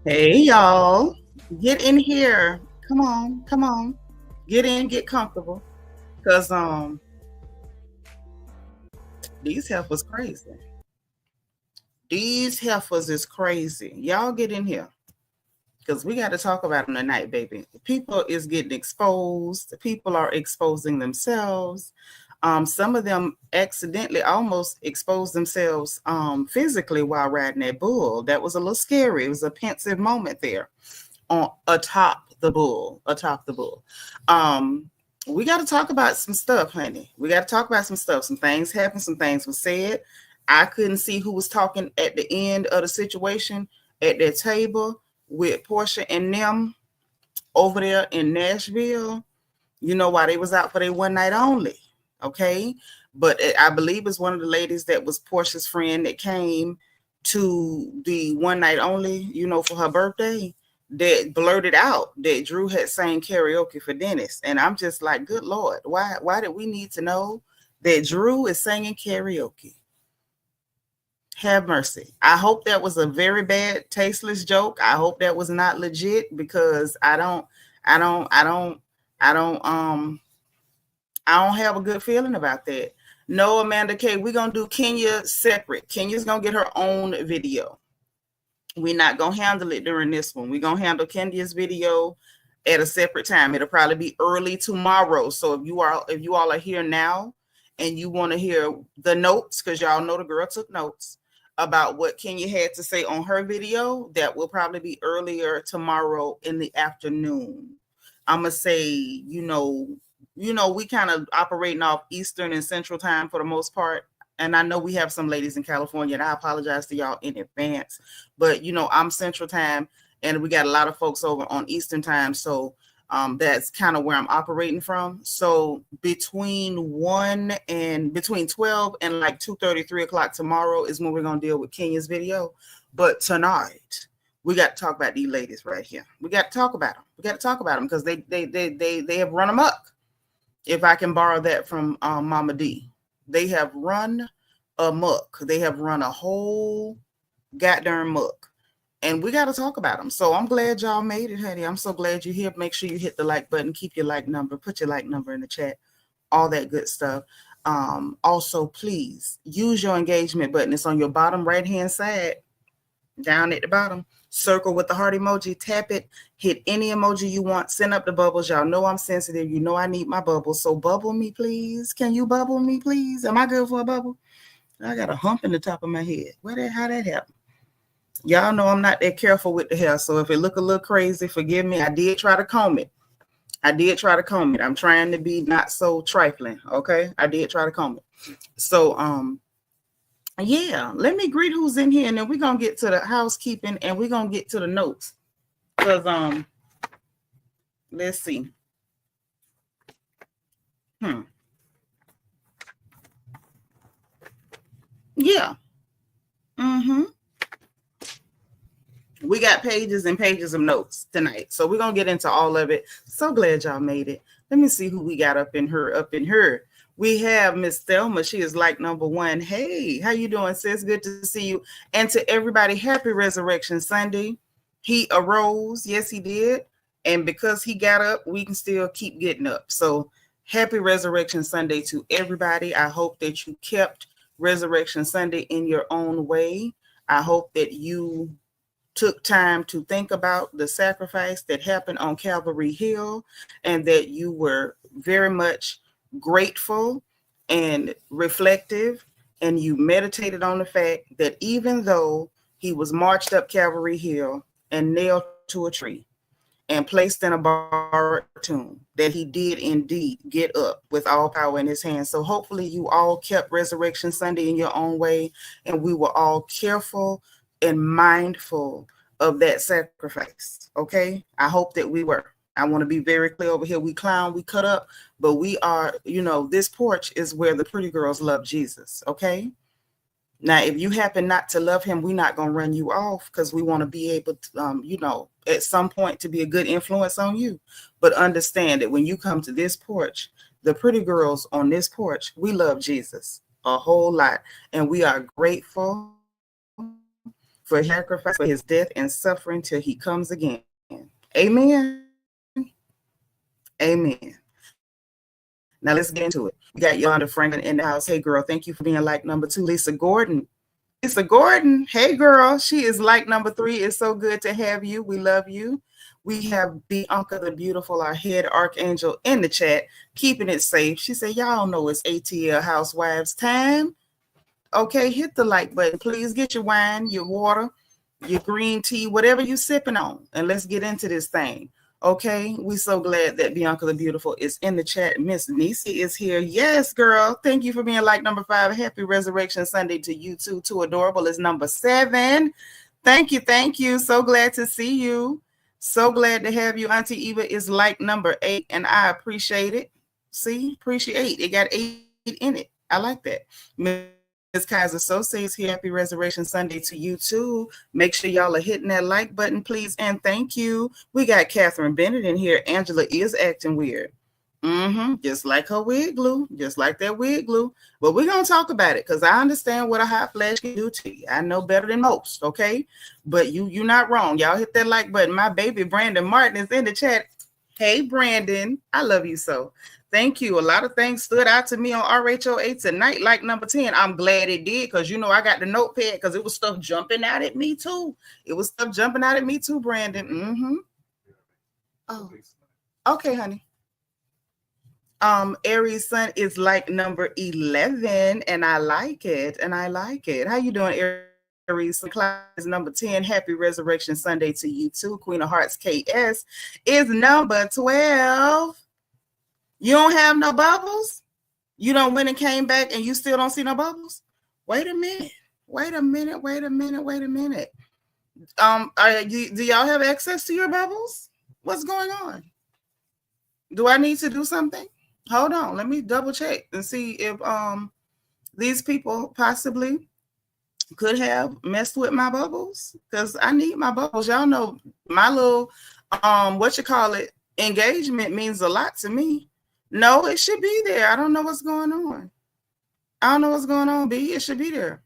Hey y'all, get in here. Come on, come on. Get in, get comfortable. Cause these heifers crazy. These heifers is crazy. Y'all get in here. Cause we got to talk about them tonight, baby. People is getting exposed. People are exposing themselves. Some of them accidentally almost exposed themselves physically while riding that bull. That was a little scary. It was a pensive moment there on atop the bull. Um, we got to talk about some stuff, honey. We got to talk about some stuff. Some things happened. Some things were said. I couldn't see who was talking at the end of the situation at that table with Portia and them over there in Nashville. You know why they was out for their one night only, okay? But I believe it's one of the ladies that was Portia's friend that came to the one night only, for her birthday, that blurted out that Drew had sang karaoke for Dennis. And I'm just like, good Lord, why did we need to know that Drew is singing karaoke? Have mercy. I hope that was a very bad, tasteless joke. I hope that was not legit because I don't, I don't, I don't, I don't have a good feeling about that. No, Amanda K, we're gonna do Kenya separate. Kenya's gonna get her own video. We're not gonna handle it during this one. We're gonna handle Kenya's video at a separate time. It'll probably be early tomorrow. So if you all are here now and you want to hear the notes, because y'all know the girl took notes about what Kenya had to say on her video, that will probably be earlier tomorrow in the afternoon. I'm gonna say, we kind of operating off Eastern and Central time for the most part. And I know we have some ladies in California, and I apologize to y'all in advance. But I'm Central time, and we got a lot of folks over on Eastern time. So that's kind of where I'm operating from. So between 12 and like 2:30, 3 o'clock tomorrow is when we're gonna deal with Kenya's video. But tonight we got to talk about these ladies right here. We got to talk about them. We got to talk about them because they have run amok. If I can borrow that from Mama D, they have run amok. They have run a whole goddamn muck. And we got to talk about them. So I'm glad y'all made it, honey. I'm so glad you're here. Make sure you hit the like button. Keep your like number. Put your like number in the chat. All that good stuff. Also, please use your engagement button. It's on your bottom right-hand side, down at the bottom. Circle with the heart emoji. Tap it. Hit any emoji you want. Send up the bubbles. Y'all know I'm sensitive. You know I need my bubbles. So bubble me, please. Can you bubble me, please? Am I good for a bubble? I got a hump in the top of my head. How that happen? Y'all know I'm not that careful with the hair, so if it look a little crazy, forgive me. I did try to comb it. I'm trying to be not so trifling, okay? I did try to comb it. So, yeah, let me greet who's in here, and then we're going to get to the housekeeping, and we're going to get to the notes. Because, let's see. Yeah. Mm-hmm. We got pages and pages of notes tonight. So we're going to get into all of it. So glad y'all made it. Let me see who we got up in her. We have Miss Thelma. She is like number one. Hey, how you doing, sis? Good to see you. And to everybody, happy Resurrection Sunday. He arose. Yes, he did. And because he got up, we can still keep getting up. So happy Resurrection Sunday to everybody. I hope that you kept Resurrection Sunday in your own way. I hope that you took time to think about the sacrifice that happened on Calvary Hill, and that you were very much grateful and reflective, and you meditated on the fact that even though he was marched up Calvary Hill and nailed to a tree and placed in a borrowed tomb, that he did indeed get up with all power in his hands. So hopefully you all kept Resurrection Sunday in your own way, and we were all careful and mindful of that sacrifice. Okay, I hope that we were. I want to be very clear over here. We clown, we cut up, but we are, this porch is where the pretty girls love Jesus. Okay, now if you happen not to love him, we're not going to run you off, because we want to be able to at some point to be a good influence on you. But understand that when you come to this porch, the pretty girls on this porch, we love Jesus a whole lot, and we are grateful for the for sacrifice, for his death and suffering till he comes again. Amen. Amen. Now let's get into it. We got Yolanda Franklin in the house. Hey girl, thank you for being like number 2. Lisa Gordon. Lisa Gordon. Hey girl, she is like number 3. It's so good to have you. We love you. We have Bianca the Beautiful, our head archangel, in the chat, keeping it safe. She said, y'all know it's ATL Housewives time. Okay, hit the like button. Please get your wine, your water, your green tea, whatever you're sipping on, and let's get into this thing. Okay, we so glad that Bianca the Beautiful is in the chat. Miss Nisi is here. Yes, girl. Thank you for being like number 5. Happy Resurrection Sunday to you too. Too Adorable is number 7. Thank you. Thank you. So glad to see you. So glad to have you. Auntie Eva is like number 8, and I appreciate it. See, appreciate it. Got 8 in it. I like that. Ms. Kaiser So says happy Resurrection Sunday to you too. Make sure y'all are hitting that like button, please, and thank you. We got Catherine Bennett in here. Angela is acting weird. Just like her wig glue, just like that wig glue. But we're going to talk about it because I understand what a hot flash can do to you. I know better than most, okay? But you're not wrong. Y'all hit that like button. My baby Brandon Martin is in the chat. Hey, Brandon. I love you so. Thank you. A lot of things stood out to me on RHOA tonight, like number 10. I'm glad it did because, you know, I got the notepad because it was stuff jumping out at me, too. It was stuff jumping out at me, too, Brandon. Oh, okay, honey. Aries Sun is like number 11, and I like it, How you doing, Aries? Class is number 10. Happy Resurrection Sunday to you, too. Queen of Hearts KS is number 12. You don't have no bubbles? You don't went and came back and you still don't see no bubbles? Wait a minute. Do y'all have access to your bubbles? What's going on? Do I need to do something? Hold on. Let me double check and see if these people possibly could have messed with my bubbles because I need my bubbles. Y'all know my little engagement means a lot to me. No, it should be there. I don't know what's going on. B, it should be there.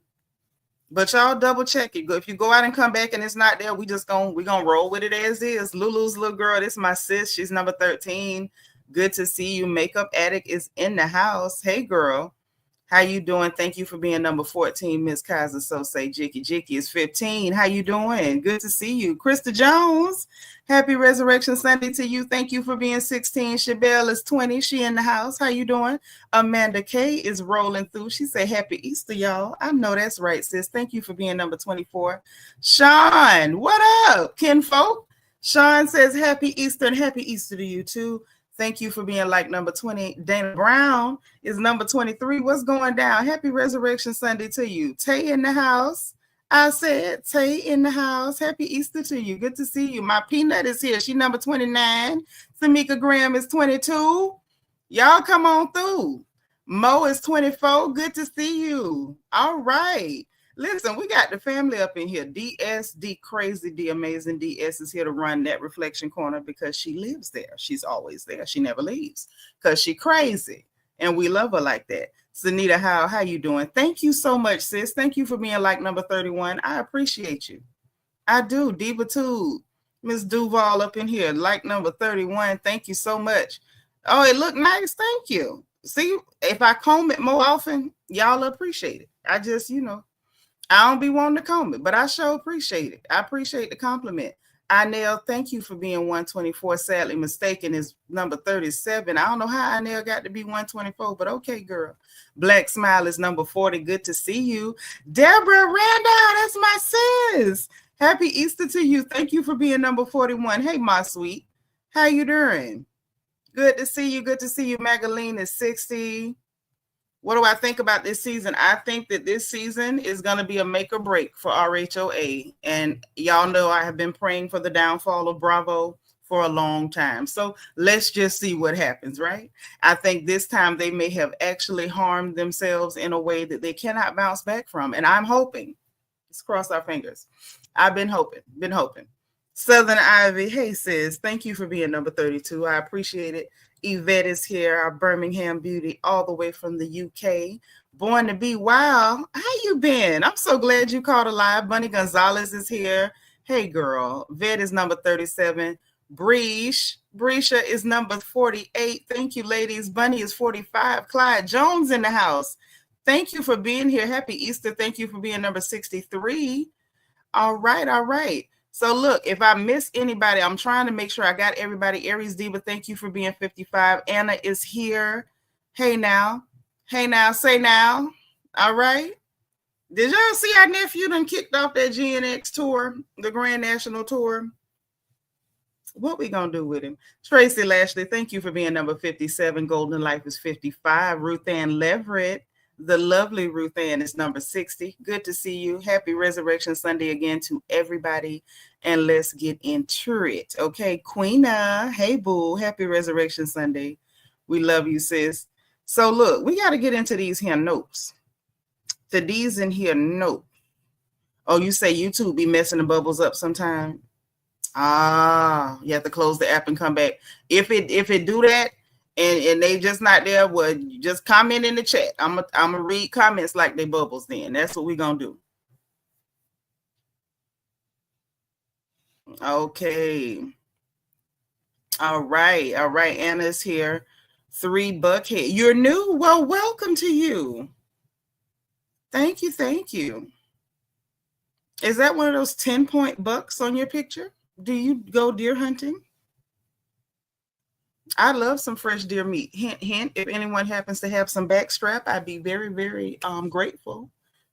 But y'all double check it. If you go out and come back and it's not there, we're gonna roll with it as is. Lulu's little girl, this is my sis. She's number 13. Good to see you. Makeup Addict is in the house. Hey girl. How you doing? Thank you for being number 14, Miss Kaiser. So say Jicky is 15. How you doing? Good to see you. Krista Jones, happy Resurrection Sunday to you. Thank you for being 16. Shabelle is 20. She in the house. How you doing? Amanda K is rolling through. She said happy Easter, y'all. I know that's right, sis. Thank you for being number 24. Sean, what up, kinfolk? Sean says happy Easter and happy Easter to you too. Thank you for being like number 20. Dana Brown is number 23. What's going down? Happy Resurrection Sunday to you. Tay in the house. I said Tay in the house. Happy Easter to you. Good to see you. My Peanut is here. She number 29. Samika Graham is 22. Y'all come on through. Mo is 24. Good to see you. All right. Listen, we got the family up in here. DS, D Crazy, D Amazing. DS is here to run that reflection corner because she lives there. She's always there. She never leaves because she crazy. And we love her like that. Seanitra, how you doing? Thank you so much, sis. Thank you for being like number 31. I appreciate you. I do. Diva too. Miss Duval up in here, like number 31. Thank you so much. Oh, it looked nice. Thank you. See, if I comb it more often, y'all appreciate it. I just, I don't be wanting to comb it, but I sure appreciate it. I appreciate the compliment. Inel, thank you for being 124. Sadly mistaken is number 37. I don't know how Inel got to be 124, but okay, girl. Black Smile is number 40. Good to see you. Deborah Randall, that's my sis. Happy Easter to you. Thank you for being number 41. Hey, my sweet. How you doing? Good to see you. Good to see you. Magaline is 60. What do I think about this season? I think that this season is going to be a make or break for RHOA. And y'all know I have been praying for the downfall of Bravo for a long time. So let's just see what happens, right? I think this time they may have actually harmed themselves in a way that they cannot bounce back from. And I'm hoping. Let's cross our fingers. I've been hoping. Southern Ivy, hey sis, thank you for being number 32. I appreciate it. Yvette is here, our Birmingham beauty, all the way from the UK. Born to be wild. How you been? I'm so glad you called alive. Bunny Gonzalez is here. Hey, girl. Vet is number 37. Breesha is number 48. Thank you, ladies. Bunny is 45. Clyde Jones in the house. Thank you for being here. Happy Easter. Thank you for being number 63. All right. So look, if I miss anybody, I'm trying to make sure I got everybody. Aries Diva, thank you for being 55. Anna is here. Hey now, say now. All right. Did y'all see our nephew done kicked off that GNX tour, the Grand National Tour? What we gonna do with him? Tracy Lashley, thank you for being number 57. Golden Life is 55. Ruth Ann Leverett, the lovely Ruth Ann, is number 60. Good to see you. Happy Resurrection Sunday again to everybody. And let's get into it. Okay, Queena. Hey, boo. Happy Resurrection Sunday. We love you, sis. So look, we got to get into these here notes. The D's in here note. Oh, you say YouTube be messing the bubbles up sometime? You have to close the app and come back. If it do that, and they just not there, well, just comment in the chat. I'm gonna read comments like they bubbles then. That's what we're gonna do. Okay. All right. Anna's here. 3 Buckhead. You're new? Well, welcome to you. Thank you. Is that one of those 10-point bucks on your picture? Do you go deer hunting? I love some fresh deer meat. Hint, if anyone happens to have some backstrap, I'd be very, very grateful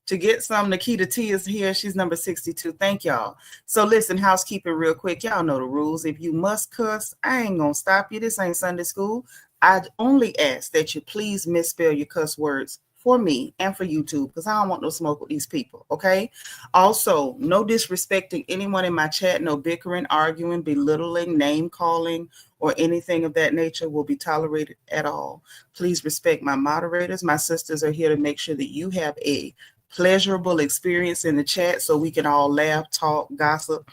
to get some. Nikita T is here. She's number 62. Thank y'all. So listen, housekeeping real quick. Y'all know the rules. If you must cuss, I ain't going to stop you. This ain't Sunday school. I'd only ask that you please misspell your cuss words for me and for YouTube, because I don't want no smoke with these people, okay? Also, no disrespecting anyone in my chat, no bickering, arguing, belittling, name calling, or anything of that nature will be tolerated at all. Please respect my moderators. My sisters are here to make sure that you have a pleasurable experience in the chat so we can all laugh, talk, gossip,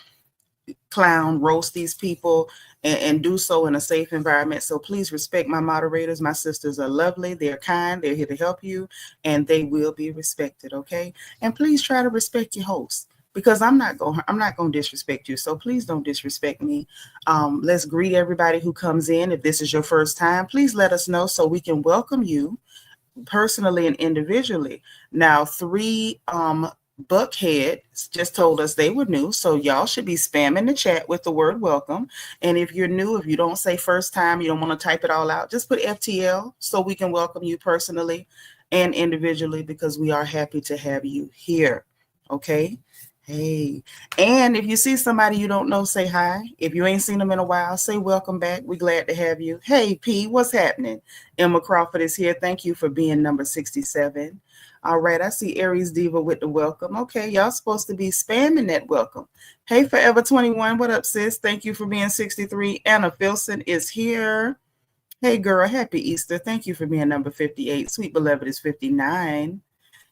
clown, roast these people, and do so in a safe environment. So please respect my moderators. My sisters are lovely. They're kind. They're here to help you, and they will be respected, okay? And please try to respect your host, because I'm not going to disrespect you. So please don't disrespect me. Let's greet everybody who comes in. If this is your first time, please let us know so we can welcome you personally and individually. Now, 3 Buckheads just told us they were new, so y'all should be spamming the chat with the word welcome. And if you're new, if you don't say first time, you don't want to type it all out, just put FTL so we can welcome you personally and individually, because we are happy to have you here. Okay. Hey, and if you see somebody you don't know, say hi. If you ain't seen them in a while, say welcome back. We're glad to have you. Hey, P, what's happening? Emma Crawford is here. Thank you for being number 67. All right, I see Aries Diva with the welcome. Okay, y'all supposed to be spamming that welcome. Hey, Forever 21, what up, sis? Thank you for being 63. Anna Filson is here. Hey, girl, happy Easter. Thank you for being number 58. Sweet Beloved is 59.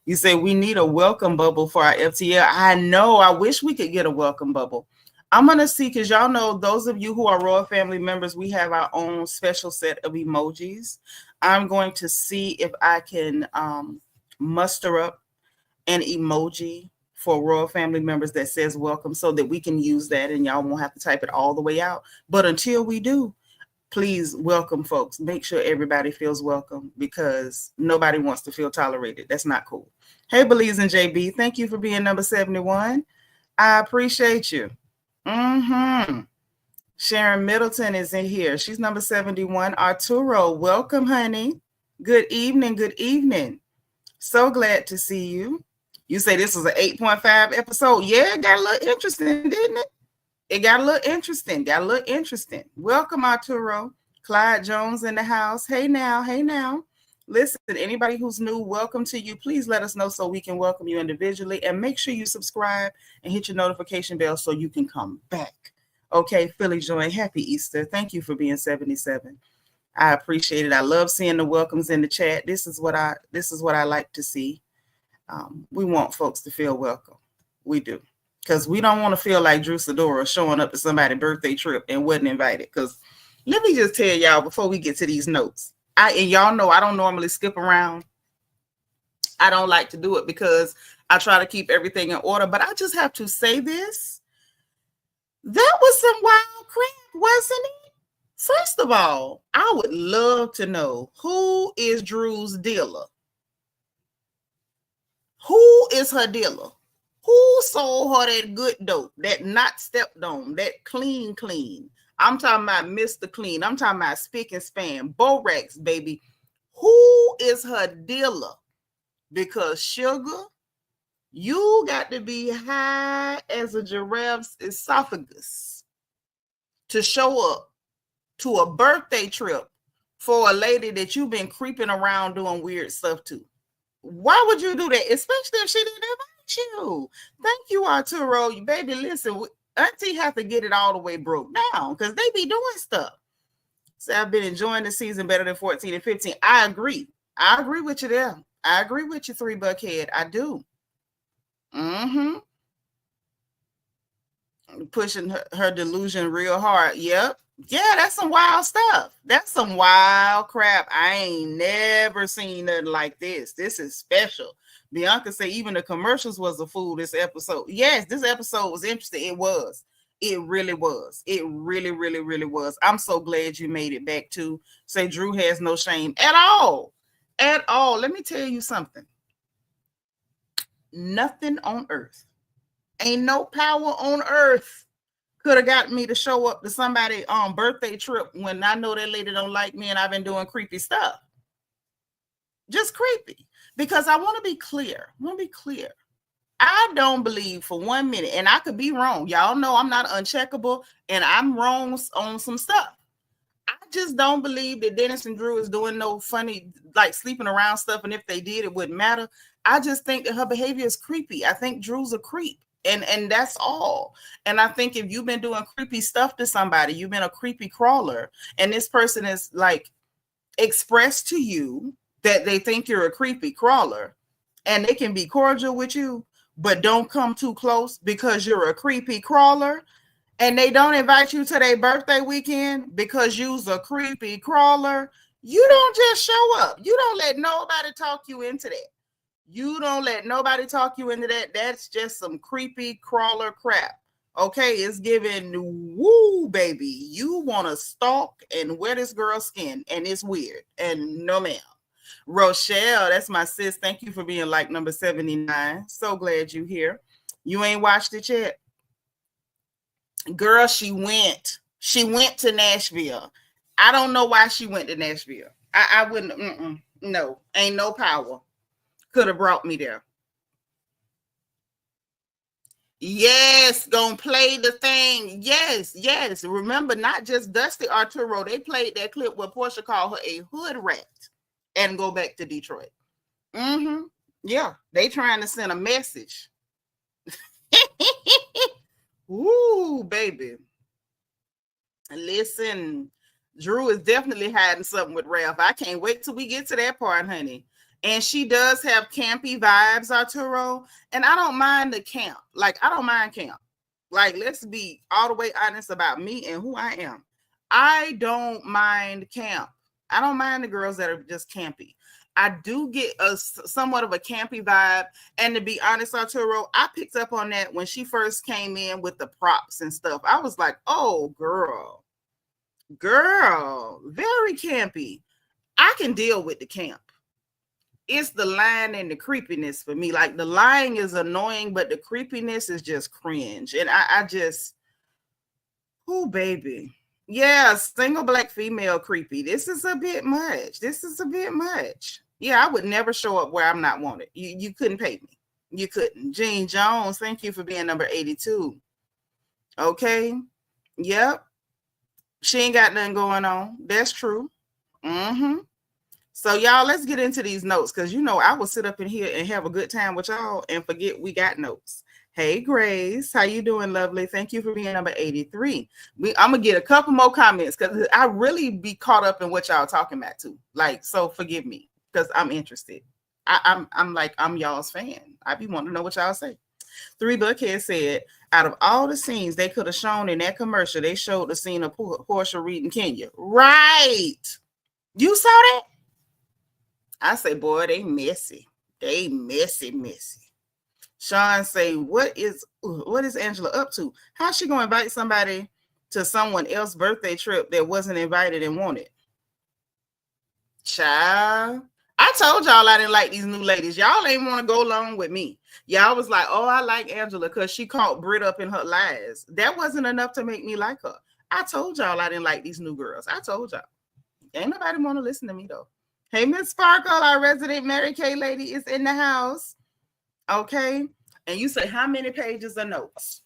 You say we need a welcome bubble for our FTL. I know. I wish we could get a welcome bubble. I'm going to see, because y'all know, those of you who are RHOA family members, we have our own special set of emojis. I'm going to see if I can muster up an emoji for RHOA family members that says welcome, so that we can use that and y'all won't have to type it all the way out. But until we do, please welcome folks. Make sure everybody feels welcome, because nobody wants to feel tolerated. That's not cool. Hey, Belize and JB, thank you for being number 71. I appreciate you. Sharon Middleton is in here. She's number 71. Arturo, welcome, honey. Good evening. So glad to see you. You say this was an 8.5 episode. Yeah, it got a little interesting, didn't it? It got a little interesting. Welcome, Arturo. Clyde Jones in the house. Hey now. Listen, anybody who's new, welcome to you. Please let us know so we can welcome you individually, and make sure you subscribe and hit your notification bell so you can come back. Okay, Philly Joy, happy Easter. Thank you for being 77. I appreciate it. I love seeing the welcomes in the chat. This is what I like to see. We want folks to feel welcome. We do. Because we don't want to feel like Drew Sidora showing up to somebody's birthday trip and wasn't invited. Because let me just tell y'all before we get to these notes. And y'all know I don't normally skip around. I don't like to do it because I try to keep everything in order. But I just have to say this. That was some wild crap, wasn't it? First of all, I would love to know, who is Drew's dealer? Who is her dealer? Who sold her that good dope, that not stepped on, that clean? I'm talking about Mr. Clean. I'm talking about spick and span, Borax, baby. Who is her dealer? Because sugar, you got to be high as a giraffe's esophagus to show up to a birthday trip for a lady that you've been creeping around doing weird stuff to. Why would you do that? Especially if she didn't invite you. Thank you, Arturo. Baby, listen, Auntie have to get it all the way broke down because they be doing stuff. So I've been enjoying the season better than 14 and 15. I agree. I agree with you there. I agree with you, 3 Buckhead. I do. Pushing her delusion real hard. Yep. Yeah, that's some wild stuff. That's some wild crap. I ain't never seen nothing like this. This is special. Bianca said even the commercials was a fool this episode. Yes, this episode was interesting. It was. It really was. It really, really, really was. I'm so glad you made it back to say Drew has no shame at all. At all. Let me tell you something. Nothing on earth. Ain't no power on earth could have got me to show up to somebody on birthday trip when I know that lady don't like me and I've been doing creepy stuff. Just creepy. Because I want to be clear. I don't believe for 1 minute, and I could be wrong. Y'all know I'm not uncheckable, and I'm wrong on some stuff. I just don't believe that Dennis and Drew is doing no funny, like sleeping around stuff, and if they did, it wouldn't matter. I just think that her behavior is creepy. I think Drew's a creep. And that's all. And I think if you've been doing creepy stuff to somebody, you've been a creepy crawler, and this person is like expressed to you that they think you're a creepy crawler, and they can be cordial with you, but don't come too close because you're a creepy crawler, and they don't invite you to their birthday weekend because you's a creepy crawler. You don't just show up. You don't let nobody talk you into that. You don't let nobody talk you into that. That's just some creepy crawler crap. Okay, it's giving woo, baby. You want to stalk and wear this girl's skin, and it's weird. And no, ma'am. Rochelle, that's my sis. Thank you for being like number 79. So glad you here. You ain't watched it yet? Girl, she went to Nashville. I don't know why she went to Nashville. I wouldn't. No, ain't no power could have brought me there. Yes, gonna play the thing. Yes. Remember, not just Dusty Arturo. They played that clip where Portia called her a hood rat and go back to Detroit. Yeah, they trying to send a message. Ooh, baby. Listen, Drew is definitely hiding something with Ralph. I can't wait till we get to that part, honey. And she does have campy vibes, Arturo. And I don't mind the camp. Like, I don't mind camp. Like, let's be all the way honest about me and who I am. I don't mind camp. I don't mind the girls that are just campy. I do get a somewhat of a campy vibe. And to be honest, Arturo, I picked up on that when she first came in with the props and stuff. I was like, oh, girl, very campy. I can deal with the camp. It's the lying and the creepiness for me. Like, the lying is annoying, but the creepiness is just cringe. And I just, oh, baby. Yeah, single black female creepy. This is a bit much. Yeah, I would never show up where I'm not wanted. You couldn't pay me. You couldn't. Jean Jones, thank you for being number 82. Okay. Yep. She ain't got nothing going on. That's true. So y'all, let's get into these notes, because you know I will sit up in here and have a good time with y'all and forget we got notes. Hey, Grace, how you doing, lovely? Thank you for being number 83. I'm gonna get a couple more comments because I really be caught up in what y'all talking about too. Like, so forgive me because I'm interested. I'm y'all's fan. I be wanting to know what y'all say. 3 Buckhead said, out of all the scenes they could have shown in that commercial, they showed the scene of Portia reading Kenya. Right. You saw that? I say, boy, they messy. They messy. Sean say, what is Angela up to? How's she gonna invite somebody to someone else's birthday trip that wasn't invited and wanted? Child, I told y'all I didn't like these new ladies. Y'all ain't want to go along with me. Y'all was like, oh, I like Angela because she caught Brit up in her lies. That wasn't enough to make me like her. I told y'all I didn't like these new girls. I told y'all. Ain't nobody want to listen to me though. Hey, Miss Sparkle, our resident Mary Kay lady is in the house. Okay. And you say, how many pages of notes?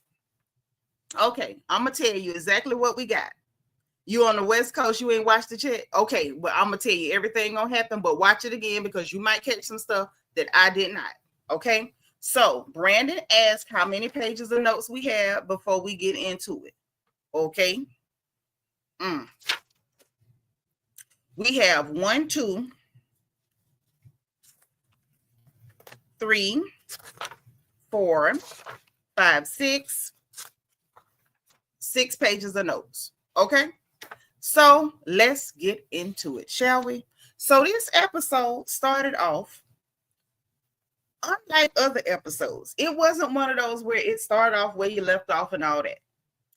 Okay. I'm going to tell you exactly what we got. You on the West Coast, you ain't watched the chat? Okay. Well, I'm going to tell you everything going to happen, but watch it again because you might catch some stuff that I did not. Okay. So Brandon asked how many pages of notes we have before we get into it. Okay. We have 1, 2, 3, 4, 5, 6 pages of notes. Okay. So let's get into it, shall we? So this episode started off unlike other episodes. It wasn't one of those where it started off where you left off and all that.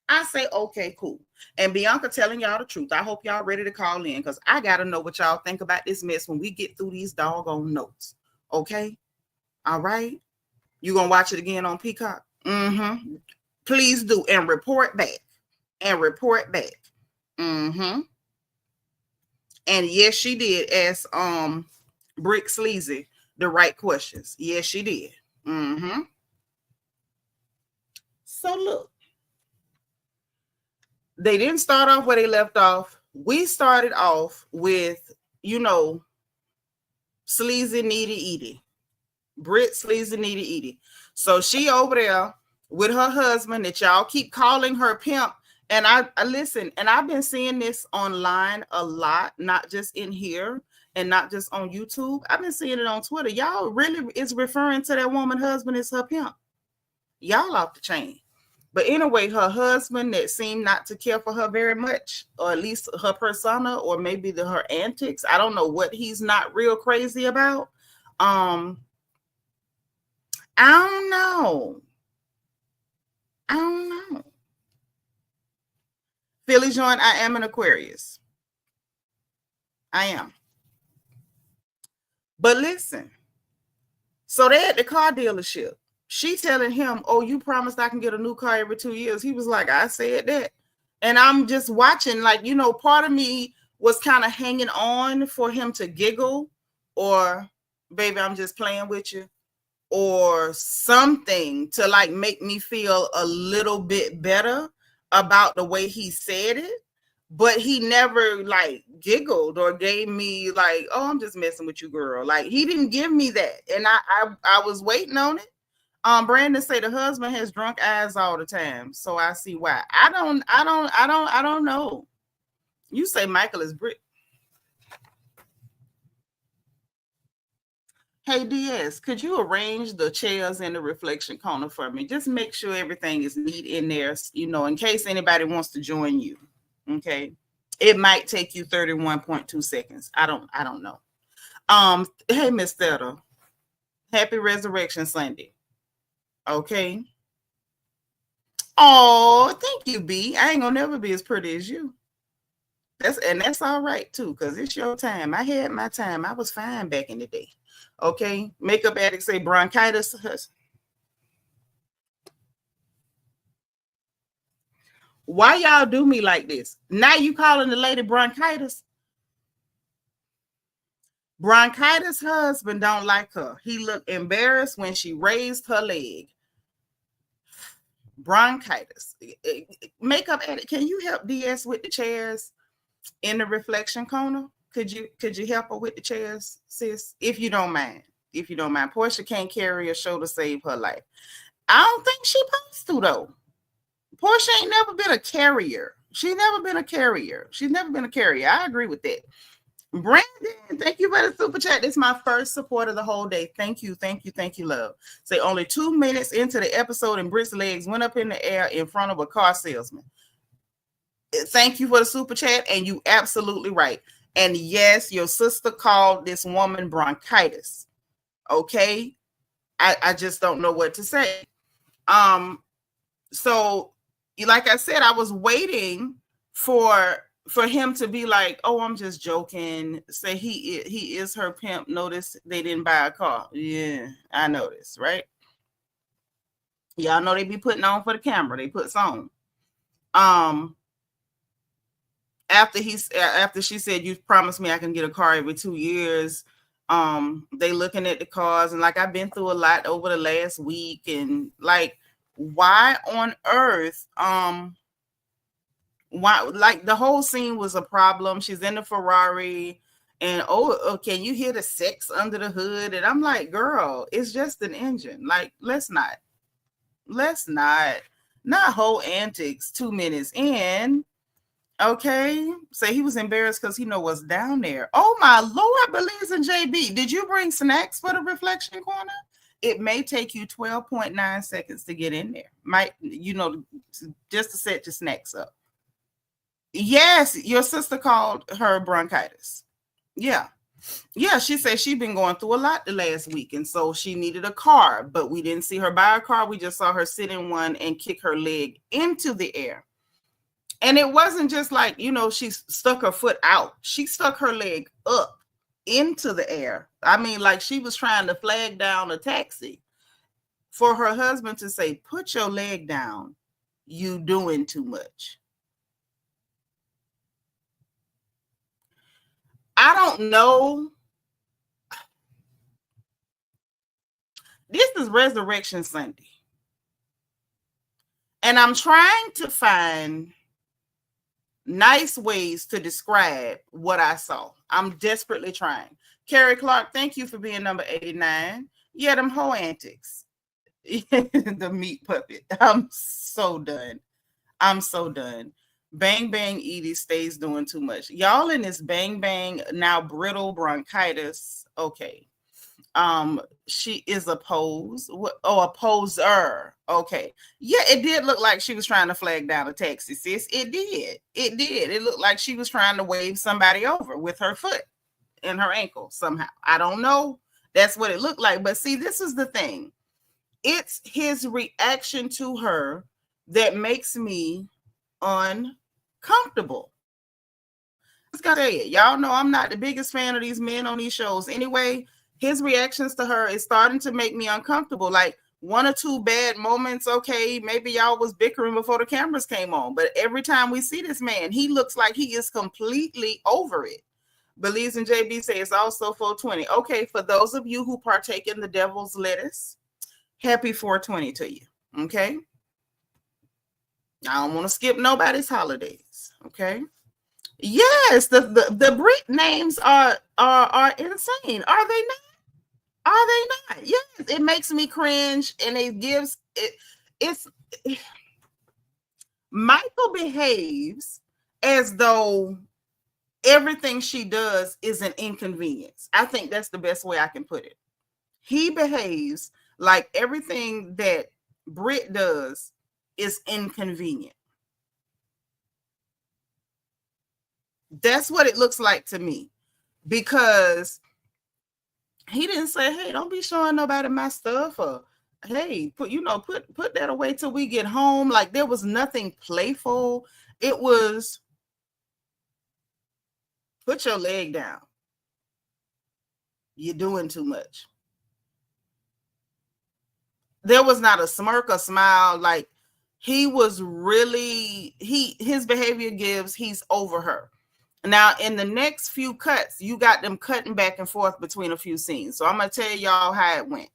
I say, okay, cool. And Bianca telling y'all the truth. I hope y'all ready to call in because I got to know what y'all think about this mess when we get through these doggone notes. Okay? All right? You going to watch it again on Peacock? Please do. And report back. And yes, she did ask Brick Sleazy the right questions. Yes, she did. So look. They didn't start off where they left off. We started off with, Sleazy Needy Edie. Brit Sleazy Needy Edie. So she over there with her husband that y'all keep calling her pimp. And I listen, and I've been seeing this online a lot, not just in here and not just on YouTube. I've been seeing it on Twitter. Y'all really is referring to that woman husband as her pimp. Y'all off the chain. But anyway, her husband that seemed not to care for her very much, or at least her persona, or maybe her antics. I don't know what he's not real crazy about. I don't know. Philly Joint, I am an Aquarius. I am. But listen, so they're at the car dealership. She telling him, oh, you promised I can get a new car every 2 years. He was like, I said that. And I'm just watching, part of me was kind of hanging on for him to giggle or, baby, I'm just playing with you, or something to make me feel a little bit better about the way he said it. But he never giggled or gave me oh, I'm just messing with you, girl. He didn't give me that. And I was waiting on it. Brandon say the husband has drunk eyes all the time, so I see why. I don't know. You say Michael is Brit. Hey DS, could you arrange the chairs in the reflection corner for me? Just make sure everything is neat in there, in case anybody wants to join you. Okay, it might take you 31.2 seconds. I don't know. Hey Miss Theta, happy Resurrection Sunday. Okay. Oh, thank you, B. I ain't gonna never be as pretty as you. That's all right too, because it's your time. I had my time. I was fine back in the day. Okay. Makeup addict say bronchitis. Why y'all do me like this? Now you calling the lady bronchitis? Bronchitis' husband don't like her. He looked embarrassed when she raised her leg. Bronchitis. Makeup addict, can you help DS with the chairs in the reflection corner? Could you help her with the chairs, sis? If you don't mind. Portia can't carry a show to save her life. I don't think she supposed to though. Portia ain't never been a carrier. She's never been a carrier. I agree with that. Brandon, thank you for the super chat. This is my first support of the whole day. Thank you, love. Say only 2 minutes into the episode and Britt's legs went up in the air in front of a car salesman. Thank you for the super chat, and you absolutely right. And yes, your sister called this woman bronchitis. Okay. I just don't know what to say. So like I said, I was waiting for him to be like, oh, I'm just joking. Say he is her pimp. Notice they didn't buy a car. Yeah, I noticed, right? Y'all know they be putting on for the camera. They put on. After she said, you promised me I can get a car every 2 years. They looking at the cars, and like I've been through a lot over the last week, and like, why on earth, why, like, the whole scene was a problem. She's in the Ferrari, and oh, can you hear the sex under the hood? And I'm like, girl, it's just an engine. Like, let's not whole antics 2 minutes in. Okay, so he was embarrassed because he know what's down there. Oh my Lord, Belize and JB, did you bring snacks for the reflection corner? It may take you 12.9 seconds to get in there. Might, just to set your snacks up. Yes, your sister called her bronchitis. Yeah, she said she'd been going through a lot the last week, and so she needed a car, but we didn't see her buy a car. We just saw her sit in one and kick her leg into the air. And it wasn't just like, she stuck her foot out. She stuck her leg up into the air. I mean, like she was trying to flag down a taxi for her husband to say, put your leg down. You doing too much. I don't know. This is Resurrection Sunday. And I'm trying to find nice ways to describe what I saw. I'm desperately trying. Carrie Clark, thank you for being number 89. Yeah, them whole antics. The meat puppet. I'm so done. Bang Bang Edie stays doing too much. Y'all in this Bang Bang, now brittle bronchitis. Okay. She is a pose. A poser. Okay. Yeah, it did look like she was trying to flag down a taxi, sis. It did. It looked like she was trying to wave somebody over with her foot and her ankle somehow. I don't know. That's what it looked like. But see, this is the thing. It's his reaction to her that makes me uncomfortable. I gotta say it. Y'all know I'm not the biggest fan of these men on these shows. Anyway, his reactions to her is starting to make me uncomfortable. Like 1 or 2 bad moments, okay, maybe y'all was bickering before the cameras came on, but every time we see this man, he looks like he is completely over it. Belize and JB say it's also 420. Okay, for those of you who partake in the devil's lettuce, happy 420 to you. Okay, I don't want to skip nobody's holidays. Okay. Yes, the Brit names are insane. Are they not? Are they not? Yes, it makes me cringe, and it gives it's Michael behaves as though everything she does is an inconvenience. I think that's the best way I can put it. He behaves like everything that Brit does is inconvenient. That's what it looks like to me, because he didn't say, hey, don't be showing nobody my stuff, or hey, put that away till we get home. Like, there was nothing playful. It was, put your leg down. You're doing too much. There was not a smirk or smile. Like, he was really, his behavior gives he's over her. Now, in the next few cuts, you got them cutting back and forth between a few scenes. So I'm going to tell y'all how it went.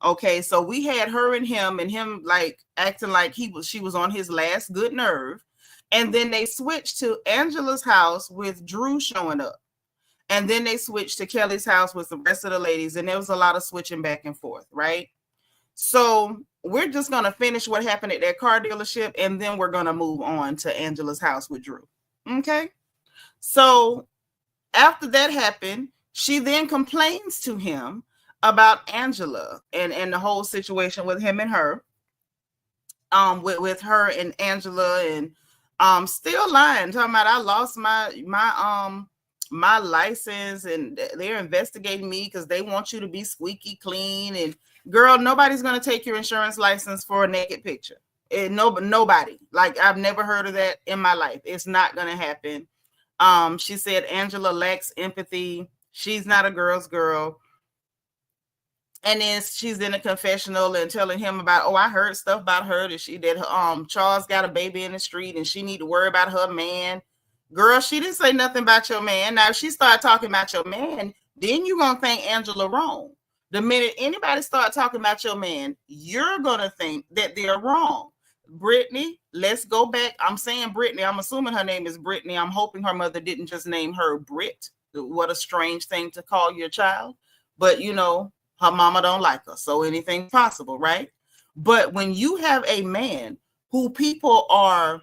Okay, so we had her and him like acting like she was on his last good nerve. And then they switched to Angela's house with Drew showing up. And then they switched to Kelly's house with the rest of the ladies. And there was a lot of switching back and forth, right? So we're just going to finish what happened at that car dealership, and then we're going to move on to Angela's house with Drew. Okay? So after that happened, she then complains to him about Angela and the whole situation with him and her, with her and Angela, and still lying, talking about I lost my my license and they're investigating me because they want you to be squeaky clean. And girl, nobody's going to take your insurance license for a naked picture. Nobody. Like, I've never heard of that in my life. It's not going to happen. She said Angela lacks empathy. She's not a girl's girl. And then she's in a confessional and telling him about, oh, I heard stuff about her that Charles got a baby in the street and she need to worry about her man. Girl, she didn't say nothing about your man. Now, if she started talking about your man, then you're going to think Angela wrong. The minute anybody start talking about your man, you're going to think that they're wrong. Brittany, let's go back. I'm saying Brittany. I'm assuming her name is Brittany. I'm hoping her mother didn't just name her Brit. What a strange thing to call your child. But, you know, her mama don't like her, so anything's possible, right? But when you have a man who people are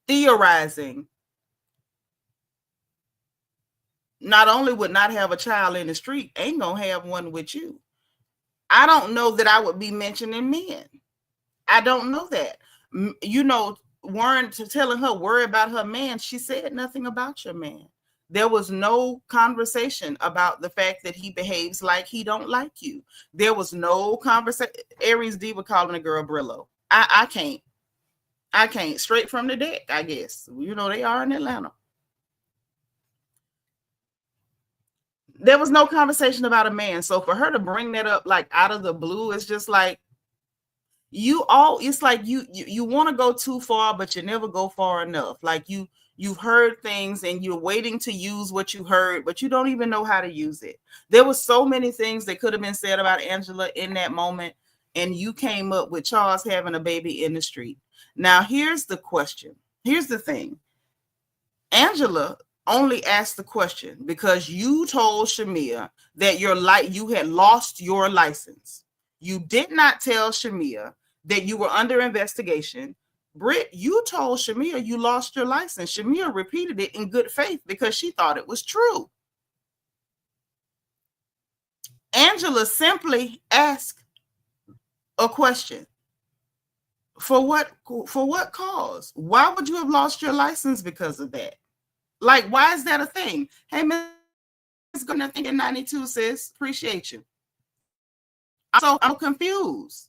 theorizing not only would not have a child in the street, ain't gonna have one with you. I don't know that I would be mentioning men. I don't know that. You know, Warren telling her worry about her man, she said nothing about your man. There was no conversation about the fact that he behaves like he don't like you. There was no conversation. Aries Diva calling a girl Brillo. I can't. Straight from the deck, I guess. You know, they are in Atlanta. There was no conversation about a man. So for her to bring that up like out of the blue, it's just like it's like you want to go too far, but you never go far enough. Like you've heard things and you're waiting to use what you heard, but you don't even know how to use it. There was so many things that could have been said about Angela in that moment, and you came up with Charles having a baby in the street. Now, here's the question. Here's the thing. Angela only asked the question because you told Shamia that you had lost your license. You did not tell Shamia that you were under investigation. Britt, you told Shamia you lost your license. Shamia repeated it in good faith because she thought it was true. Angela simply asked a question. For what cause? Why would you have lost your license because of that? Like, why is that a thing? Hey, Miss Gonna think in 92 sis, appreciate you. I'm confused.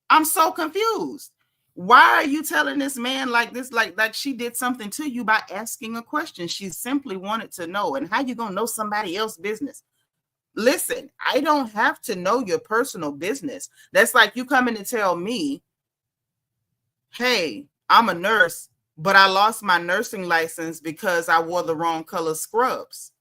I'm so confused. Why are you telling this man like this, like she did something to you by asking a question? She simply wanted to know. And how you gonna know somebody else's business? Listen, I don't have to know your personal business. That's like you coming to tell me, hey, I'm a nurse, but I lost my nursing license because I wore the wrong color scrubs.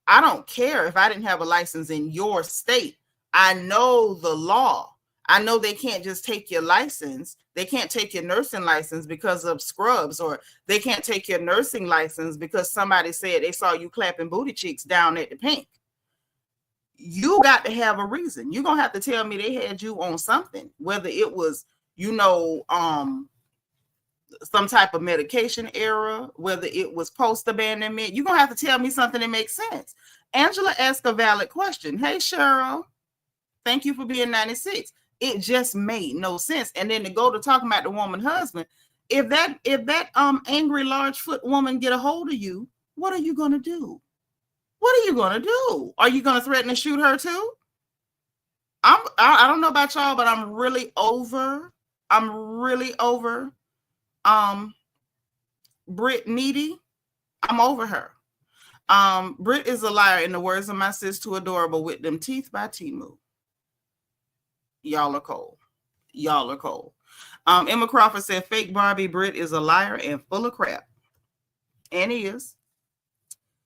I don't care if I didn't have a license in your state. I know the law. I know they can't just take your license. They can't take your nursing license because of scrubs, or they can't take your nursing license because somebody said they saw you clapping booty cheeks down at the Pink. You got to have a reason. You're going to have to tell me they had you on something, whether it was, some type of medication error, whether it was post-abandonment. You're going to have to tell me something that makes sense. Angela asked a valid question. Hey, Cheryl, thank you for being 96. It just made no sense. And then to go to talking about the woman husband, if that angry large foot woman get a hold of you, what are you going to do? What are you going to do? Are you going to threaten to shoot her too? I don't know about y'all, but I'm really over Britt Needy. I'm over her. Britt is a liar, in the words of my sis, too adorable with them teeth by Timu. Y'all are cold. Y'all are cold. Emma Crawford said, fake Barbie, Britt is a liar and full of crap. And he is.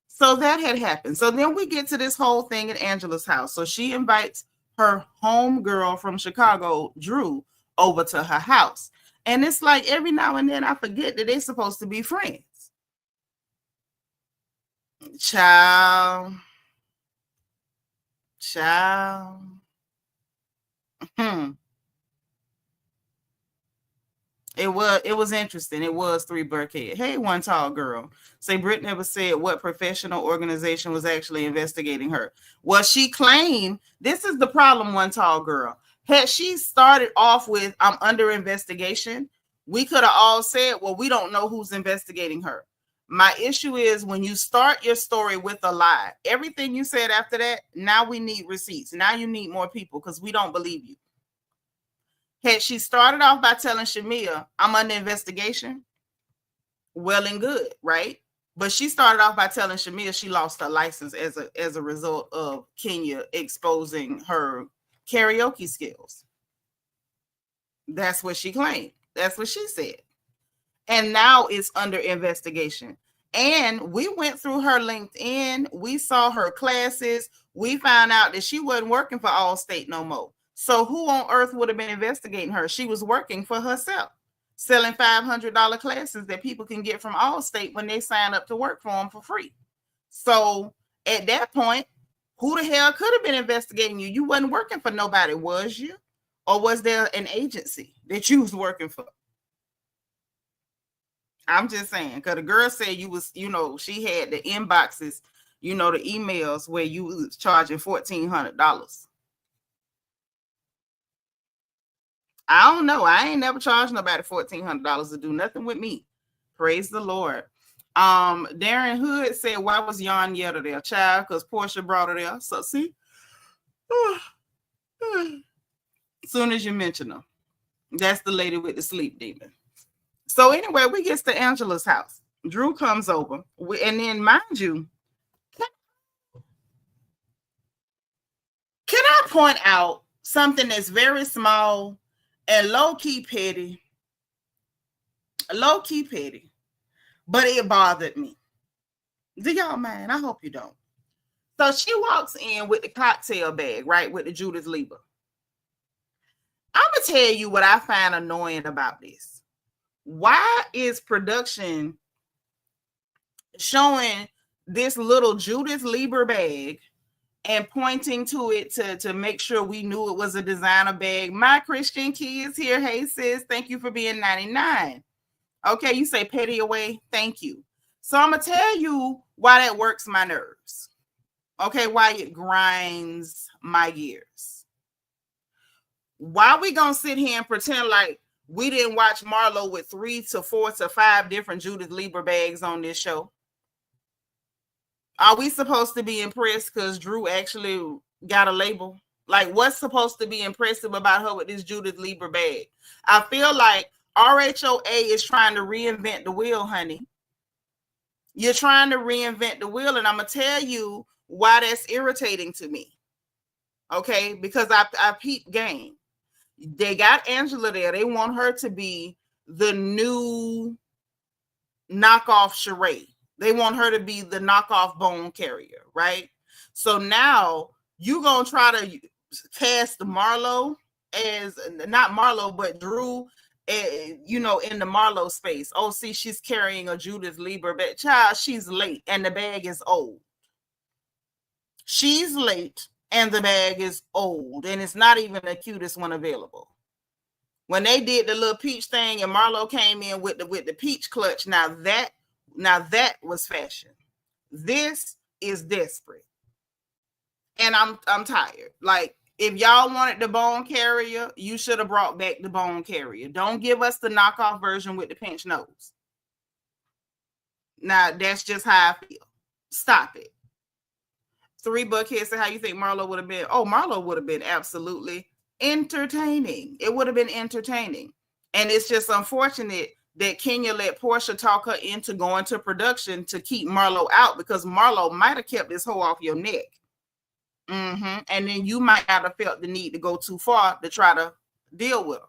So that had happened. So then we get to this whole thing at Angela's house. So she invites her homegirl from Chicago, Drew, over to her house. And it's like every now and then I forget that they're supposed to be friends. Child. It was interesting. It was 3 Burkhead. Hey, one tall girl. Say Britt never said what professional organization was actually investigating her. Well, she claimed, this is the problem, one tall girl. Had she started off with, I'm under investigation, we could have all said, well, we don't know who's investigating her. My issue is when you start your story with a lie, everything you said after that, now we need receipts. Now you need more people because we don't believe you. Had she started off by telling Shamia, I'm under investigation, well and good, right? But she started off by telling Shamia she lost her license as a result of Kenya exposing her karaoke skills. That's what she claimed. That's what she said. And now it's under investigation. And we went through her LinkedIn. We saw her classes. We found out that she wasn't working for Allstate no more. So who on earth would have been investigating her? She was working for herself, selling $500 classes that people can get from Allstate when they sign up to work for them for free. So at that point, who the hell could have been investigating you? You wasn't working for nobody, was you? Or was there an agency that you was working for? I'm just saying, because the girl said you was, she had the inboxes, the emails where you was charging $1,400. I don't know. I ain't never charged nobody $1,400 to do nothing with me. Praise the Lord. Darren Hood said, why was Yon Yetta there, child? Because Portia brought her there. So see, as soon as you mention her, that's the lady with the sleep demon. So anyway, we get to Angela's house. Drew comes over, and then mind you, can I point out something that's very small and low-key petty, but it bothered me. Do y'all mind? I hope you don't. So she walks in with the cocktail bag, right, with the Judith Lieber. I'm going to tell you what I find annoying about this. Why is production showing this little Judith Lieber bag and pointing to it to make sure we knew it was a designer bag? My Christian kids here. Hey, sis, thank you for being 99. Okay, you say petty away. Thank you. So I'm going to tell you why that works my nerves. Okay, why it grinds my gears. Why we going to sit here and pretend like we didn't watch Marlo with 3 to 4 to 5 different Judith Lieber bags on this show? Are we supposed to be impressed because Drew actually got a label? Like, what's supposed to be impressive about her with this Judith Lieber bag? I feel like RHOA is trying to reinvent the wheel, honey. You're trying to reinvent the wheel, and I'm going to tell you why that's irritating to me. Okay? Because I peep game. They got Angela there. They want her to be the new knockoff Sheree. They want her to be the knockoff Bone Carrier, right? So now you're going to try to cast Marlo as, not Marlo, but Drew, in the Marlo space. Oh, see, she's carrying a Judith Lieber bag. Child, she's late and the bag is old. She's late and the bag is old, and it's not even the cutest one available. When they did the little peach thing and Marlo came in with the peach clutch, now that was fashion. This is desperate. And I'm tired. Like, if y'all wanted the Bone Carrier, you should have brought back the Bone Carrier. Don't give us the knockoff version with the pinch nose. Now, that's just how I feel. Stop it. 3 Buckhead said, how you think Marlo would have been? Oh, Marlo would have been absolutely entertaining. It would have been entertaining. And it's just unfortunate that Kenya let Portia talk her into going to production to keep Marlo out, because Marlo might have kept this hoe off your neck. And then you might not have felt the need to go too far to try to deal with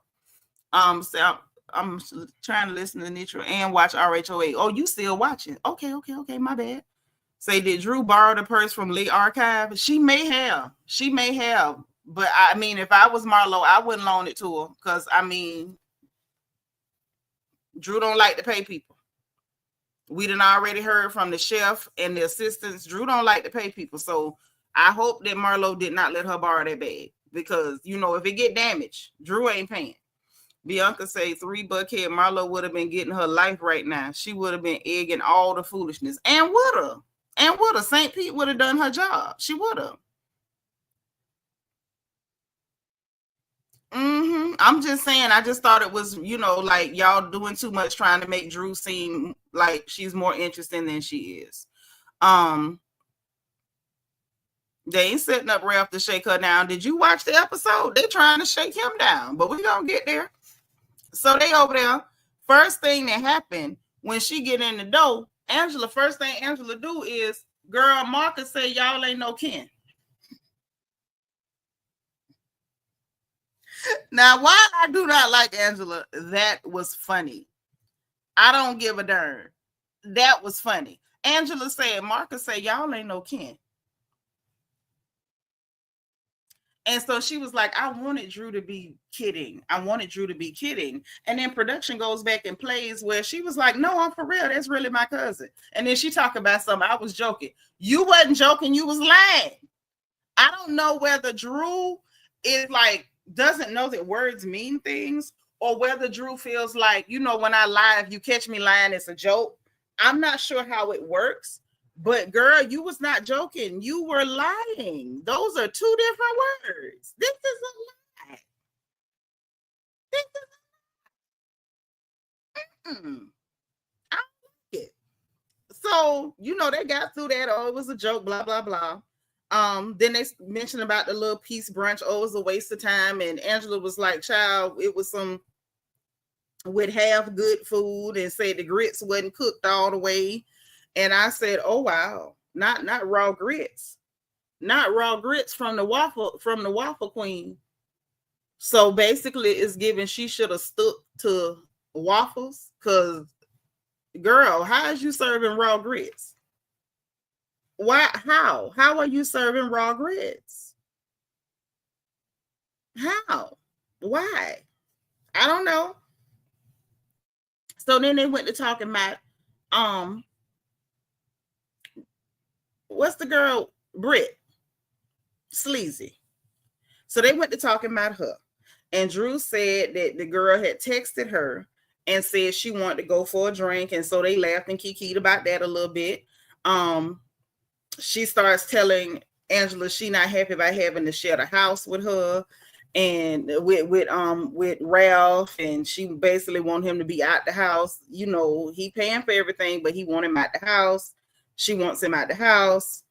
her. So I'm trying to listen to Nitra and watch RHOA. Oh, you still watching? Okay, my bad. Say, did Drew borrow the purse from Lee Archive? She may have. But I mean, if I was Marlo, I wouldn't loan it to her, because I mean, Drew don't like to pay people. We done already heard from the chef and the assistants. Drew don't like to pay people. So I hope that Marlo did not let her borrow that bag, because, if it get damaged, Drew ain't paying. Bianca say 3 Buckhead, Marlo would have been getting her life right now. She would have been egging all the foolishness. And would have. St. Pete would have done her job. She would have. I'm just saying, I just thought it was, like y'all doing too much trying to make Drew seem Like she's more interesting than she is. They ain't setting up Ralph to shake her down. Did you watch the episode? They trying to shake him down, but we gonna get there. So they over there. First thing that happened when she get in the door, Angela, first thing Angela do is, girl, Marcus say y'all ain't no kin. Now, why I do not like Angela, that was funny. I don't give a darn. That was funny. Angela said, Marcus say y'all ain't no kin. And so she was like, I wanted Drew to be kidding. I wanted Drew to be kidding. And then production goes back and plays where she was like, no, I'm for real. That's really my cousin. And then she talked about something. I was joking. You wasn't joking. You was lying. I don't know whether Drew is like, doesn't know that words mean things, or whether Drew feels like, you know, when I lie, if you catch me lying, it's a joke. I'm not sure how it works. But girl, you was not joking. You were lying. Those are two different words. This is a lie. This is a lie. I don't like it. So, you know, they got through that. Oh, it was a joke, blah, blah, blah. Then they mentioned about the little peace brunch. Oh, it was a waste of time. And Angela was like, child, it was some with half good food, and said the grits wasn't cooked all the way. And I said, oh, wow, not raw grits, not raw grits from the waffle queen. So basically it's given she should have stuck to waffles, because girl, how is you serving raw grits? Why? How are you serving raw grits? How? Why? I don't know. So then they went to talking about what's the girl? Britt. Sleazy. So they went to talking about her. And Drew said that the girl had texted her and said she wanted to go for a drink. And so they laughed and kikied about that a little bit. She starts telling Angela she not happy about having to share the house with her and with Ralph, and she basically want him to be out the house. You know, he paying for everything, but he want him out the house. She wants him out the house.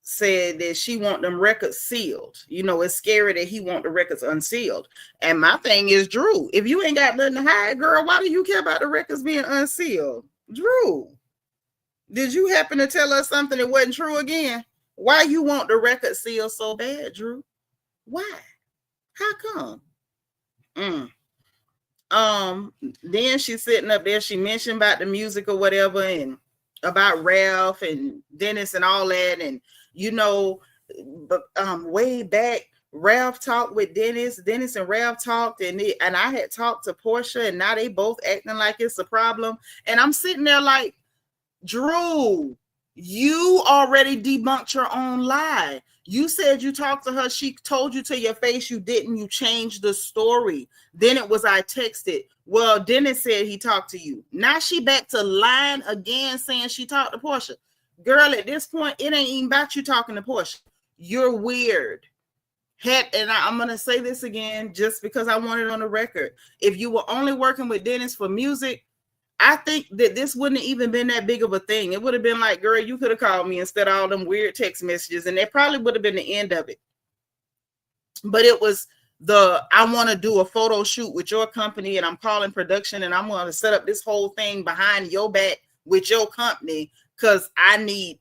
Said that she want them records sealed. You know, it's scary that he want the records unsealed. And my thing is, Drew, if you ain't got nothing to hide, girl, why do you care about the records being unsealed? Drew, did you happen to tell us something that wasn't true again? Why you want the record sealed so bad, Drew? Why? How come? Then she's sitting up there. She mentioned about the music or whatever, and about Ralph and Dennis and all that. And you know, but way back, Ralph talked with Dennis and Ralph talked, and I had talked to Portia, and now they both acting like it's a problem. And I'm sitting there like, Drew, you already debunked your own lie. You said you talked to her. She told you to your face you didn't. You changed the story. Then it was I texted. Well, Dennis said he talked to you. Now she back to lying again, saying she talked to Portia. Girl, at this point, it ain't even about you talking to Portia. You're weird. And I'm going to say this again just because I want it on the record. If you were only working with Dennis for music, I think that this wouldn't have even been that big of a thing. It would have been like, girl, you could have called me instead of all them weird text messages, and that probably would have been the end of it. But it was I want to do a photo shoot with your company, and I'm calling production, and I'm going to set up this whole thing behind your back with your company because I need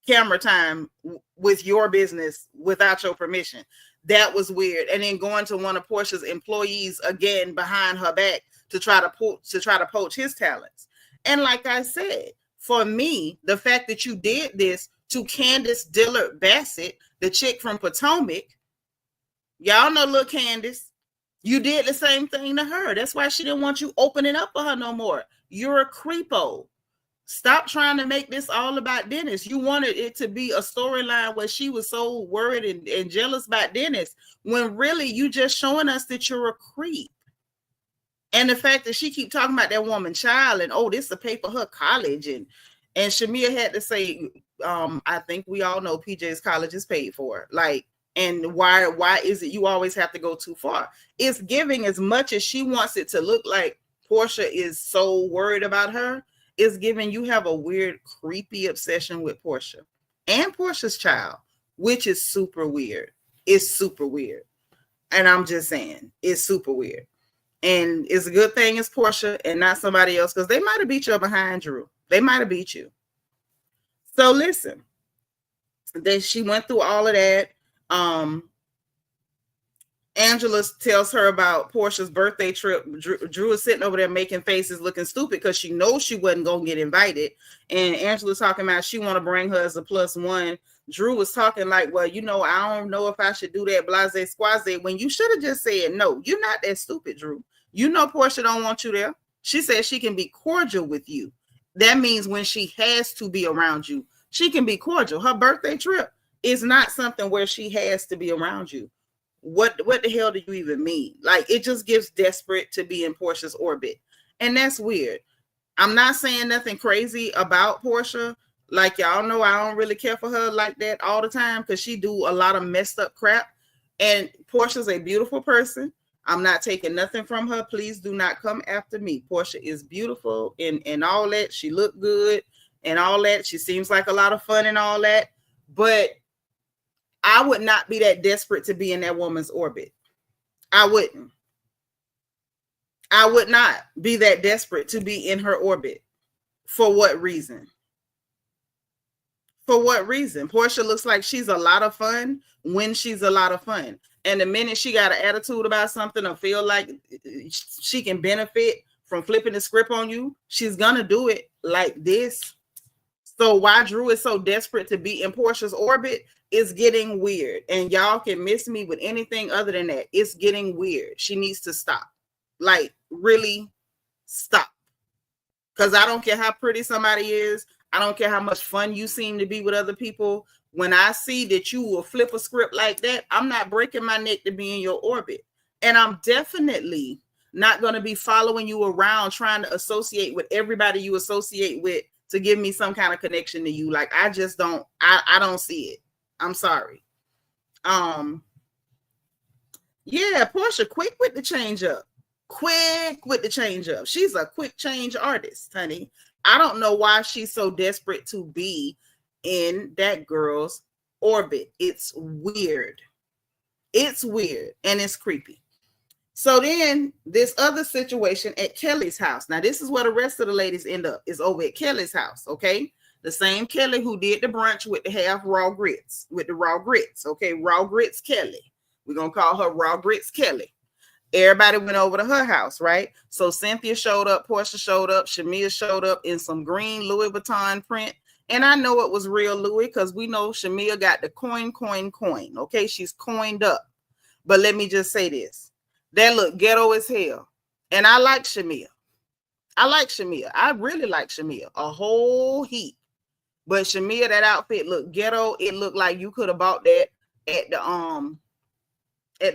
camera time with your business without your permission. That was weird. And then going to one of Portia's employees again behind her back to try to poach his talents. And like I said, for me, the fact that you did this to Candace Dillard Bassett, the chick from Potomac, y'all know little Candace, you did the same thing to her. That's why she didn't want you opening up for her no more. You're a creepo. Stop trying to make this all about Dennis. You wanted it to be a storyline where she was so worried and jealous about Dennis, when really you just showing us that you're a creep. And the fact that she keep talking about that woman child and, oh, this to pay for her college. And Shamia had to say, I think we all know PJ's college is paid for. Like, and why is it you always have to go too far? It's giving as much as she wants it to look like Portia is so worried about her, it's giving you have a weird, creepy obsession with Portia and Portia's child, which is super weird. It's super weird. And I'm just saying, it's super weird. And it's a good thing it's Portia and not somebody else, because they might have beat you behind, Drew. They might have beat you. So listen, then she went through all of that. Angela tells her about Portia's birthday trip. Drew is sitting over there making faces, looking stupid, because she knows she wasn't going to get invited. And Angela's talking about she want to bring her as a +1. Drew was talking like, well, you know, I don't know if I should do that, blase squaze, when you should have just said no. You're not that stupid, Drew. You know Portia don't want you there. She said she can be cordial with you. That means when she has to be around you, she can be cordial. Her birthday trip is not something where she has to be around you. What the hell do you even mean? Like, it just gives desperate to be in Portia's orbit. And that's weird. I'm not saying nothing crazy about Portia. Like, y'all know I don't really care for her like that all the time, because she do a lot of messed up crap. And Portia's a beautiful person. I'm not taking nothing from her. Please do not come after me. Portia is beautiful and all that. She looked good and all that. She seems like a lot of fun and all that. But I would not be that desperate to be in that woman's orbit. I wouldn't. I would not be that desperate to be in her orbit. For what reason? For what reason? Portia looks like she's a lot of fun when she's a lot of fun. And the minute she got an attitude about something or feel like she can benefit from flipping the script on you, she's going to do it like this. So why Drew is so desperate to be in Portia's orbit is getting weird. And y'all can miss me with anything other than that. It's getting weird. She needs to stop. Like, really stop. Because I don't care how pretty somebody is. I don't care how much fun you seem to be with other people. When I see that you will flip a script like that, I'm not breaking my neck to be in your orbit. And I'm definitely not going to be following you around trying to associate with everybody you associate with to give me some kind of connection to you. Like, I just don't, I don't see it. I'm sorry. Yeah, Portia, quick with the change up. Quick with the change up. She's a quick change artist, honey. I don't know why she's so desperate to be in that girl's orbit. It's weird. It's weird and it's creepy. So then this other situation at Kelly's house. Now, this is where the rest of the ladies end up, is over at Kelly's house, okay? The same Kelly who did the brunch with the half raw grits, with the raw grits, okay? Raw grits Kelly. We're going to call her Raw Grits Kelly. Everybody went over to her house, right? So Cynthia showed up, Portia showed up, Shamia showed up in some green Louis Vuitton print. And I know it was real Louis because we know Shamia got the coin. Okay, she's coined up. But let me just say this. That look ghetto as hell. And I like Shamia. I really like Shamia. A whole heap. But Shamia, that outfit looked ghetto. It looked like you could have bought that at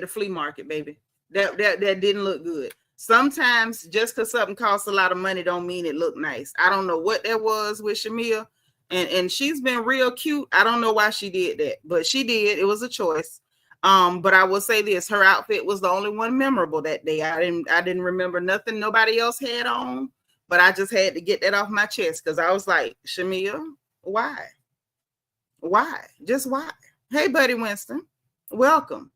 the flea market, baby. That didn't look good. Sometimes just because something costs a lot of money don't mean it looked nice. I don't know what that was with Shamia. And she's been real cute. I don't know why she did that, but she did. It was a choice. But I will say this, her outfit was the only one memorable that day. I didn't remember nothing nobody else had on, but I just had to get that off my chest because I was like, Shamia, why? Why? Just why? Hey, Buddy Winston, welcome.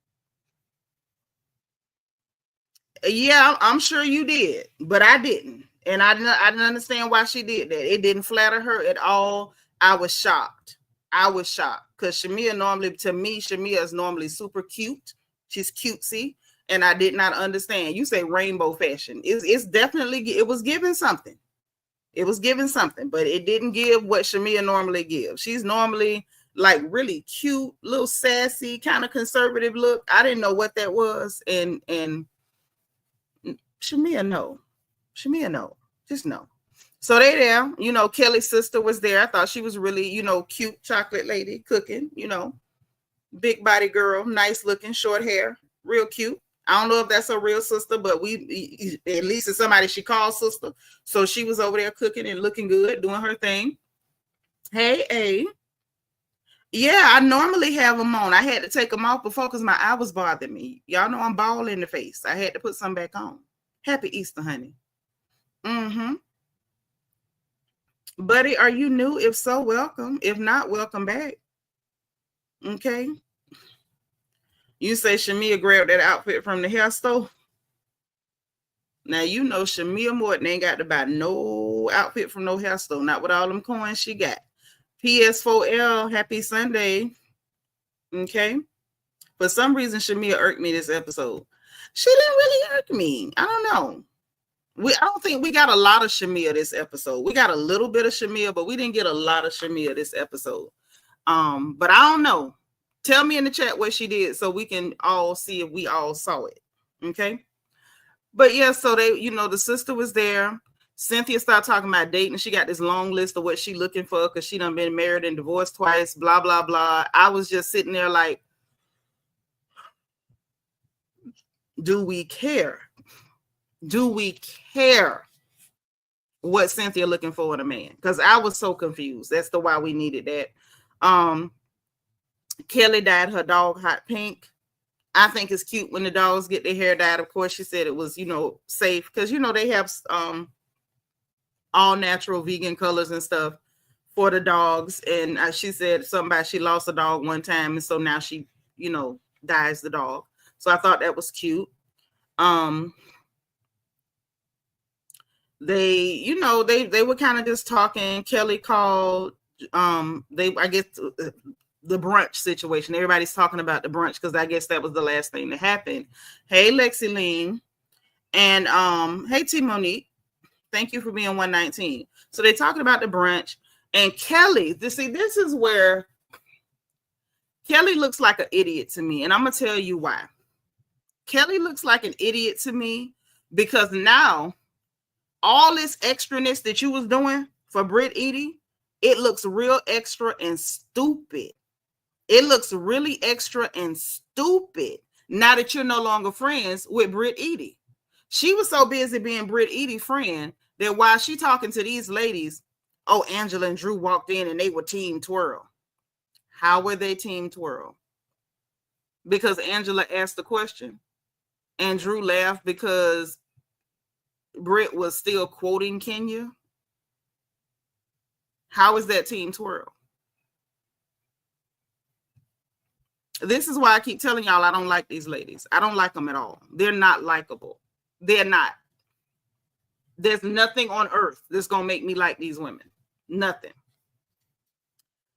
Yeah, I'm sure you did, but I didn't. And I didn't understand why she did that. It didn't flatter her at all. I was shocked. Because Shamia normally, to me, Shamia is normally super cute. She's cutesy. And I did not understand. You say rainbow fashion. It's definitely, it was giving something. It was giving something, but it didn't give what Shamia normally gives. She's normally like really cute, little sassy, kind of conservative look. I didn't know what that was. And Shamia, no. Just no. So they there, Kelly's sister was there. I thought she was really, cute chocolate lady cooking, big body girl, nice looking, short hair, real cute. I don't know if that's her real sister, but at least it's somebody she calls sister. So she was over there cooking and looking good, doing her thing. Hey. Yeah, I normally have them on. I had to take them off before because my eye was bothering me. Y'all know I'm bald in the face. I had to put some back on. Happy Easter, honey. Mm-hmm. Buddy, are you new? If so, welcome. If not, welcome back. Okay. You say Shamia grabbed that outfit from the hair store. Now you know Shamia Morton ain't got to buy no outfit from no hair store. Not with all them coins she got. PS4L, happy Sunday. Okay. For some reason, Shamia irked me this episode. She didn't really irk me. I don't know. I don't think we got a lot of Shamia this episode. We got a little bit of Shamia, but we didn't get a lot of Shamia this episode. But I don't know. Tell me in the chat what she did so we can all see if we all saw it. Okay. But yeah, so they, the sister was there. Cynthia started talking about dating. She got this long list of what she looking for because she done been married and divorced twice, blah, blah, blah. I was just sitting there like, do we care? Do we care what Cynthia looking for in a man? Because I was so confused. That's the why we needed that. Kelly dyed her dog hot pink. I think it's cute when the dogs get their hair dyed. Of course, she said it was, safe because, they have all natural vegan colors and stuff for the dogs. And she said something about she lost a dog one time. And so now she, dyes the dog. So I thought that was cute. They were kind of just talking. Kelly called, I guess the brunch situation. Everybody's talking about the brunch because I guess that was the last thing that happened. Hey, Lexi Lean. And hey, T Monique. Thank you for being 119. So they're talking about the brunch. And Kelly, this is where Kelly looks like an idiot to me. And I'm going to tell you why. Kelly looks like an idiot to me because now all this extraness that you was doing for Britt Edie, it looks real extra and stupid. It looks really extra and stupid now that you're no longer friends with Britt Edie. She was so busy being Britt Edie's friend that while she talking to these ladies, oh, Angela and Drew walked in and they were team twirl. How were they team twirl? Because Angela asked the question and Drew laughed because Britt was still quoting Kenya. How is that team twirl? This is why I keep telling y'all I don't like these ladies. I don't like them at all. They're not likable. They're not. There's nothing on earth that's going to make me like these women. Nothing.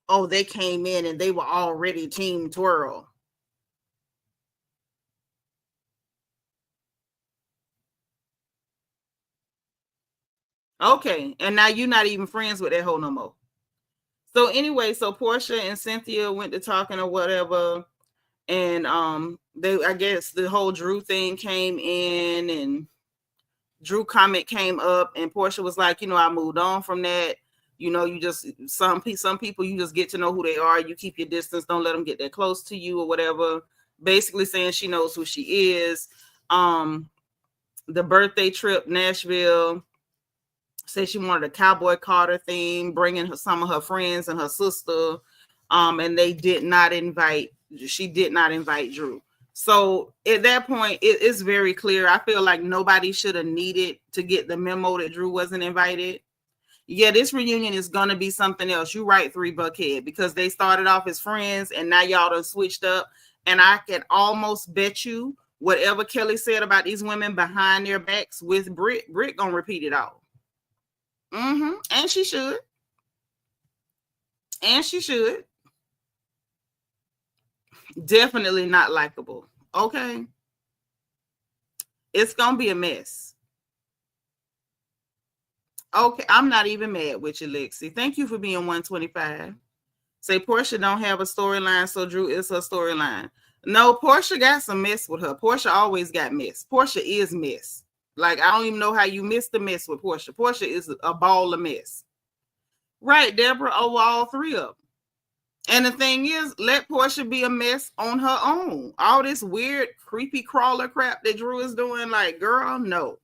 Oh, they came in and they were already team twirl. Okay, and now you're not even friends with that hoe no more. So anyway, so Portia and Cynthia went to talking or whatever, and I guess the whole Drew thing came in, and Drew comment came up, and Portia was like, I moved on from that. You just some people you just get to know who they are. You keep your distance, don't let them get that close to you or whatever. Basically saying she knows who she is. The birthday trip, Nashville. Said she wanted a Cowboy Carter theme, bringing some of her friends and her sister, and she did not invite Drew. So at that point, it's very clear. I feel like nobody should have needed to get the memo that Drew wasn't invited. Yeah, this reunion is going to be something else. You right, 3 Buckhead, because they started off as friends and now y'all done switched up. And I can almost bet you whatever Kelly said about these women behind their backs with Britt gonna repeat it all. And she should. Definitely not likable. Okay. It's going to be a mess. Okay. I'm not even mad with you, Lexi. Thank you for being 125. Say Portia don't have a storyline, so Drew is her storyline. No, Portia got some mess with her. Portia always got mess. Portia is mess. Like, I don't even know how you missed the mess with Portia. Portia is a ball of mess. Right, Deborah, over all 3 of them. And the thing is, let Portia be a mess on her own. All this weird, creepy crawler crap that Drew is doing, like, girl, no.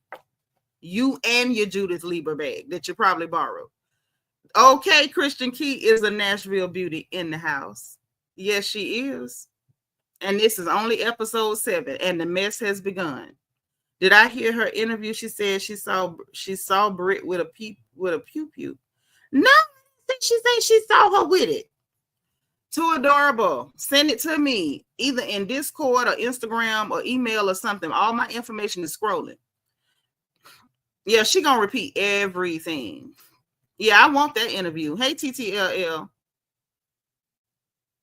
You and your Judith Lieber bag that you probably borrowed. Okay, Christian Key is a Nashville beauty in the house. Yes, she is. And this is only episode 7, and the mess has begun. Did I hear her interview? She said she saw Brit with a pew pew. No, she said she saw her with it. Too adorable. Send it to me either in Discord or Instagram or email or something. All my information is scrolling. Yeah, she gonna repeat everything. Yeah, I want that interview. Hey, TTLL.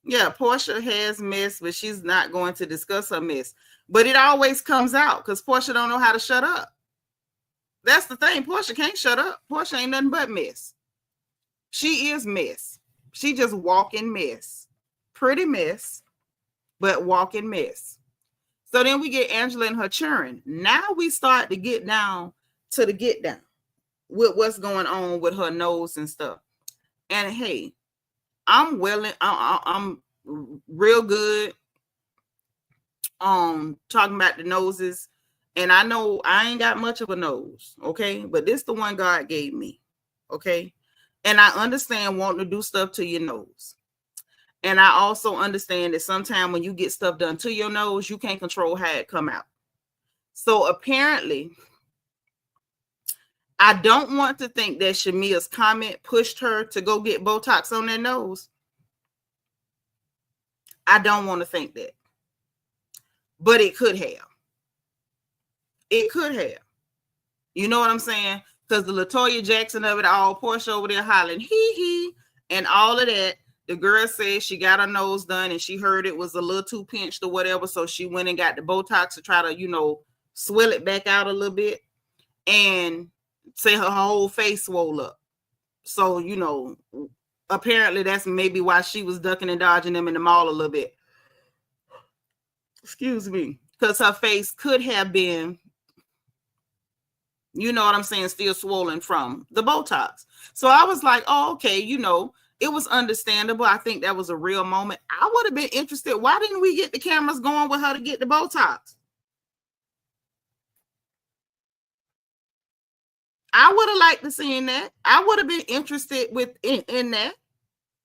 Yeah, Portia has mess, but she's not going to discuss her mess. But it always comes out because Portia don't know how to shut up. That's the thing. Portia can't shut up. Portia ain't nothing but mess. She is mess. She just walking mess. Pretty mess, but walking mess. So then we get Angela and her churn. Now we start to get down to the get down with what's going on with her nose and stuff. And hey, I'm real good talking about the noses. And I know I ain't got much of a nose, okay? But this the one God gave me, okay? And I understand wanting to do stuff to your nose. And I also understand that sometimes when you get stuff done to your nose, you can't control how it come out. So apparently, I don't want to think that Shamia's comment pushed her to go get Botox on their nose. I don't want to think that. But it could have. It could have. You know what I'm saying? Because the LaToya Jackson of it all, Portia over there hollering, hee, and all of that. The girl said she got her nose done and she heard it was a little too pinched or whatever. So she went and got the Botox to try to, swell it back out a little bit. And say her whole face swole up. So, apparently that's maybe why she was ducking and dodging them in the mall a little bit. Excuse me. Because her face could have been, you know what I'm saying, still swollen from the Botox. So I was like, oh, okay, it was understandable. I think that was a real moment. I would have been interested. Why didn't we get the cameras going with her to get the Botox? I would have liked to see that. I would have been interested in that.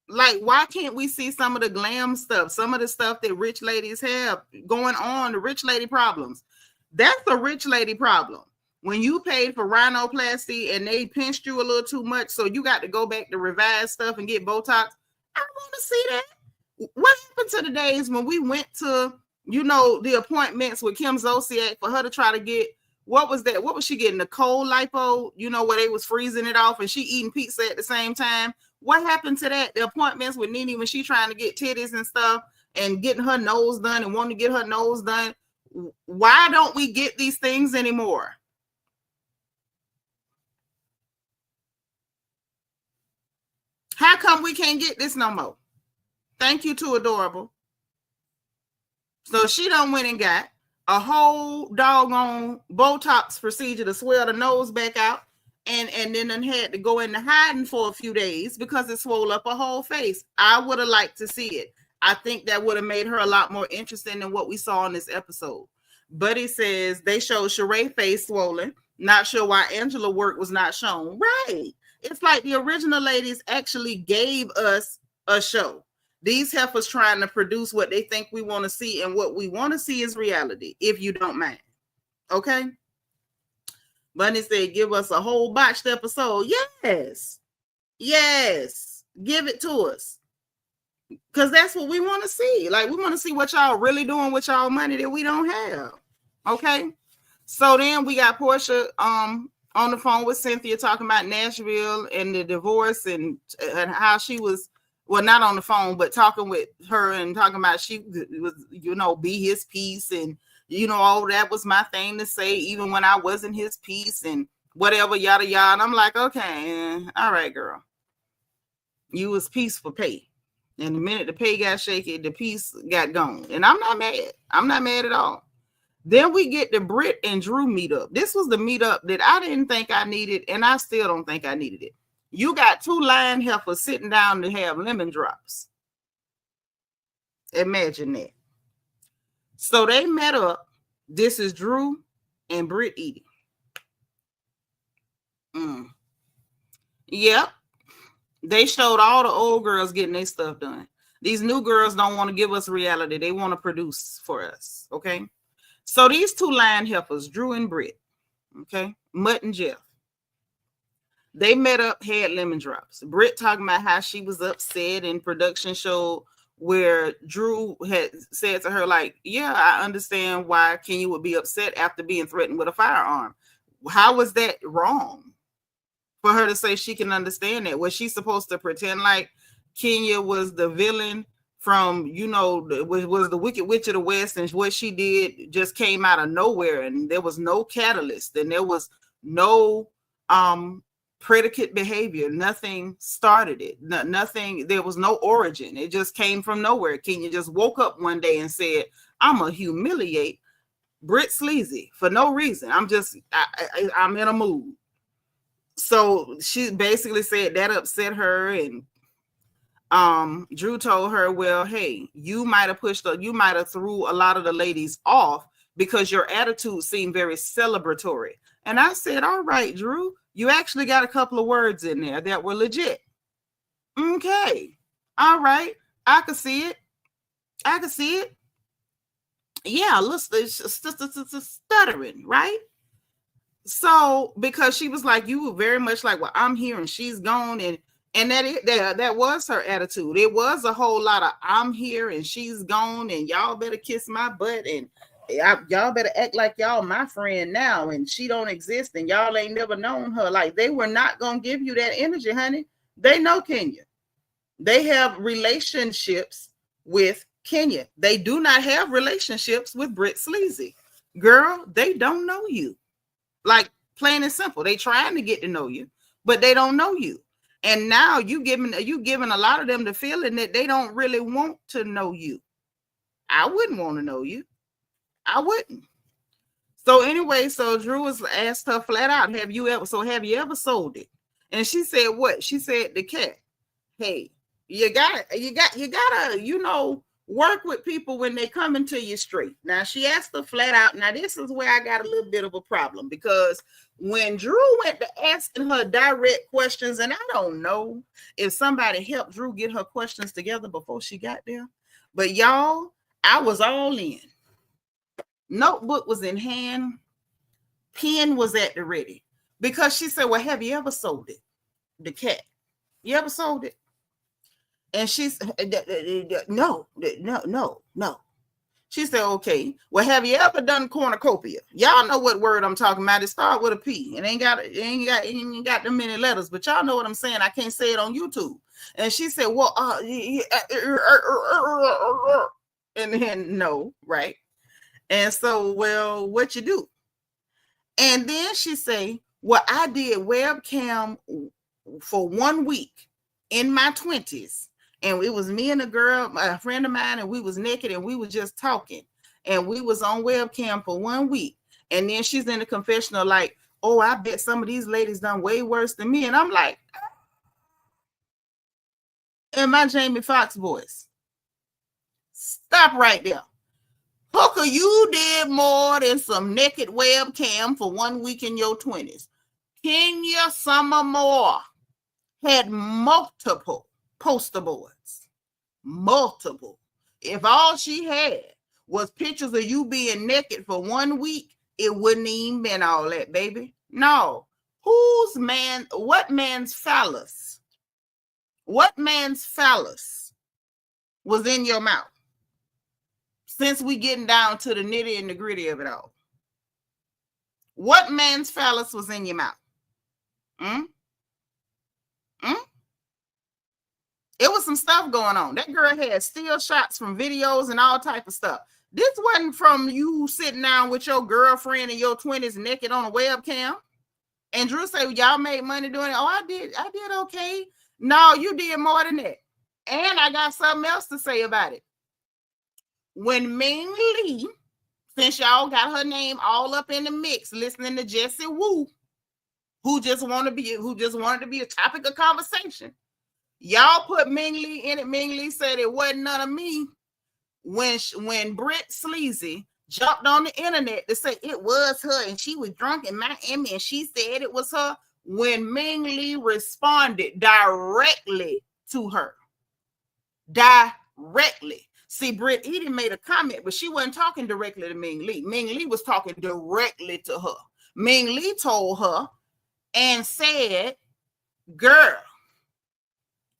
Like, why can't we see some of the glam stuff, some of the stuff that rich ladies have going on, the rich lady problems? That's a rich lady problem. When you paid for rhinoplasty and they pinched you a little too much, so you got to go back to revise stuff and get Botox. I want to see that. What happened to the days when we went to, the appointments with Kim Zolciak for her to try to get, what was that? What was she getting? The cold lipo, where they was freezing it off and she eating pizza at the same time. What happened to that? The appointments with Nene when she trying to get titties and stuff and getting her nose done and wanting to get her nose done. Why don't we get these things anymore? How come we can't get this no more? Thank you, Too Adorable. So she done went and got a whole doggone Botox procedure to swell the nose back out. And then had to go into hiding for a few days because it swole up her whole face. I would have liked to see it. I think that would have made her a lot more interesting than what we saw in this episode. Buddy says they showed Sheree face swollen. Not sure why Angela work was not shown. Right. It's like the original ladies actually gave us a show. These heifers trying to produce what they think we want to see, and what we want to see is reality, if you don't mind. Okay? Bunny said, give us a whole botched episode. Yes. Yes. Give it to us. Because that's what we want to see. Like, we want to see what y'all really doing with y'all money that we don't have. Okay? So then we got Portia on the phone with Cynthia talking about Nashville and the divorce and how she was, well, not on the phone, but talking with her and talking about she was, be his piece and, all that was my thing to say, even when I wasn't his piece and whatever, yada, yada. And I'm like, okay, all right, girl. You was piece for pay. And the minute the pay got shaky, the piece got gone. And I'm not mad. I'm not mad at all. Then we get the Britt and Drew meetup. This was the meetup that I didn't think I needed, and I still don't think I needed it. You got two lion heifers sitting down to have lemon drops. Imagine that. So they met up. This is Drew and Britt eating. Yep. They showed all the old girls getting their stuff done. These new girls don't want to give us reality. They want to produce for us. Okay. So these two line helpers, Drew and Britt, okay, Mutt and Jeff, they met up, had lemon drops. Britt talking about how she was upset in production show where Drew had said to her, like, yeah, I understand why Kenya would be upset after being threatened with a firearm. How was that wrong for her to say she can understand that? Was she supposed to pretend like Kenya was the villain from, you know, was the Wicked Witch of the West, and what she did just came out of nowhere, and there was no catalyst, and there was no predicate behavior, nothing started it, nothing, there was no origin, it just came from nowhere. Kenya just woke up one day and said, I'm gonna humiliate Britt Sleazy for no reason. I'm in a mood. So she basically said that upset her, and Drew told her, well, hey, you might have threw a lot of the ladies off because your attitude seemed very celebratory. And I said, all right, Drew, you actually got a couple of words in there that were legit. Okay. All right. I could see it. Yeah, listen, stuttering, right? So because she was like, you were very much like, well, I'm here and she's gone, and that was her attitude. It was a whole lot of I'm here and she's gone, and y'all better kiss my butt, and y'all better act like y'all my friend now, and she don't exist, and y'all ain't never known her. Like, they were not gonna give you that energy, honey. They know Kenya. They have relationships with Kenya. They do not have relationships with Britt Sleazy. Girl, they don't know you. Like, plain and simple. They trying to get to know you, but they don't know you. And now you giving a lot of them the feeling that they don't really want to know you. I wouldn't want to know you. I wouldn't. So anyway, so Drew was asked her flat out, have you ever sold it? And she said what? She said, the cat. Hey, you gotta, you know, work with people when they come into you straight. Now, she asked her flat out. Now, this is where I got a little bit of a problem, because when Drew went to asking her direct questions, and I don't know if somebody helped Drew get her questions together before she got there, but y'all, I was all in. Notebook was in hand, pen was at the ready, because she said, well, have you ever sold it? The cat. You ever sold it? And she said, no. She said, okay, well, have you ever done cornucopia? Y'all know what word I'm talking about. It starts with a P. It ain't got them many letters, but y'all know what I'm saying. I can't say it on YouTube. And she said, well, and then no, right? And so, well, what you do? And then she say, well, I did webcam for 1 week in my 20s. And it was me and a friend of mine, and we was naked and we was just talking. And we was on webcam for 1 week. And then she's in the confessional like, oh, I bet some of these ladies done way worse than me. And I'm like, in my Jamie Foxx voice, stop right there. Hooker, you did more than some naked webcam for 1 week in your 20s. Kenya Summer Moore had multiple poster boards. Multiple. If all she had was pictures of you being naked for 1 week, it wouldn't even been all that, baby. No. What man's phallus? What man's phallus was in your mouth? Since we getting down to the nitty and the gritty of it all. What man's phallus was in your mouth? It was some stuff going on. That girl had still shots from videos and all type of stuff. This wasn't from you sitting down with your girlfriend in your 20s naked on a webcam. And Drew said, well, y'all made money doing it. Oh, I did okay. No, you did more than that. And I got something else to say about it. When Ming Lee, since y'all got her name all up in the mix, listening to Jessie Wu, who just wanted to be a topic of conversation, y'all put Ming Lee in it. Ming Lee said it wasn't none of me. When Britt Sleazy jumped on the internet to say it was her and she was drunk in Miami and she said it was her, when Ming Lee responded directly to her. Directly. See, Britt Eden made a comment, but she wasn't talking directly to Ming Lee. Ming Lee was talking directly to her. Ming Lee told her and said, girl,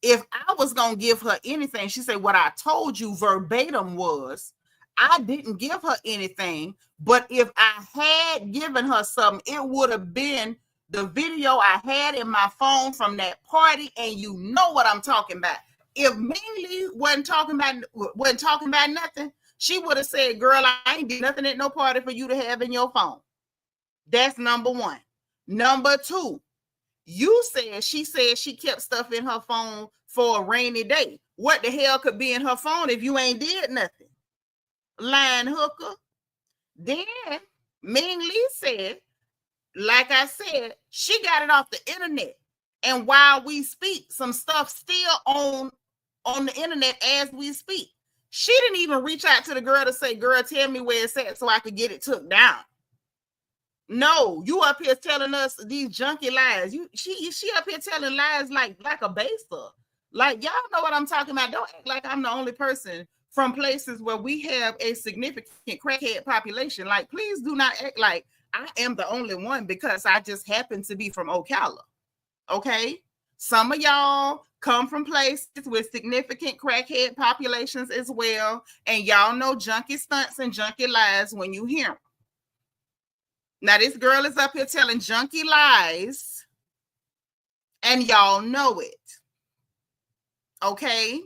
if I was going to give her anything, she said, what I told you verbatim was, I didn't give her anything, but if I had given her something, it would have been the video I had in my phone from that party, and you know what I'm talking about. If Ming Lee wasn't talking about nothing, she would have said, girl, I ain't did nothing at no party for you to have in your phone. That's number one. Number two, she said she kept stuff in her phone for a rainy day. What the hell could be in her phone if you ain't did nothing? Line hooker. Then Ming Lee said, like I said, she got it off the internet. And while we speak, some stuff still on the internet as we speak. She didn't even reach out to the girl to say, girl, tell me where it's at so I could get it took down. No, you up here telling us these junky lies. She up here telling lies like a baser. Like, y'all know what I'm talking about. Don't act like I'm the only person from places where we have a significant crackhead population. Like, please do not act like I am the only one because I just happen to be from Ocala. Okay? Some of y'all come from places with significant crackhead populations as well, and y'all know junky stunts and junky lies when you hear them. Now, this girl is up here telling junky lies, and y'all know it. Okay?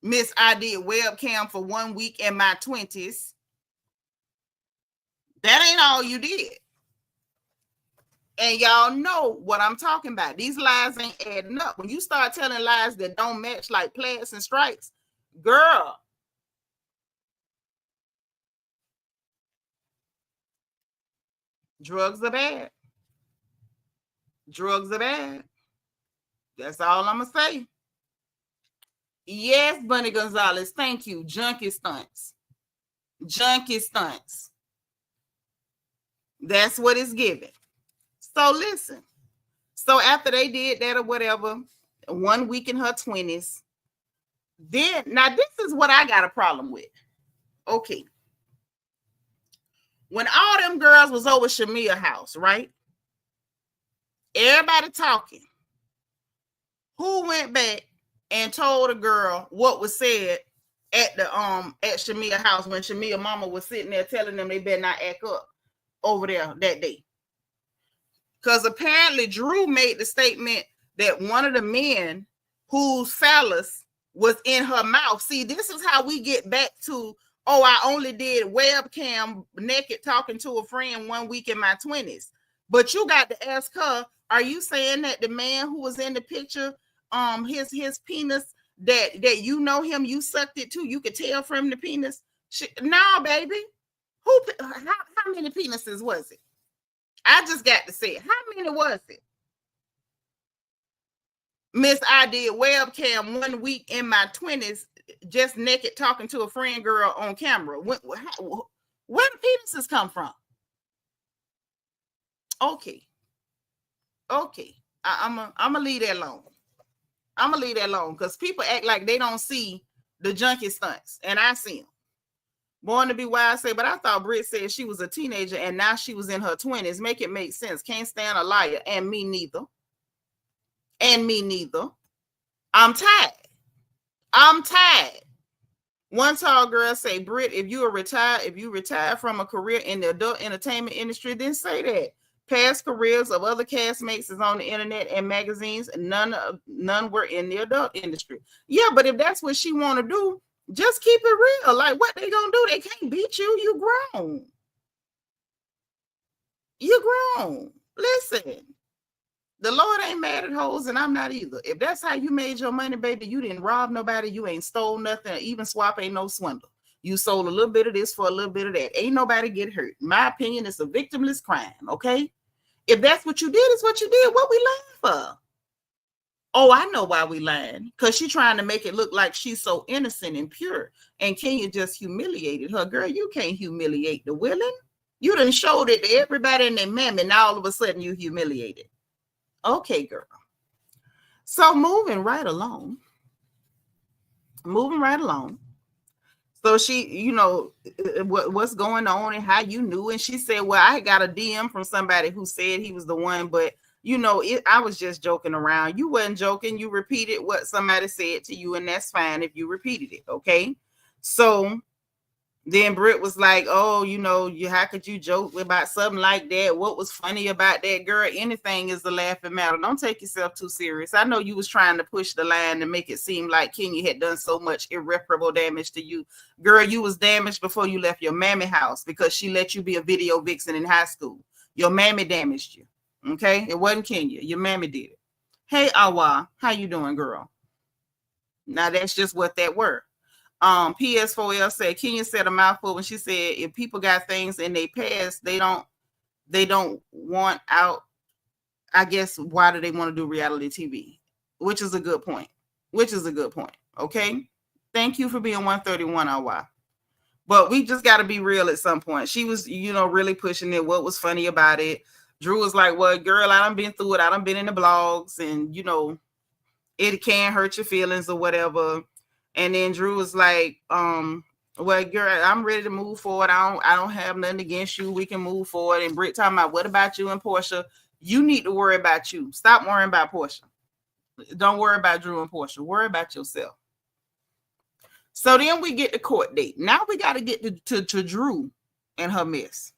Miss, I did webcam for 1 week in my 20s. That ain't all you did. And y'all know what I'm talking about. These lies ain't adding up. When you start telling lies that don't match like plaids and stripes, girl. Drugs are bad. Drugs are bad. That's all I'm going to say. Yes, Bunny Gonzalez, thank you. Junkie stunts. Junkie stunts. That's what it's giving. So listen. So after they did that or whatever, 1 week in her 20s, then, now this is what I got a problem with. Okay. When all them girls was over Shamia's house, right? Everybody talking. Who went back and told a girl what was said at Shamia's house when Shamia's mama was sitting there telling them they better not act up over there that day? Because apparently Drew made the statement that one of the men whose phallus was in her mouth. See, this is how we get back to, oh, I only did webcam naked talking to a friend 1 week in my 20s. But you got to ask her, are you saying that the man who was in the picture, his penis, that you know him, you sucked it too, you could tell from the penis? No, baby. How many penises was it? I just got to say, how many was it? Miss, I did webcam 1 week in my 20s, just naked talking to a friend girl on camera. Where do penises come from? Okay. I'm gonna leave that alone. I'm gonna leave that alone because people act like they don't see the junkie stunts, and I see them. Born to be wild, say, but I thought Britt said she was a teenager and now she was in her 20s. Make it make sense. Can't stand a liar, and me neither. I'm tired. One tall girl say, Britt, if you retire from a career in the adult entertainment industry, then say that. Past careers of other castmates is on the internet and magazines, and none were in the adult industry. Yeah, but if that's what she want to do, just keep it real. Like, what they gonna do? They can't beat you. You grown. Listen, the Lord ain't mad at hoes, and I'm not either. If that's how you made your money, baby, you didn't rob nobody, you ain't stole nothing. Even swap ain't no swindle. You sold a little bit of this for a little bit of that. Ain't nobody get hurt. In my opinion, it's a victimless crime, okay? If that's what you did, it's what you did. What we lying for? Oh, I know why we lying. Because she's trying to make it look like she's so innocent and pure. And Kenya just humiliated her. Girl, you can't humiliate the willing. You done showed it to everybody and their mammy, and now all of a sudden you humiliated. Okay, girl. So moving right along. So she, what's going on and how you knew. And she said, well, I got a DM from somebody who said he was the one, but I was just joking around. You wasn't joking. You repeated what somebody said to you, and that's fine if you repeated it. Okay. So then Britt was like, oh, how could you joke about something like that? What was funny about that, girl? Anything is a laughing matter. Don't take yourself too serious. I know you was trying to push the line to make it seem like Kenya had done so much irreparable damage to you. Girl, you was damaged before you left your mammy house because she let you be a video vixen in high school. Your mammy damaged you. Okay? It wasn't Kenya. Your mammy did it. Hey, Awa, how you doing, girl? Now that's just what that were. PS4L said Kenya said a mouthful when she said if people got things in their past they don't want out. I guess why do they want to do reality TV? Which is a good point. Okay. Thank you for being 131 RY. But we just got to be real at some point. She was, really pushing it. What was funny about it? Drew was like, well, girl, I done been through it. I done been in the blogs and, it can hurt your feelings or whatever. And then Drew was like, well, girl, I'm ready to move forward. I don't have nothing against you. We can move forward. And Britt talking about, what about you and Portia? You need to worry about you. Stop worrying about Portia. Don't worry about Drew and Portia. Worry about yourself. So then we get the court date. Now we got to get to Drew and her mess.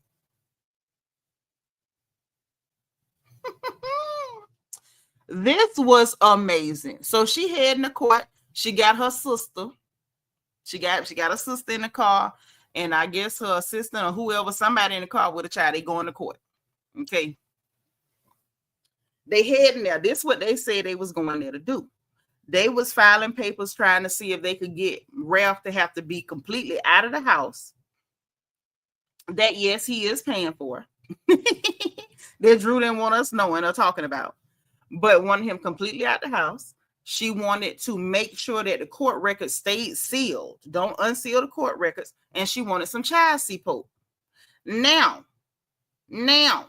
This was amazing. So she heading to court. She got her sister. She got a sister in the car, and I guess her assistant or whoever, somebody in the car with a child. They going to court. Okay. They heading there. This is what they said they was going there to do. They was filing papers trying to see if they could get Ralph to have to be completely out of the house. That, yes, he is paying for. That Drew didn't want us knowing or talking about. But wanted him completely out the house. She wanted to make sure that the court records stayed sealed. Don't unseal the court records. And she wanted some child support. Now, let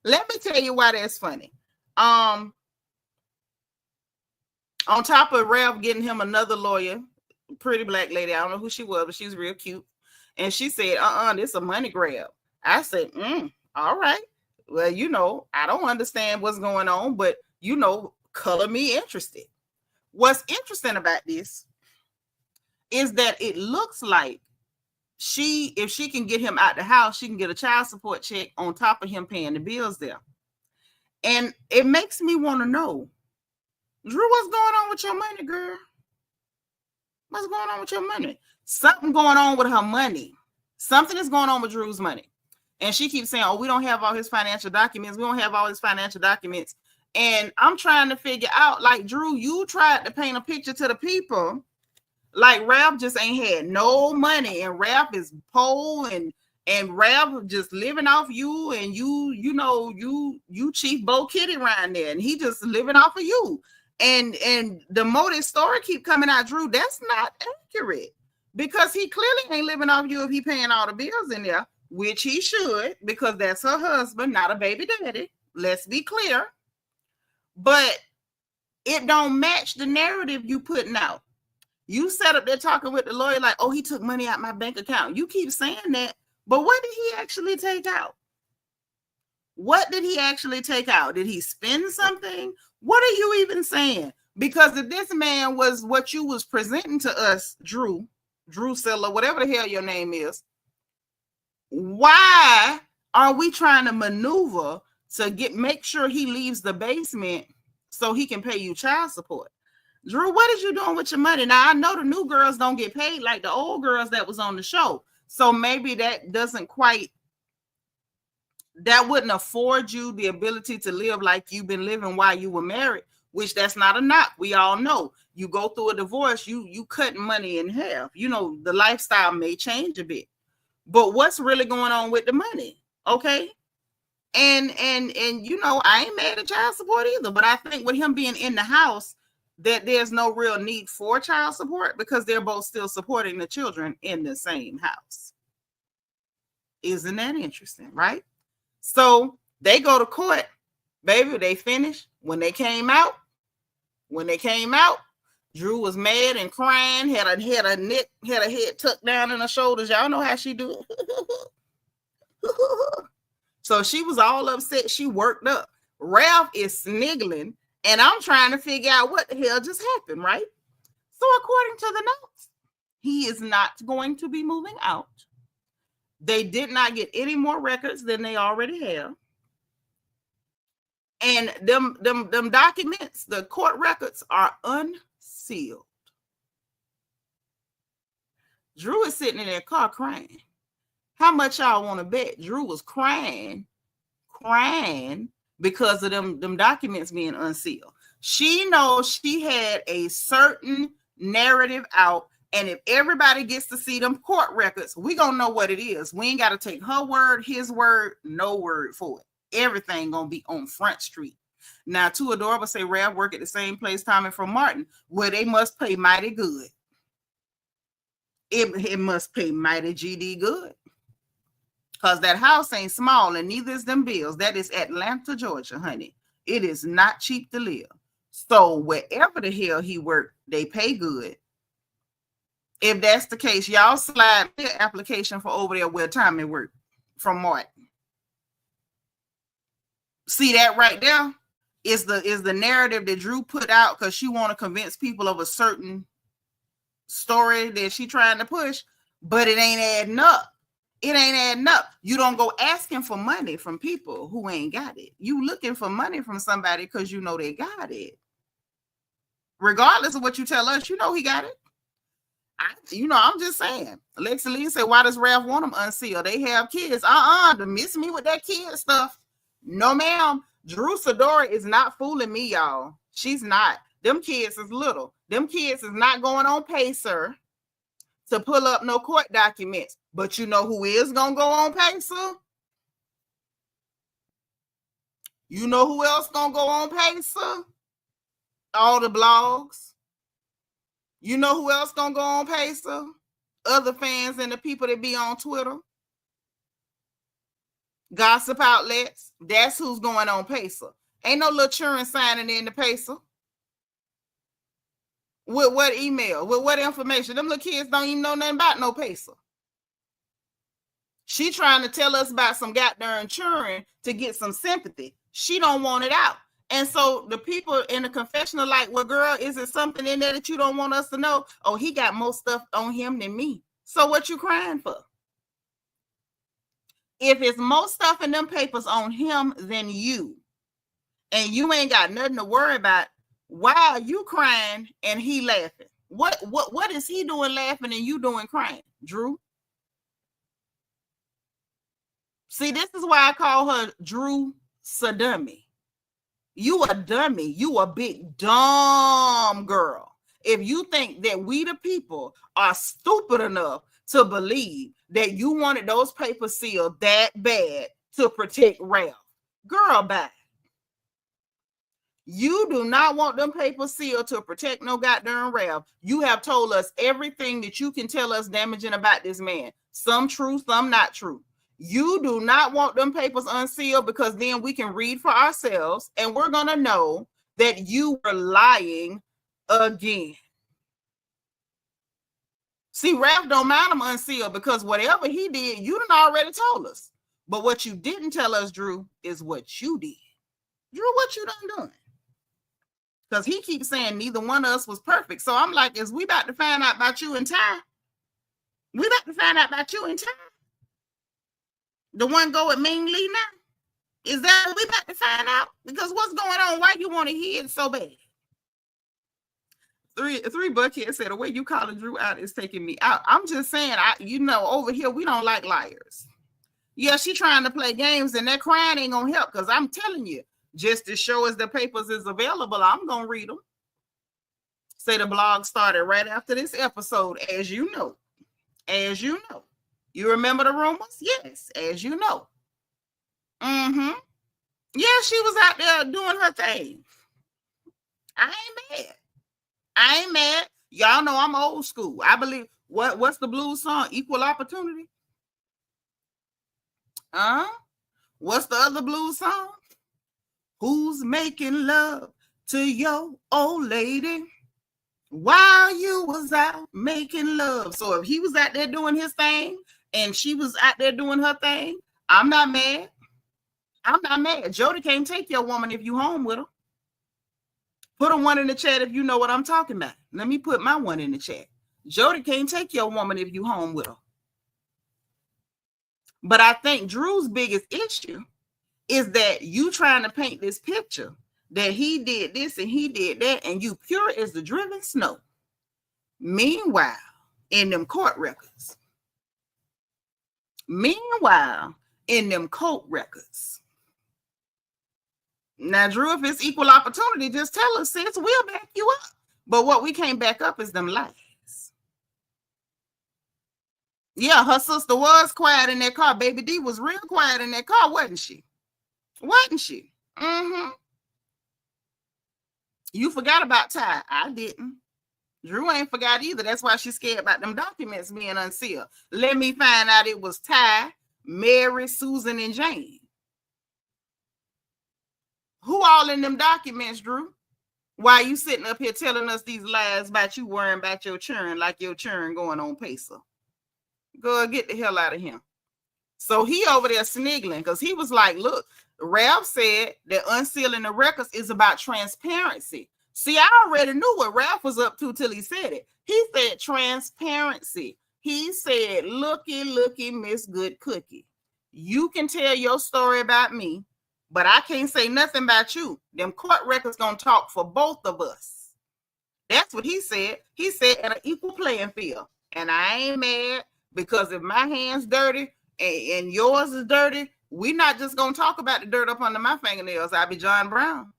me tell you why that's funny. On top of Ralph getting him another lawyer, pretty black lady, I don't know who she was, but she's real cute. And she said, this is a money grab. I said, all right. Well, I don't understand what's going on, but, color me interested. What's interesting about this is that it looks like if she can get him out the house, she can get a child support check on top of him paying the bills there. And it makes me want to know, Drew, what's going on with your money, girl? What's going on with your money? Something going on with her money. Something is going on with Drew's money. And she keeps saying, we don't have all his financial documents. We don't have all his financial documents. And I'm trying to figure out, like, Drew, you tried to paint a picture to the people like Ralph just ain't had no money, and Ralph is poor, and Ralph just living off you, and you Chief Bo Kitty around there, and he just living off of you. And the more this story keep coming out, Drew, that's not accurate, because he clearly ain't living off you if he paying all the bills in there, which he should, because that's her husband, not a baby daddy. Let's be clear. But it don't match the narrative you putting out. You set up there talking with the lawyer like, he took money out my bank account. You keep saying that, but what did he actually take out? What did he actually take out? Did he spend something? What are you even saying? Because if this man was what you was presenting to us, Drew Seller, whatever the hell your name is, why are we trying to maneuver to make sure he leaves the basement so he can pay you child support? Drew, what is you doing with your money? Now, I know the new girls don't get paid like the old girls that was on the show. So maybe that wouldn't afford you the ability to live like you've been living while you were married, which that's not a knock. We all know you go through a divorce, you cut money in half. The lifestyle may change a bit, but what's really going on with the money? Okay. And I ain't mad at child support either, but I think with him being in the house, that there's no real need for child support because they're both still supporting the children in the same house. Isn't that interesting, right? So they go to court, baby, they finished. When they came out, Drew was mad and crying, had a head tucked down in her shoulders. Y'all know how she do it. So she was all upset. She worked up. Ralph is sniggling, and I'm trying to figure out what the hell just happened, right? So according to the notes, he is not going to be moving out. They did not get any more records than they already have. And them documents, the court records, are unsealed. Drew is sitting in that car crying. How much y'all want to bet Drew was crying because of them documents being unsealed? She knows she had a certain narrative out, and if everybody gets to see them court records, we gonna know what it is. We ain't got to take her word, his word, no word for it. Everything gonna be on Front Street. Now, Too Adorable say Ralph work at the same place Tommy from Martin, where they must pay mighty good. It must pay mighty GD good. Because that house ain't small, and neither is them bills. That is Atlanta, Georgia, honey. It is not cheap to live. So wherever the hell he worked, they pay good. If that's the case, y'all slide their application for over there where Tommy worked from Martin. See that right there is the narrative that Drew put out because she want to convince people of a certain story that she trying to push, but it ain't adding up. It ain't adding up. You don't go asking for money from people who ain't got it. You looking for money from somebody because you know they got it. Regardless of what you tell us, you know he got it. I'm just saying. Alexa Lee said, why does Ralph want them unsealed? They have kids. To miss me with that kid stuff. No, ma'am. Drew Sidora is not fooling me, y'all. She's not. Them kids is little. Them kids is not going on Pacer to pull up no court documents. But you know who is going to go on Pacer? You know who else going to go on Pacer? All the blogs. You know who else going to go on Pacer? Other fans and the people that be on Twitter. Gossip outlets. That's who's going on Pacer. Ain't no little children signing in the Pacer. With what email? With what information? Them little kids don't even know nothing about no Pacer. She trying to tell us about some goddamn children to get some sympathy. She don't want it out. And so the people in the confessional like, well, girl, is it something in there that you don't want us to know? Oh, he got more stuff on him than me. So what you crying for? If it's more stuff in them papers on him than you, and you ain't got nothing to worry about, why are you crying and he laughing? What is he doing laughing and you doing crying, Drew? See, this is why I call her Drew Sadummy. You a dummy. You a big dumb girl. If you think that we the people are stupid enough to believe that you wanted those papers sealed that bad to protect Ralph, girl, bye. You do not want them papers sealed to protect no goddamn Ralph. You have told us everything that you can tell us damaging about this man. Some true, some not true. You do not want them papers unsealed because then we can read for ourselves and we're going to know that you were lying again. See, Ralph don't mind them unsealed because whatever he did, you done already told us. But what you didn't tell us, Drew, is what you did. Drew, what you done? Because he keeps saying neither one of us was perfect. So I'm like, is we about to find out about you in time? We about to find out about you in time? The one go with Ming Lee now? Is that what we about to find out? Because what's going on? Why you want to hear it so bad? Three Buckhead said, the way you calling Drew out is taking me out. I'm just saying, over here, we don't like liars. Yeah, she trying to play games and that crying ain't going to help because I'm telling you, just to show us the papers is available, I'm going to read them. Say the blog started right after this episode, as you know. As you know. You remember the rumors? Yes, as you know. Yeah, she was out there doing her thing. I ain't mad. Y'all know I'm old school. I believe, what's the blues song? Equal opportunity? What's the other blues song? Who's making love to your old lady? while you was out making love. So if he was out there doing his thing and she was out there doing her thing, I'm not mad. I'm not mad. Jody can't take your woman if you home with her. Put a one in the chat if you know what I'm talking about. Let me put my one in the chat. Jody can't take your woman if you home with her. But I think Drew's biggest issue is that you trying to paint this picture that he did this and he did that, and you pure as the driven snow. Meanwhile, in them court records. Now, Drew, if it's equal opportunity, just tell us, sis, we'll back you up. But what we can't back up is them lies. Yeah, her sister was quiet in that car. Baby D was real quiet in that car, wasn't she? Mm-hmm. You forgot about Ty. I didn't. Drew ain't forgot either. That's why she's scared about them documents being unsealed. Let me find out it was Ty, Mary, Susan, and Jane. Who all in them documents, Drew? Why you sitting up here telling us these lies about you worrying about your churn like your churn going on Pacer? Go get the hell out of him. So he over there sniggling because he was like, look, Ralph said that unsealing the records is about transparency. See, I already knew what Ralph was up to till he said it. He said transparency. He said, looky, Miss Good Cookie. You can tell your story about me, but I can't say nothing about you. Them court records gonna talk for both of us. That's what he said. He said at an equal playing field. And I ain't mad because if my hand's dirty and yours is dirty, we're not just gonna talk about the dirt up under my fingernails. I'll be John Brown.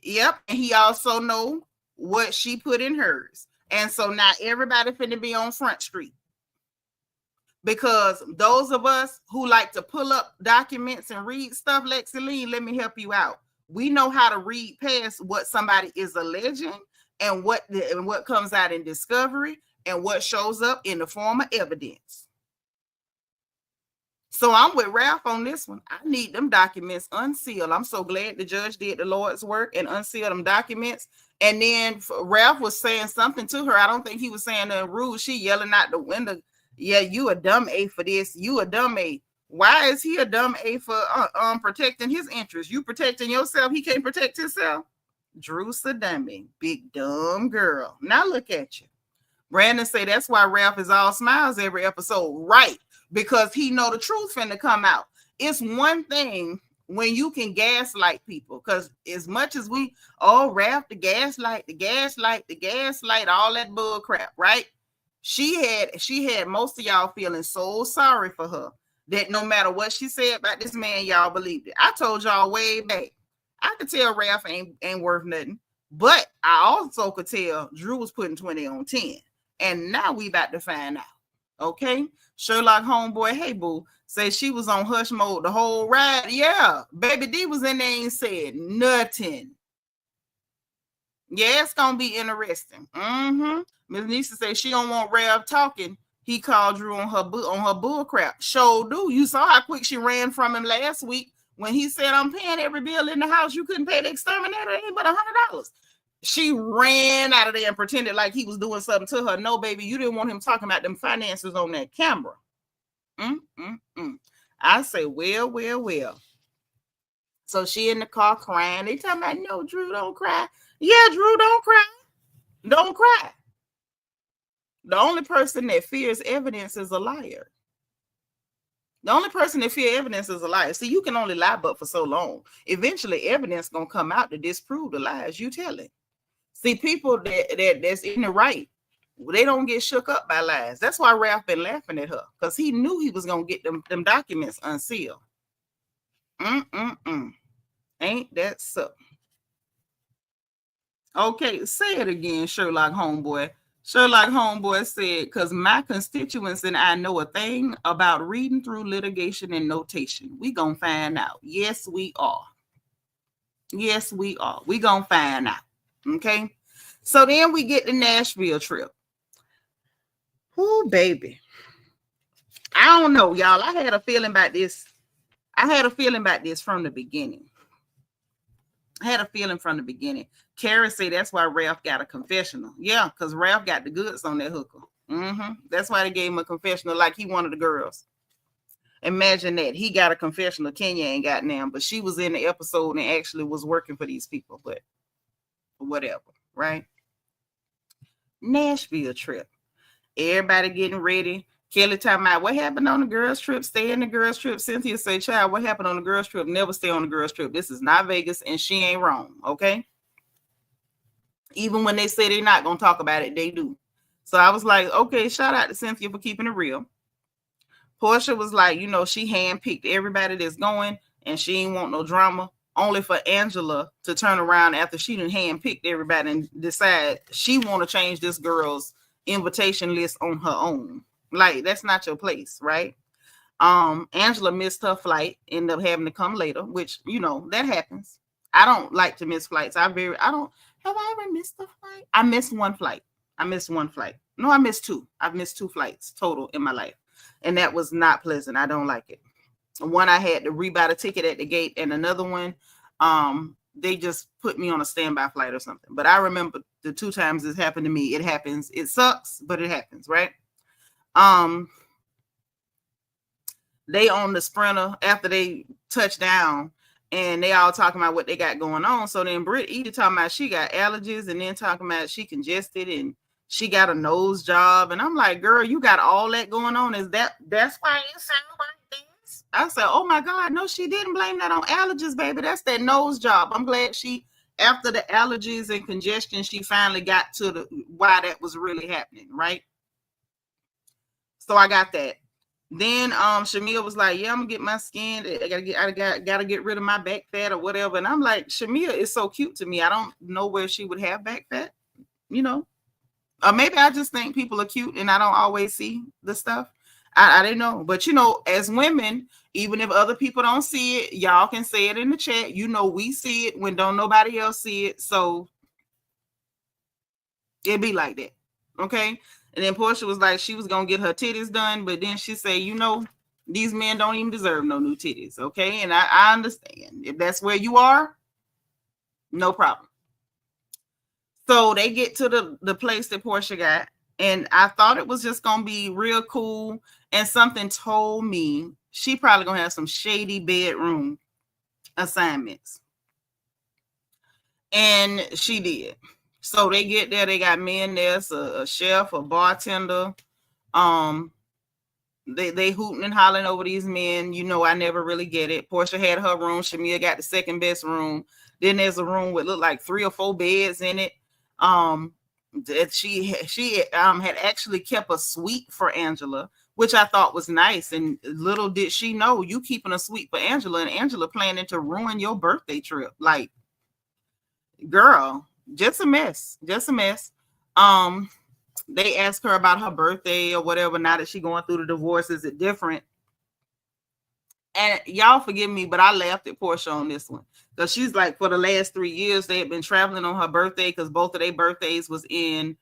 Yep, and he also know what she put in hers. And so now everybody finna be on Front Street. Because those of us who like to pull up documents and read stuff, Lexi Lee, let me help you out. We know how to read past what somebody is alleging and what comes out in discovery and what shows up in the form of evidence. So I'm with Ralph on this one. I need them documents unsealed. I'm so glad the judge did the Lord's work and unsealed them documents. And then Ralph was saying something to her. I don't think he was saying nothing rude. She yelling out the window, yeah, you a dumb A for this. You a dumb A. Why is he a dumb A for protecting his interests? You protecting yourself. He can't protect himself. Drew's a dummy. Big dumb girl. Now look at you. Brandon say that's why Ralph is all smiles every episode. Right. Because he know the truth finna come out. It's one thing when you can gaslight people, because as much as we, Ralph, the gaslight, all that bull crap, right? She had most of y'all feeling so sorry for her that no matter what she said about this man, y'all believed it. I told y'all way back. I could tell Ralph ain't worth nothing, but I also could tell Drew was putting 20 on 10. And now we about to find out. Okay, Sherlock homeboy, hey boo, say she was on hush mode the whole ride. Yeah, baby D was in there, ain't said nothing. Yeah, it's gonna be interesting. Miss Nisa says she don't want Ralph talking. He called Drew on her bull crap. Sure do. You saw how quick she ran from him last week when he said, "I'm paying every bill in the house. You couldn't pay the exterminator, it ain't but $100." She ran out of there and pretended like he was doing something to her. No, baby, you didn't want him talking about them finances on that camera. I say, well. So she in the car crying. They talking about, no, Drew, don't cry. Yeah, Drew, don't cry. Don't cry. The only person that fears evidence is a liar. The only person that fears evidence is a liar. See, you can only lie but for so long. Eventually, evidence gonna come out to disprove the lies you telling. See, people that's in the right, they don't get shook up by lies. That's why Ralph been laughing at her, because he knew he was gonna get them documents unsealed. Ain't that so? Okay, say it again, Sherlock homeboy. Sherlock homeboy said, because my constituents and I know a thing about reading through litigation and notation. We gonna find out. Yes, we are. Yes, we are. We gonna find out. Okay. So then we get the Nashville trip. Oh, baby. I don't know, y'all. I had a feeling about this from the beginning. I had a feeling from the beginning. Carrie said that's why Ralph got a confessional. Yeah, because Ralph got the goods on that hooker. That's why they gave him a confessional like he wanted the girls. Imagine that. He got a confessional. Kenya ain't got now, but she was in the episode and actually was working for these people, but whatever, right? Nashville trip. Everybody getting ready. Kelly talking about what happened on the girls' trip. Stay in the girls' trip. Cynthia say, child, what happened on the girls' trip? Never stay on the girls' trip. This is not Vegas, and she ain't wrong, okay? Even when they say they're not going to talk about it, they do. So I was like, okay, shout out to Cynthia for keeping it real. Portia was like, you know, she handpicked everybody that's going, and she ain't want no drama. Only for Angela to turn around after she done handpicked everybody and decide she want to change this girl's invitation list on her own. Like, that's not your place, right? Angela missed her flight, ended up having to come later, which, you know, that happens. I don't like to miss flights. Have I ever missed a flight? I missed one flight. No, I missed two. I've missed 2 flights total in my life. And that was not pleasant. I don't like it. One, I had to rebuy the ticket at the gate, and another one, they just put me on a standby flight or something. But I remember the 2 times this happened to me. It happens. It sucks, but it happens, right? They on the Sprinter after they touch down, and they all talking about what they got going on. So then Britt either talking about she got allergies, and then talking about she congested and she got a nose job. And I'm like, girl, you got all that going on. That's why you sound like this? I said, oh my God, no, she didn't blame that on allergies, baby. That's that nose job. I'm glad after the allergies and congestion, she finally got to why that was really happening, right? So I got that. Then Shamia was like, yeah, I'm gonna get my skin. I gotta get rid of my back fat or whatever. And I'm like, Shamia is so cute to me. I don't know where she would have back fat, you know. Or maybe I just think people are cute and I don't always see the stuff. I didn't know. But, you know, as women, even if other people don't see it, y'all can say it in the chat. You know, we see it when don't nobody else see it. So it be like that. Okay. And then Portia was like, she was going to get her titties done. But then she said, you know, these men don't even deserve no new titties. Okay. And I understand. If that's where you are, no problem. So they get to the place that Portia got, and I thought it was just going to be real cool, and something told me she probably going to have some shady bedroom assignments. And she did. So they get there, they got men there, a chef, a bartender. They hooting and hollering over these men. You know, I never really get it. Portia had her room. Shamia got the second best room. Then there's a room with look like 3 or 4 beds in it. That she had actually kept a suite for Angela, which I thought was nice. And little did she know, you keeping a suite for Angela, and Angela planning to ruin your birthday trip. Like, girl, just a mess. They asked her about her birthday or whatever. Now that she going through the divorce, is it different? And y'all forgive me, but I laughed at Portia on this one. Because she's like, for the last 3 years, they had been traveling on her birthday because both of their birthdays was in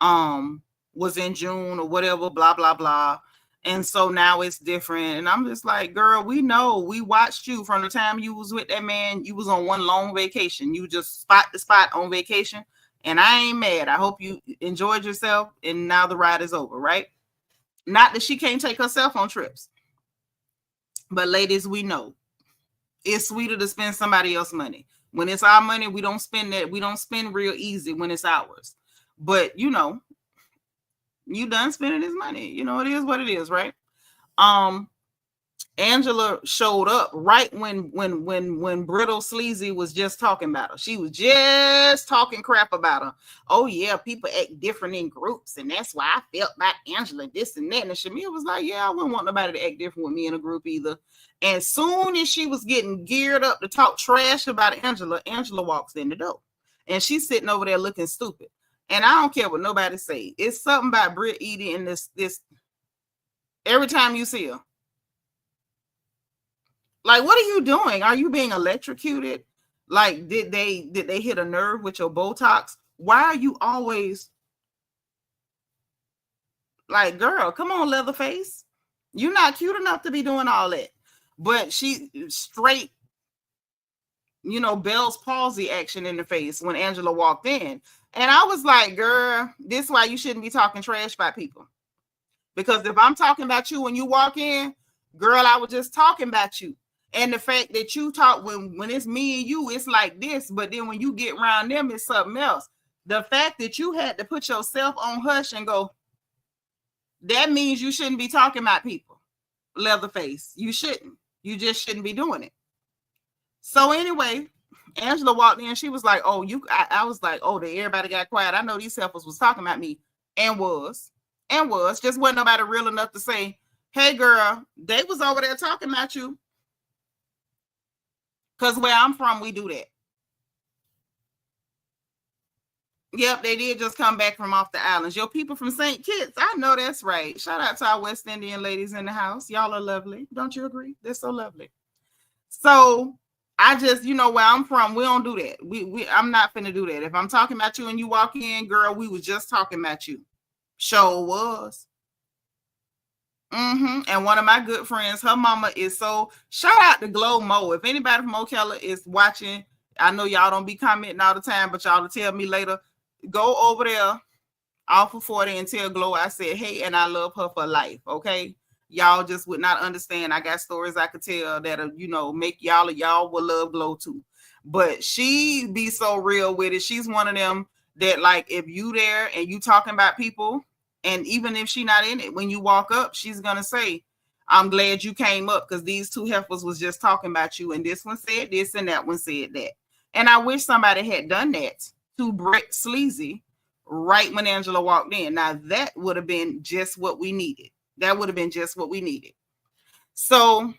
June or whatever, blah, blah, blah. And so now it's different. And I'm just like, girl, we know. We watched you from the time you was with that man. You was on one long vacation. You just spot the spot on vacation. And I ain't mad. I hope you enjoyed yourself. And now the ride is over, right? Not that she can't take herself on trips. But ladies, we know it's sweeter to spend somebody else's money. When it's our money, we don't spend that. We don't spend real easy when it's ours. But, you know, you done spending his money. You know, it is what it is, right? Angela showed up right when Brittle Sleazy was just talking about her. She was just talking crap about her. Oh yeah, people act different in groups, and that's why I felt about Angela this and that. And Shamia was like, yeah, I wouldn't want nobody to act different with me in a group either. And soon as she was getting geared up to talk trash about Angela walks in the door, and she's sitting over there looking stupid. And I don't care what nobody say. It's something about Britt Edie and this every time you see her. Like, what are you doing? Are you being electrocuted? Like, did they hit a nerve with your Botox? Why are you always like, girl, come on, Leatherface. You're not cute enough to be doing all that. But she straight Bell's palsy action in the face when Angela walked in. And I was like, girl, this is why you shouldn't be talking trash about people. Because if I'm talking about you when you walk in, girl, I was just talking about you. And the fact that you talk when it's me and you, it's like this. But then when you get around them, it's something else. The fact that you had to put yourself on hush and go, that means you shouldn't be talking about people. Leatherface, you shouldn't. You just shouldn't be doing it. So anyway, Angela walked in. She was like, "Oh, I was like, oh, everybody got quiet. I know these heifers was talking about me, and was just wasn't nobody real enough to say, hey, girl, they was over there talking about you. Because where I'm from, we do that. Yep, they did just come back from off the islands. Your people from St. Kitts, I know that's right. Shout out to our West Indian ladies in the house. Y'all are lovely. Don't you agree? They're so lovely. So I just, where I'm from, we don't do that. I'm not finna do that. If I'm talking about you and you walk in, girl, we was just talking about you. Sure was. And one of my good friends, her mama is so, shout out to Glow Mo. If anybody from Ocala is watching, I know y'all don't be commenting all the time, but y'all will tell me later. Go over there off of 40 and tell Glow I said, hey, and I love her for life. Okay. Y'all just would not understand. I got stories I could tell that, make y'all will love Glow too. But she be so real with it. She's one of them that, like, if you there and you talking about people, and even if she not in it, when you walk up, she's going to say, I'm glad you came up because these two heifers was just talking about you. And this one said this and that one said that. And I wish somebody had done that to Brett Sleazy right when Angela walked in. Now, that would have been just what we needed. That would have been just what we needed. So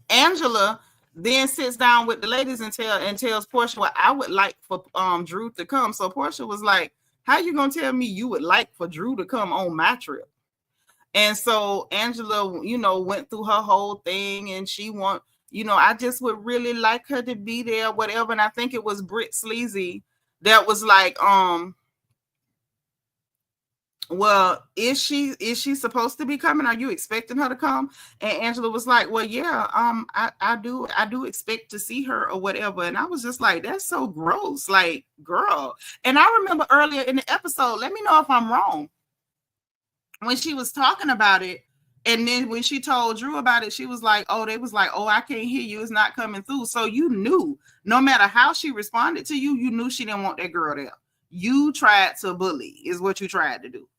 Angela then sits down with the ladies and tells Portia, well, I would like for Drew to come. So Portia was like, how you going to tell me you would like for Drew to come on my trip? And so Angela, went through her whole thing, and she I just would really like her to be there, whatever. And I think it was Britt Sleazy that was like, well, is she supposed to be coming? Are you expecting her to come? And Angela was like, well, yeah, I do expect to see her or whatever. And I was just like, that's so gross, like, girl. And I remember earlier in the episode, let me know if I'm wrong, when she was talking about it, and then when she told Drew about it, she was like, oh, they was like, oh, I can't hear you, it's not coming through. So you knew, no matter how she responded to you, you knew she didn't want that girl there. You tried to bully, is what you tried to do.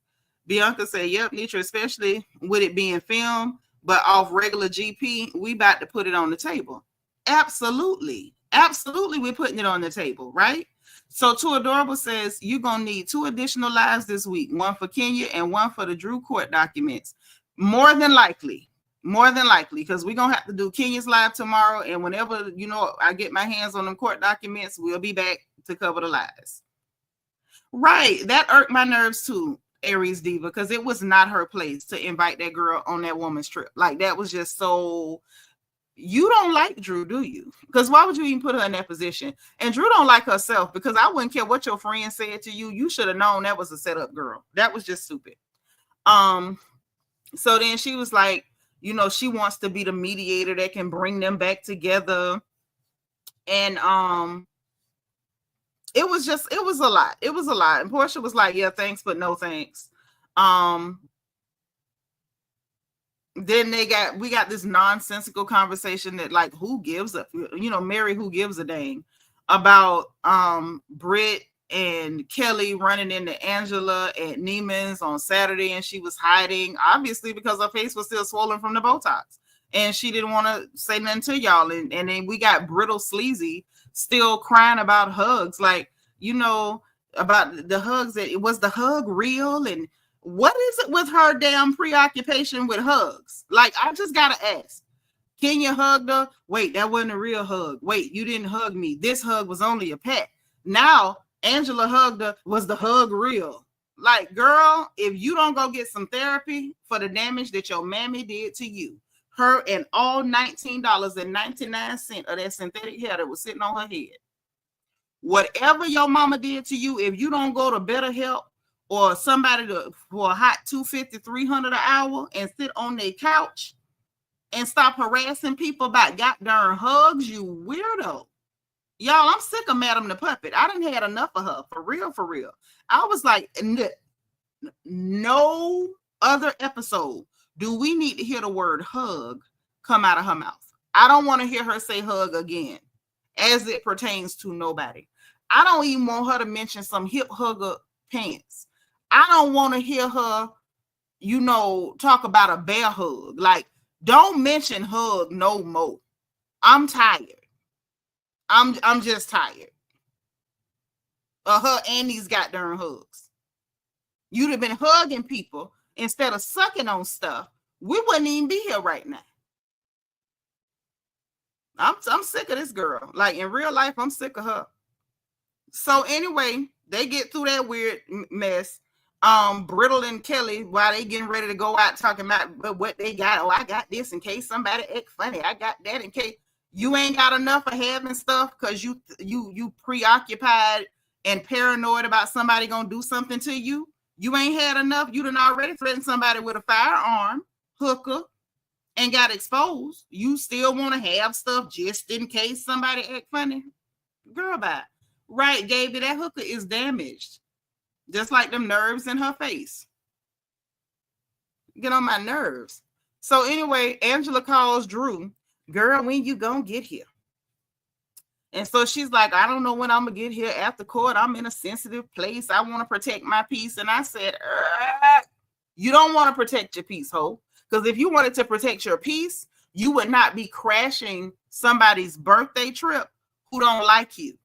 Bianca said, yep, Nitra, especially with it being filmed, but off regular GP, we about to put it on the table. Absolutely. Absolutely, we're putting it on the table, right? So Too Adorable says, you're going to need 2 additional lives this week, one for Kenya and one for the Drew court documents. More than likely, because we're going to have to do Kenya's live tomorrow, and whenever, I get my hands on them court documents, we'll be back to cover the lies. Right, that irked my nerves too, Aries Diva, because it was not her place to invite that girl on that woman's trip. Like, that was just so... You don't like Drew, do you? Because why would you even put her in that position? And Drew don't like herself, because I wouldn't care what your friend said to you. You should have known that was a setup, girl. That was just stupid. So then she was like, she wants to be the mediator that can bring them back together. And it was a lot. It was a lot. And Portia was like, yeah, thanks, but no thanks. Then we got this nonsensical conversation that, like, who gives a, Mary, who gives a dang about Britt and Kelly running into Angela at Neiman's on Saturday, and she was hiding, obviously, because her face was still swollen from the Botox, and she didn't want to say nothing to y'all. And then we got Brittle Sleazy still crying about hugs, like, about the hugs, that was the hug real, and what is it with her damn preoccupation with hugs? Like, I just gotta ask. Kenya hugged her. Wait, that wasn't a real hug. Wait, you didn't hug me. This hug was only a pet. Now Angela hugged her. Was the hug real? Like, girl, if you don't go get some therapy for the damage that your mammy did to you, her and all $19.99 of that synthetic hair that was sitting on her head, whatever your mama did to you, if you don't go to BetterHelp or somebody for a hot $250, $300 an hour and sit on their couch and stop harassing people about goddamn hugs, you weirdo. Y'all, I'm sick of Madam the Puppet. I done had enough of her. For real, for real. I was like, no other episode do we need to hear the word hug come out of her mouth. I don't want to hear her say hug again as it pertains to nobody. I don't even want her to mention some hip hugger pants. I don't want to hear her, talk about a bear hug. Like, don't mention hug no more. I'm tired. I'm just tired of her and these goddamn hugs. You'd have been hugging people instead of sucking on stuff. We wouldn't even be here right now. I'm sick of this girl. Like, in real life, I'm sick of her. So anyway, they get through that weird mess. Brittle and Kelly, while they getting ready to go out talking about what they got. Oh, I got this in case somebody act funny. I got that in case you ain't got enough of having stuff because you preoccupied and paranoid about somebody gonna do something to you. You ain't had enough. You done already threatened somebody with a firearm, hooker, and got exposed. You still want to have stuff just in case somebody act funny? Girl, bye. Right, Gaby, that hooker is damaged. Just like them nerves in her face. Get on my nerves. So anyway, Angela calls Drew. Girl, when you gonna get here? And so she's like, I don't know when I'm gonna get here after court. I'm in a sensitive place. I want to protect my peace. And I said, you don't want to protect your peace, ho. Because if you wanted to protect your peace, you would not be crashing somebody's birthday trip who don't like you.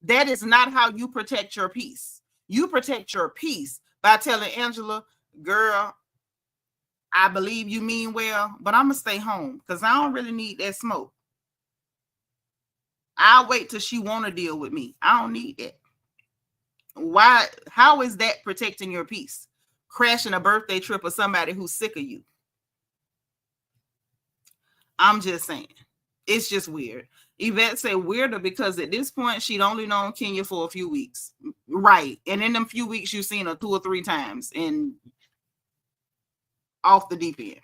That is not how you protect your peace. You protect your peace by telling Angela, girl, I believe you mean well, but I'm going to stay home because I don't really need that smoke. I'll wait till she want to deal with me. I don't need that. Why? How is that protecting your peace? Crashing a birthday trip of somebody who's sick of you. I'm just saying. It's just weird. Yvette said weirder because at this point, she'd only known Kenya for a few weeks. Right. And in them few weeks, you've seen her 2 or 3 times and off the deep end.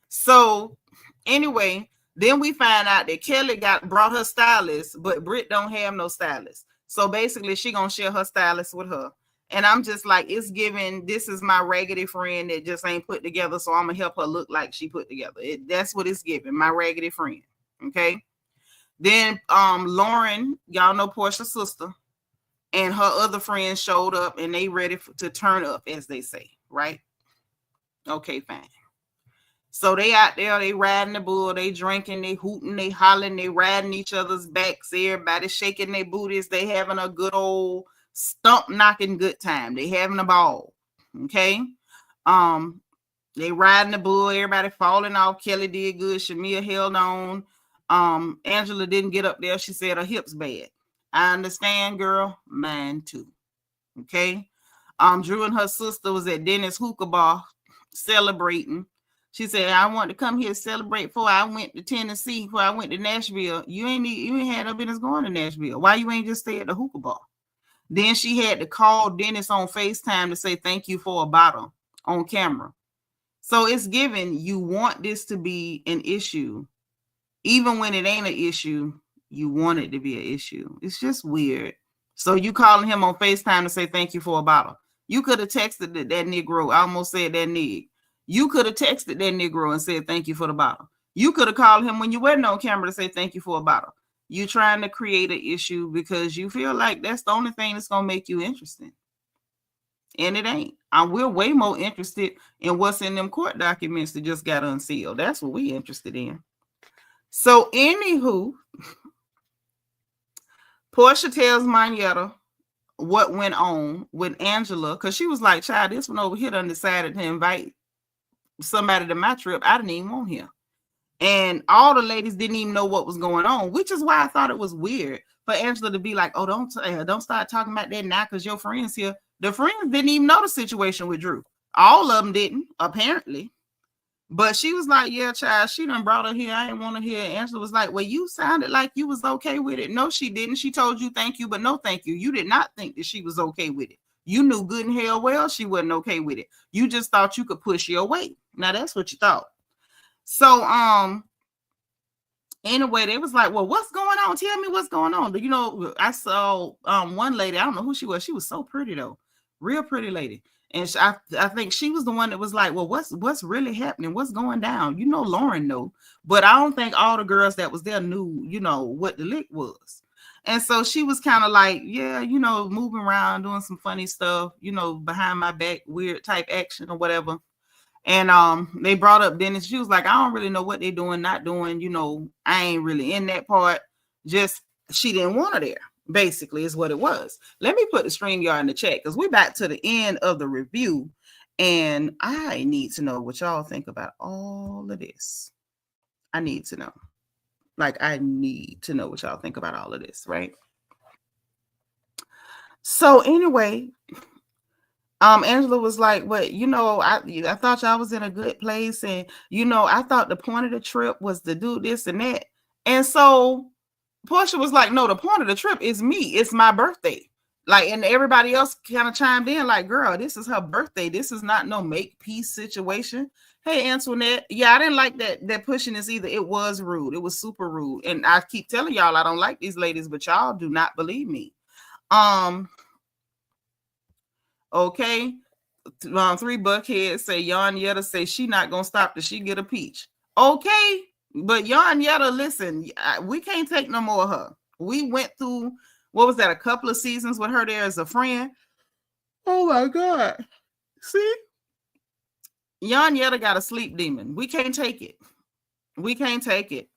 So anyway, then we find out that Kelly brought her stylist, but Britt don't have no stylist. So basically, she gonna share her stylist with her. And I'm just like, it's giving, this is my raggedy friend that just ain't put together, so I'm going to help her look like she put together. That's what it's giving, my raggedy friend, okay? Then Lauren, y'all know Portia's sister, and her other friends showed up, and they ready to turn up, as they say, right? Okay, fine. So they out there, they riding the bull, they drinking, they hooting, they hollering, they riding each other's backs, everybody shaking their booties, they having a good old stump knocking good time. They having a ball. Okay. They riding the bull, everybody falling off. Kelly did good. Shamia held on. Angela didn't get up there. She said her hips bad. I understand, girl. Mine too. Okay. Drew and her sister was at Dennis hookah bar celebrating. She said, I want to come here to celebrate before I went to Tennessee, before I went to Nashville. You ain't had no business going to Nashville. Why you ain't just stay at the hookah bar? Then she had to call Dennis on FaceTime to say thank you for a bottle on camera. So it's given, you want this to be an issue. Even when it ain't an issue, you want it to be an issue. It's just weird. So you calling him on FaceTime to say thank you for a bottle. You could have texted that Negro. I almost said that nig. You could have texted that Negro and said thank you for the bottle. You could have called him when you weren't on camera to say thank you for a bottle. You trying to create an issue because you feel like that's the only thing that's going to make you interesting. And it ain't. We're way more interested in what's in them court documents that just got unsealed. That's what we're interested in. So anywho, Portia tells Monietta what went on with Angela because she was like, child, this one over here done decided to invite somebody to my trip. I didn't even want him. And all the ladies didn't even know what was going on, which is why I thought it was weird for Angela to be like, oh, don't start talking about that now because your friends here. The friends didn't even know the situation with Drew. All of them didn't, apparently. But she was like, yeah, child, she done brought her here. I didn't want to hear. Angela was like, well, you sounded like you was okay with it. No, she didn't. She told you thank you, but no thank you. You did not think that she was okay with it. You knew good and hell well she wasn't okay with it. You just thought you could push your weight. Now, that's what you thought. So Anyway, they was like, well, what's going on? Tell me what's going on. You know, I saw one lady, I don't know who she was. She was so pretty though. Real pretty lady. And I think she was the one that was like, well, what's really happening? What's going down? You know, Lauren know. But I don't think all the girls that was there knew, you know, what the lick was. And so she was kind of like, yeah, you know, moving around, doing some funny stuff, you know, behind my back, weird type action or whatever. And they brought up Dennis. She was like, I don't really know what they're doing, not doing, you know, I ain't really in that part. Just she didn't want her there, basically, is what it was. Let me put the StreamYard in the chat because we're back to the end of the review. And I need to know what y'all think about all of this. I need to know. Like, I need to know what y'all think about all of this, right? So anyway, Angela was like, well, you know, I thought y'all was in a good place. And, you know, I thought the point of the trip was to do this and that. And so Portia was like, no, the point of the trip is me. It's my birthday. Like, and everybody else kind of chimed in like, girl, this is her birthday. This is not no make peace situation. Hey, Antoinette. Yeah, I didn't like that pushiness either. It was rude. It was super rude. And I keep telling y'all I don't like these ladies, but y'all do not believe me. Okay. 3 Buckheads say Yon Yetta say she not gonna stop till she get a peach. Okay, but Yon Yetta, listen, we can't take no more of her. We went through, what was that, a couple of seasons with her there as a friend. Oh my God. See? Yon Yetta got a sleep demon. We can't take it. We can't take it.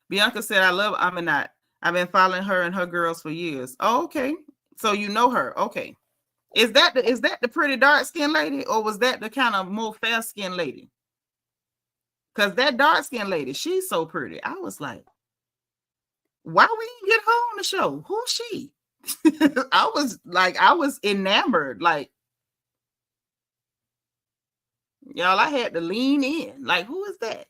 Bianca said, I love Aminat. I've been following her and her girls for years. Oh, okay. So you know her. Okay. Is that the pretty dark skinned lady, or was that the kind of more fair skinned lady? Because that dark skinned lady, she's so pretty. I was like, why we didn't get her on the show? Who's she? I was enamored. Like, y'all, I had to lean in. Like, who is that?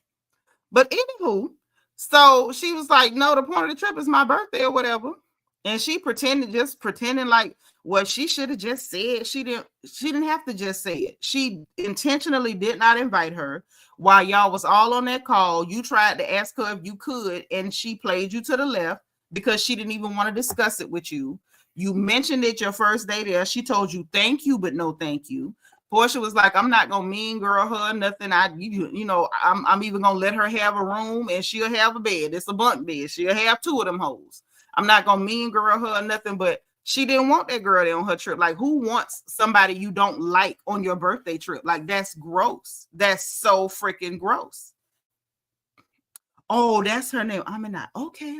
But anywho, so she was like, no, the point of the trip is my birthday or whatever. And she pretending like what she should have just said. She didn't have to just say it. She intentionally did not invite her while y'all was all on that call. You tried to ask her if you could, and she played you to the left because she didn't even want to discuss it with you. You mentioned it your first day there. She told you thank you, but no thank you. Portia was like, I'm not gonna mean girl her nothing. I'm even gonna let her have a room and she'll have a bed. It's a bunk bed. She'll have 2 of them hoes. I'm not gonna mean girl her or nothing, but she didn't want that girl there on her trip. Like, who wants somebody you don't like on your birthday trip? Like, that's gross. That's so freaking gross. Oh, that's her name. Aminat. Okay.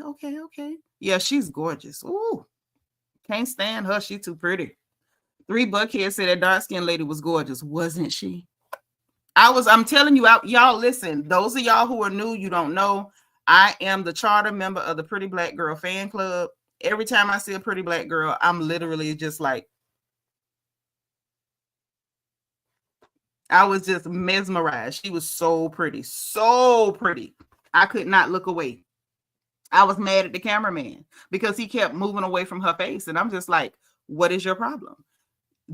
Yeah, she's gorgeous. Ooh, can't stand her. She too pretty. 3 Buckheads said that dark skinned lady was gorgeous, wasn't she? I'm telling you, y'all listen. Those of y'all who are new, you don't know. I am the charter member of the Pretty Black Girl fan club. Every time I see a pretty black girl, I'm literally just like, I was just mesmerized. She was so pretty, so pretty. I could not look away. I was mad at the cameraman because he kept moving away from her face. And I'm just like, what is your problem?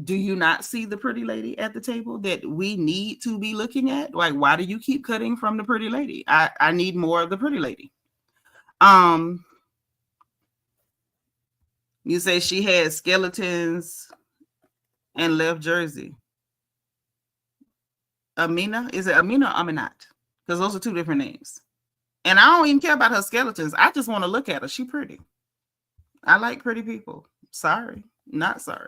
Do you not see the pretty lady at the table that we need to be looking at? Like, why do you keep cutting from the pretty lady? I need more of the pretty lady. You say she had skeletons and left Jersey. Amina? Is it Amina or Aminat? Because those are 2 different names. And I don't even care about her skeletons. I just want to look at her. She pretty. I like pretty people. Sorry. Not sorry.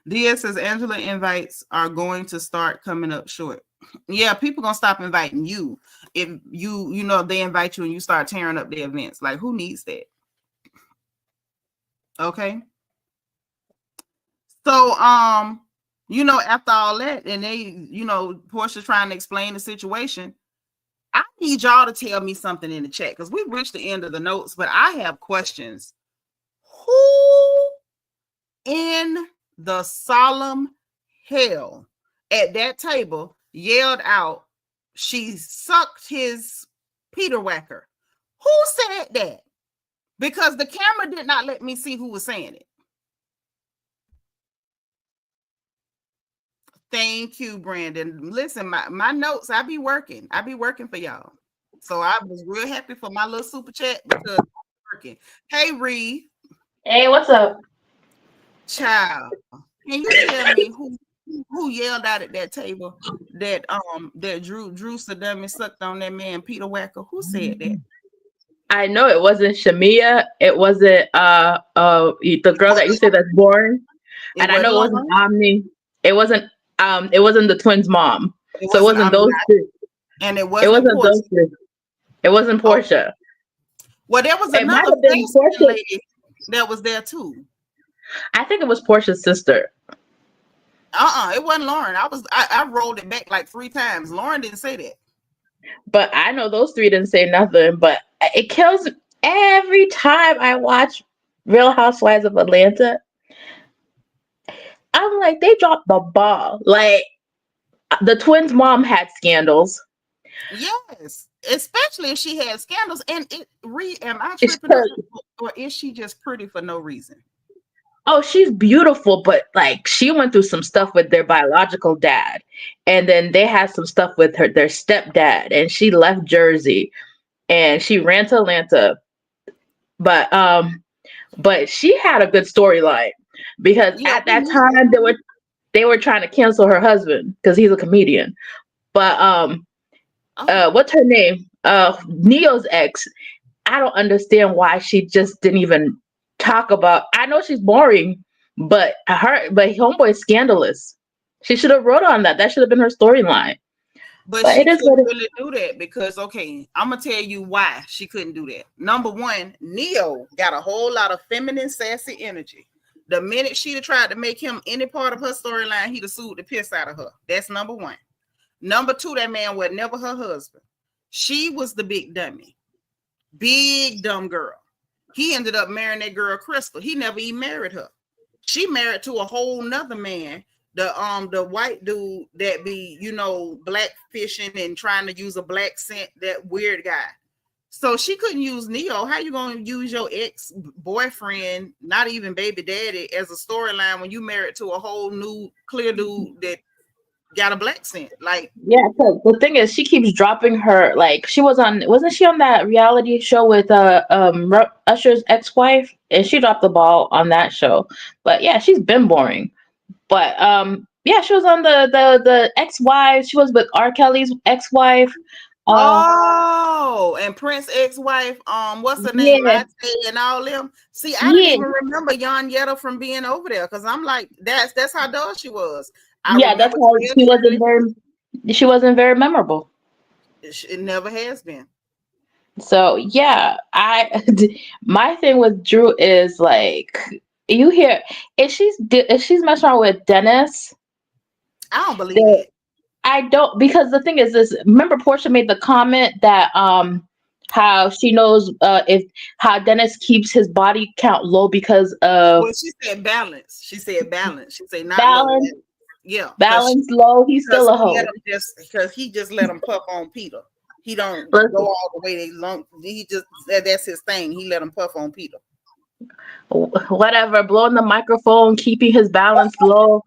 DS says Angela invites are going to start coming up short. Yeah, people gonna stop inviting you if you know they invite you and you start tearing up the events. Like, who needs that? Okay. So after all that, and they, Portia trying to explain the situation. I need y'all to tell me something in the chat because we've reached the end of the notes, but I have questions. Who in the solemn hell at that table yelled out, she sucked his Peter Whacker? Who said that? Because the camera did not let me see who was saying it. Thank you, Brandon. Listen, my notes, I be working for y'all. So I was real happy for my little super chat because it's working. Hey Reed. Hey, what's up? Child, can you tell me who yelled out at that table that Drew Saddam sucked on that man Peter Wacker? Who said that? I know it wasn't Shamia. It wasn't the girl that you said that's boring. It And I wasn't know it wasn't Lauren. Omni. It wasn't the twins' mom. It So it wasn't wasn't I'm those not, two. and it It wasn't wasn't those Portia. two. It wasn't Oh, Portia. well, there was It might another have been fair-skinned Portia. lady that was there too. I think it was Portia's sister. It wasn't Lauren. I rolled it back like 3 times. Lauren didn't say that. But I know those three didn't say nothing. But it kills every time I watch Real Housewives of Atlanta. I'm like, they dropped the ball. Like the twins' mom had scandals. Yes, especially if she had scandals. And am I It's tripping, her. or is she just pretty for no reason? Oh, she's beautiful, but like she went through some stuff with their biological dad, and then they had some stuff with their stepdad, and she left Jersey and she ran to Atlanta. But she had a good storyline because Yeah, at we that need time that. they were trying to cancel her husband because he's a comedian. But Oh, what's her name? Neo's ex. I don't understand why she just didn't even talk about. I know she's boring, but homeboy's scandalous. She should have wrote on that. That should have been her storyline. but But she it is what couldn't it. really do that because, okay, I'm gonna tell you why she couldn't do that. Number one, Neo got a whole lot of feminine, sassy energy. The minute she'd have tried to make him any part of her storyline, he'd have sued the piss out of her. That's number one. Number two, that man was never her husband. She was the big dummy, big dumb girl. He ended up marrying that girl Crystal. He never even married her. She married to a whole nother man, the white dude that be, black fishing and trying to use a black scent, that weird guy. So she couldn't use Neo. How you gonna use your ex-boyfriend, not even baby daddy, as a storyline when you married to a whole new clear dude that got a black scent? Like, Yeah, 'cause the thing is, she keeps dropping her. Like wasn't she on that reality show with Usher's ex-wife? And she dropped the ball on that show. But yeah, she's been boring. But yeah, she was on the ex-wife. She was with R. Kelly's ex-wife. Uh, oh, and Prince ex-wife, what's her name? yeah, Mate and all them. See, I didn't yeah, even remember Yon Yetta from being over there because I'm like, that's how dull she was. I yeah. That's remember why Trail she wasn't very memorable. It never has been. So yeah, my thing with Drew is like you hear if she's messing around with Dennis, I don't believe then that. I don't, because the thing is this. Remember, Portia made the comment that how she knows if how Dennis keeps his body count low because of Well, she said balance. She said balance. She said not low. balance. Yeah, Balance low. He's still a hoe. because he just let him puff on Peter. He don't go Listen, all the way they long. He just that's his thing. He let him puff on Peter. whatever, blowing the microphone, keeping his balance low.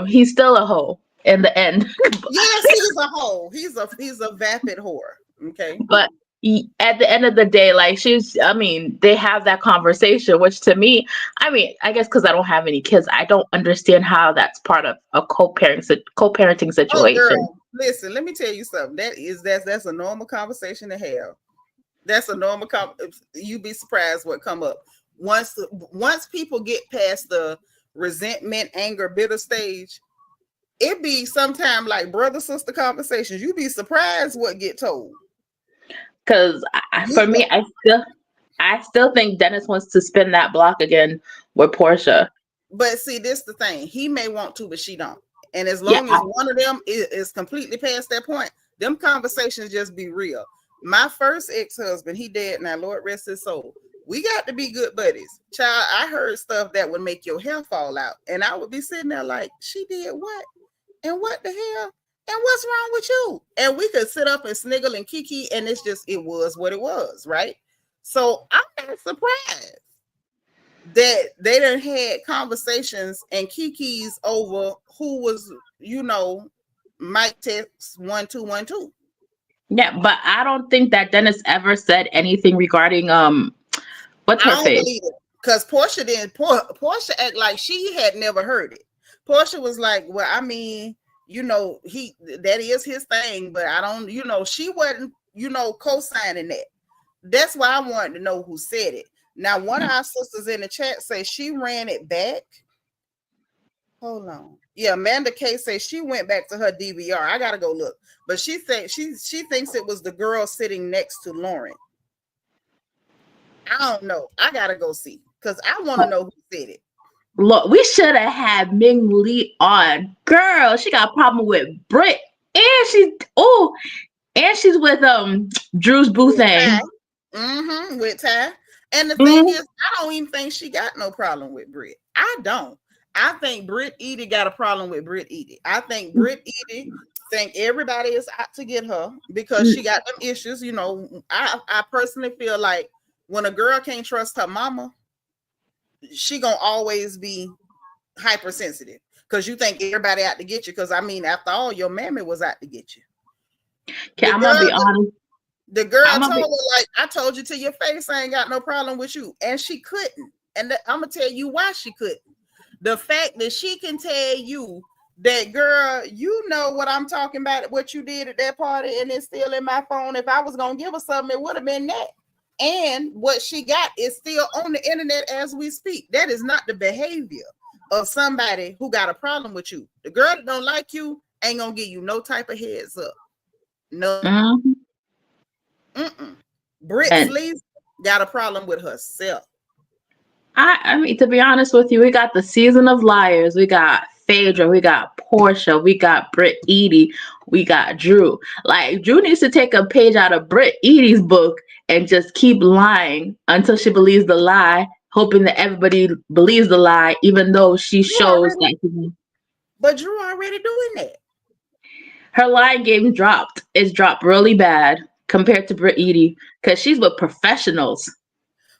He's still a hoe in the end. Yes, he's a hoe. He's a vapid whore. Okay. But at the end of the day, like I mean, they have that conversation, which to me, I mean, I guess because I don't have any kids, I don't understand how that's part of a co-parenting Oh, situation. girl, listen. Let me tell you something. That's a normal conversation to have. That's a normal. You'd be surprised what come up once people get past the resentment, anger, bitter stage. It be sometime like brother sister conversations. You'd be surprised what get told. Because for me, I still think Dennis wants to spin that block again with Portia. But see, this the thing. He may want to, but she don't. And as Yeah, long as one of them is completely past that point, them conversations just be real. My first ex-husband, he dead now, Lord rest his soul. We got to be good buddies. Child, I heard stuff that would make your hair fall out. And I would be sitting there like, she did what? And what the hell? And what's wrong with you? And we could sit up and sniggle and kiki, and it was what it was, right? So I'm not surprised that they done had conversations and kikis over who was, Mike text 1212. Yeah, but I don't think that Dennis ever said anything regarding what's I her don't face? believe it because Portia didn't. Portia act like she had never heard it. Portia was like, "Well, I mean, he that is his thing, but I don't. She wasn't, co-signing that. That's why I wanted to know who said it. Now, one of our sisters in the chat says she ran it back. Hold on. Yeah, Amanda K says she went back to her DVR. I gotta go look, but she said she thinks it was the girl sitting next to Lauren. I don't know. I gotta go see because I want to know who said it. Look, we should have had Ming Lee on. Girl, she got a problem with Brit. And she's with Drew's boo With thing. Ty. With Ty. And the thing Mm. is, I don't even think she got no problem with Brit. I don't. I think Brit Edie got a problem with Brit Edie. I think Brit Edie think everybody is out to get her because she got them issues. I personally feel like when a girl can't trust her mama, she gonna always be hypersensitive because you think everybody out to get you. Because I mean, after all, your mammy was out to get you. Okay, I'm gonna be honest. The girl told her, like, I told you to your face, I ain't got no problem with you. And she couldn't. And I'm going to tell you why she couldn't. The fact that she can tell you that, girl, you know what I'm talking about, what you did at that party, and it's still in my phone. If I was going to give her something, it would have been that. And what she got is still on the internet as we speak. That is not the behavior of somebody who got a problem with you. The girl that don't like you ain't going to give you no type of heads up. No. Britt Sleaze got a problem with herself. I mean, to be honest with you, we got the season of liars. We got Phaedra. We got Portia. We got Britt Edie. We got Drew. Like, Drew needs to take a page out of Britt Edie's book and just keep lying until she believes the lie, hoping that everybody believes the lie, even though she shows that. But Drew already doing that. Her lying game dropped. It's dropped really bad compared to Britt Edie because she's with professionals.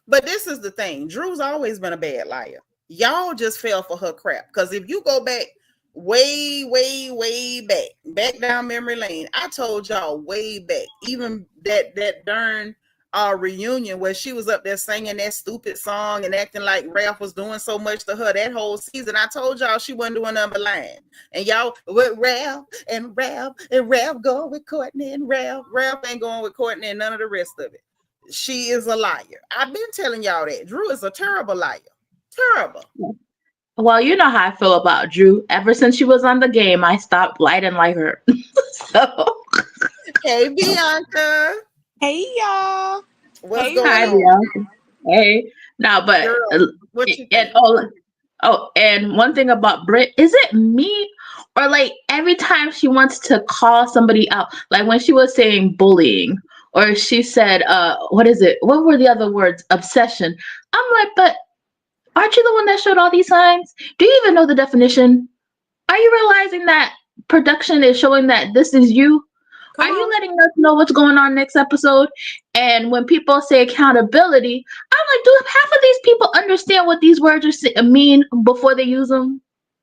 But this is the thing. Drew's always been a bad liar. Y'all just fell for her crap. Because if you go back way back down memory lane, I told y'all way back, even that darn reunion where she was up there singing that stupid song and acting like Ralph was doing so much to her that whole season. I told y'all she wasn't doing nothing but lying. And y'all with Ralph going with Courtney and Ralph ain't going with Courtney and none of the rest of it. She is a liar. I've been telling y'all that. Drew is a terrible liar. Terrible. Well, you know how I feel about Drew. Ever since she was on the game, I stopped lighting like her. So. Hey, Bianca. Hey, y'all. What's going on? Bianca. Hey. Now, but girl, what you think? And one thing about Britt, is it me or like every time she wants to call somebody out, like when she was saying bullying, or she said, what is it? What were the other words? Obsession. I'm like, but aren't you the one that showed all these signs? Do you even know the definition? Are you realizing that production is showing that this is you? Are you letting us know what's going on next episode? And when people say accountability, I'm like, do half of these people understand what these words mean before they use them?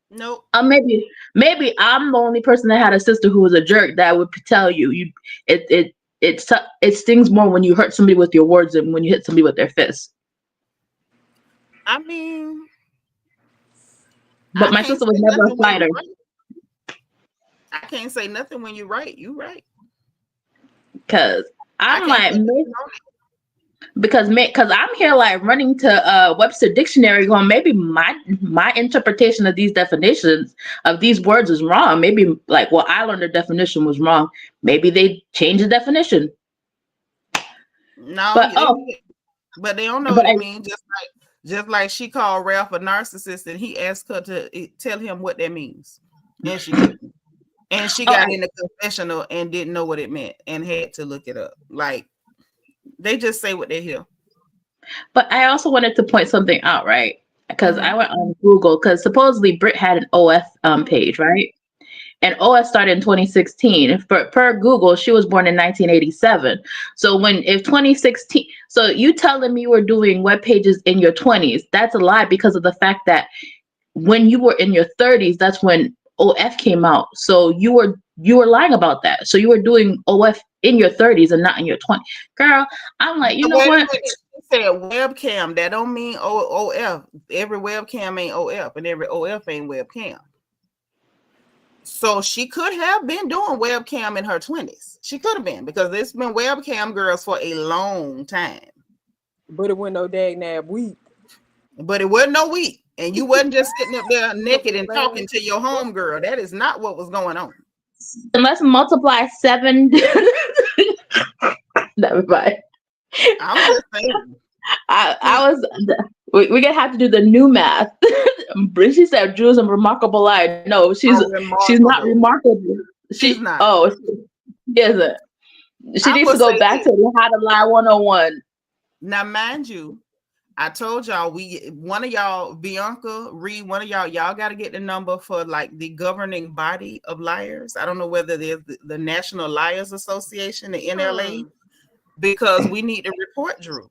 Nope. Maybe I'm the only person that had a sister who was a jerk that would tell you it stings more when you hurt somebody with your words than when you hit somebody with their fists. I mean, but my sister was never a fighter. I can't say nothing when you're right. You right. Because I'm like, because I'm here like running to Webster Dictionary going, maybe my interpretation of these definitions of these words is wrong. Maybe like what I learned the definition was wrong. Maybe they changed the definition. No, but they don't know what it means. Just like she called Ralph a narcissist and he asked her to tell him what that means. And she couldn't. And she got in the confessional and didn't know what it meant and had to look it up. Like, they just say what they hear. But I also wanted to point something out, right? Because I went on Google, because supposedly Britt had an OF page, right? And OF started in 2016. Per Google, she was born in 1987. So if 2016, so you telling me you were doing web pages in your 20s, that's a lie because of the fact that when you were in your 30s, that's when OF came out. So you were you were lying about that. So you were doing OF in your 30s and not in your 20s. Girl, I'm like, you know Wait a what? minute. You said webcam. That don't mean OF. Every webcam ain't OF, and every OF ain't webcam. So she could have been doing webcam in her 20s. She could have been, because there's been webcam girls for a long time. But it wasn't no dag week. But it wasn't no week. And you wasn't just sitting up there naked and talking to your home girl. That is not what was going on. And let's multiply 7. Never mind. I'm just saying. We're gonna have to do the new math. She said Drew's a remarkable liar. No, she's not remarkable. She's not. Oh, she isn't. She needs to go back to How to Lie 101. Now, mind you, I told y'all, one of y'all, Bianca, Reed, one of y'all got to get the number for like the governing body of liars. I don't know whether there's the National Liars Association, the NLA, because we need to report Drew.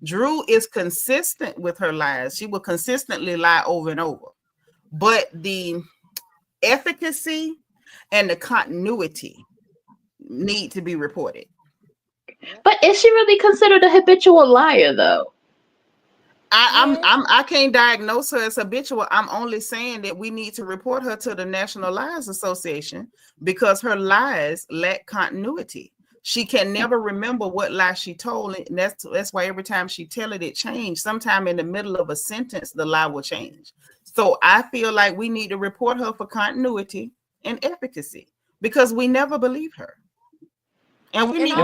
Drew is consistent with her lies. She will consistently lie over and over. But the efficacy and the continuity need to be reported. But is she really considered a habitual liar, though? I can't diagnose her as habitual. I'm only saying that we need to report her to the National Liars Association because her lies lack continuity. She can never remember what lie she told, and that's why every time she tell it changed. Sometime in the middle of a sentence, the lie will change. So I feel like we need to report her for continuity and efficacy because we never believe her. And we need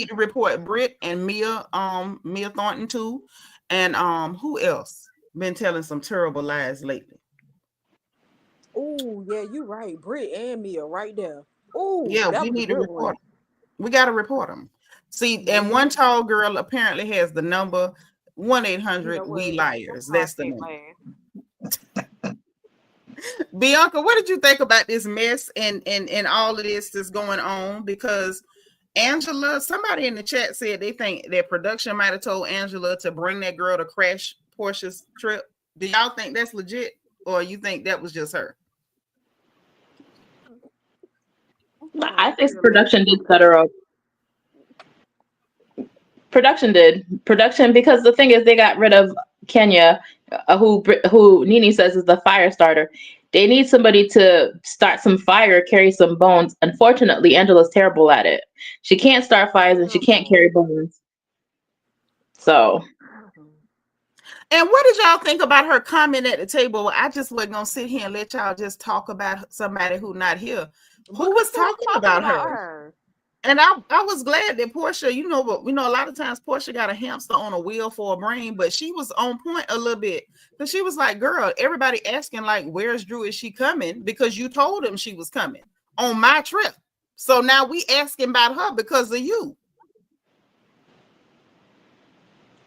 to report Britt and Mia Thornton too. And who else been telling some terrible lies lately? Oh, yeah, you're right. Britt and Mia right there. Oh, yeah, we need to report them. We got to report them. See, and one tall girl apparently has the number 1-800-WE-LIARS. That's the number. Bianca, what did you think about this mess and all of this that's going on? Because Angela, somebody in the chat said they think that production might have told Angela to bring that girl to crash Portia's trip. Do y'all think that's legit, or you think that was just her? I think production did set her up. Production did. Because the thing is, they got rid of Kenya, who Nene says is the fire starter. They need somebody to start some fire, carry some bones. Unfortunately, Angela's terrible at it. She can't start fires and she can't carry bones. So. And what did y'all think about her comment at the table? I just wasn't gonna sit here and let y'all just talk about somebody who not here. Who was talking about her? And I was glad that Portia, a lot of times Portia got a hamster on a wheel for a brain, but she was on point a little bit. Because she was like, girl, everybody asking like, where's Drew? Is she coming? Because you told him she was coming on my trip. So now we asking about her because of you.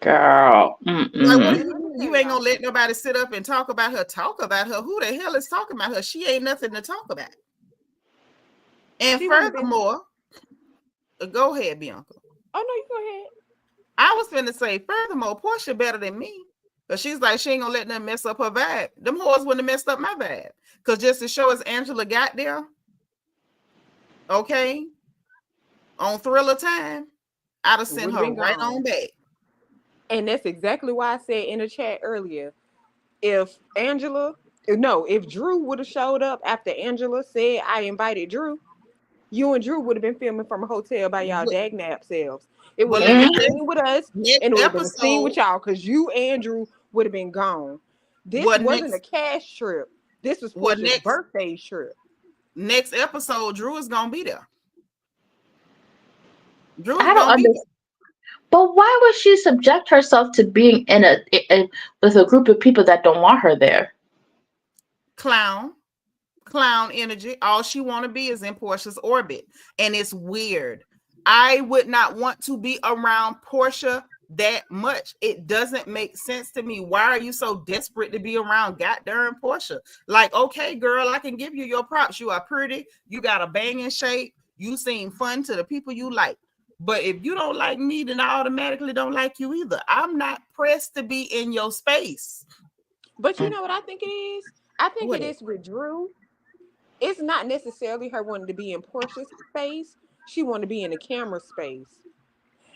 Girl. Like, what you ain't gonna let nobody sit up and talk about her. Talk about her. Who the hell is talking about her? She ain't nothing to talk about. And furthermore, go ahead, Bianca. Oh, no, you go ahead. I was finna say, furthermore, Portia better than me. Because she's like, she ain't gonna let them mess up her vibe. Them whores wouldn't have messed up my vibe. Because just to show us Angela got there, okay, on Thriller time, I'd have sent her right on back. And that's exactly why I said in the chat earlier, if Drew would have showed up after Angela said I invited Drew, you and Drew would have been filming from a hotel by y'all dagnap selves. It would have been a scene with us, and it would have been a scene with y'all because you and Drew would have been gone. This wasn't a cash trip. This was Portia's birthday trip. Next episode, Drew is gonna be there. I don't understand. But why would she subject herself to being with a group of people that don't want her there? Clown energy. All she want to be is in Portia's orbit, and it's weird. I would not want to be around Portia that much. It doesn't make sense to me. Why are you so desperate to be around goddamn Portia? Like, okay, girl, I can give you your props. You are pretty. You got a banging shape. You seem fun to the people you like. But if you don't like me, then I automatically don't like you either. I'm not pressed to be in your space. But you know what I think it is? I think it is with Drew. it's not necessarily her wanting to be in Portia's space. She want to be in the camera space,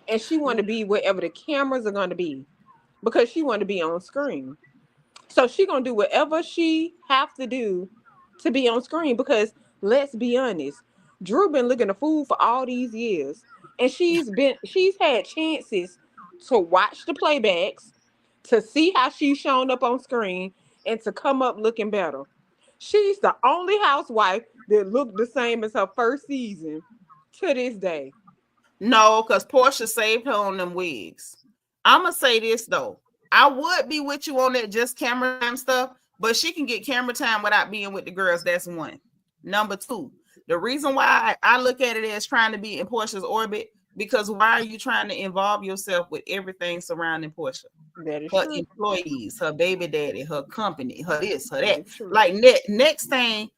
and she want to be wherever the cameras are going to be, because she want to be on screen. So she gonna do whatever she have to do to be on screen. Because let's be honest, Drew been looking a fool for all these years, and she's had chances to watch the playbacks, to see how she's shown up on screen, and to come up looking better. She's the only housewife that looked the same as her first season to this day. No, because Portia saved her on them wigs. I'm going to say this, though. I would be with you on that just camera time stuff, but she can get camera time without being with the girls. That's one. Number two, the reason why I look at it as trying to be in Portia's orbit, because why are you trying to involve yourself with everything surrounding Portia? That is Her true. employees, her baby daddy, her company, her this, her that. True. Like next thing,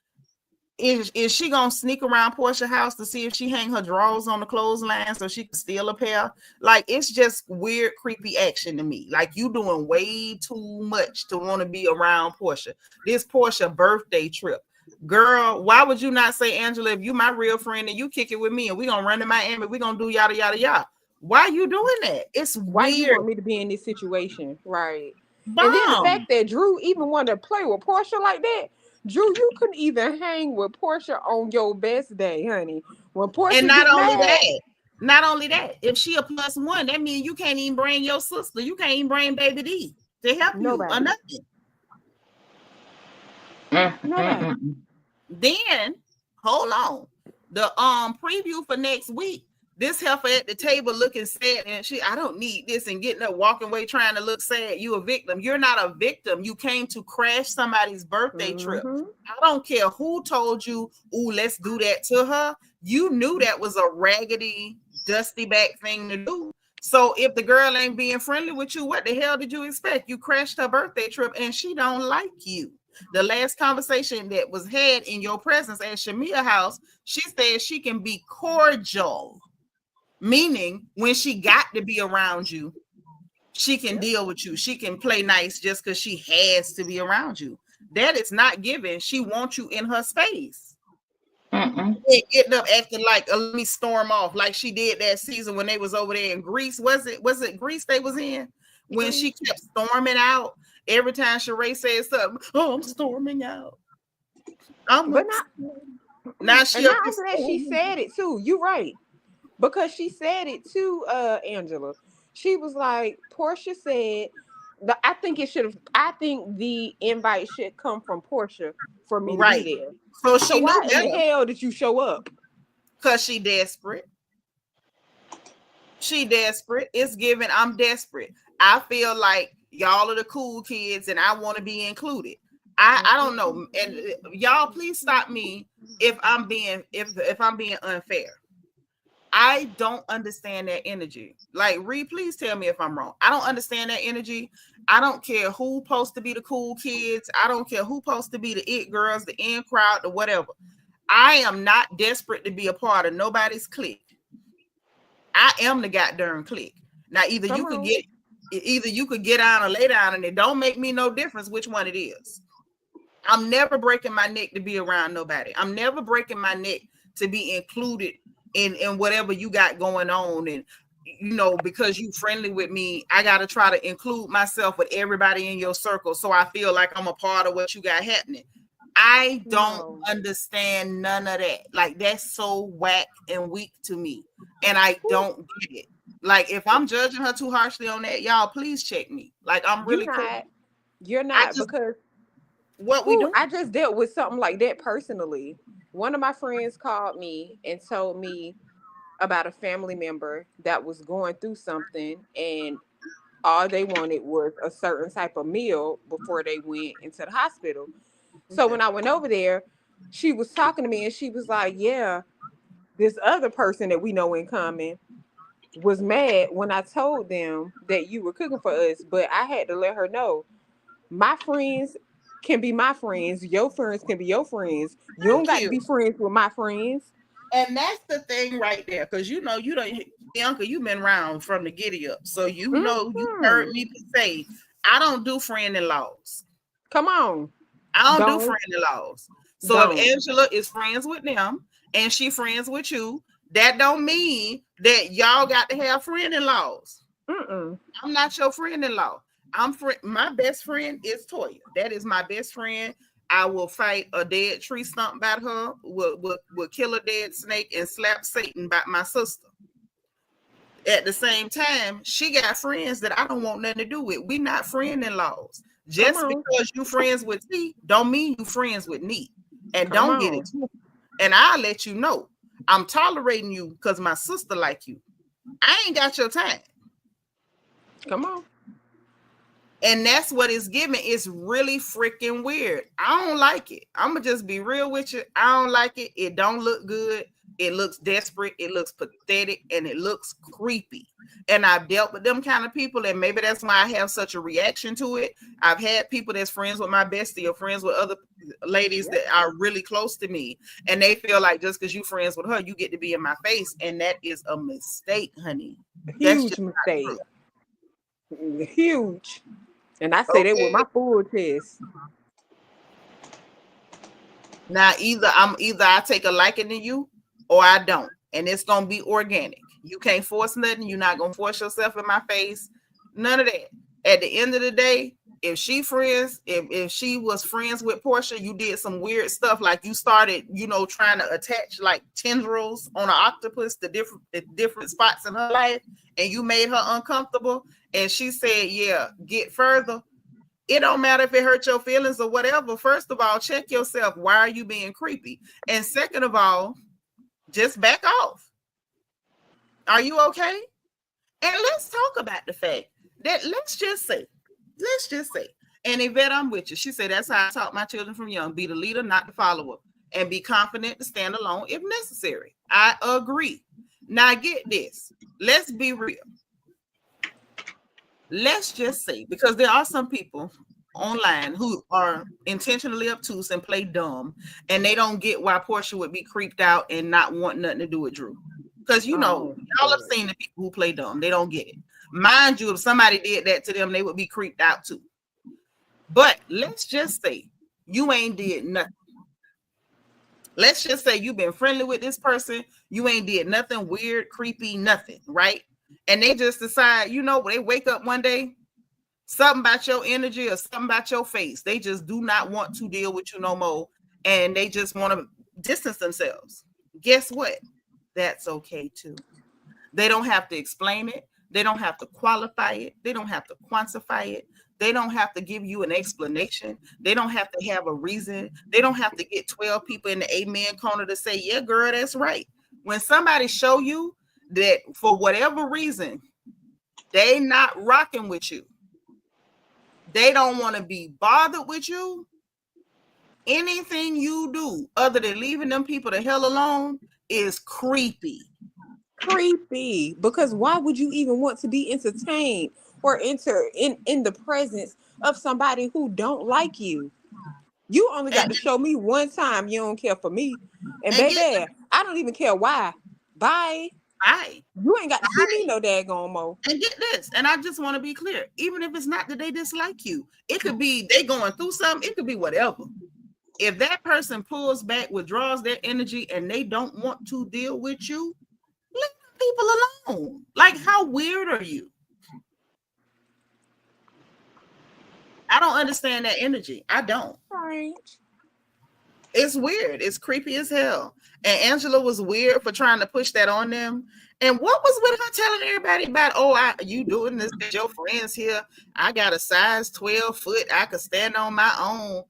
is she gonna sneak around Portia's house to see if she hang her drawers on the clothesline so she can steal a pair? Like, it's just weird, creepy action to me. Like, you doing way too much to want to be around Portia. This Portia birthday trip. Girl, why would you not say, Angela, if you my real friend and you kick it with me and we gonna run to Miami, we gonna do yada yada yada. Why you doing that? It's Why weird. you want me to be in this situation? Right. Bomb. And then the fact that Drew even wanted to play with Portia like that. Drew, you couldn't even hang with Portia on your best day, honey. When Portia and not only mad, that, if she a plus one, that means you can't even bring your sister. You can't even bring baby D to help Nobody. you or nothing. Nobody. Then hold on. The preview for next week. This heifer at the table looking sad, and I don't need this, and getting up, walking away, trying to look sad. You a victim. You're not a victim. You came to crash somebody's birthday trip. I don't care who told you, "Ooh, let's do that to her." You knew that was a raggedy, dusty back thing to do. So if the girl ain't being friendly with you, what the hell did you expect? You crashed her birthday trip, and she don't like you. The last conversation that was had in your presence at Shamia's house, she said she can be cordial. Meaning, when she got to be around you, she can deal with you. She can play nice just because she has to be around you. That is not given. She wants you in her space. Getting up acting like, let me storm off, like she did that season when they was over there in Greece. Was it Greece they was in? When she kept storming out every time Sheree said something. Oh, I'm storming out. But now she said it too. You're right. Because she said it to Angela. She was like, Portia said, I think the invite should come from Portia for me to be there. So why in the hell did you show up? Because she desperate. She desperate. It's given, I'm desperate. I feel like y'all are the cool kids and I want to be included. I don't know. And y'all please stop me if I'm being unfair. I don't understand that energy. Like, Reed, please tell me if I'm wrong. I don't understand that energy. I don't care who's supposed to be the cool kids. I don't care who's supposed to be the it girls, the in crowd, the whatever. I am not desperate to be a part of nobody's clique. I am the goddamn clique. Now, either you could get on or lay down, and it don't make me no difference which one it is. I'm never breaking my neck to be around nobody. I'm never breaking my neck to be included in whatever you got going on. And because you friendly with me, I got to try to include myself with everybody in your circle so I feel like I'm a part of what you got happening. I don't understand none of that. Like, that's so whack and weak to me, and I don't get it. Like, if I'm judging her too harshly on that, y'all please check me. Like, I'm really You're not because what we do. I just dealt with something like that personally. One of my friends called me and told me about a family member that was going through something, and all they wanted was a certain type of meal before they went into the hospital. So when I went over there, she was talking to me and she was like, yeah, this other person that we know in common was mad when I told them that you were cooking for us, but I had to let her know my friends can be my friends. Your friends can be your friends. You don't got to be friends with my friends. And that's the thing right there. Because you don't, Bianca, you've been around from the giddy up. So you heard me say, I don't do friend-in-laws. Come on. I don't do friend-in-laws. So if Angela is friends with them and she friends with you, that don't mean that y'all got to have friend-in-laws. I'm not your friend-in-law. My best friend is Toya. That is my best friend. I will fight a dead tree stump about her, will kill a dead snake and slap Satan by my sister. At the same time, she got friends that I don't want nothing to do with. We not friend-in-laws. Just because you friends with T don't mean you friends with me. And don't get it. And I'll let you know. I'm tolerating you because my sister like you. I ain't got your time. Come on. And that's what it's giving. It's really freaking weird. I don't like it. I'm going to just be real with you. I don't like it. It don't look good. It looks desperate. It looks pathetic. And it looks creepy. And I've dealt with them kind of people. And maybe that's why I have such a reaction to it. I've had people that's friends with my bestie or friends with other ladies that are really close to me. And they feel like just because you friends with her, you get to be in my face. And that is a mistake, honey. Huge mistake. Huge. And I say that with my full chest. Now, either I take a liking to you or I don't. And it's going to be organic. You can't force nothing. You're not going to force yourself in my face. None of that. At the end of the day, if she was friends with Portia, you did some weird stuff. Like you started, trying to attach like tendrils on an octopus to different spots in her life. And you made her uncomfortable. And she said, yeah, get further. It don't matter if it hurt your feelings or whatever. First of all, check yourself. Why are you being creepy? And second of all, just back off. Are you okay? And let's talk about the fact that let's just say, and Yvette, I'm with you. She said, that's how I taught my children from young. Be the leader, not the follower. And be confident to stand alone if necessary. I agree. Now get this. Let's be real. Let's just say, because there are some people online who are intentionally obtuse and play dumb, and they don't get why Portia would be creeped out and not want nothing to do with Drew. Because y'all have seen the people who play dumb. They don't get it. Mind you, if somebody did that to them, they would be creeped out too. But let's just say you ain't did nothing. Let's just say you've been friendly with this person. You ain't did nothing weird, creepy, nothing, right? And they just decide, they wake up one day, something about your energy or something about your face. They just do not want to deal with you no more. And they just want to distance themselves. Guess what? That's okay too. They don't have to explain it. They don't have to qualify it. They don't have to quantify it. They don't have to give you an explanation. They don't have to have a reason. They don't have to get 12 people in the amen corner to say, yeah, girl, that's right. When somebody show you that for whatever reason, they not rocking with you, they don't want to be bothered with you, anything you do other than leaving them people the hell alone is creepy. Creepy. Because why would you even want to be entertained or enter in the presence of somebody who don't like you? You only got to show me one time you don't care for me. And baby, I don't even care why. Bye. Bye. You ain't got to see me no daggone more. And get this, and I just want to be clear, even if it's not that they dislike you, it could be they going through something, it could be whatever. If that person pulls back, withdraws their energy, and they don't want to deal with you, leave people alone. Like, how weird are you? I don't understand that energy. I don't. Right. It's weird. It's creepy as hell. And Angela was weird for trying to push that on them. And what was with her telling everybody about, you doing this with your friends here? I got a size 12 foot. I could stand on my own.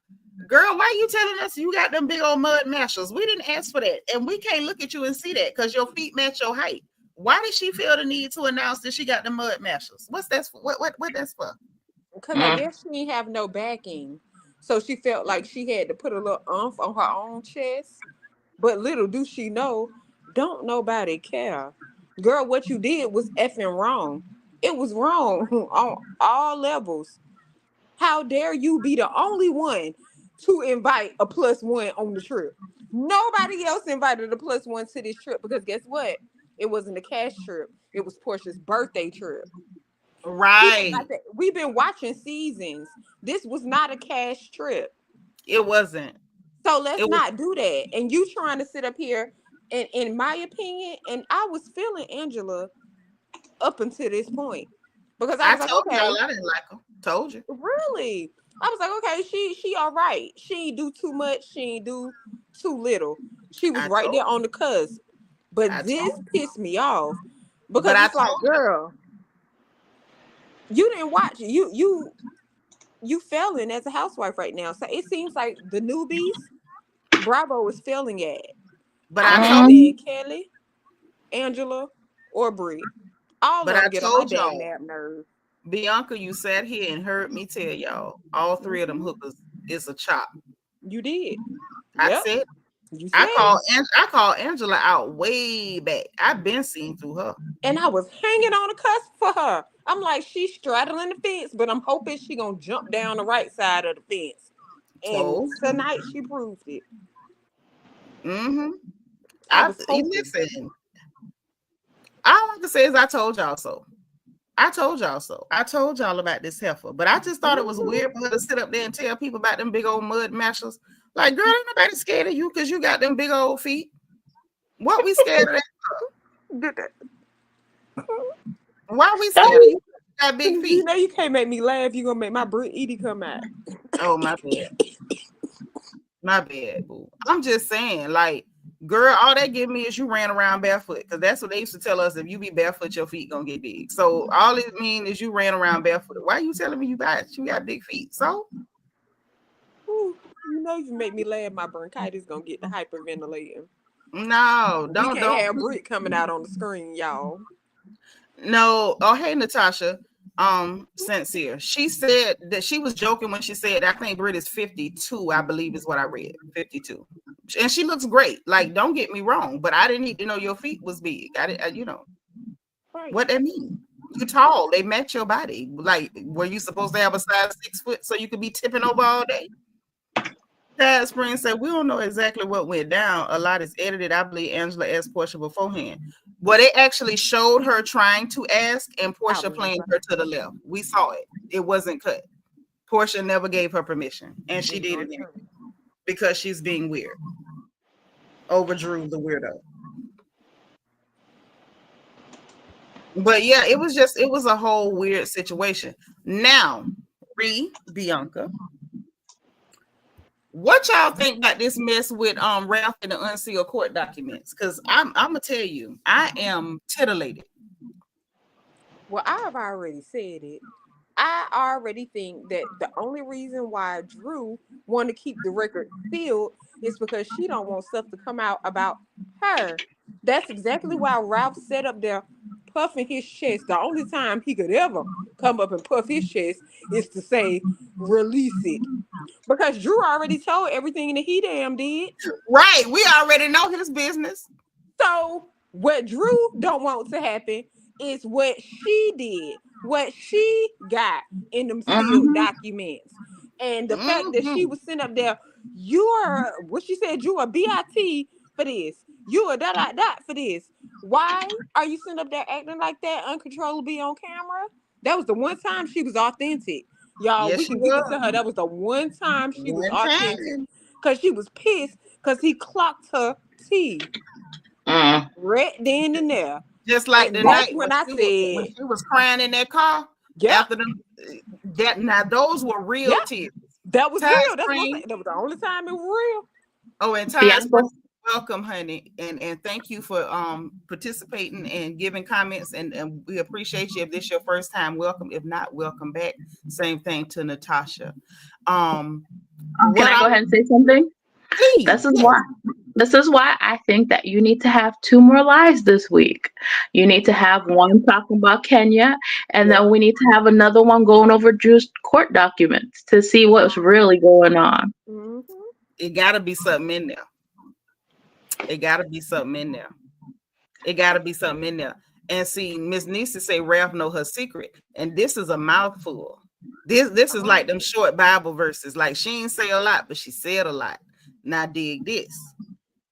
Girl, why you telling us you got them big old mud mashers? We didn't ask for that. And we can't look at you and see that because your feet match your height. Why did she feel the need to announce that she got the mud mashers? What's that for? What that's for? Because I guess she didn't have no backing. So she felt like she had to put a little oomph on her own chest. But little do she know, don't nobody care. Girl, what you did was effing wrong. It was wrong on all levels. How dare you be the only one to invite a +1 on the trip? Nobody else invited a +1 to this trip because guess what? It wasn't a cash trip. It was Portia's birthday trip. Right. We've been watching seasons. This was not a cash trip. It wasn't. So let's It was. not do that. And you trying to sit up here, and in my opinion, and I was feeling Angela up until this point because I I was like, told okay, y'all I didn't like her. Told you. really? I was like, okay, she all right. She ain't do too much. She ain't do too little. She was I right there told on the cusp. But I this told you. pissed me off But because I it's like, told you. girl, you didn't watch it. You failing as a housewife right now. So it seems like the newbies, Bravo is failing at it. But I I can't told. stand Kelly, Angela, or Brie. All But of I them get on my told dag y'all, nap nerves. Bianca, you sat here and heard me tell y'all all three of them hookers is a chop. You did. I Yep. said You said I it. called Angela out way back. I've been seeing through her. And I was hanging on the cusp for her. I'm like, she's straddling the fence, but I'm hoping she gonna jump down the right side of the fence. And Told. tonight she proved it. Mm-hmm. I was hoping. Listen. All I can say is I told y'all so. I told y'all so. I told y'all about this heifer, but I just thought it was weird for her to sit up there and tell people about them big old mud mashers. Like, girl, ain't nobody scared of you because you got them big old feet. What we scared of that? Did that. Why we scared of you? Got big You feet. know you can't make me laugh. You gonna make my Brit Edie come out. Oh, my bad. My bad, boo. I'm just saying, like, girl, all that give me is you ran around barefoot because that's what they used to tell us. If you be barefoot, your feet gonna get big. So all it means is you ran around barefoot. Why are you telling me you got big feet? So Ooh, you know you make me laugh. My bronchitis gonna get the hyperventilating. no, We don't can't have Brit coming out on the screen, y'all. no. Oh, hey, Natasha. Sincere. She said that she was joking when she said I think Brit is 52. I believe is what I read. 52. And she looks great. Like, don't get me wrong, but I didn't need to know your feet was big. You know Right. what that mean. You tall. They match your body. Like, were you supposed to have a size 6 foot so you could be tipping over all day? Tad Spring said, we don't know exactly what went down. A lot is edited. I believe Angela asked Portia beforehand. Well, they actually showed her trying to ask and Portia playing her to the left. We saw it. It wasn't cut. Portia never gave her permission. And she did it anyway because she's being weird. Over Drew, the weirdo. But yeah, it was a whole weird situation. Now, Bianca, what y'all think about this mess with Ralph and the unsealed court documents? Because I'm gonna tell you, I am titillated. Well, I've already said it. I already think that the only reason why Drew want to keep the record sealed is because she don't want stuff to come out about her. That's exactly why Ralph sat up there puffing his chest. The only time he could ever come up and puff his chest is to say, release it. Because Drew already told everything that he damn did. Right. We already know his business. So what Drew don't want to happen is what she did, what she got in them sealed documents. And the fact that she was sitting up there, you're what she said, you a BIT for this. You a dot for this. Why are you sitting up there acting like that uncontrollably on camera? That was the one time she was authentic. Y'all, Yes, we she can give it was. to her. That was the one time she was One authentic. time. Because she was pissed because he clocked her tea. Right then and there. Just like And the that's night when when she was crying in that car after them. Now those were real tears. That was Ty real. That's what I'm Spring. saying. That was the only time it was real. Oh, and Ty Spring, welcome, honey, and thank you for participating and giving comments, and we appreciate you. If this is your first time, welcome. If not, welcome back. Same thing to Natasha. Can I go ahead and say something? Please. This is why I think that you need to have 2 more lives this week. You need to have one talking about Kenya, and then we need to have another one going over Drew's court documents to see what's really going on. It got to be something in there. It got to be something in there. It got to be something in there. And see, Miss Nisa say Ralph know her secret, and this is a mouthful. This is like them short Bible verses. Like, she ain't say a lot, but she said a lot. Now dig this.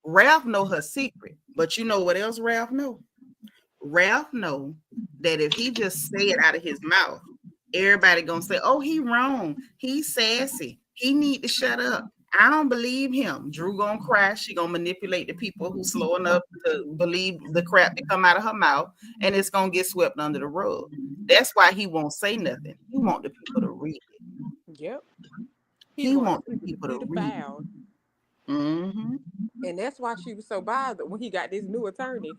Ralph know her secret, but you know what else Ralph know? Ralph know that if he just say it out of his mouth, everybody gonna say, oh, he wrong. He's sassy. He need to shut up. I don't believe him. Drew gonna crash. She gonna manipulate the people who slow enough to believe the crap that come out of her mouth, and it's gonna get swept under the rug. That's why he won't say nothing. He want the people to read it. Yep. He want want the people see to the read file. it. Mm-hmm. And that's why she was so bothered when he got this new attorney.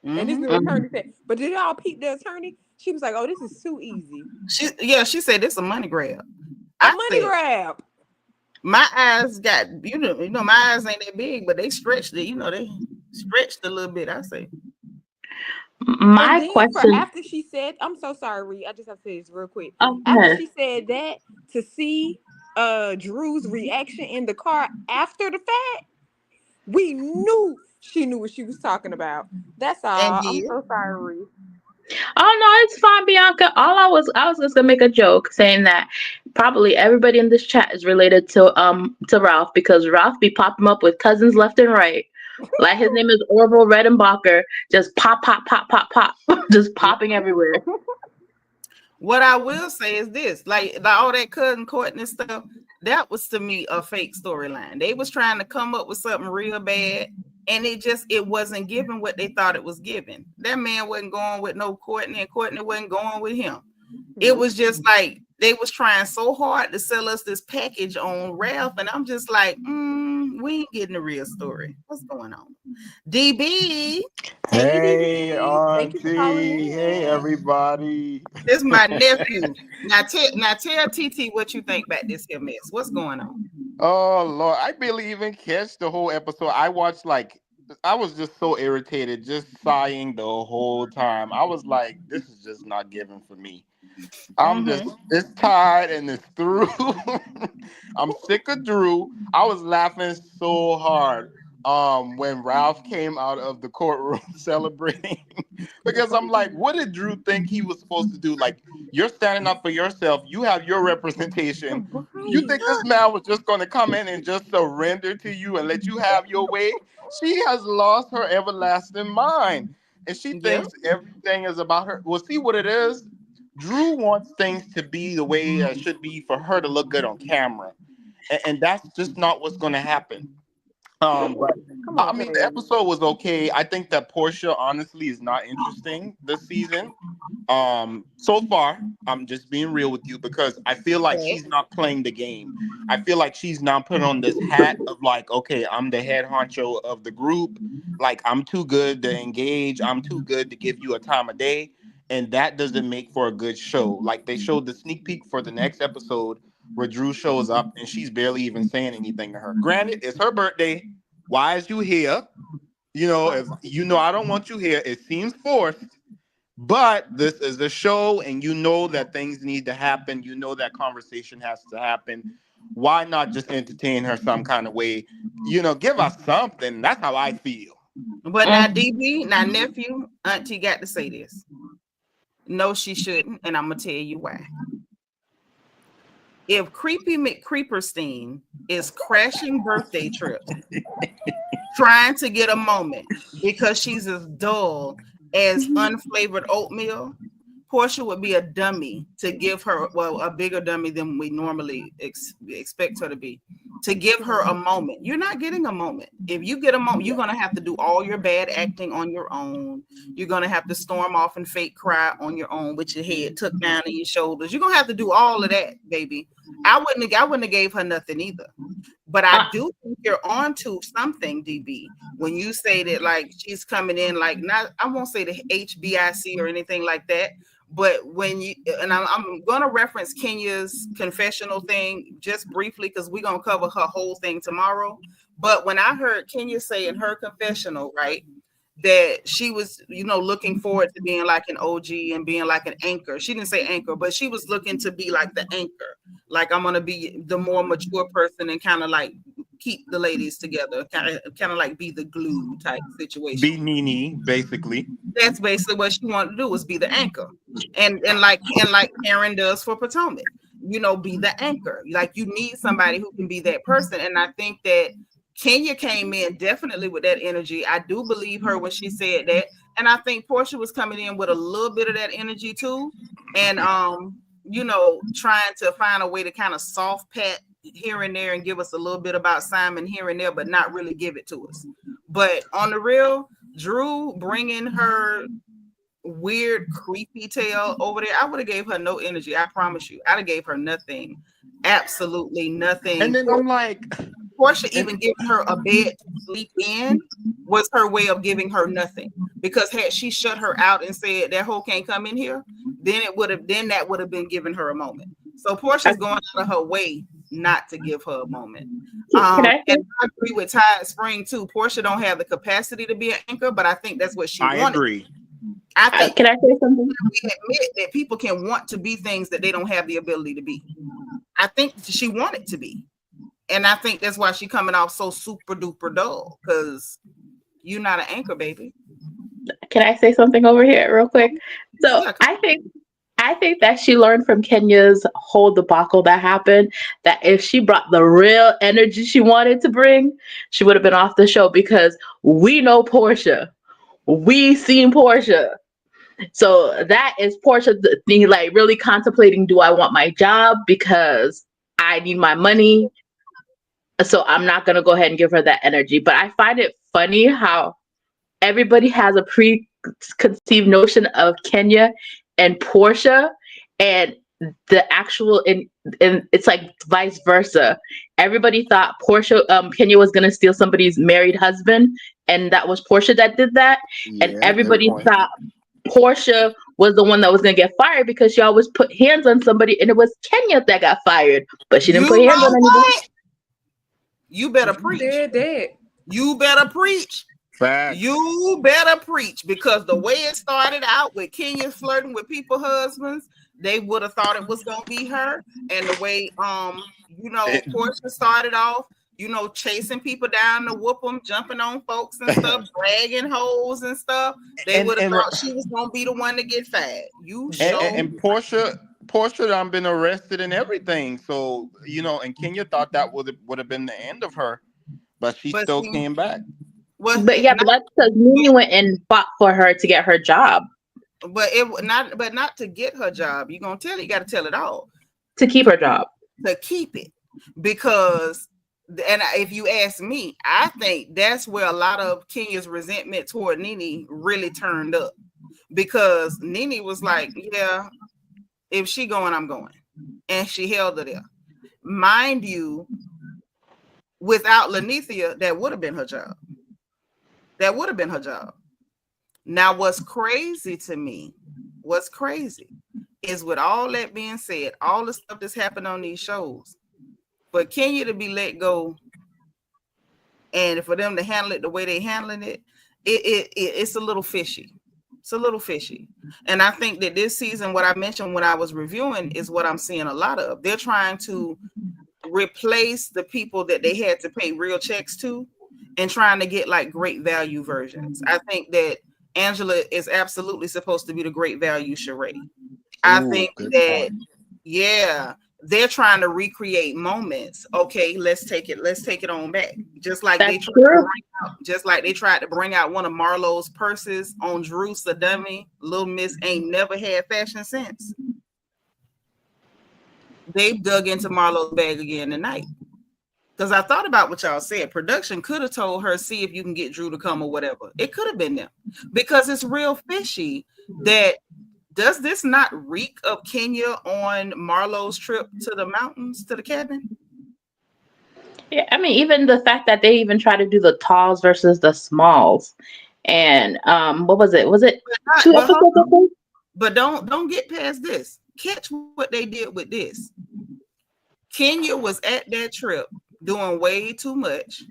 Mm-hmm. And this new attorney said, but did y'all peep the attorney? She was like, oh, this is too easy. She said this is a money grab. Money grab. My eyes got, my eyes ain't that big, but they stretched it, they stretched a little bit, I say. My question after she said, I'm so sorry, Ree, I just have to say this real quick. Okay. After she said that, to see Drew's reaction in the car after the fact, we knew she knew what she was talking about. That's all. I'm so sorry, Ree. Oh no, it's fine, Bianca. I was just gonna make a joke saying that probably everybody in this chat is related to Ralph, because Ralph be popping up with cousins left and right. Like his name is Orville Redenbacher, just pop, just popping everywhere. What I will say is this, like all that cousin courting and stuff, that was to me a fake storyline. They was trying to come up with something real bad, and it wasn't giving what they thought it was giving. That man wasn't going with no Courtney, and Courtney wasn't going with him. It was just like they was trying so hard to sell us this package on Ralph, and I'm just like, we ain't getting the real story. What's going on? DB. Hey, Thank you for calling in. Hey, everybody. This is my nephew. Now tell TT what you think about this here mess. What's going on? Oh, Lord. I barely even catch the whole episode. I watched, I was just so irritated, just sighing the whole time. I was like, this is just not given for me. It's tired and it's through. I'm sick of Drew. I was laughing so hard when Ralph came out of the courtroom celebrating, because I'm like, what did Drew think he was supposed to do? Like, you're standing up for yourself. You have your representation. You think this man was just going to come in and just surrender to you and let you have your way? She has lost her everlasting mind, and she thinks everything is about her. Well, see what it is? Drew wants things to be the way it should be for her to look good on camera, and that's just not what's going to happen. But I mean, the episode was okay. I think that Portia honestly is not interesting this season. So far, I'm just being real with you, because I feel like she's not playing the game. I feel like she's not putting on this hat of like, okay, I'm the head honcho of the group. Like, I'm too good to engage. I'm too good to give you a time of day. And that doesn't make for a good show. Like, they showed the sneak peek for the next episode where Drew shows up and she's barely even saying anything to her. Granted, it's her birthday. Why is you here? If I don't want you here. It seems forced, but this is a show, and that things need to happen. That conversation has to happen. Why not just entertain her some kind of way? Give us something. That's how I feel. But now, DB, now nephew, auntie got to say this. No, she shouldn't, and I'm gonna tell you why. If Creepy McCreeperstein is crashing birthday trips, trying to get a moment because she's as dull as unflavored oatmeal, Portia would be a dummy to give her, a bigger dummy than we normally expect her to be, to give her a moment. You're not getting a moment. If you get a moment, you're going to have to do all your bad acting on your own. You're going to have to storm off and fake cry on your own with your head tucked down in your shoulders. You're going to have to do all of that, baby. I wouldn't have gave her nothing either. But I do think you're onto something, DB, when you say that, like, she's coming in, like, not, I won't say the HBIC or anything like that, but when you, and I'm going to reference Kenya's confessional thing just briefly, because we're going to cover her whole thing tomorrow. But when I heard Kenya say in her confessional, right, that she was, looking forward to being like an OG and being like an anchor. She didn't say anchor, but she was looking to be like the anchor. Like, I'm going to be the more mature person and kind of like keep the ladies together, kind of like be the glue type situation. Be Nene, basically. That's basically what she wanted to do, was be the anchor. And like Karen does for Potomac, be the anchor. Like, you need somebody who can be that person. And I think that Kenya came in definitely with that energy. I do believe her when she said that. And I think Portia was coming in with a little bit of that energy too. And, trying to find a way to kind of soft pat here and there and give us a little bit about Simon here and there, but not really give it to us. But on the real, Drew bringing her weird, creepy tail over there, I would have gave her no energy. I promise you, I'd have gave her nothing, absolutely nothing. And then I'm like, Portia even giving her a bed to sleep in was her way of giving her nothing. Because had she shut her out and said that hoe can't come in here, then that would have been giving her a moment. So Portia's going out of her way not to give her a moment. And I agree with Tide Spring too. Portia don't have the capacity to be an anchor, but I think that's what she wanted. I agree. I think can I say something? we admit that people can want to be things that they don't have the ability to be. I think she wanted to be. And I think that's why she coming off so super duper dull, because you're not an anchor, baby. Can I say something over here real quick? So yeah, I think that she learned from Kenya's whole debacle that happened, that if she brought the real energy she wanted to bring, she would have been off the show, because we know Portia. We seen Portia. So that is Portia thing, like really contemplating, do I want my job because I need my money? So I'm not going to go ahead and give her that energy. But I find it funny how everybody has a preconceived notion of Kenya and Portia, and the actual and it's like vice versa. Everybody thought Kenya was going to steal somebody's married husband, and that was Portia that did that. Yeah, and everybody thought Portia was the one that was going to get fired because she always put hands on somebody, and it was Kenya that got fired, but she didn't put hands on anybody. You better preach. You better preach. Facts. You better preach, because the way it started out with Kenya flirting with people's husbands, they would have thought it was gonna be her. And the way Portia started off, chasing people down to whoop them, jumping on folks and stuff, dragging hoes and stuff, they would have thought she was gonna be the one to get fired. And Portia done been arrested and everything. So and Kenya thought that would have been the end of her, but she still came back. But that's because Mimi went and fought for her to get her job. But not to get her job. You got to tell it all. To keep her job. To keep it. Because, and if you ask me, I think that's where a lot of Kenya's resentment toward Nene really turned up. Because Nene was like, yeah, if she going, I'm going. And she held her there. Mind you, without Lanithia, that would have been her job. That would have been her job. Now, what's crazy to me, is with all that being said, all the stuff that's happened on these shows, for Kenya to be let go and for them to handle it the way they handling it, it's a little fishy. It's a little fishy. And I think that this season, what I mentioned when I was reviewing is what I'm seeing a lot of. They're trying to replace the people that they had to pay real checks to and trying to get like great value versions. I think that Angela is absolutely supposed to be the great value charade. I think that, they're trying to recreate moments. Okay, let's take it on back. Just like they tried to bring out one of Marlo's purses on Drew Sadummy. Little Miss ain't never had fashion sense. They've dug into Marlo's bag again tonight. Because I thought about what y'all said. Production could have told her, see if you can get Drew to come or whatever. It could have been them. Because it's real fishy that, does this not reek of Kenya on Marlo's trip to the mountains, to the cabin? Yeah, I mean, even the fact that they even try to do the talls versus the smalls. And what was it? Was it 2 episodes ago? But don't get past this. Catch what they did with this. Kenya was at that trip doing way too much,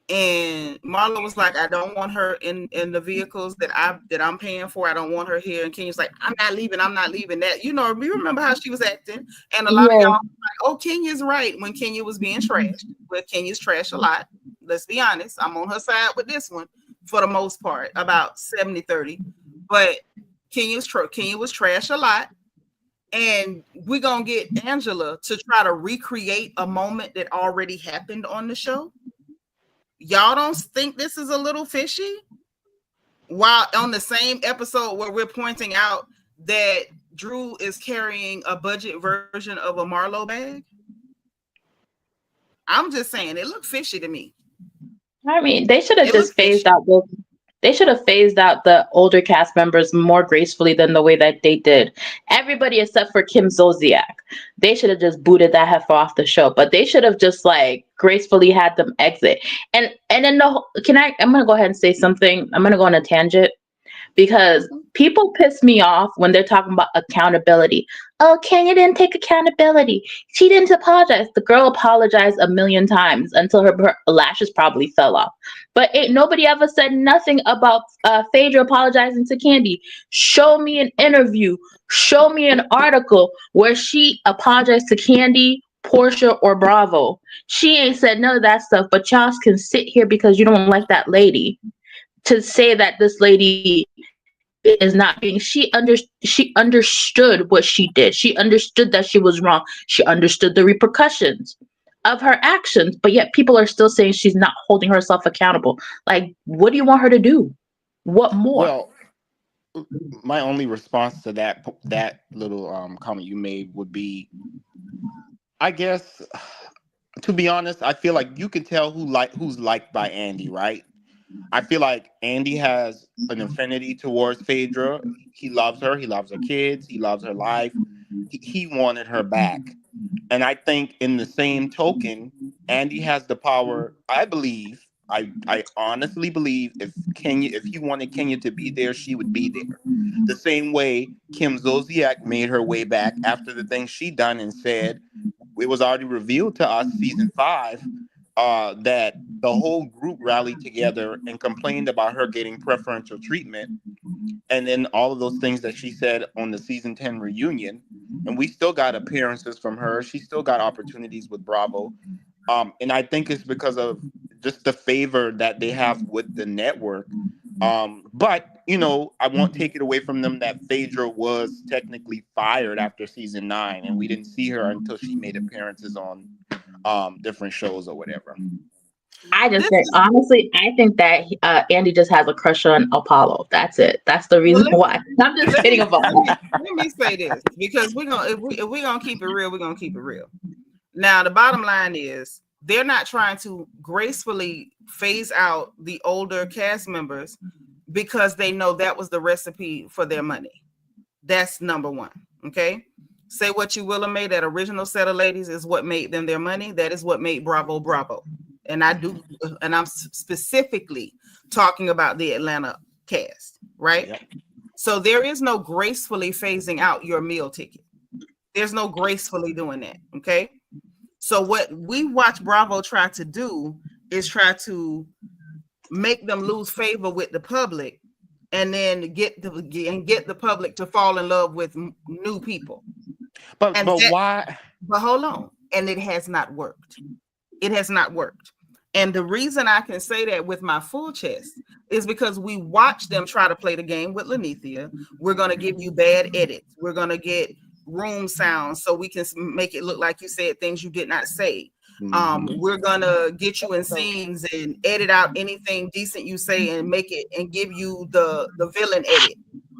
and Marlo was like, I don't want her in the vehicles that I'm paying for. I don't want her here. And Kenya's like, I'm not leaving that. You remember how she was acting, and a lot of y'all were like, oh, Kenya's right, when Kenya was being trashed. Well, Kenya's trashed a lot, let's be honest. I'm on her side with this one for the most part, about 70-30, but Kenya was trashed a lot. And we're going to get Angela to try to recreate a moment that already happened on the show. Y'all don't think this is a little fishy? While on the same episode where we're pointing out that Drew is carrying a budget version of a Marlo bag. I'm just saying it looked fishy to me. I mean, they should have It just looked fishy. phased out the. They should have phased out the older cast members more gracefully than the way that they did. Everybody except for Kim Zolciak. They should have just booted that heifer off the show. But they should have just like gracefully had them exit. And then I'm gonna go ahead and say something. I'm gonna go on a tangent because people piss me off when they're talking about accountability. Oh, Kenya didn't take accountability. She didn't apologize. The girl apologized a million times until her lashes probably fell off. But ain't nobody ever said nothing about Phaedra apologizing to Candy. Show me an interview. Show me an article where she apologized to Candy, Portia, or Bravo. She ain't said none of that stuff, but y'all can sit here because you don't like that lady to say that this lady is not being she understood what she did. She understood that she was wrong. She understood the repercussions of her actions, but yet people are still saying she's not holding herself accountable. Like, what do you want her to do? What more? Well, my only response to that little comment you made would be, I guess, to be honest, I feel like you can tell who's liked by Andy, right? I feel like Andy has an affinity towards Phaedra. He loves her. He loves her kids. He loves her life. He wanted her back. And I think in the same token, Andy has the power. I believe, I honestly believe if he wanted Kenya to be there, she would be there. The same way Kim Zolciak made her way back after the things she done and said. It was already revealed to us season 5 that the whole group rallied together and complained about her getting preferential treatment. And then all of those things that she said on the season 10 reunion. And we still got appearances from her. She still got opportunities with Bravo. And I think it's because of just the favor that they have with the network. But, I won't take it away from them that Phaedra was technically fired after season 9. And we didn't see her until she made appearances on different shows or whatever. I think that Andy just has a crush on Apollo. That's it. That's the reason why. I'm just kidding about that. Let me say this, because if we're gonna keep it real, we're gonna keep it real. Now, the bottom line is they're not trying to gracefully phase out the older cast members because they know that was the recipe for their money. That's number one. Okay. Say what you will, May, that original set of ladies is what made them their money. That is what made Bravo Bravo. And I'm specifically talking about the Atlanta cast, right? Yep. So there is no gracefully phasing out your meal ticket. There's no gracefully doing that, okay? So what we watch Bravo try to do is try to make them lose favor with the public and then get the public to fall in love with new people. But why? But hold on. And it has not worked. It has not worked. And the reason I can say that with my full chest is because we watch them try to play the game with Lanithia. We're going to give you bad edits. We're going to get room sounds so we can make it look like you said things you did not say. We're going to get you in scenes and edit out anything decent you say and make it and give you the villain edit.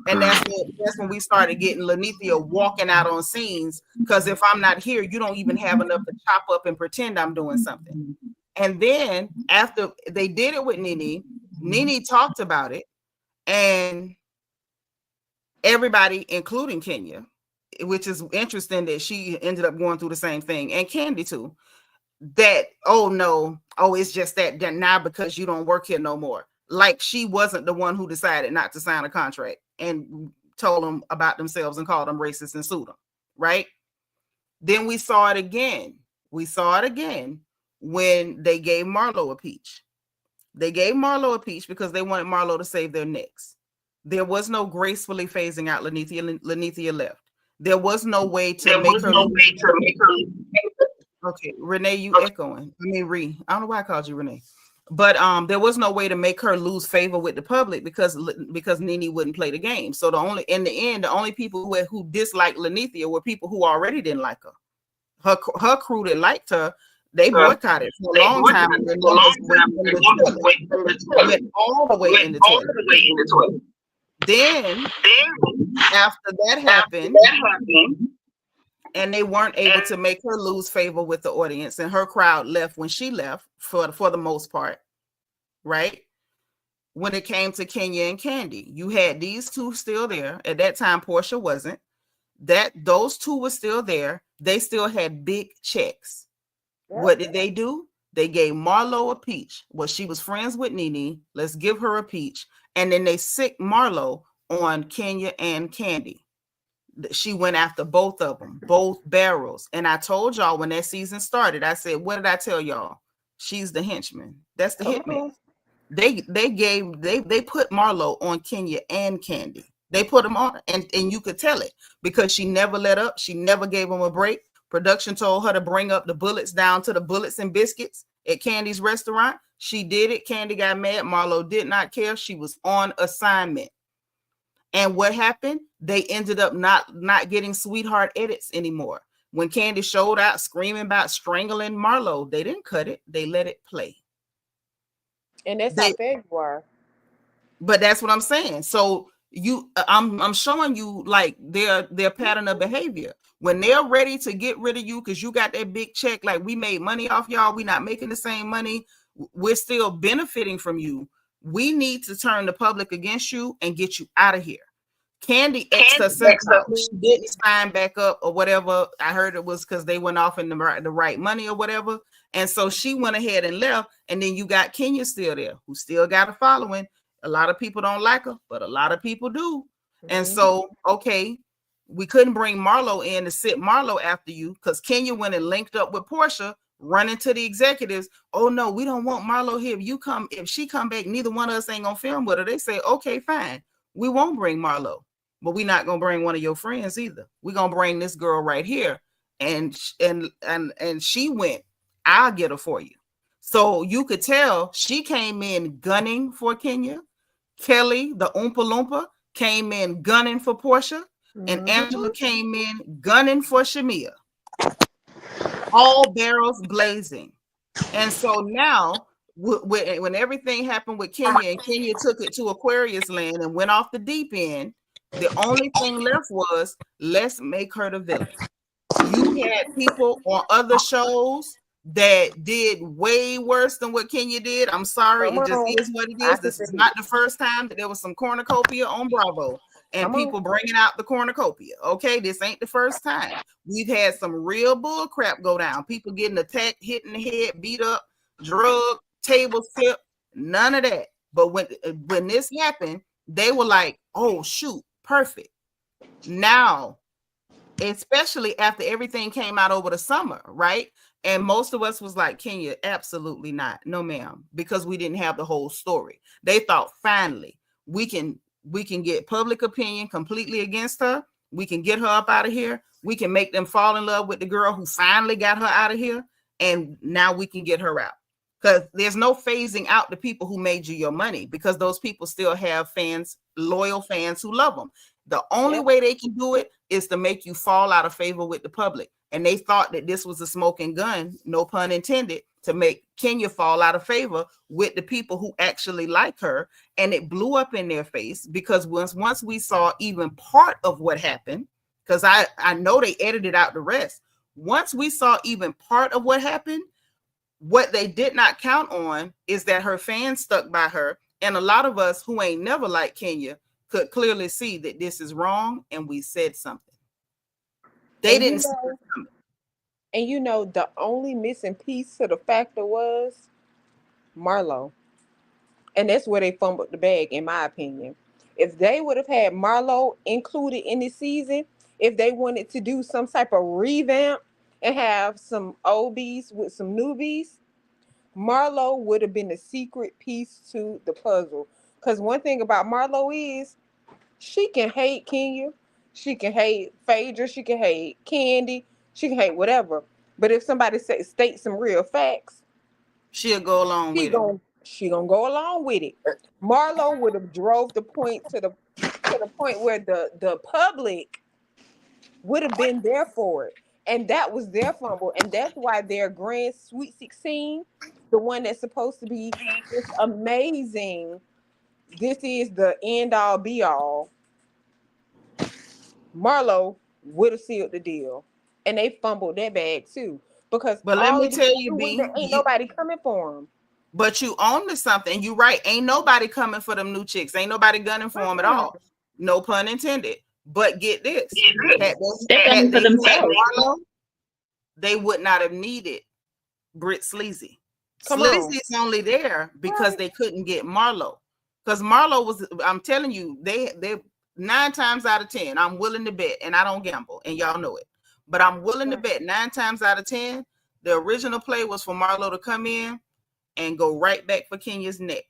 And that's when we started getting Lanithia walking out on scenes, because if I'm not here, you don't even have enough to chop up and pretend I'm doing something. And then after they did it with Nene talked about it, and everybody, including Kenya, which is interesting that she ended up going through the same thing, and Candy too, that, it's just that now because you don't work here no more. Like she wasn't the one who decided not to sign a contract and told them about themselves and called them racist and sued them, right? Then we saw it again. When they gave Marlo a peach. They gave Marlo a peach because they wanted Marlo to save their necks. There was no gracefully phasing out Lanithia. Lanithia left. There was no way to make her. Okay, Renee, you echoing. I mean, I don't know why I called you Renee. But there was no way to make her lose favor with the public because Nene wouldn't play the game. So the only people who disliked Lanithia were people who already didn't like her. Her crew that liked her, they boycotted for a long time. Went all the way in the toilet. Then after that happened, and they weren't able to make her lose favor with the audience, and her crowd left when she left for the most part, right? When it came to Kenya and Candy, you had these two still there. At that time, Portia wasn't. Those two were still there. They still had big checks. Yep. What did they do? They gave Marlo a peach. Well, she was friends with Nene. Let's give her a peach. And then they sicked Marlo on Kenya and Candy. She went after both of them, both barrels. And I told y'all when that season started, I said, what did I tell y'all? She's the henchman. That's the hitman. They put Marlo on Kenya and Candy. They put them on, and you could tell it because she never let up. She never gave them a break. Production told her to bring up the bullets down to the bullets and biscuits at Candy's restaurant. She did it. Candy got mad. Marlo did not care. She was on assignment. And what happened? They ended up not getting sweetheart edits anymore. When Candy showed out screaming about strangling Marlo, they didn't cut it. They let it play. And that's how fair you are. But that's what I'm saying. So I'm showing you like their pattern of behavior. When they're ready to get rid of you because you got that big check, like we made money off y'all, we not making the same money, we're still benefiting from you. We need to turn the public against you and get you out of here. Candy X'd herself out. She didn't sign back up or whatever. I heard it was because they went off in the right money or whatever. And so she went ahead and left. And then you got Kenya still there, who still got a following. A lot of people don't like her, but a lot of people do. Mm-hmm. And so, okay, we couldn't bring Marlo in to sit Marlo after you because Kenya went and linked up with Portia, running to the executives. Oh no, we don't want Marlo here. If she come back, neither one of us ain't gonna film with her. They say, okay, fine. We won't bring Marlo, but we're not gonna bring one of your friends either. We're gonna bring this girl right here. And she went, I'll get her for you. So you could tell she came in gunning for Kenya. Kelly, the Oompa Loompa, came in gunning for Portia. And Angela came in gunning for Shamia. All barrels blazing. And so now, when everything happened with Kenya, and Kenya took it to Aquarius land and went off the deep end, the only thing left was, let's make her the villain. You had people on other shows that did way worse than what Kenya did. I'm sorry, it just is what it is. This is not the first time that there was some cornucopia on Bravo and people bringing out the cornucopia. Okay, this ain't the first time. We've had some real bull crap go down. People getting attacked, hit in the head, beat up, drug, table flip, none of that. But when this happened, they were like, oh shoot, perfect. Now, especially after everything came out over the summer, right? And most of us was like, Kenya, absolutely not. No, ma'am, because we didn't have the whole story. They thought finally we can get public opinion completely against her. We can get her up out of here. We can make them fall in love with the girl who finally got her out of here. And now we can get her out. Because there's no phasing out the people who made you your money, because those people still have fans, loyal fans who love them. The only way they can do it is to make you fall out of favor with the public. And they thought that this was a smoking gun, no pun intended, to make Kenya fall out of favor with the people who actually like her. And it blew up in their face because once we saw even part of what happened, because I know they edited out the rest. Once we saw even part of what happened, what they did not count on is that her fans stuck by her. And a lot of us who ain't never liked Kenya could clearly see that this is wrong, and we said something. They and didn't. The only missing piece to the factor was Marlo. And that's where they fumbled the bag, in my opinion. If they would have had Marlo included in this season, if they wanted to do some type of revamp and have some OBs with some newbies, Marlo would have been the secret piece to the puzzle. Because one thing about Marlo is she can hate Kenya, she can hate Phaedra, she can hate Candy, she can hate whatever. But if somebody states some real facts, she'll go along with it. She gonna go along with it. Marlo would have drove the point to the point where the public would have been there for it. And that was their fumble. And that's why their grand Sweet 16, the one that's supposed to be this amazing, this is the end all be all, Marlo would have sealed the deal. and they fumbled that bag too. Because But let all me of these tell you, new ones, B, ain't nobody coming for them. but you own to something. You right. Ain't nobody coming for them new chicks. Ain't nobody gunning for them at all. No pun intended. But get this. They're gunning for themselves. Marlo, they would not have needed Britt Sleazy. Sleazy's only there because they couldn't get Marlo. Because Marlo was, I'm telling you, they 9 times out of 10, I'm willing to bet, and I don't gamble, and y'all know it. But I'm willing to bet 9 times out of 10, the original play was for Marlo to come in and go right back for Kenya's neck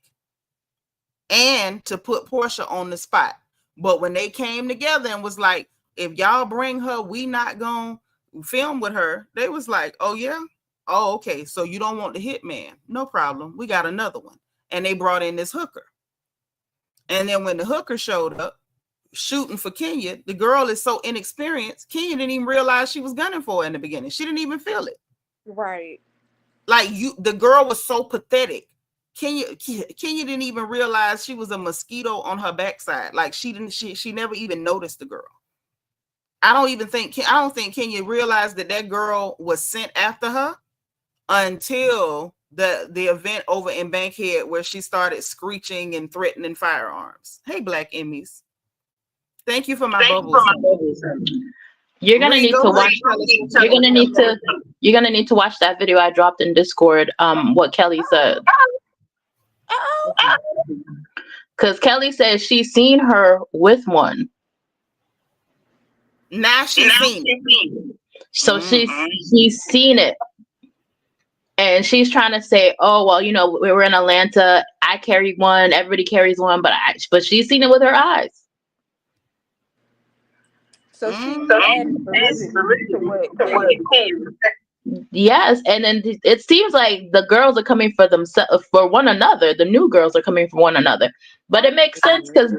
and to put Portia on the spot. But when they came together and was like, if y'all bring her, we not gonna film with her, they was like, oh yeah, oh okay, so you don't want the hitman, no problem, we got another one. And they brought in this hooker, and then when the hooker showed up shooting for Kenya, the girl is so inexperienced, Kenya didn't even realize she was gunning for her in the beginning. She didn't even feel it. Right. Like the girl was so pathetic. Kenya didn't even realize she was a mosquito on her backside. Like she never even noticed the girl. I don't think Kenya realized that girl was sent after her until the event over in Bankhead where she started screeching and threatening firearms. Hey, Black Emmys. Thank you for my bubbles. You're gonna need to watch. You're gonna need to watch that video I dropped in Discord. What Kelly said. Because Kelly says she's seen her with one. Now she's seen it. So she's seen it. And she's trying to say, oh, well, you know, we were in Atlanta. I carried one. Everybody carries one. But she's seen it with her eyes. So she added validity to what. Yes, and then it seems like the girls are coming for themselves, for one another. The new girls are coming for one another, but it makes sense because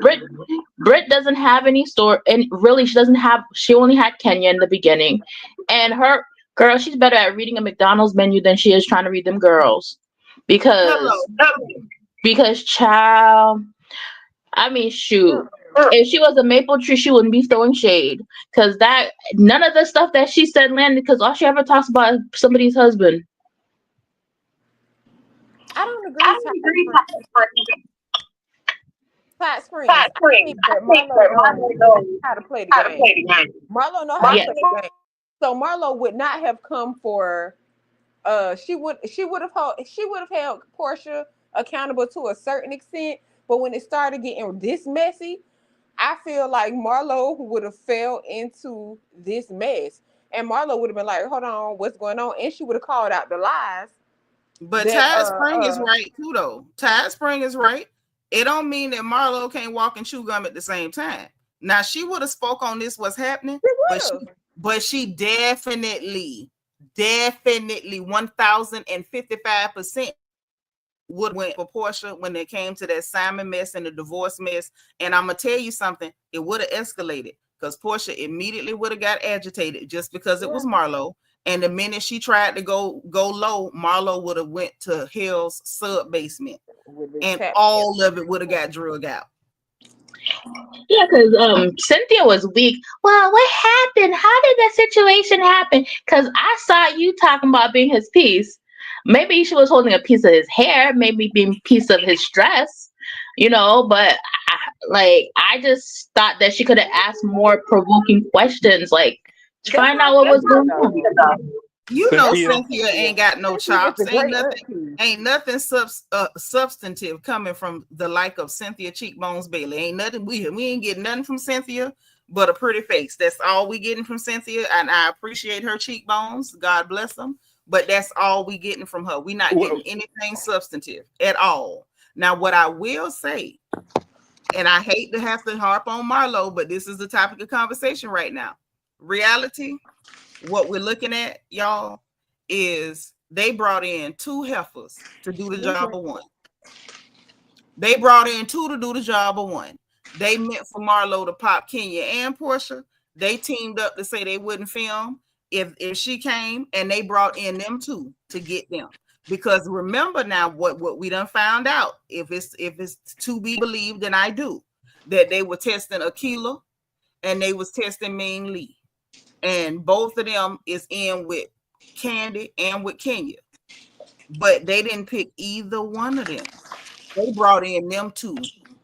Britt doesn't have any store, and really she doesn't have. She only had Kenya in the beginning, and her girl, she's better at reading a McDonald's menu than she is trying to read them girls, because child, I mean, shoot. If she was a maple tree, she wouldn't be throwing shade, because none of the stuff that she said landed, because all she ever talks about is somebody's husband. I don't agree. Hot Springs. I think that Marlo knows how to play the game. Marlo knows how to play the game. So Marlo would not have come for. She would have held Portia accountable to a certain extent, but when it started getting this messy, I feel like Marlo would have fell into this mess, and Marlo would have been like, "Hold on, what's going on?" And she would have called out the lies. But Tide Spring is right too, though. Tide Spring is right. It don't mean that Marlo can't walk and chew gum at the same time. Now she would have spoke on this, what's happening, but she definitely 1055% would went for Portia when it came to that Simon mess and the divorce mess. And I'm gonna tell you something, it would have escalated because Portia immediately would have got agitated just because it was Marlo. And the minute she tried to go low, Marlo would have went to Hell's sub basement, and all of it would have got drug out. Yeah, because Cynthia was weak. Well, what happened? How did that situation happen? Because I saw you talking about being his piece. Maybe she was holding a piece of his hair, maybe being a piece of his dress, you know, but I just thought that she could have asked more provoking questions, like to find out what was going on. You know, Cynthia ain't got no chops. Ain't nothing substantive coming from the like of Cynthia Cheekbones Bailey. Ain't nothing. We ain't getting nothing from Cynthia but a pretty face. That's all we getting from Cynthia, and I appreciate her cheekbones. God bless them. But that's all we getting from her. We not getting anything substantive at all. Now, what I will say, and I hate to have to harp on Marlo, but this is the topic of conversation right now. Reality, what we're looking at, y'all, is they brought in 2 heifers to do the job of 1. They brought in 2 to do the job of 1. They meant for Marlo to pop Kenya and Portia. They teamed up to say they wouldn't film if she came, and they brought in them 2 to get them. Because remember now what we done found out, if it's to be believed, and I do, that they were testing Akila and they was testing Ming Lee. and both of them is in with Candy and with Kenya. But they didn't pick either one of them. They brought in them two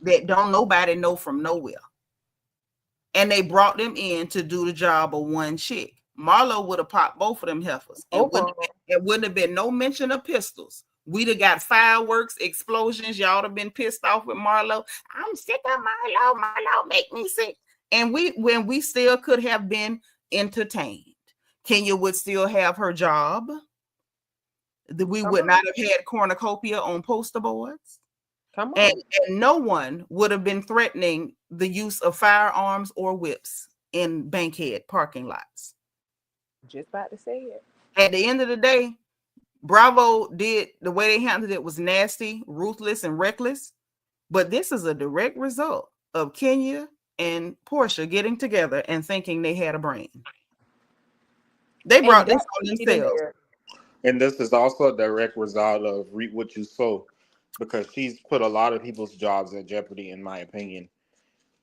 that don't nobody know from nowhere. And they brought them in to do the job of one chick. Marlo would have popped both of them heifers. It wouldn't have been no mention of pistols. We'd have got fireworks, explosions. Y'all have been pissed off with Marlo. I'm sick of Marlo. Marlo make me sick. And when we still could have been entertained. Kenya would still have her job. We would not have had cornucopia on poster boards. Come on. And no one would have been threatening the use of firearms or whips in Bankhead parking lots. Just about to say it. At the end of the day, Bravo did the way they handled it was nasty, ruthless, and reckless. But this is a direct result of Kenya and Portia getting together and thinking they had a brain. They brought this on themselves. And this is also a direct result of reap what you sow, because she's put a lot of people's jobs at jeopardy, in my opinion.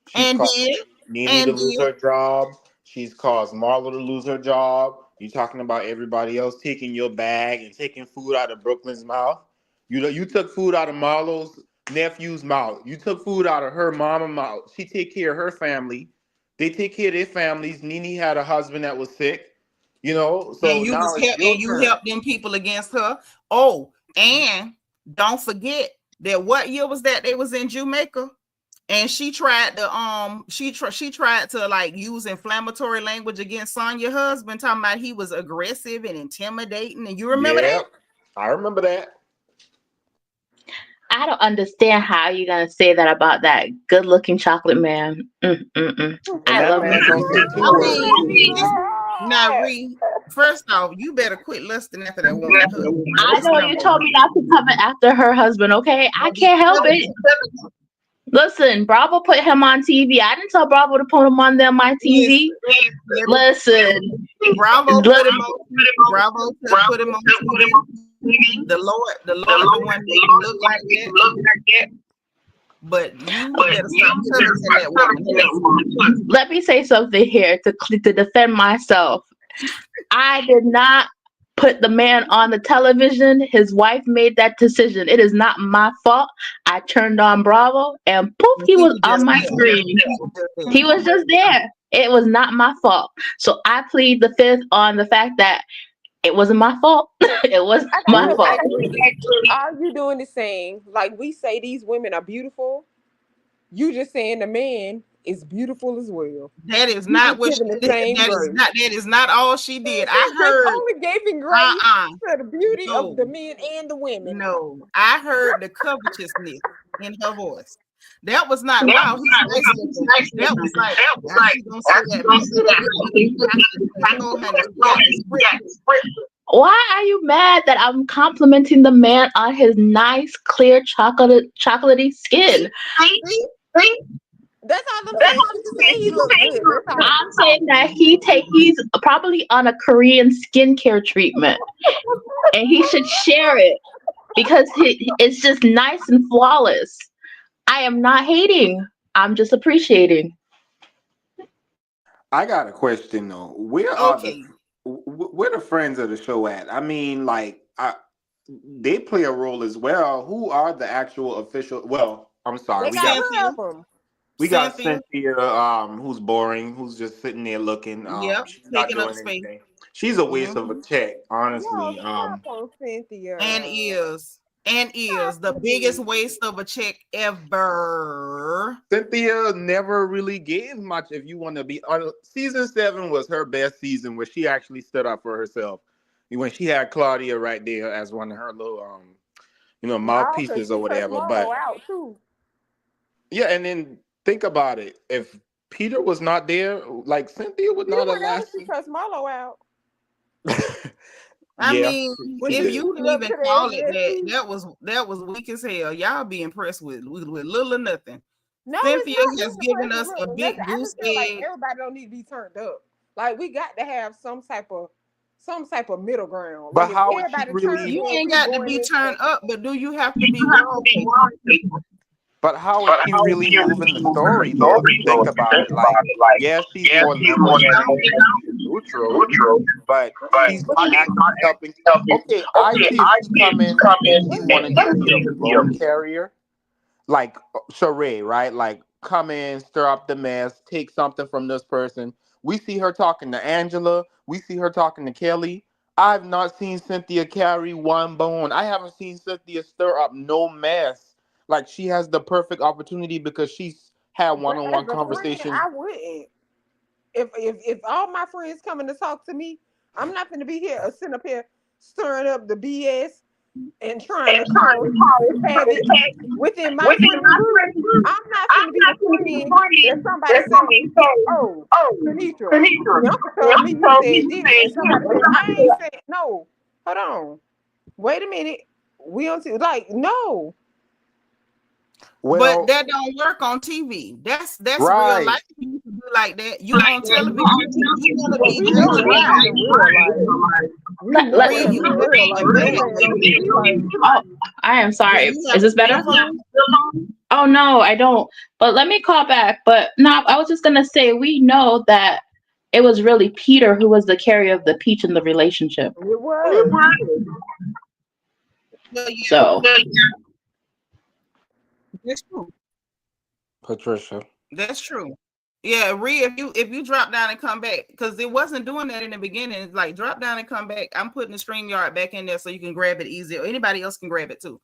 She's caused Nene to lose her job. She's caused Marlo to lose her job. You're talking about everybody else taking your bag and taking food out of Brooklyn's mouth. You took food out of Marlo's nephew's mouth. You took food out of her mama's mouth. She take care of her family. They take care of their families. Nene had a husband that was sick. So and you helped them people against her. Oh, and don't forget that what year was that they was in Jamaica, and she tried to she tried to like use inflammatory language against Sonya's husband, talking about he was aggressive and intimidating. And you remember that? I remember that. I don't understand how you're gonna say that about that good-looking chocolate man. I love him. Now, Ree, first off, you better quit lusting after that woman. I know you told me not to come after her husband, okay? I can't help it. Listen, Bravo put him on TV. I didn't tell Bravo to put him on my TV. Listen. Bravo put him on TV. The Lord the one that look like that. But you better stop that woman. Let me say something here to defend myself. I did not put the man on the television. His wife made that decision. It is not my fault. I turned on Bravo and poof, he was on my screen. He was just there. It was not my fault. So I plead the fifth on the fact that it wasn't my fault. It wasn't my fault. All you doing is saying, like we say these women are beautiful. You just saying the man is beautiful as well. That is not what she did. That is not all she did. I heard only gave in grace to the beauty of the men and the women. No, I heard the covetousness in her voice. That was not wow. That was like why are you mad that I'm complimenting the man on his nice, clear, chocolatey skin? That's all I'm saying. He looks good. I'm saying that he's probably on a Korean skincare treatment, and he should share it because it's just nice and flawless. I am not hating. I'm just appreciating. I got a question though. Where are the friends of the show at? I mean, they play a role as well. Who are the actual official? Well, I'm sorry. We got Cynthia, who's boring, who's just sitting there looking. She's not doing anything. She's a waste of a check, honestly. Cynthia. And is the biggest waste of a check ever. Cynthia never really gave much. If you want to be honest, season 7 was her best season, where she actually stood up for herself. When she had Claudia right there as one of her little, mouthpieces or whatever. But yeah, and then think about it. If Peter was not there, like Cynthia would not have lasted. Because Marlo out. I mean, if you didn't even call it that was weak as hell. Y'all be impressed with little or nothing. No, Cynthia has given us a big goose egg. Like everybody don't need to be turned up. Like we got to have some type of middle ground. But like how would you really? You ain't got to be turned up, but do you have to be wrong? But how is she really moving the story, though? If you think about it, she's more liberal. neutral, but he's not actually helping. Okay, I see if she come in and she wanted to be a role carrier, like Sheree, right? Like come in, stir up the mess, take something from this person. We see her talking to Angela. We see her talking to Kelly. I've not seen Cynthia carry one bone. I haven't seen Cynthia stir up no mess. Like she has the perfect opportunity because she's had But as one-on-one a friend, conversation. I wouldn't. If all my friends coming to talk to me, I'm not going to be here sitting up here stirring up the BS and trying to cause havoc within my friend group. I'm not going to be the friend that somebody say, "Oh, Seanitra, your uncle told me you said this," and somebody said, "I ain't saying no." Hold on, wait a minute. We don't see like no. But Well, that don't work on TV. That's real right. life. You can do like that. You on television. You want to Well, be we know just it ain't right. in real life. We Let, know let, it Read ain't you. in real life. They say it on TV like, oh, I am Do sorry. you Is have this a cell better? phone? Oh no, I don't. But let me call back. But no, I was just gonna say we know that it was really Peter who was the carrier of the peach in the relationship. it was. Well, yeah, So that's true. Patricia. That's true. Yeah, if you drop down and come back, because it wasn't doing that in the beginning. It's like drop down and come back. I'm putting the StreamYard back in there so you can grab it easy, or anybody else can grab it too.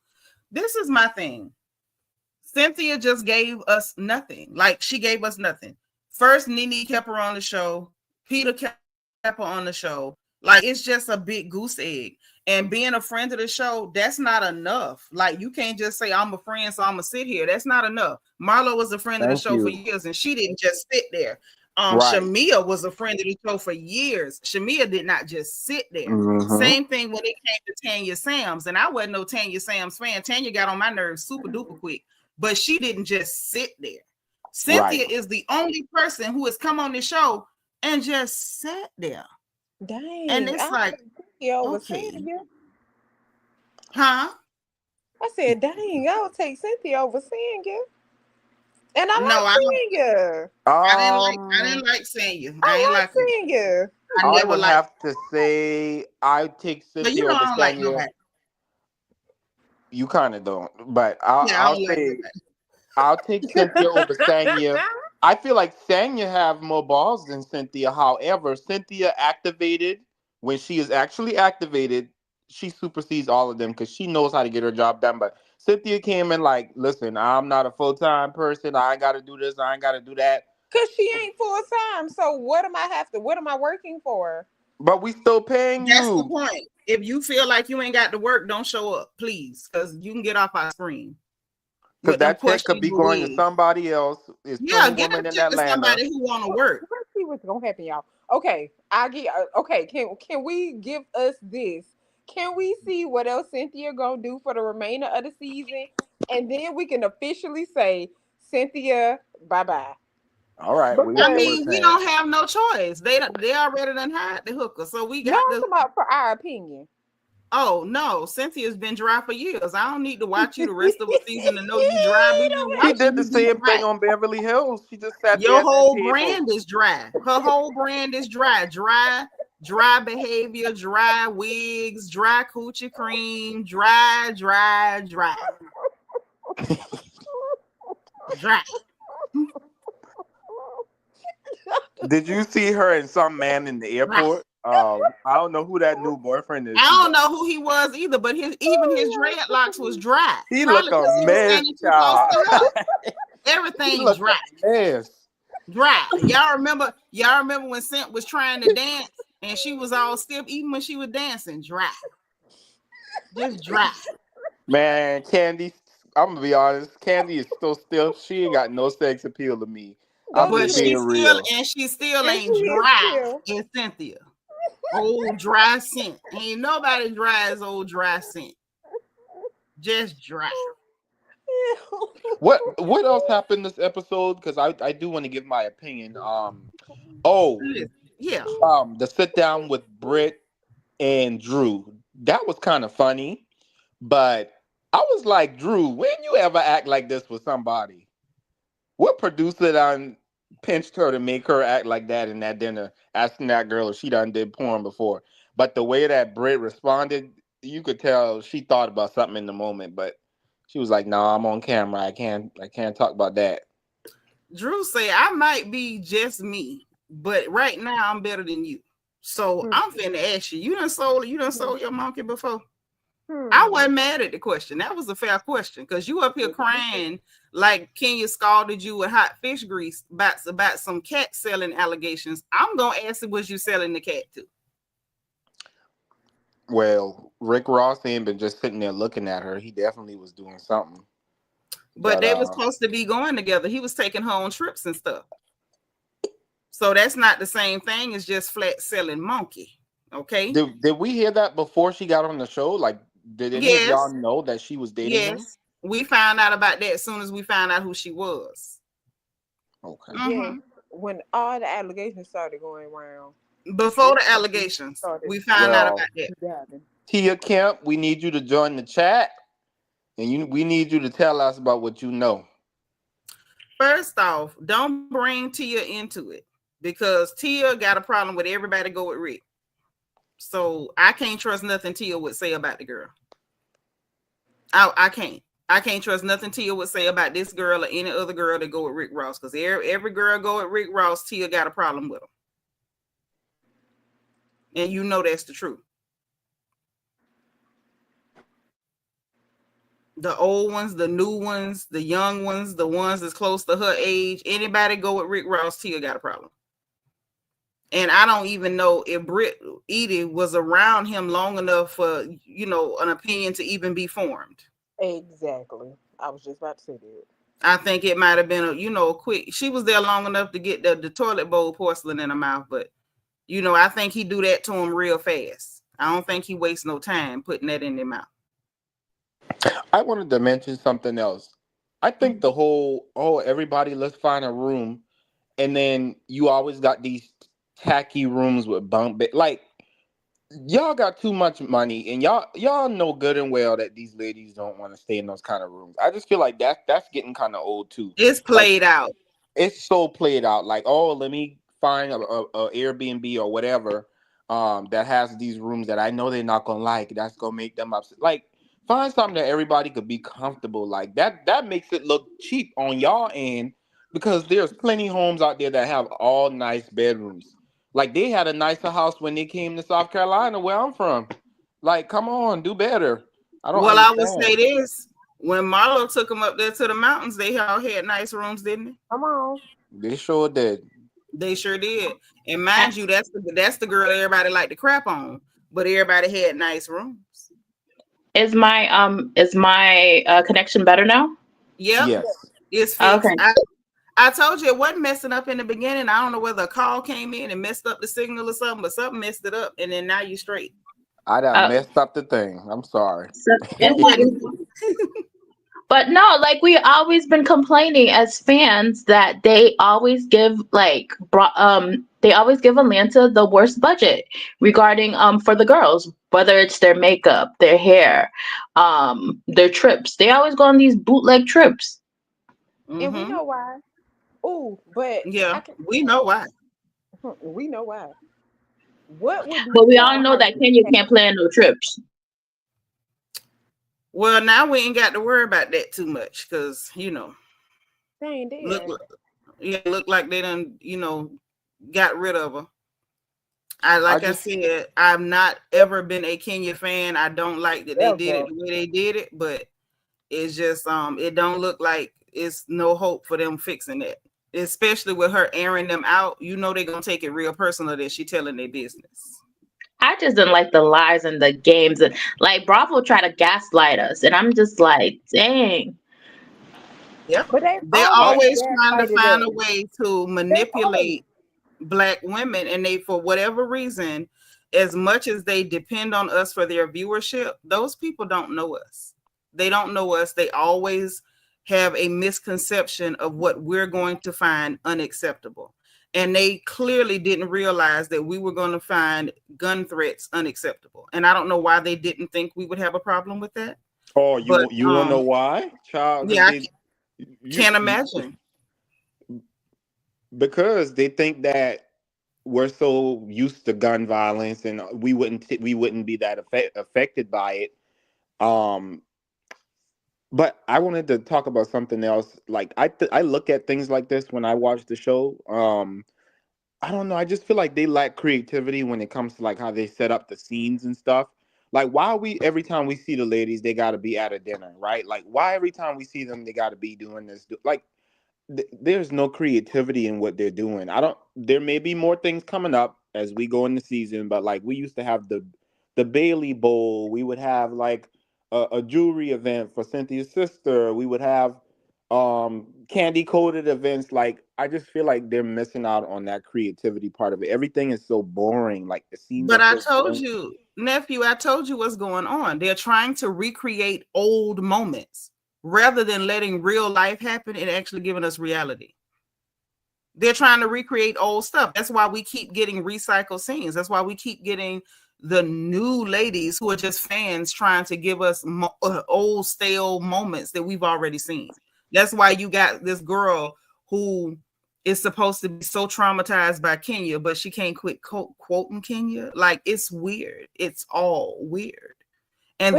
This is my thing. Cynthia just gave us nothing. Like she gave us nothing. First, Nene kept her on the show. Peter kept her on the show. Like it's just a big goose egg. And being a friend of the show, that's not enough. Like you can't just say I'm a friend, so I'm gonna sit here. That's not enough. Marlo was a friend of the Thank show for you. years, and she didn't just sit there. Right. Shamia was a friend of the show for years. Shamia did not just sit there. Mm-hmm. Same thing when it came to Tanya Sams, and I wasn't no Tanya Sams fan. Tanya got on my nerves super duper quick, but she didn't just sit there. Cynthia Right. is the only person who has come on the show and just sat there. And Dang, it's I like, Cynthia over okay, Sandra. huh? I said, dang, I would take Cynthia over Sandra. And I No, like I don't. Sandra. I didn't like saying you. I ain't I like her. like Sandra. I I never would liked have to say I take her. But you Cynthia know, over I don't like Sanya. nobody. You kind of don't, but I'll, Yeah, I I'll don't like say nobody. I'll take Cynthia over Sanya. I feel like Sanya have more balls than Cynthia. However, Cynthia activated when she is actually activated, she supersedes all of them because she knows how to get her job done. But Cynthia came in like, listen, I'm not a full-time person. I ain't got to do this. I ain't got to do that. Cause she ain't full time. So what am I working for? But we still paying That's the you point. If you feel like you ain't got to work, don't show up, please, because you can get off our screen because with them that check could be questionable going to wigs. somebody else. There's Yeah, plenty get women that in shit to Atlanta. somebody who want to work. Let's see what's gonna happen, y'all. Okay, I get. Okay, can we give us this? Can we see what else Cynthia gonna do for the remainder of the season, and then we can officially say Cynthia bye bye. All right, we're I gonna give Because it a mean, we chance. don't have no choice. They already done hired the hooker, so we no, got I'm to. talking about for our opinion. Oh no, Cynthia's been dry for years. I don't need to watch you the rest of the season to know you dry. We've been She watching did the you be same dry. thing on Beverly Hills. She just sat there Your at that whole table. brand is dry. Her whole brand is dry. Dry behavior, dry wigs, dry coochie cream, dry. Did you see her and some man in the Dry. airport? I don't know who that new boyfriend is. I She don't got. know who he was either, but his dreadlocks was dry. He look Probably a because he was mess, standing too close child. to her. He Everything look dry. a mess. Dry. Y'all remember when Cent was trying to dance and she was all stiff even when she was dancing? Dry. Just dry. Man, Candy. I'm gonna be honest. Candy is so still. She ain't got no sex appeal to me. I'm Go But just get it. being real. she still And ain't she is dry still. as Cynthia. Old dry scent. Ain't nobody dry as old dry scent. Just dry. What else happened this episode? Because I do want to give my opinion. Oh, Yeah. the sit down with Britt and Drew. That was kind of funny, but I was like, Drew, when you ever act like this with somebody? What producer done pinched her to make her act like that in that dinner, asking that girl if she done did porn before. But the way that Britt responded, you could tell she thought about something in the moment, but she was like, "No, I'm on camera. I can't talk about that." Drew say I might be just me, but right now I'm better than you. So I'm finna ask you. You done sold your monkey before? I wasn't mad at the question. That was a fair question because you up here crying like Kenya scalded you with hot fish grease about some cat selling allegations. I'm gonna ask you, was you selling the cat to? Well, Rick Ross ain't been just sitting there looking at her. He definitely was doing something. But they were supposed to be going together. He was taking her on trips and stuff. So that's not the same thing as just flat selling monkey. Okay. Did we hear that before she got on the show? Like, did any of y'all know that she was dating him? Yes. We found out about that as soon as we found out who she was. Okay. Yeah. When all the allegations started going around. Before the allegations, we found out about that. Tia Kemp, we need you to join the chat, and we need you to tell us about what you know. First off, don't bring Tia into it because Tia got a problem with everybody go with Rick. So I can't trust nothing Tia would say about the girl. I can't trust nothing Tia would say about this girl or any other girl that go with Rick Ross because every girl go with Rick Ross, Tia got a problem with them. And you know that's the truth. The old ones, the new ones, the young ones, the ones that's close to her age, anybody go with Rick Ross, Tia got a problem. And I don't even know if Britt Edie was around him long enough for, an opinion to even be formed. Exactly. I was just about to say that. I think it might have been a quick. She was there long enough to get the toilet bowl porcelain in her mouth, but I think he do that to him real fast. I don't think he wastes no time putting that in their mouth. I wanted to mention something else. I think the whole, everybody, let's find a room, and then you always got these tacky rooms with bunk bed. Like, y'all got too much money, and y'all know good and well that these ladies don't want to stay in those kind of rooms. I just feel like that's getting kind of old too. It's played out. It's so played out. Like, let me find a Airbnb or whatever that has these rooms that I know they're not gonna like. That's gonna make them upset. Like, find something that everybody could be comfortable. Like that makes it look cheap on y'all end because there's plenty homes out there that have all nice bedrooms. Like, they had a nicer house when they came to South Carolina, where I'm from. Like, come on, do better. I would say this. When Marlo took them up there to the mountains, they all had nice rooms, didn't they? Come on. They sure did. They sure did. And mind you, that's the girl everybody liked to crap on, but everybody had nice rooms. Is my connection better now? Yep. Yes. It's fixed. Okay. I told you it wasn't messing up in the beginning. I don't know whether a call came in and messed up the signal or something, but something messed it up, and then now you're straight. I done messed up the thing. I'm sorry. But no, like, we always been complaining as fans that they always give Atlanta the worst budget regarding for the girls, whether it's their makeup, their hair, their trips. They always go on these bootleg trips. And we know why. Oh, but yeah, we know why. We know why. What would be? But we all know that Kenya can't plan no trips. Well, now we ain't got to worry about that too much because they ain't dead. Look like they done got rid of her. I said, I've not ever been a Kenya fan. I don't like that they did it the way they did it, but it's just it don't look like it's no hope for them fixing it, especially with her airing them out. They're gonna take it real personal that she telling their business. I just didn't like the lies and the games, and like Bravo tried to gaslight us, and I'm just like, dang. Yeah, but they're always trying to find a way to manipulate Black women, and they, for whatever reason, as much as they depend on us for their viewership, those people don't know us. They don't know us. They always have a misconception of what we're going to find unacceptable. And they clearly didn't realize that we were going to find gun threats unacceptable. And I don't know why they didn't think we would have a problem with that. Oh, you want to know why? Child, yeah, can't imagine. Because they think that we're so used to gun violence and we wouldn't be that affected by it. Um, but I wanted to talk about something else. Like I look at things like this when I watch the show. I don't know. I just feel like they lack creativity when it comes to like how they set up the scenes and stuff. Like why we every time we see the ladies, they got to be at a dinner, right? Like why every time we see them, they got to be doing this. Like there's no creativity in what they're doing. I don't. There may be more things coming up as we go in the season, but like we used to have the Bailey Bowl. We would have like a jewelry event for Cynthia's sister. We would have candy coated events. Like I just feel like they're missing out on that creativity part of it. Everything is so boring. Like the scenes But are I so told boring. you, nephew, I told you what's going on. They're trying to recreate old moments rather than letting real life happen and actually giving us reality. They're trying to recreate old stuff. That's why we keep getting recycled scenes. That's why we keep getting the new ladies who are just fans trying to give us old stale moments that we've already seen. That's why you got this girl who is supposed to be so traumatized by Kenya, but she can't quit quoting Kenya. Like it's weird. It's all weird. And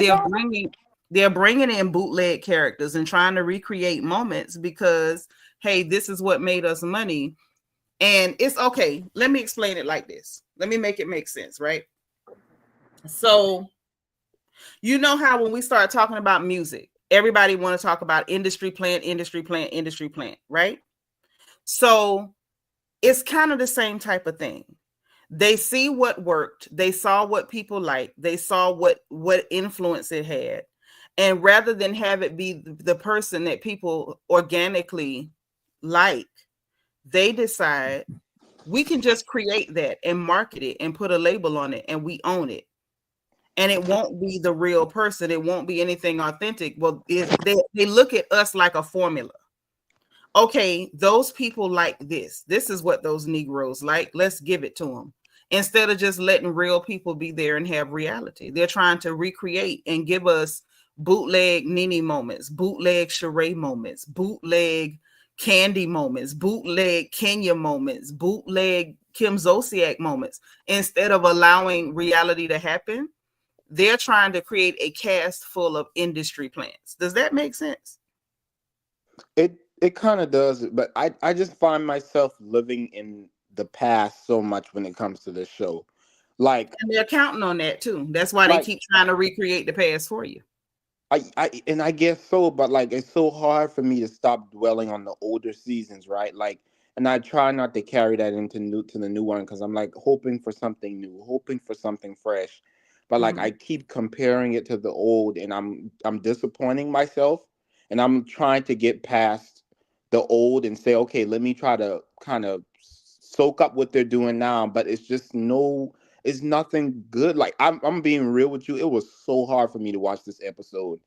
they're bringing in bootleg characters and trying to recreate moments because hey, this is what made us money. And it's okay. Let me explain it like this. Let me make it make sense, right? So, you know how when we start talking about music, everybody want to talk about industry plant, right? So, it's kind of the same type of thing. They see what worked. They saw what people liked. They saw what influence it had. And rather than have it be the person that people organically like, they decide we can just create that and market it and put a label on it and we own it. And it won't be the real person. It won't be anything authentic. Well, they look at us like a formula. Okay, those people like this. This is what those Negroes like. Let's give it to them. Instead of just letting real people be there and have reality. They're trying to recreate and give us bootleg Nene moments, bootleg Sheree moments, bootleg Candy moments, bootleg Kenya moments, bootleg Kim Zolciak moments. Instead of allowing reality to happen, they're trying to create a cast full of industry plants. Does that make sense? It kind of does, but I just find myself living in the past so much when it comes to this show. Like And they're counting on that too. That's why they like keep trying to recreate the past for you. I guess so, but like it's so hard for me to stop dwelling on the older seasons, right? Like, and I try not to carry that into the new one because I'm like hoping for something new, hoping for something fresh. But like I keep comparing it to the old, and I'm disappointing myself, and I'm trying to get past the old and say, okay, let me try to kind of soak up what they're doing now. But it's just it's nothing good. Like I'm being real with you. It was so hard for me to watch this episode.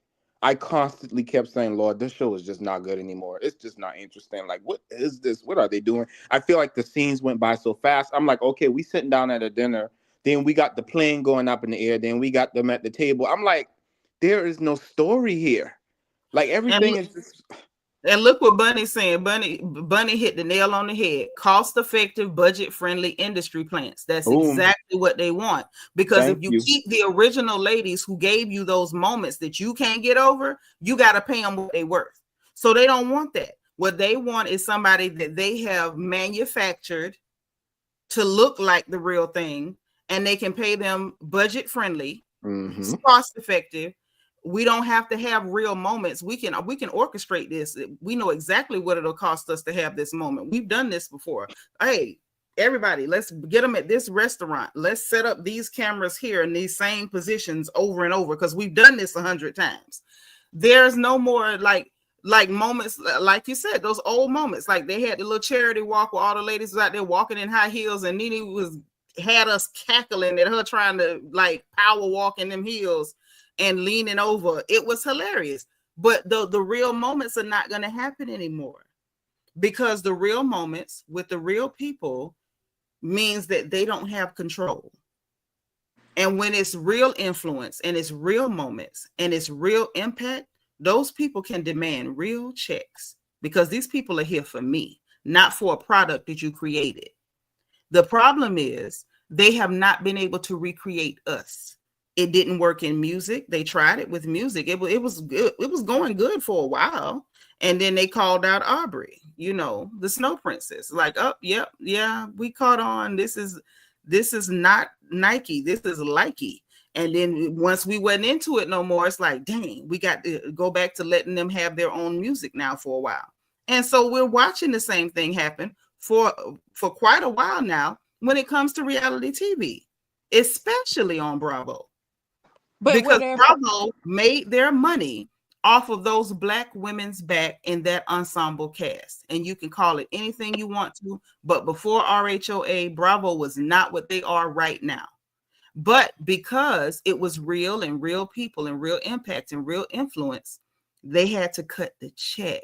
I constantly kept saying, Lord, this show is just not good anymore. It's just not interesting. Like, what is this? What are they doing? I feel like the scenes went by so fast. I'm like, okay, we sitting down at a dinner. Then we got the plane going up in the air. Then we got them at the table. I'm like, there is no story here. Like everything is just. And look what Bunny's saying. Bunny hit the nail on the head. Cost-effective, budget-friendly industry plants. That's Boom. exactly what they want. Because Thank if you you. keep the original ladies who gave you those moments that you can't get over, you got to pay them what they're worth. So they don't want that. What they want is somebody that they have manufactured to look like the real thing, and they can pay them budget-friendly, cost-effective. We don't have to have real moments. We can orchestrate this. We know exactly what it'll cost us to have this moment. We've done this before. Hey, everybody, let's get them at this restaurant. Let's set up these cameras here in these same positions over and over because we've done this 100 times. There's no more like moments like you said, those old moments. Like they had the little charity walk where all the ladies was out there walking in high heels, and Nene had us cackling at her trying to like power walk in them heels and leaning over. It was hilarious. But the real moments are not going to happen anymore because the real moments with the real people means that they don't have control. And when it's real influence and it's real moments and it's real impact, those people can demand real checks because these people are here for me, not for a product that you created. The problem is they have not been able to recreate us. It didn't work in music. They tried it with music. It was good. It was going good for a while. And then they called out Aubrey, the Snow Princess. Like, oh, yep, yeah, we caught on. This is not Nike. This is Likey. And then once we went into it no more, it's like, dang, we got to go back to letting them have their own music now for a while. And so we're watching the same thing happen for quite a while now when it comes to reality TV, especially on Bravo. But because Bravo made their money off of those Black women's back in that ensemble cast. And you can call it anything you want to, but before RHOA, Bravo was not what they are right now. But because it was real and real people and real impact and real influence, they had to cut the check.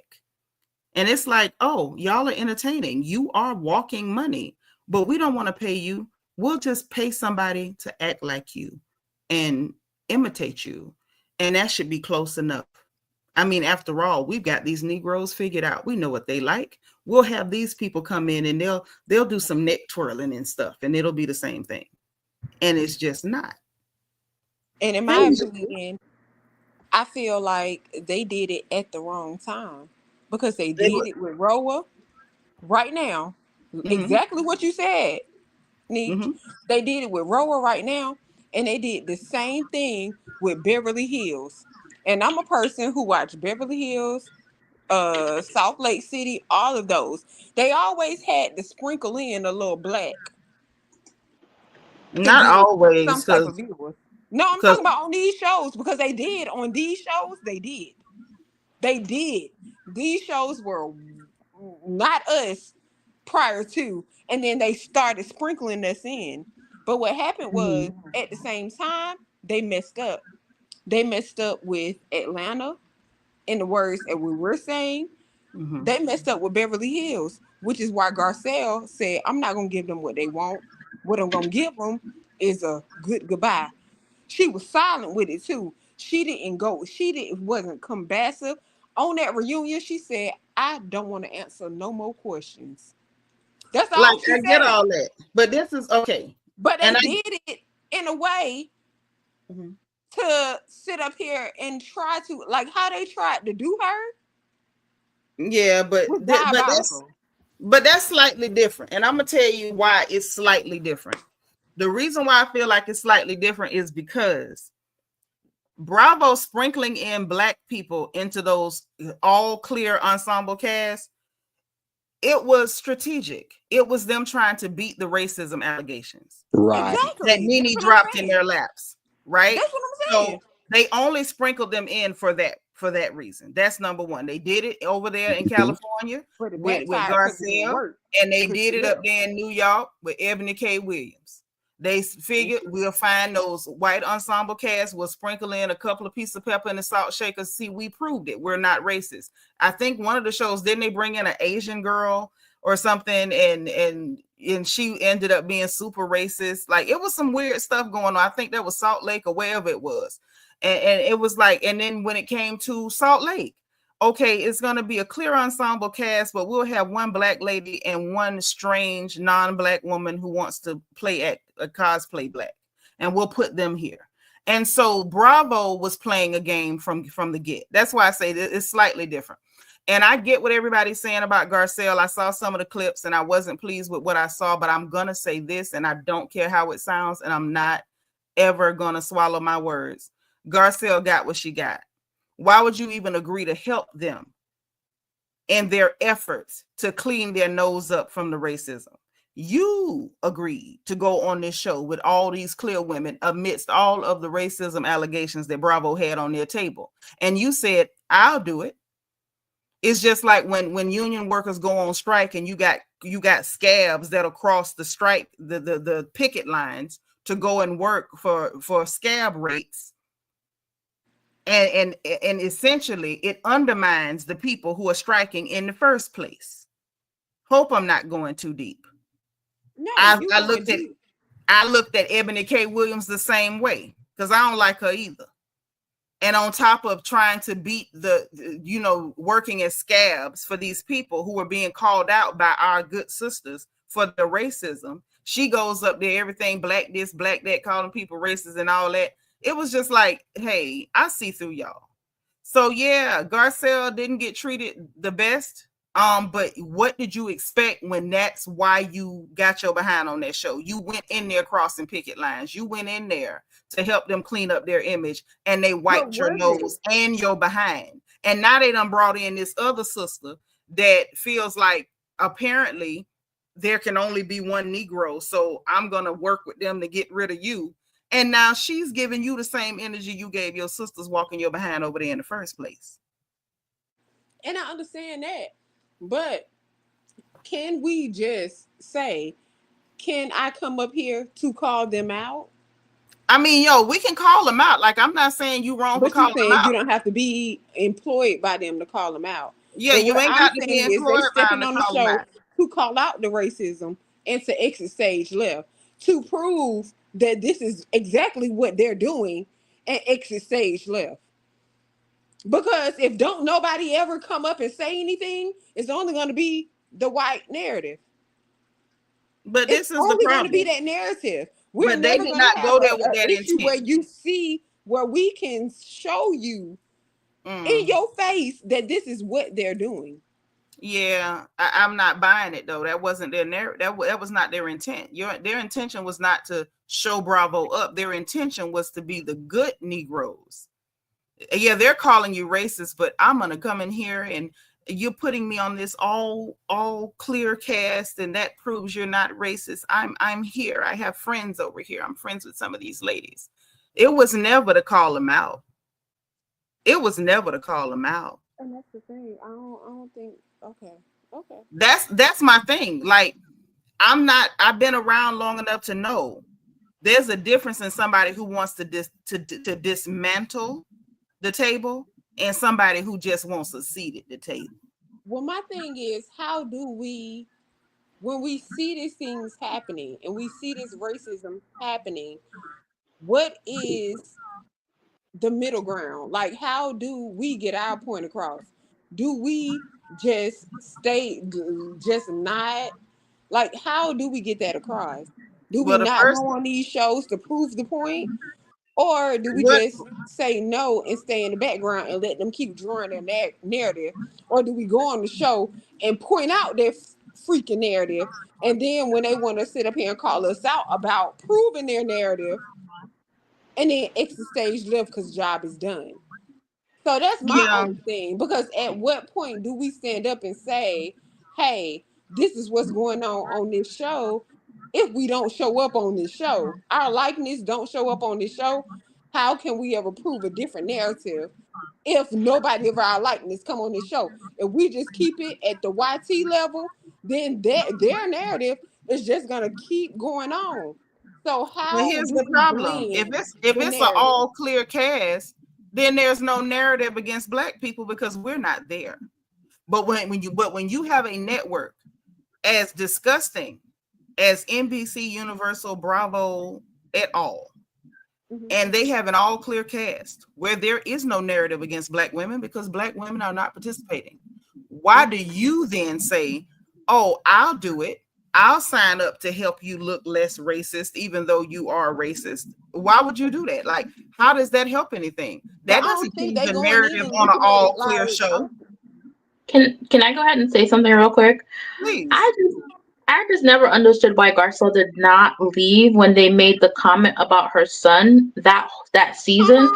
And it's like, oh, y'all are entertaining. You are walking money, but we don't want to pay you. We'll just pay somebody to act like you and imitate you. And that should be close enough. I mean, after all, we've got these Negroes figured out. We know what they like. We'll have these people come in and they'll do some neck twirling and stuff, and it'll be the same thing. And it's just not. And in my opinion, I feel like they did it at the wrong time because they did it with RHOA right now. Mm-hmm. Exactly what you said, Nick. Mm-hmm. They did it with RHOA right now, and they did the same thing with Beverly Hills. And I'm a person who watched Beverly Hills, Salt Lake City, all of those. They always had to sprinkle in a little black. Not always. Some type of viewers. No, I'm talking about on these shows because they did. On these shows, they did. They did. These shows were not us prior to, and then they started sprinkling us in. But what happened was, at the same time, they messed up. They messed up with Atlanta, in the words that we were saying. Mm-hmm. They messed up with Beverly Hills, which is why Garcelle said, I'm not going to give them what they want. What I'm going to give them is a good goodbye. She was silent with it, too. She wasn't combative. On that reunion, she said, I don't want to answer no more questions. That's all she said. I get all that. But this is okay. But they did it in a way to sit up here and try to, like how they tried to do her. Yeah, but that's slightly different. And I'm going to tell you why it's slightly different. The reason why I feel like it's slightly different is because Bravo sprinkling in Black people into those all clear ensemble casts, it was strategic. It was them trying to beat the racism allegations. Right. Exactly. That Nene dropped in their laps. Right. That's what I'm saying. So they only sprinkled them in for that reason. That's number one. They did it over there in California with Garcelle, and they did it up there in New York with Ebony K. Williams. They figured we'll find those white ensemble casts, we'll sprinkle in a couple of pieces of pepper in the salt shaker. See, we proved it. We're not racist. I think one of the shows, didn't they bring in an Asian girl or something, and she ended up being super racist. Like, it was some weird stuff going on. I think that was Salt Lake or wherever it was. And it was like, and then when it came to Salt Lake, okay, it's going to be a clear ensemble cast, but we'll have one Black lady and one strange non-Black woman who wants to cosplay Black, and we'll put them here. And so Bravo was playing a game from the get. That's why I say that it's slightly different. And I get what everybody's saying about Garcelle. I saw some of the clips and I wasn't pleased with what I saw, but I'm going to say this, and I don't care how it sounds, and I'm not ever going to swallow my words. Garcelle got what she got. Why would you even agree to help them in their efforts to clean their nose up from the racism? You agreed to go on this show with all these clear women amidst all of the racism allegations that Bravo had on their table. And you said, I'll do it. It's just like when union workers go on strike and you got scabs that'll cross the strike, the picket lines to go and work for scab rates. And essentially it undermines the people who are striking in the first place. Hope I'm not going too deep. No, I looked at Ebony K. Williams the same way, because I don't like her either. And on top of trying to beat working as scabs for these people who are being called out by our good sisters for the racism, she goes up there, everything black this, black that, calling people racist and all that. It was just like, hey, I see through y'all. So yeah, Garcelle didn't get treated the best. But what did you expect when that's why you got your behind on that show? You went in there crossing picket lines. You went in there to help them clean up their image, and they wiped your nose and your behind. And now they done brought in this other sister that feels like apparently there can only be one Negro, so I'm going to work with them to get rid of you. And now she's giving you the same energy you gave your sisters walking your behind over there in the first place. And I understand that. But can we just say, can I come up here to call them out? I mean, we can call them out. Like, I'm not saying you wrong for calling them out. You don't have to be employed by them to call them out. Yeah, you ain't got to be employed by them to call them out. To call out the racism and to exit stage left to prove that this is exactly what they're doing and exit stage left. Because if don't nobody ever come up and say anything, it's only going to be the white narrative. But this is only the problem. Going to be that narrative. But they did not go there with that issue intent. Where you see, where we can show you in your face that this is what they're doing. Yeah, I'm not buying it though. That wasn't their narrative. That was not their intent. Their intention was not to show Bravo up. Their intention was to be the good Negroes. Yeah, they're calling you racist, but I'm gonna come in here and you're putting me on this all clear cast, and that proves you're not racist. I'm here. I have friends over here. I'm friends with some of these ladies. It was never to call them out. It was never to call them out. And that's the thing. I don't think. Okay. That's my thing. Like, I've been around long enough to know there's a difference in somebody who wants to dismantle the table and somebody who just wants a seat at the table. Well, my thing is, how do we, when we see these things happening and we see this racism happening, what is the middle ground? Like, how do we get our point across? Do we just not? Like, how do we get that across? Do we not go on these shows to prove the point? Or do we just say no and stay in the background and let them keep drawing their narrative? Or do we go on the show and point out their freaking narrative, and then when they want to sit up here and call us out about proving their narrative, and then exit stage left because job is done? So that's my only thing. Because at what point do we stand up and say, hey, this is what's going on this show? If we don't show up on this show, our likeness don't show up on this show, how can we ever prove a different narrative if nobody of our likeness come on this show? If we just keep it at the YT level, then their narrative is just gonna keep going on. So how? Here's the problem: if it's an all clear cast, then there's no narrative against Black people because we're not there. But when you have a network as disgusting as NBC, Universal, Bravo, et al., and they have an all clear cast where there is no narrative against Black women because Black women are not participating, why do you then say, oh, I'll do it, I'll sign up to help you look less racist even though you are racist? Why would you do that? Like, how does that help anything? That doesn't change the narrative on an all clear show. Can I go ahead and say something real quick? Please. I just never understood why Garcelle did not leave when they made the comment about her son that season.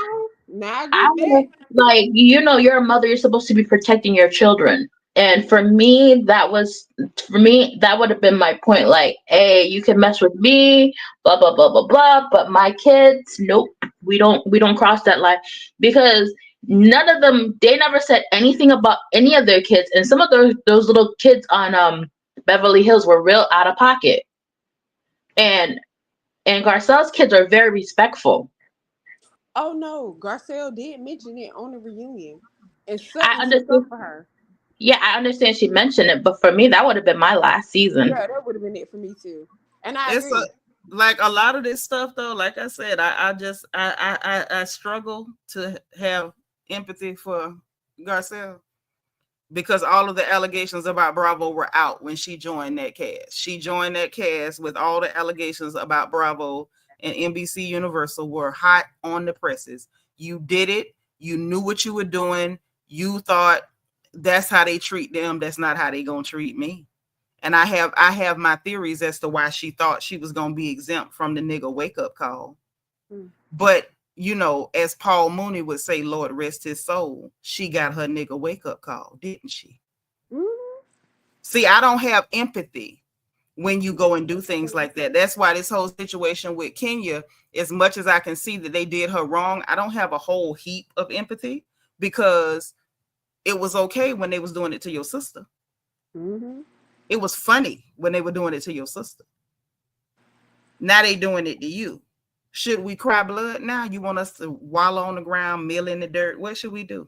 I was like, you're a mother, you're supposed to be protecting your children. And for me, that would have been my point. Like, hey, you can mess with me, blah, blah, blah, blah, blah. But my kids, nope, we don't cross that line. Because none of them, they never said anything about any of their kids. And some of those little kids on Beverly Hills were real out of pocket. And Garcelle's kids are very respectful. Oh no, Garcelle did mention it on the reunion. And I understood for her. Yeah, I understand she mentioned it, but for me, that would have been my last season. Yeah, that would have been it for me too. And I agree. like a lot of this stuff though, like I said, I struggle to have empathy for Garcelle because all of the allegations about Bravo were out when she joined that cast. She joined that cast with all the allegations about Bravo and NBC Universal were hot on the presses. You did it. You knew what you were doing. You thought that's how they treat them. That's not how they gonna treat me. And I have my theories as to why she thought she was gonna be exempt from the nigga wake up call. But you know, as Paul Mooney would say, Lord rest his soul, she got her nigga wake up call, didn't she? See, I don't have empathy when you go and do things like that. That's why this whole situation with Kenya, as much as I can see that they did her wrong, I don't have a whole heap of empathy because it was okay when they was doing it to your sister. It was funny when they were doing it to your sister. Now they doing it to you. Should we cry blood now? You want us to wallow on the ground, mill in the dirt? What should we do?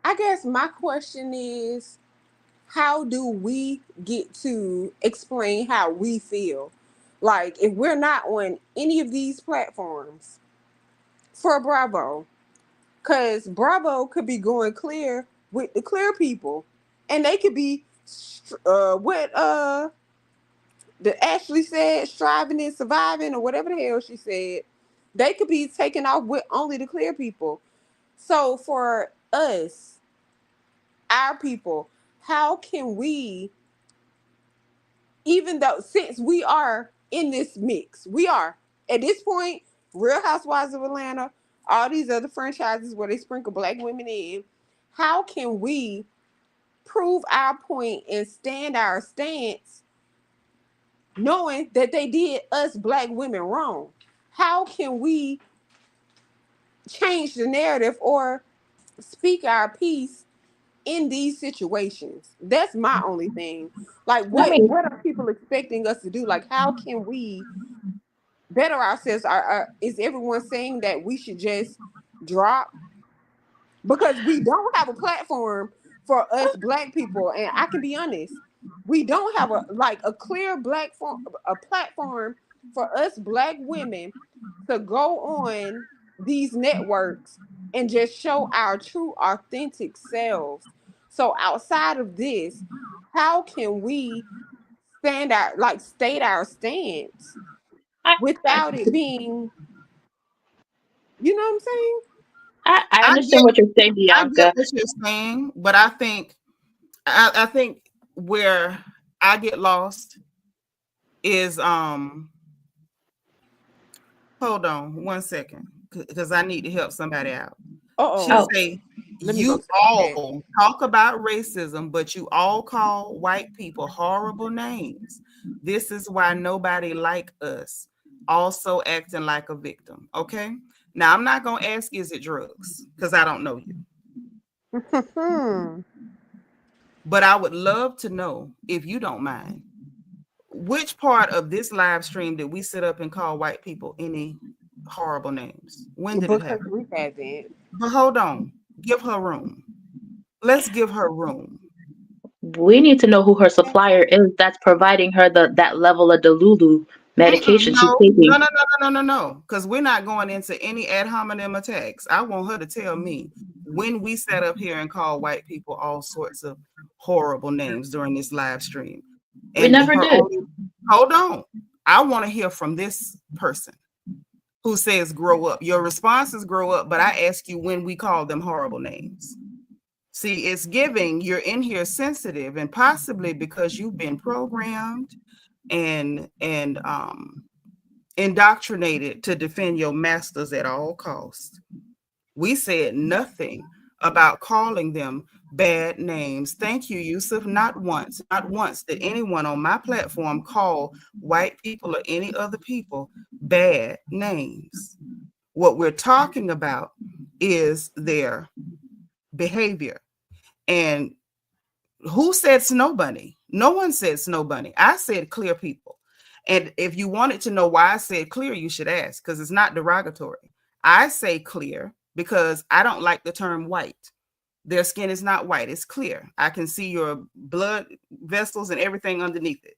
I guess my question is, how do we get to explain how we feel? Like, if we're not on any of these platforms for Bravo, because Bravo could be going clear with the clear people, and they could be what the Ashley said, striving and surviving, or whatever the hell she said. They could be taken off with only the clear people. So for us, our people, how can we, even though since we are in this mix, we are at this point, Real Housewives of Atlanta, all these other franchises where they sprinkle black women in, how can we prove our point and stand our stance knowing that they did us black women wrong? How can we change the narrative or speak our piece in these situations? That's my only thing. Like, what are people expecting us to do? Like, how can we better ourselves? Is everyone saying that we should just drop? Because we don't have a platform for us black people, and I can be honest, we don't have a clear a platform for us black women to go on these networks and just show our true authentic selves. So outside of this, how can we state our stance without it being, you know what I'm saying? I I understand get, what you're saying, I get Bianca. what you're saying, but I think where I get lost is hold on one second because I need to help somebody out. She Uh-oh. say Let me go you to the chat. all talk about racism, but you all call white people horrible names. This is why nobody like us. Also acting like a victim. Okay. Now I'm not gonna ask, is it drugs? Because I don't know you. But I would love to know, if you don't mind, which part of this live stream did we sit up and call white people any horrible names? When did it Because happen? we haven't. But hold on. Give her room. Let's give her room. We need to know who her supplier is that's providing her that level of Delulu medication she's taking. No. Because we're not going into any ad hominem attacks. I want her to tell me when we sat up here and called white people all sorts of horrible names during this live stream. We never did. Hold on. I want to hear from this person who says grow up. Your response is grow up, but I ask you when we call them horrible names. See, it's giving you're in here sensitive, and possibly because you've been programmed and indoctrinated to defend your masters at all costs. We said nothing about calling them bad names. Thank you, Yusuf. Not once did anyone on my platform call white people or any other people bad names. What we're talking about is their behavior. And who said Snow Bunny? No one said Snow Bunny. I said clear people. And if you wanted to know why I said clear, you should ask, because it's not derogatory. I say clear because I don't like the term white. Their skin is not white. It's clear. I can see your blood vessels and everything underneath it.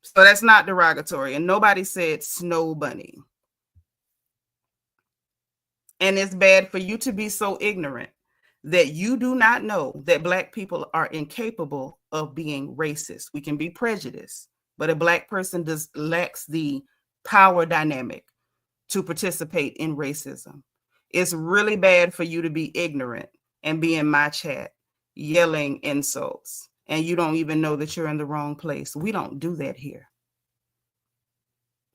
So that's not derogatory. And nobody said snow bunny. And it's bad for you to be so ignorant that you do not know that Black people are incapable of being racist. We can be prejudiced, but a Black person lacks the power dynamic to participate in racism. It's really bad for you to be ignorant and be in my chat yelling insults, and you don't even know that you're in the wrong place. We don't do that here.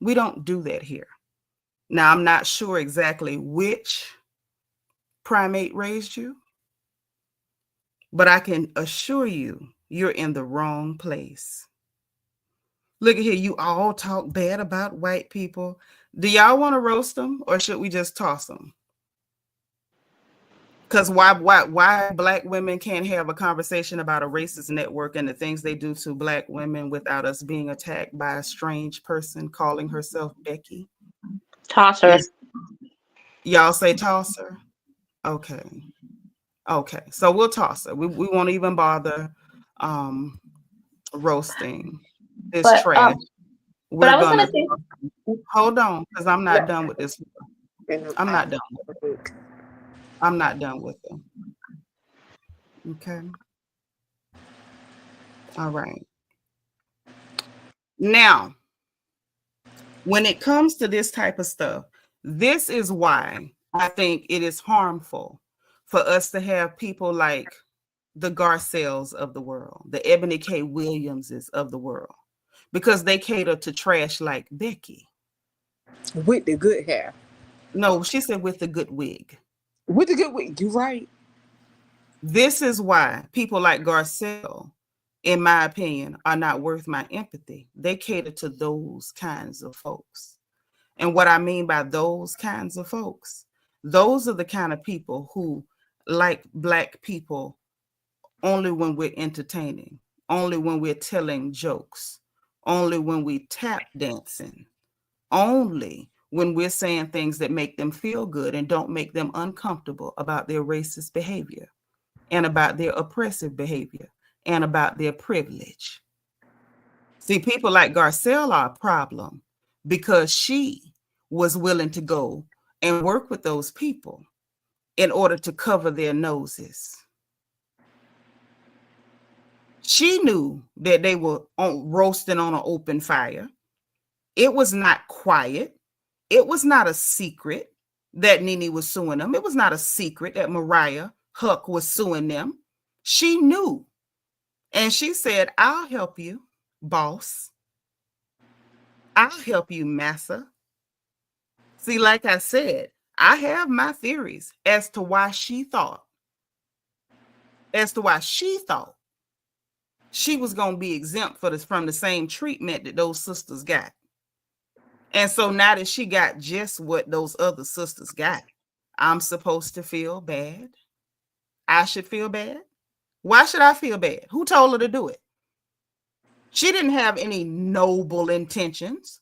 We don't do that here. Now, I'm not sure exactly which primate raised you, but I can assure you, you're in the wrong place. Look at here, you all talk bad about white people. Do y'all want to roast them, or should we just toss them? Because why Black women can't have a conversation about a racist network and the things they do to Black women without us being attacked by a strange person calling herself Becky? Toss her. Y'all say toss her? Okay. Okay, so we'll toss her. We won't even bother roasting this trash. But I was gonna say, hold on, because I'm not done with this. I'm not done. I'm not done with them. Okay. All right. Now, when it comes to this type of stuff, this is why I think it is harmful for us to have people like the Garcells of the world, the Ebony K. Williamses of the world, because they cater to trash like Becky. With the good hair. No, she said with the good wig. With the good wig, you're right. This is why people like Garcelle, in my opinion, are not worth my empathy. They cater to those kinds of folks. And what I mean by those kinds of folks, those are the kind of people who like Black people only when we're entertaining, only when we're telling jokes, only when we tap dancing, only when we're saying things that make them feel good and don't make them uncomfortable about their racist behavior and about their oppressive behavior and about their privilege. See, people like Garcelle are a problem because she was willing to go and work with those people in order to cover their noses. She knew that they were roasting on an open fire. It was not quiet. It was not a secret that Nene was suing them. It was not a secret that Mariah Huck was suing them. She knew. And she said, I'll help you, boss. I'll help you, massa. See, like I said, I have my theories as to why she thought she was going to be exempt from the same treatment that those sisters got. And so now that she got just what those other sisters got, I'm supposed to feel bad. I should feel bad. Why should I feel bad? Who told her to do it? She didn't have any noble intentions.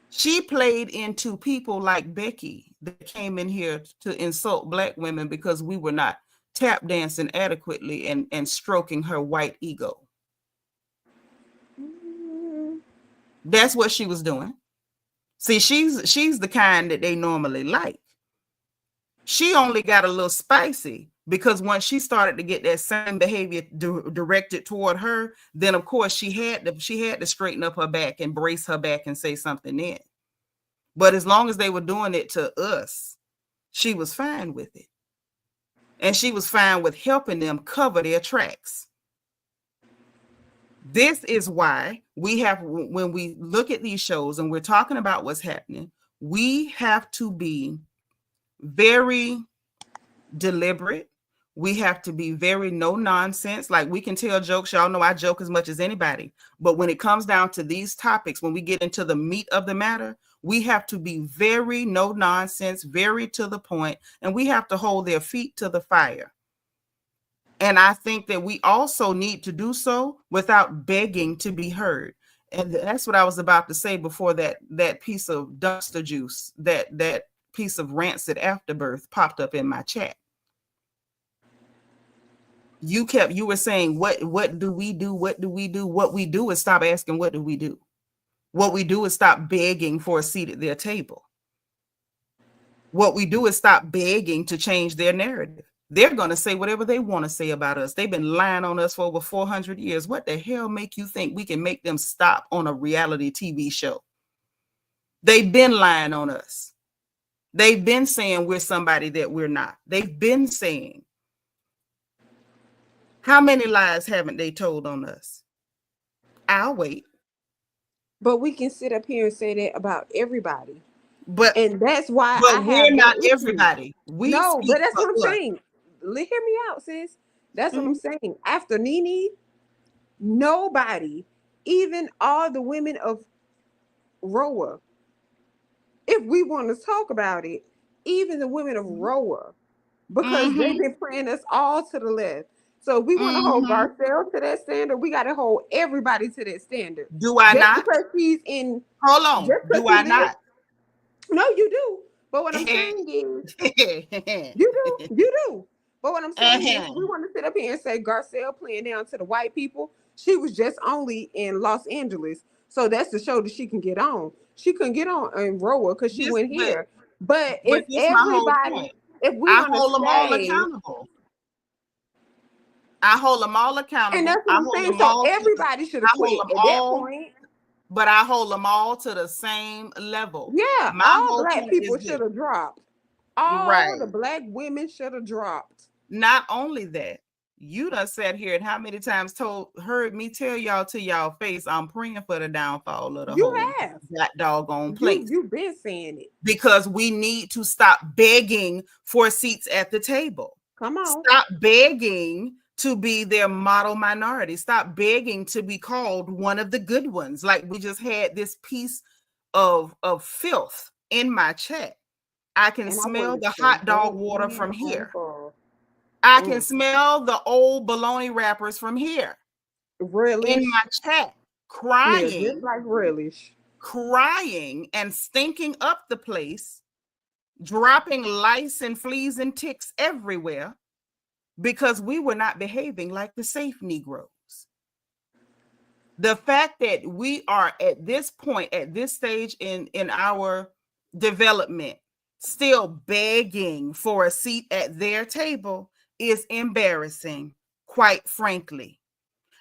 She played into people like Becky that came in here to insult Black women because we were not tap dancing adequately and stroking her white ego. That's what she was doing. See, she's the kind that they normally like. She only got a little spicy because once she started to get that same behavior directed toward her, then of course she had to straighten up her back and brace her back and say something then. But as long as they were doing it to us, she was fine with it. And she was fine with helping them cover their tracks. This is why we have, when we look at these shows and we're talking about what's happening, we have to be very deliberate. We have to be very no nonsense. Like, we can tell jokes. Y'all know I joke as much as anybody. But when it comes down to these topics, when we get into the meat of the matter, we have to be very no nonsense, very to the point, and we have to hold their feet to the fire. And I think that we also need to do so without begging to be heard. And that's what I was about to say before that piece of dumpster juice, that piece of rancid afterbirth popped up in my chat. You were saying, what do we do? What do we do? What we do is stop asking, what do we do? What we do is stop begging for a seat at their table. What we do is stop begging to change their narrative. They're going to say whatever they want to say about us. They've been lying on us for over 400 years. What the hell make you think we can make them stop on a reality TV show? They've been lying on us. They've been saying we're somebody that we're not. They've been saying. How many lies haven't they told on us? I'll wait. But we can sit up here and say that about everybody. But And that's why I we're have not issue. everybody. No, but that's what I'm saying. Hear me out, sis. That's what I'm saying. After Nene, nobody, even all the women of RHOA, if we want to talk about it, even the women of RHOA, because they've been playing us all to the left. So if we want to hold Garcelle to that standard, we got to hold everybody to that standard. Do I just not? Because she's in. Hold on. Do I not? No, you do. But what I'm saying is, you do. But what I'm saying is, we want to sit up here and say Garcelle playing down to the white people. She was just only in Los Angeles, so that's the show that she can get on. She couldn't get on in RHOA because she went here. But if everybody, if we I hold them all accountable. I hold them all accountable. And that's what I'm saying. So everybody should have quit at that point. But I hold them all to the same level. Yeah, all black people should have dropped. All the black women should have dropped. Not only that, you done sat here and how many times heard me tell y'all to y'all face, I'm praying for the downfall of the whole that doggone place. You've been saying it. Because we need to stop begging for seats at the table. Come on. Stop begging to be their model minority. Stop begging to be called one of the good ones. Like we just had this piece of filth in my chat. I can smell the hot dog water from here. I can smell the old bologna wrappers from here. Relish. In my chat, crying. Yeah, just like relish. Crying and stinking up the place, dropping lice and fleas and ticks everywhere because we were not behaving like the safe Negroes. The fact that we are at this point, at this stage in our development, still begging for a seat at their table is embarrassing, quite frankly.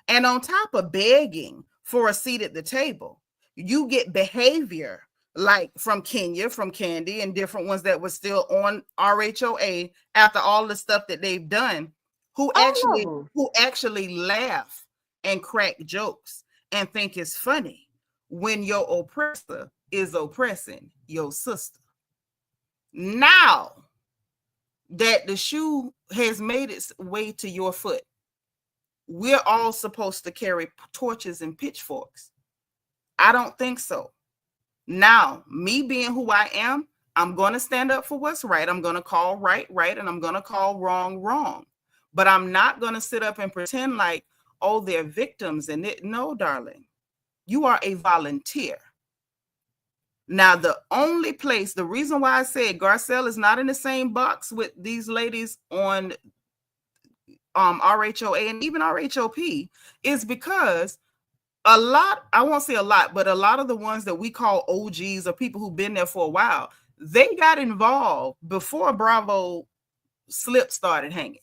And on top of begging for a seat at the table, you get behavior like from Kenya, from Candy, and different ones that were still on RHOA after all the stuff that they've done, who actually laugh and crack jokes and think it's funny when your oppressor is oppressing your sister. Now that the shoe has made its way to your foot, we're all supposed to carry torches and pitchforks. I don't think so. Now, me being who I am, I'm going to stand up for what's right. I'm going to call right, and I'm going to call wrong, wrong. But I'm not going to sit up and pretend like, oh, they're victims. And no, darling, you are a volunteer. Now, the only place, the reason why I said Garcelle is not in the same box with these ladies on RHOA and even RHOP is because a lot, I won't say a lot, but a lot of the ones that we call OGs or people who've been there for a while, they got involved before Bravo slip started hanging.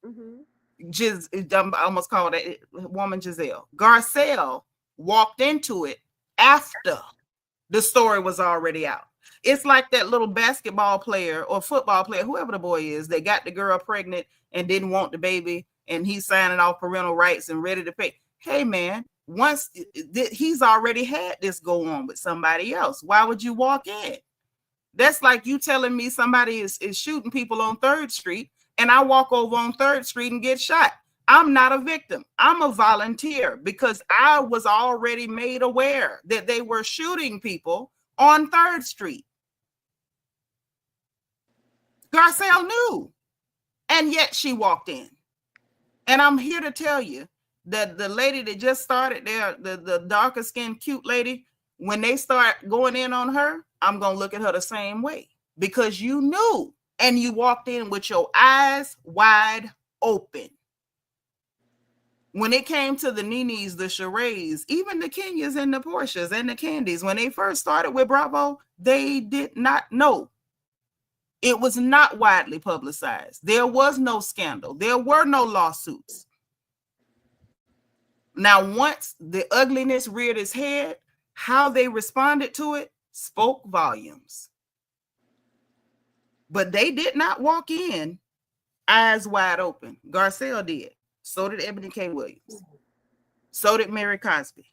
I almost called that woman Giselle. Garcelle walked into it after the story was already out. It's like that little basketball player or football player, whoever the boy is, that got the girl pregnant and didn't want the baby, and he's signing off parental rights and ready to pay. Hey, man, once he's already had this go on with somebody else, why would you walk in? That's like you telling me somebody is shooting people on 3rd Street and I walk over on 3rd Street and get shot. I'm not a victim. I'm a volunteer because I was already made aware that they were shooting people on 3rd Street. Garcelle knew, and yet she walked in. And I'm here to tell you that the lady that just started there, the darker skinned, cute lady, when they start going in on her, I'm going to look at her the same way because you knew and you walked in with your eyes wide open. When it came to the Nenes, the Sherrays, even the Kenyas and the Portias and the Candies, when they first started with Bravo, they did not know. It was not widely publicized. There was no scandal. There were no lawsuits. Now, once the ugliness reared its head, how they responded to it spoke volumes. But they did not walk in eyes wide open. Garcelle did. So did Ebony K. Williams. So did Mary Cosby.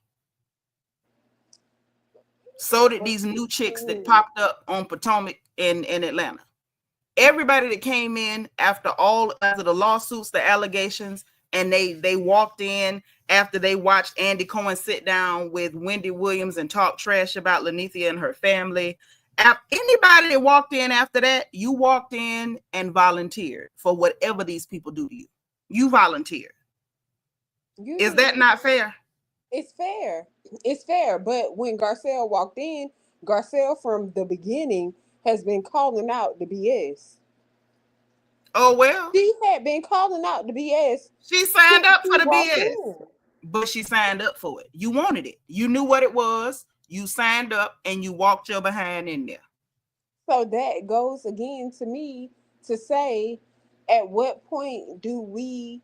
So did these new chicks that popped up on Potomac in Atlanta. Everybody that came in after the lawsuits, the allegations, and they walked in after they watched Andy Cohen sit down with Wendy Williams and talk trash about Lanithia and her family. Anybody that walked in after that, you walked in and volunteered for whatever these people do to you. You volunteered. Is that not fair? It's fair. It's fair. But when Garcelle walked in, Garcelle from the beginning has been calling out the BS. Oh, well. She had been calling out the BS. She signed up for the BS. But she signed up for it. You wanted it. You knew what it was. You signed up and you walked your behind in there. So that goes again to me to say, at what point do we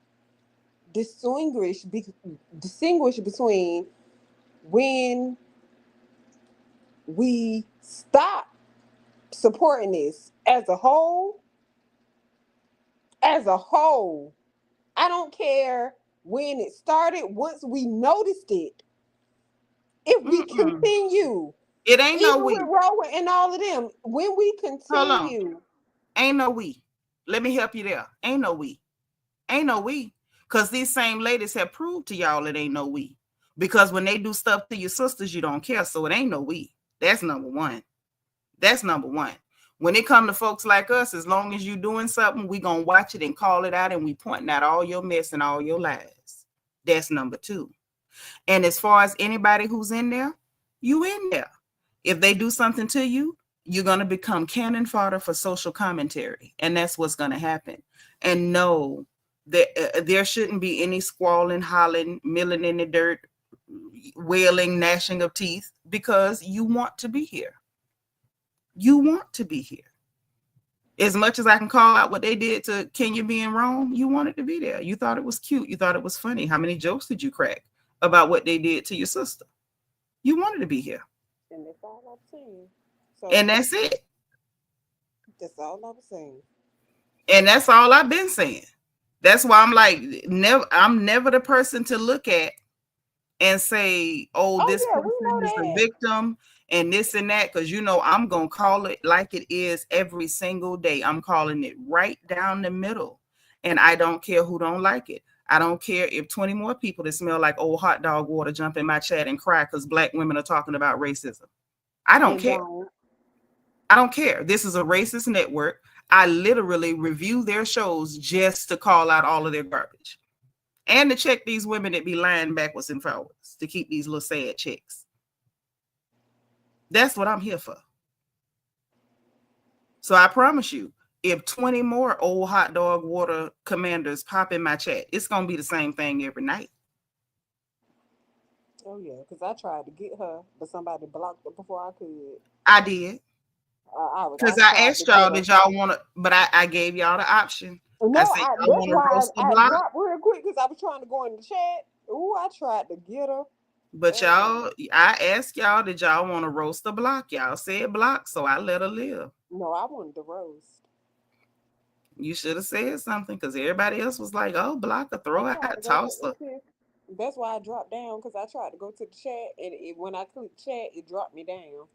distinguish between when we stop supporting this as a whole? As a whole, I don't care when it started. Once we noticed it, if we continue, it ain't no we. With RHOA and all of them, when we continue, ain't no we. Let me help you there. Ain't no we. Ain't no we. Because these same ladies have proved to y'all it ain't no we. Because when they do stuff to your sisters, you don't care. So it ain't no we. That's number one. That's number one. When it come to folks like us, as long as you doing something, we gonna watch it and call it out, and we pointing out all your mess and all your lies. That's number two. And as far as anybody who's in there, you in there. If they do something to you, you're gonna become cannon fodder for social commentary, and that's what's gonna happen. And no, there shouldn't be any squalling, hollering, milling in the dirt, wailing, gnashing of teeth, because you want to be here. You want to be here. As much as I can call out what they did to Kenya being wrong, you wanted to be there. You thought it was cute. You thought it was funny. How many jokes did you crack about what they did to your sister? You wanted to be here. And that's all I'm saying. So and that's it. That's all I'm saying. And that's all I've been saying. That's why I'm like, I'm never the person to look at and say, this person is a victim and this and that, because I'm gonna call it like it is every single day. I'm calling it right down the middle, and I don't care who don't like it. I don't care if 20 more people that smell like old hot dog water jump in my chat and cry because Black women are talking about racism. I don't care. I don't care. This is a racist network. I literally review their shows just to call out all of their garbage and to check these women that be lying backwards and forwards to keep these little sad chicks. That's what I'm here for. So I promise you, if 20 more old hot dog water commanders pop in my chat, it's going to be the same thing every night. Oh, yeah, because I tried to get her, but somebody blocked her before I could. I did. Because I asked y'all, did y'all want to, but I gave y'all the option. No, that's why I dropped real quick because I was trying to go in the chat. Ooh, I tried to get her. But y'all, I asked y'all, did y'all want to roast or block? Y'all said block, so I let her live. No, I wanted to roast. You should have said something because everybody else was like, oh, block her, throw her out, toss her. That's why I dropped down, because I tried to go to the chat, and when I clicked chat, it dropped me down.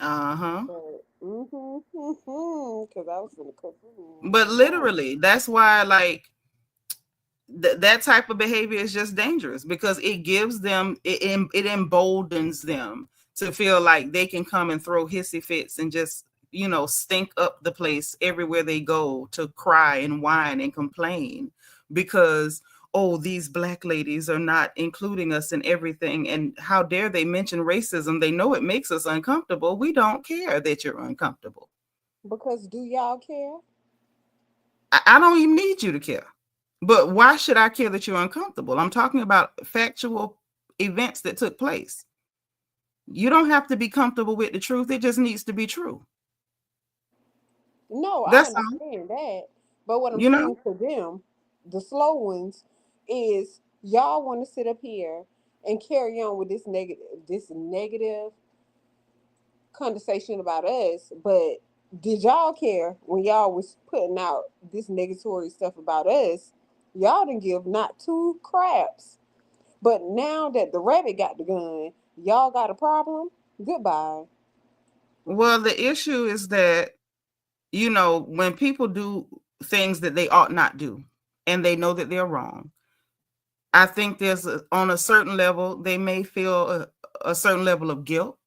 Uh-huh. Because I was in the cup. But literally, that's why, like, that type of behavior is just dangerous, because it gives them, it emboldens them to feel like they can come and throw hissy fits and just, stink up the place everywhere they go, to cry and whine and complain because, these Black ladies are not including us in everything. And how dare they mention racism? They know it makes us uncomfortable. We don't care that you're uncomfortable. Because do y'all care? I don't even need you to care. But why should I care that you're uncomfortable? I'm talking about factual events that took place. You don't have to be comfortable with the truth. It just needs to be true. No, I That's all. understand that. But what I'm You know? saying to them, the slow ones, is y'all want to sit up here and carry on with this negative conversation about us, but did y'all care when y'all was putting out this negatory stuff about us? Y'all didn't give not two craps. But now that the rabbit got the gun, y'all got a problem? Goodbye. Well, the issue is that, when people do things that they ought not do and they know that they're wrong, I think on a certain level, they may feel a certain level of guilt,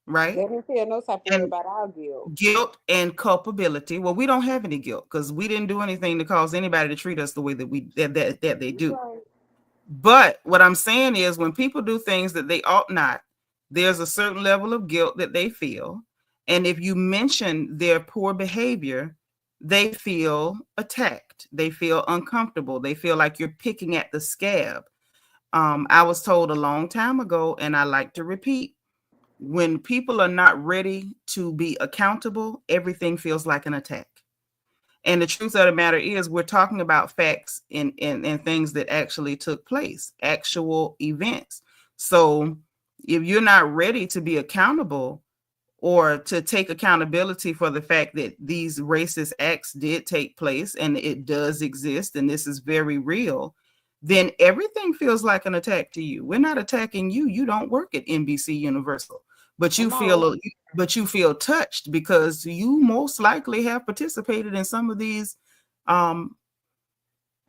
They right? didn't feel no type of way And about our guilt. guilt and culpability. Well, we don't have any guilt because we didn't do anything to cause anybody to treat us the way that they You do. right. But what I'm saying is when people do things that they ought not, there's a certain level of guilt that they feel. And if you mention their poor behavior, they feel attacked. They feel uncomfortable. They feel like you're picking at the scab. I was told a long time ago, and I like to repeat, when people are not ready to be accountable, everything feels like an attack. And the truth of the matter is, we're talking about facts and things that actually took place, actual events. So if you're not ready to be accountable or to take accountability for the fact that these racist acts did take place and it does exist and this is very real, then everything feels like an attack to you. We're not attacking you. You don't work at NBC Universal, but Come on. you feel touched because you most likely have participated in some of these um,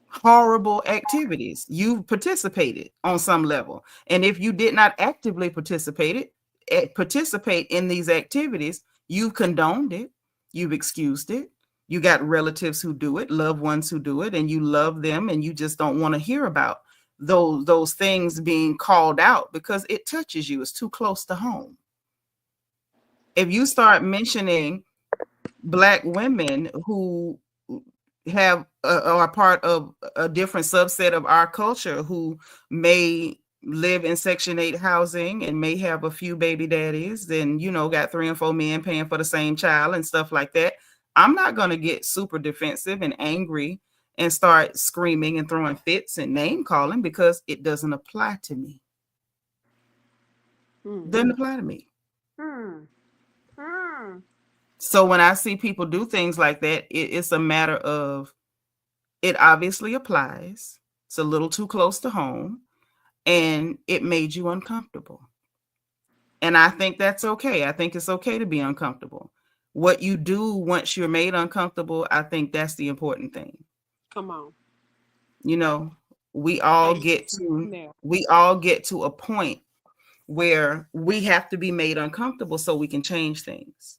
horrible activities. You participated on some level, and if you did not actively participate in these activities, you've condoned it, you've excused it. You got relatives who do it, loved ones who do it, and you love them, and you just don't want to hear about those things being called out because it touches you. It's too close to home. If you start mentioning Black women who are part of a different subset of our culture who may live in Section 8 housing and may have a few baby daddies and, got 3 and 4 men paying for the same child and stuff like that, I'm not going to get super defensive and angry and start screaming and throwing fits and name calling because it doesn't apply to me. Doesn't apply to me. So when I see people do things like that, it's a matter of, it obviously applies. It's a little too close to home and it made you uncomfortable. And I think that's okay. I think it's okay to be uncomfortable. What you do once you're made uncomfortable, I think that's the important thing. Come on. We all Ain't get there. to a point where we have to be made uncomfortable so we can change things.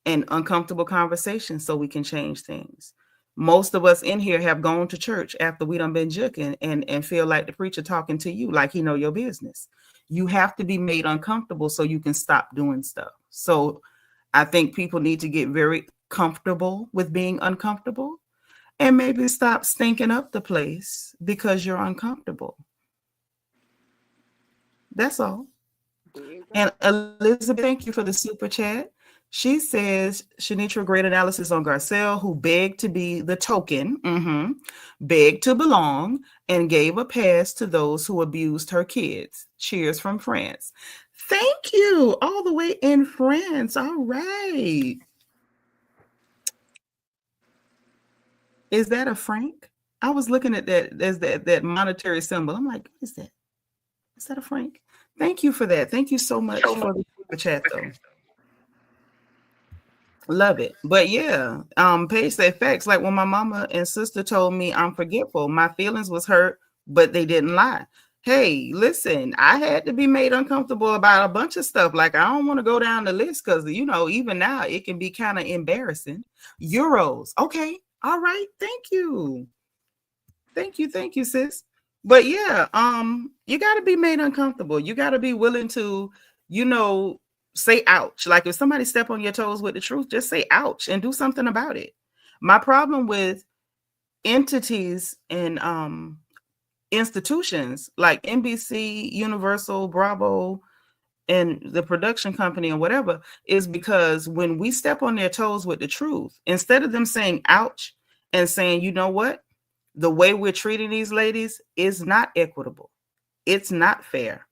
And uncomfortable conversations so we can change things. Most of us in here have gone to church after we done been juking and feel like the preacher talking to you like he know your business. You have to be made uncomfortable so you can stop doing stuff. So I think people need to get very comfortable with being uncomfortable and maybe stop stinking up the place because you're uncomfortable. That's all. And Elizabeth, thank you for the super chat. She says, Seanitra, great analysis on Garcelle, who begged to be the token, begged to belong, and gave a pass to those who abused her kids. Cheers from France. Thank you. All the way in France. All right. Is that a franc? I was looking at that as that monetary symbol. I'm like, what is that? Is that a franc? Thank you for that. Thank you so much for the super chat, though. Love it. But yeah, Paige said facts. Like when my mama and sister told me I'm forgetful, my feelings was hurt, but they didn't lie. Hey, listen, I had to be made uncomfortable about a bunch of stuff. Like I don't want to go down the list because even now it can be kind of embarrassing. Euros. Okay. All right. Thank you. Thank you, sis. But yeah, you got to be made uncomfortable. You got to be willing to, say ouch. Like if somebody step on your toes with the truth, just say ouch and do something about it. My problem with entities and institutions like NBC, Universal, Bravo, and the production company and whatever, is because when we step on their toes with the truth, instead of them saying ouch and saying, you know what, the way we're treating these ladies is not equitable, it's not fair.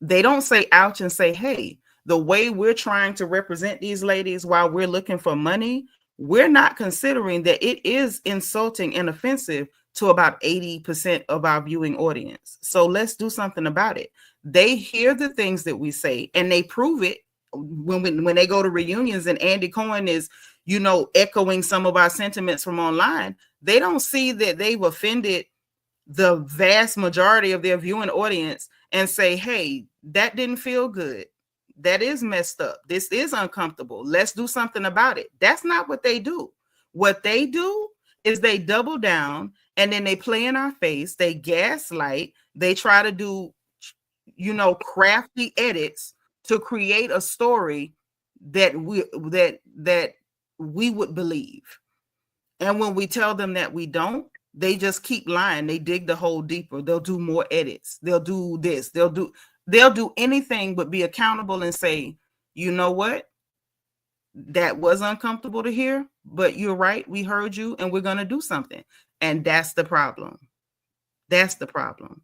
They don't say ouch and say, hey, the way we're trying to represent these ladies while we're looking for money, we're not considering that it is insulting and offensive to about 80% of our viewing audience. So let's do something about it. They hear the things that we say and they prove it when they go to reunions and Andy Cohen is, you know, echoing some of our sentiments from online. They don't see that they've offended the vast majority of their viewing audience and say, hey, that didn't feel good. That is messed up. This is uncomfortable. Let's do something about it. That's not what they do. What they do is they double down and then they play in our face. They gaslight. They try to do, you know, crafty edits to create a story that we would believe. And when we tell them that we don't, they just keep lying. They dig the hole deeper. They'll do more edits. They'll do this. They'll do anything but be accountable and say, you know what? That was uncomfortable to hear, but you're right. We heard you and we're going to do something. And that's the problem. That's the problem.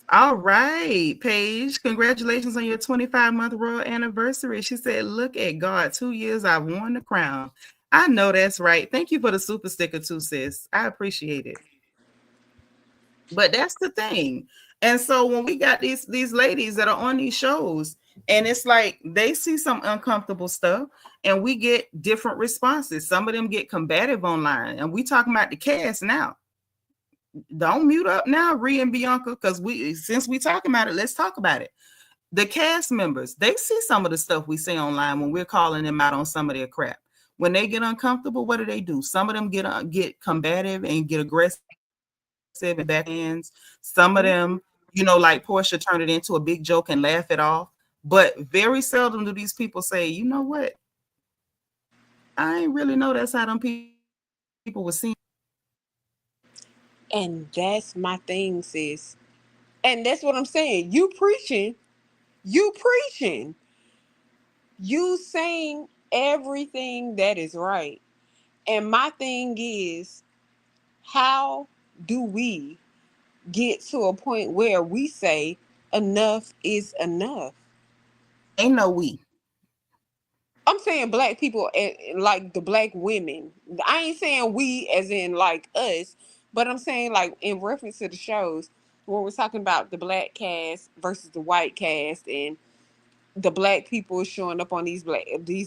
All right, Paige, congratulations on your 25-month royal anniversary. She said, look at God, 2 years I've worn the crown. I know that's right. Thank you for the super sticker too, sis. I appreciate it. But that's the thing. And so when we got these ladies that are on these shows, and it's like they see some uncomfortable stuff and we get different responses. Some of them get combative online, and we talking about the cast now. Don't mute up now, Rhea and Bianca, because since we talking about it, let's talk about it. The cast members, they see some of the stuff we say online when we're calling them out on some of their crap. When they get uncomfortable, what do? Some of them get combative and get aggressive and backhands. Some of them, you know, like Portia, turn it into a big joke and laugh it off. But very seldom do these people say, you know what? I ain't really know that's how them people were seen. And that's my thing, sis. And that's what I'm saying. You preaching. You saying everything that is right. And my thing is, how do we get to a point where we say enough is enough? Ain't no we. I'm saying black people, and like the black women. I ain't saying we as in like us, but I'm saying like in reference to the shows when we're talking about the black cast versus the white cast, and the black people showing up on these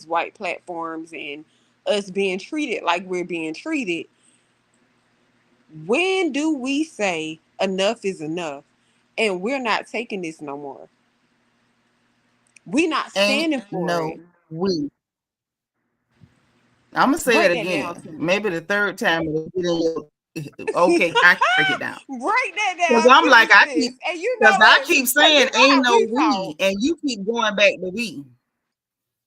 white platforms and us being treated like we're being treated. When do we say enough is enough and we're not taking this no more? We're not standing for it. We. I'm gonna say Break that again. Maybe the third time. Okay, I can break it down. Break that down. Because I'm like, I keep saying ain't no we, and you keep going back to we.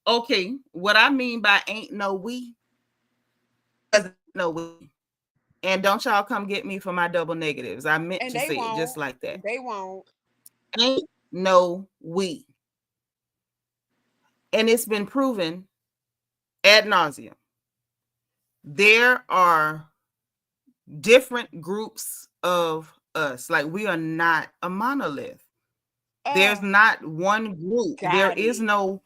Okay, what I mean by ain't no we, no we. And don't y'all come get me for my double negatives. I meant to say it just like that. They won't. Ain't no we. And it's been proven ad nauseum. There are different groups of us. Like, we are not a monolith. There's not one group. There is no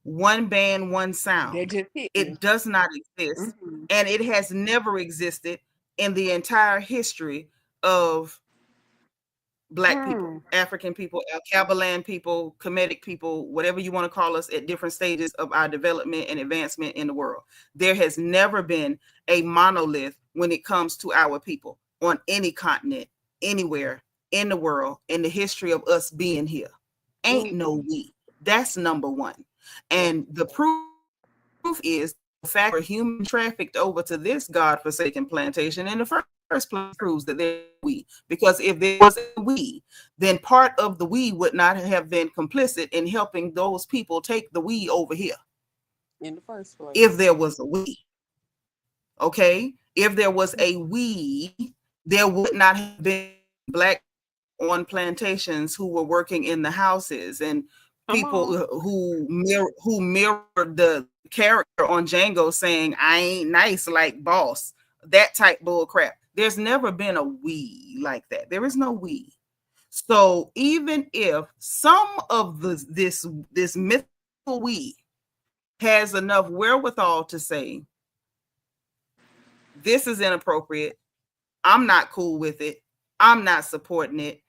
one band, one sound. It does not exist. Mm-hmm. And it has never existed in the entire history of Black people, African people, Alkebulan people, Kemetic people, whatever you want to call us, at different stages of our development and advancement in the world. There has never been a monolith when it comes to our people on any continent, anywhere in the world, in the history of us being here. Ain't no we. That's number one. And the proof is the fact we're human trafficked over to this godforsaken plantation in the first place proves that there's we. Because if there was a we, then part of the we would not have been complicit in helping those people take the we over here. In the first place. If there was a we. Okay? If there was a we, there would not have been Black on plantations who were working in the houses, and people who mirrored the character on Django saying, I ain't nice like boss, that type bull crap. There's never been a we like that. There is no we. So even if some of this mythical we has enough wherewithal to say, this is inappropriate, I'm not cool with it, I'm not supporting it.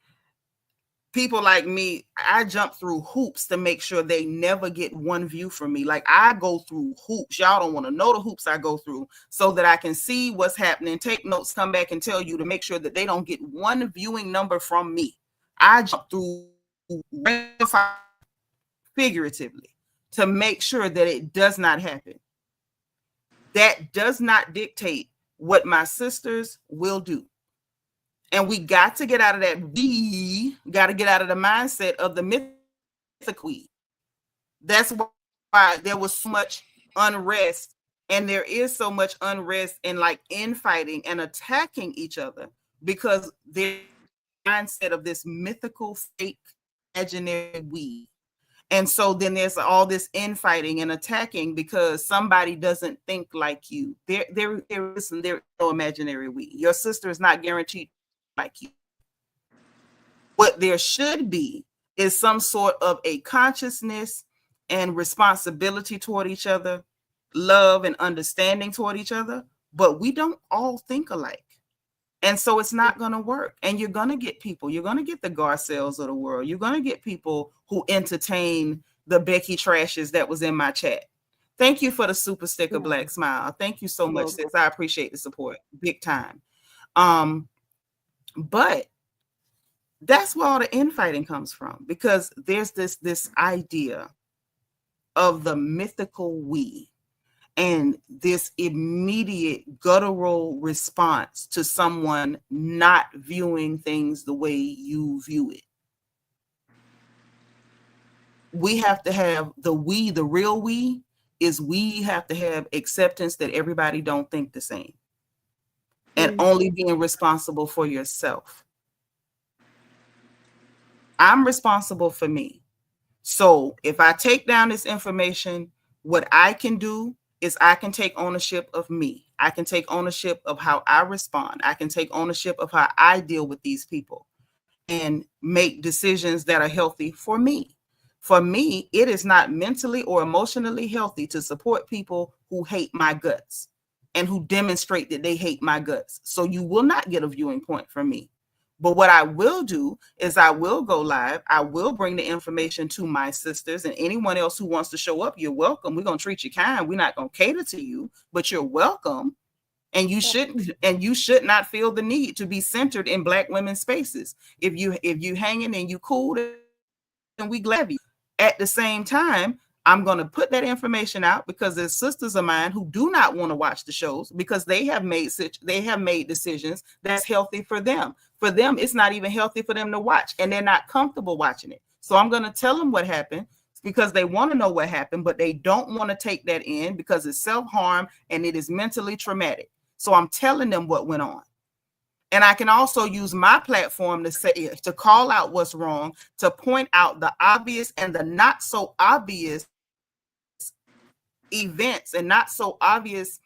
People like me, I jump through hoops to make sure they never get one view from me. Like, I go through hoops. Y'all don't want to know the hoops I go through, so that I can see what's happening, take notes, come back and tell you, to make sure that they don't get one viewing number from me. I jump through figuratively to make sure that it does not happen. That does not dictate what my sisters will do. And we got to get out of that. We got to get out of the mindset of the mythical we. That's why there was so much unrest, and there is so much unrest and like infighting and attacking each other, because the mindset of this mythical, fake, imaginary we. And so then there's all this infighting and attacking because somebody doesn't think like you. There is no imaginary we. Your sister is not guaranteed like you. What there should be is some sort of a consciousness and responsibility toward each other, love and understanding toward each other, but we don't all think alike. And so it's not going to work. And you're going to get people, you're going to get the Garcells of the world. You're going to get people who entertain the Becky Trashes that was in my chat. Thank you for the super sticker, Black Smile. Thank you so much, sis. I appreciate the support big time. But that's where all the infighting comes from, because there's this idea of the mythical we and this immediate guttural response to someone not viewing things the way you view it. We have to have the we, the real we is we have to have acceptance that everybody don't think the same, and only being responsible for yourself. I'm responsible for me. So if I take down this information, what I can do is I can take ownership of me. I can take ownership of how I respond. I can take ownership of how I deal with these people and make decisions that are healthy for me. For me, it is not mentally or emotionally healthy to support people who hate my guts and who demonstrate that they hate my guts. So you will not get a viewing point from me. But what I will do is I will go live. I will bring the information to my sisters and anyone else who wants to show up. You're welcome. We're going to treat you kind. We're not going to cater to you, but you're welcome. And you should not feel the need to be centered in Black women's spaces. If you hanging and you cool, then we glad you. At the same time, I'm going to put that information out because there's sisters of mine who do not want to watch the shows because they have made decisions that's healthy for them. For them, it's not even healthy for them to watch, and they're not comfortable watching it. So I'm going to tell them what happened because they want to know what happened, but they don't want to take that in because it's self-harm and it is mentally traumatic. So I'm telling them what went on. And I can also use my platform to call out what's wrong, to point out the obvious and the not so obvious events and not so obvious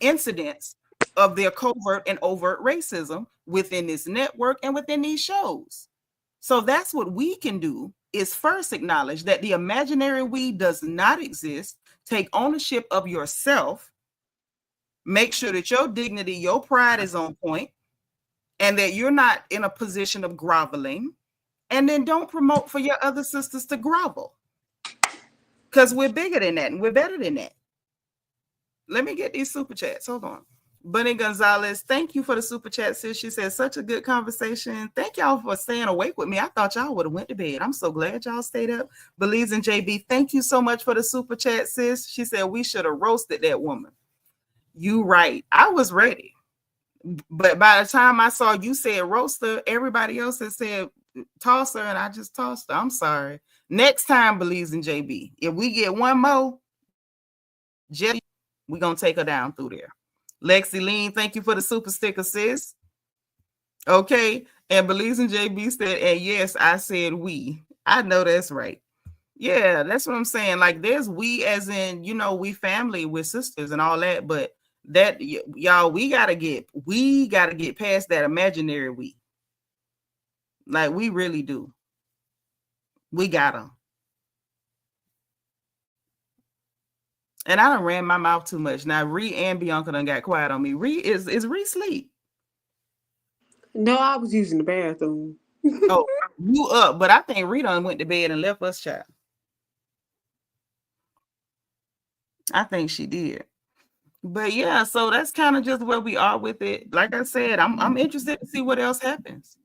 incidents of their covert and overt racism within this network and within these shows. So that's what we can do, is first acknowledge that the imaginary we does not exist. Take ownership of yourself. Make sure that your dignity, your pride is on point, and that you're not in a position of groveling. And then don't promote for your other sisters to grovel, because we're bigger than that and we're better than that. Let me get these super chats. Hold on. Bunny Gonzalez, thank you for the super chat, sis. She said, such a good conversation. Thank y'all for staying awake with me. I thought y'all would have went to bed. I'm so glad y'all stayed up. Believes in JB, thank you so much for the super chat, sis. She said, we should have roasted that woman. You right. I was ready. But by the time I saw you said roaster, everybody else had said toss her, and I just tossed her. I'm sorry. Next time, Believes in JB. If we get one more, we're going to take her down through there. Lexi Lean, thank you for the super sticker, sis. Okay. And Belize and JB said, and yes, I said we. I know that's right. Yeah, that's what I'm saying. Like, there's we as in, we family with sisters and all that, but that y'all, we gotta get past that imaginary we. Like, we really do. We gotta. And I done ran my mouth too much. Now Ree and Bianca done got quiet on me. Ree is Ree sleep? No, I was using the bathroom. Oh, you up, but I think Ree done went to bed and left us, child. I think she did. But yeah, so that's kind of just where we are with it. Like I said, I'm interested to see what else happens.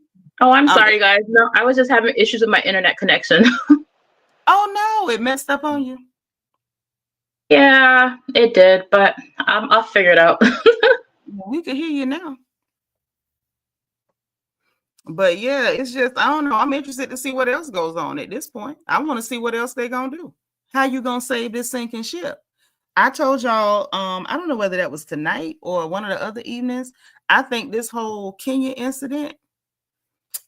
Oh, I'm sorry, guys. No, I was just having issues with my internet connection. Oh no, it messed up on you. Yeah, it did, but I'll figure it out. We can hear you now. But yeah, it's just, I don't know. I'm interested to see what else goes on at this point. I want to see what else they're gonna do. How you gonna save this sinking ship? I told y'all, I don't know whether that was tonight or one of the other evenings. I think this whole Kenya incident,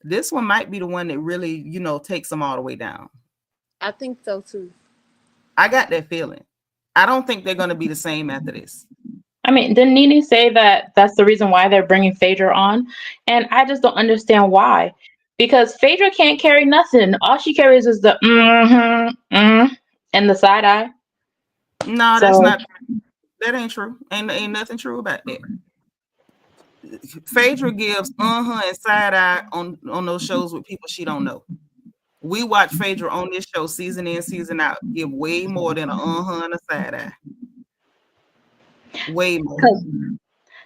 this one might be the one that really, takes them all the way down. I think so too. I got that feeling. I don't think they're going to be the same after this. I mean, didn't Nene say that that's the reason why they're bringing Phaedra on? And I just don't understand why. Because Phaedra can't carry nothing. All she carries is the and the side eye. No, that's not. That ain't true. Ain't nothing true about that. Phaedra gives and side eye on those shows with people she don't know. We watch Phaedra on this show season in, season out, give way more than a and a side eye. Way more.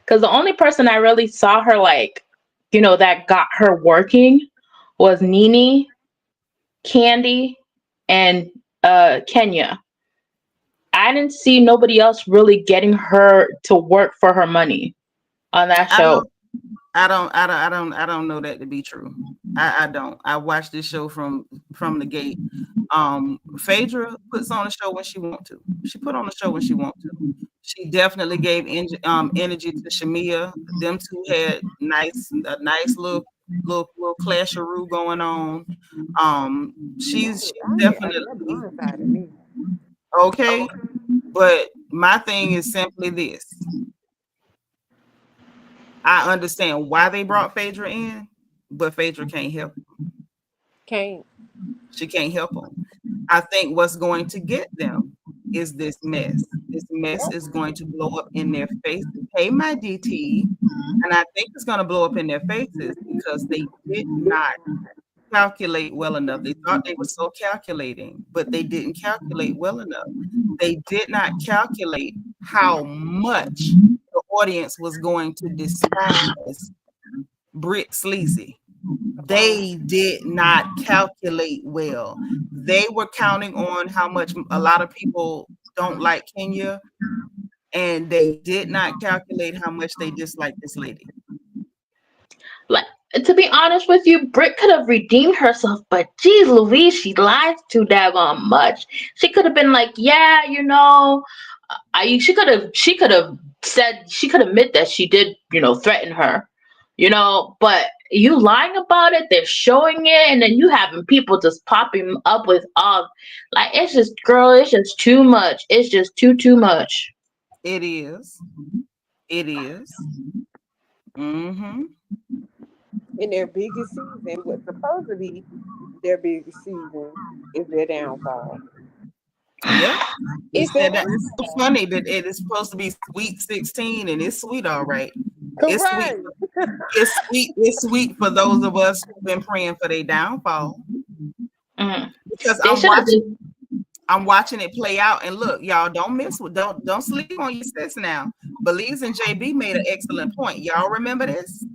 Because the only person I really saw her that got her working was Nene, Candy, and Kenya. I didn't see nobody else really getting her to work for her money on that show. I don't know that to be true. I don't. I watched this show from the gate. Phaedra puts on a show when she wants to. She put on a show when she wants to. She definitely gave energy to Shamia. Them two had a nice little clasheroo going on. She's definitely okay. But my thing is simply this. I understand why they brought Phaedra in, but Phaedra can't help them. She can't help them. I think what's going to get them is this mess. This mess is going to blow up in their faces. Hey, my DT. And I think it's going to blow up in their faces because they did not calculate well enough. They thought they were so calculating, but they didn't calculate well enough. They did not calculate how much the audience was going to despise Britt Sleazy. They did not calculate well. They were counting on how much a lot of people don't like Kenya, and they did not calculate how much they dislike this lady. Like, to be honest with you, Britt could have redeemed herself, but geez Louise, she lies too daggone much. She could have been like, yeah, she could have said, she could admit that she did, threaten her, but you lying about it, they're showing it, and then you having people just popping up with it's just, girl, it's just too much. It's just too much. It is. Mm-hmm. In their biggest season, what's supposed to be their biggest season is their downfall. Yeah. It's so funny that it is supposed to be Sweet 16, and it's sweet, all right. It's sweet. It's sweet for those of us who've been praying for their downfall. Mm-hmm. Because I'm watching it play out, and look, y'all, don't sleep on your sis now. Belize and JB made an excellent point. Y'all remember this?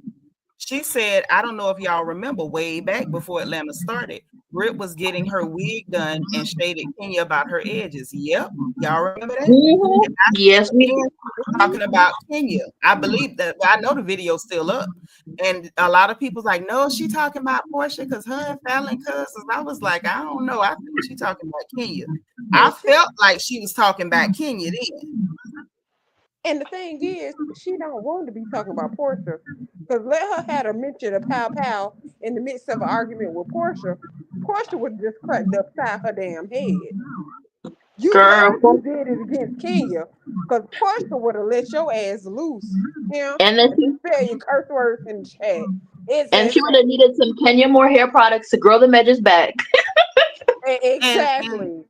She said, I don't know if y'all remember, way back before Atlanta started, Britt was getting her wig done and shaded Kenya about her edges. Yep. Y'all remember that? Mm-hmm. Yes, we were talking about Kenya. I believe that. I know the video's still up. And a lot of people's like, no, she talking about Portia because her and Fallon cousins. I was like, I don't know. I think she talking about Kenya. I felt like she was talking about Kenya then. And the thing is, she don't want to be talking about Portia. Because let her had a mention of Pow Pow in the midst of an argument with Portia. Portia would just cracked upside her damn head. You Girl. glad you did it against Kenya. Because Portia would have let your ass loose. Yeah. And then And spell your curse words in the chat. she would have needed some Kenya Moore hair products to grow the edges back. And Exactly.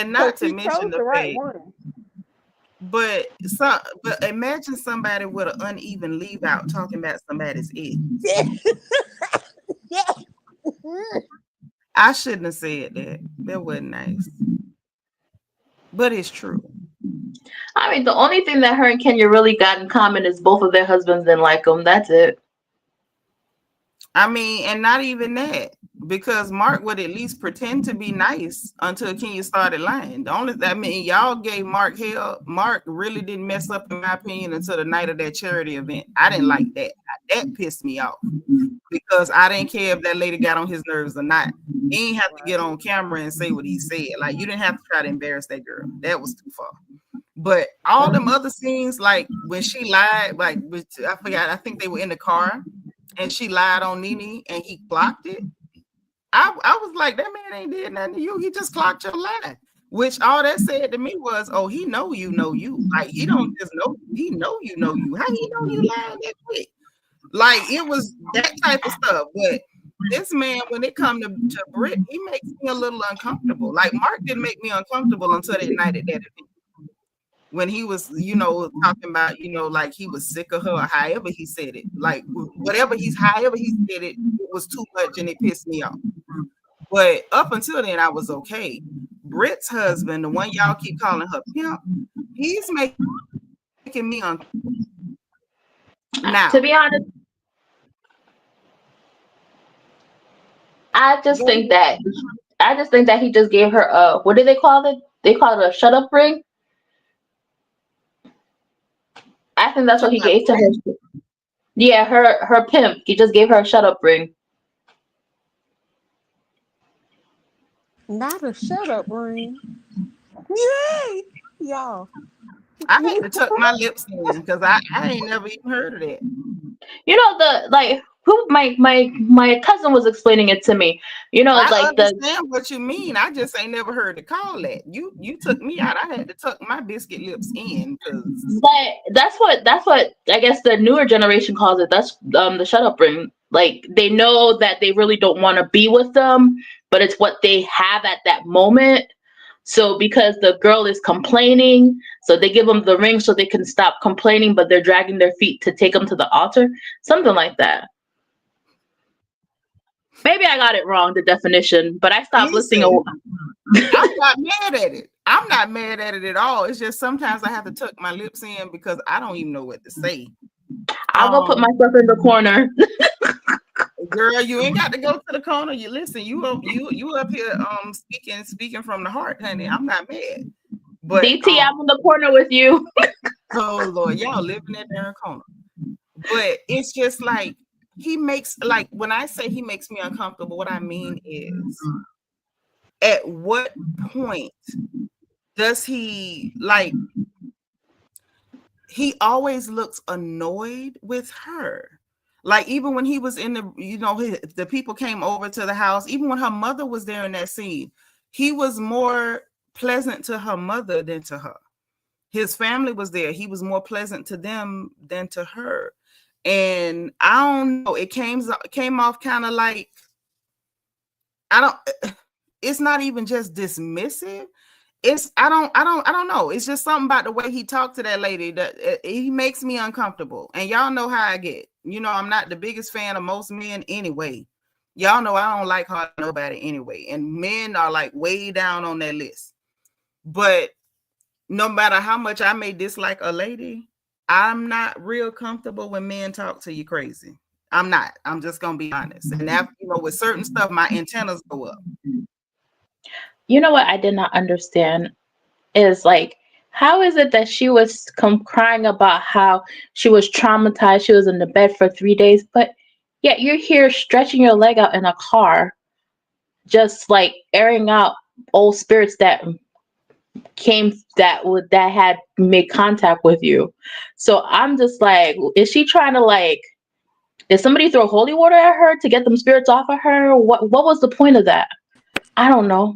not So to she mention chose the the right fact, one. but imagine somebody with an uneven leave out talking about somebody's ex. Yeah. I shouldn't have said that. That wasn't nice. But it's true. I mean, the only thing that her and Kenya really got in common is both of their husbands didn't like them. That's it. I mean, and not even that, because Mark would at least pretend to be nice until Kenya started lying. Y'all gave Mark hell. Mark really didn't mess up, in my opinion, until the night of that charity event. I didn't like that. That pissed me off because I didn't care if that lady got on his nerves or not. He didn't have to get on camera and say what he said. Like, you didn't have to try to embarrass that girl. That was too far. But all them other scenes, like when she lied, like I forgot, I think they were in the car and she lied on Nene and he clocked it. I was like, that man ain't did nothing to you. He just clocked your lie. Which all that said to me was, oh, he know you. Like, he don't just know, he know you. How he know you lying that quick? Like, it was that type of stuff. But this man, when it come to Britt, he makes me a little uncomfortable. Like, Mark didn't make me uncomfortable until that night at that event. When he was, talking about, like he was sick of her, or however he said it, like however he said it, it was too much and it pissed me off. But up until then, I was okay. Britt's husband, the one y'all keep calling her pimp, he's making me uncomfortable. Now, to be honest, I just think that he just gave her a, what do they call it? They call it a shut up ring. I think that's what he gave to her. Yeah, her pimp. He just gave her a shut up ring. Not a shut up ring. Yay, y'all. I had to tuck my lips in because I ain't never even heard of that. My cousin was explaining it to me. I understand what you mean. I just ain't never heard it called that. You took me out. I had to tuck my biscuit lips in because. But that's what I guess the newer generation calls it. That's the shut up ring. Like, they know that they really don't want to be with them, but it's what they have at that moment. So because the girl is complaining, so they give them the ring so they can stop complaining, but they're dragging their feet to take them to the altar. Something like that. Maybe I got it wrong, the definition, but I stopped listening. I'm not mad at it. I'm not mad at it at all. It's just sometimes I have to tuck my lips in because I don't even know what to say. I'll go put myself in the corner. Girl, you ain't got to go to the corner. You listen. You up here speaking from the heart, honey. I'm not mad. But DT, I'm in the corner with you. Oh Lord, y'all live in that darn corner. But it's just like he makes, like, when I say he makes me uncomfortable, what I mean is, at what point does he, like, he always looks annoyed with her. Like, even when he was in the, the people came over to the house, even when her mother was there in that scene, he was more pleasant to her mother than to her. His family was there. He was more pleasant to them than to her. And I don't know, it came off kind of like, it's not even just dismissive. I don't know. It's just something about the way he talked to that lady that he makes me uncomfortable. And y'all know how I get. I'm not the biggest fan of most men anyway. Y'all know I don't like hardly nobody anyway. And men are like way down on that list. But no matter how much I may dislike a lady, I'm not real comfortable when men talk to you crazy. I'm not. I'm just gonna be honest. And after, with certain stuff, my antennas go up. You know what I did not understand is, like, how is it that she was crying about how she was traumatized, she was in the bed for 3 days, but yet you're here stretching your leg out in a car, just like airing out old spirits that that had made contact with you. So I'm just like, is she trying to like, did somebody throw holy water at her to get them spirits off of her? What was the point of that? I don't know.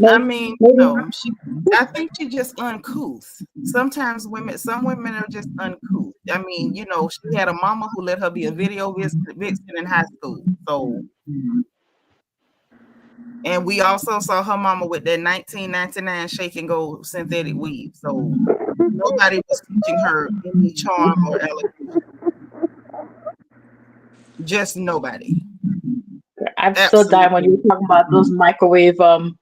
I Maybe, mean, maybe. no, I think she just uncouth. Sometimes some women are just uncouth. I mean, she had a mama who let her be a video vixen in high school. So, and we also saw her mama with that 1999 shake and go synthetic weave. So nobody was teaching her any charm or eloquence. Just nobody. I'm still dying when Absolutely. you were talking about those microwave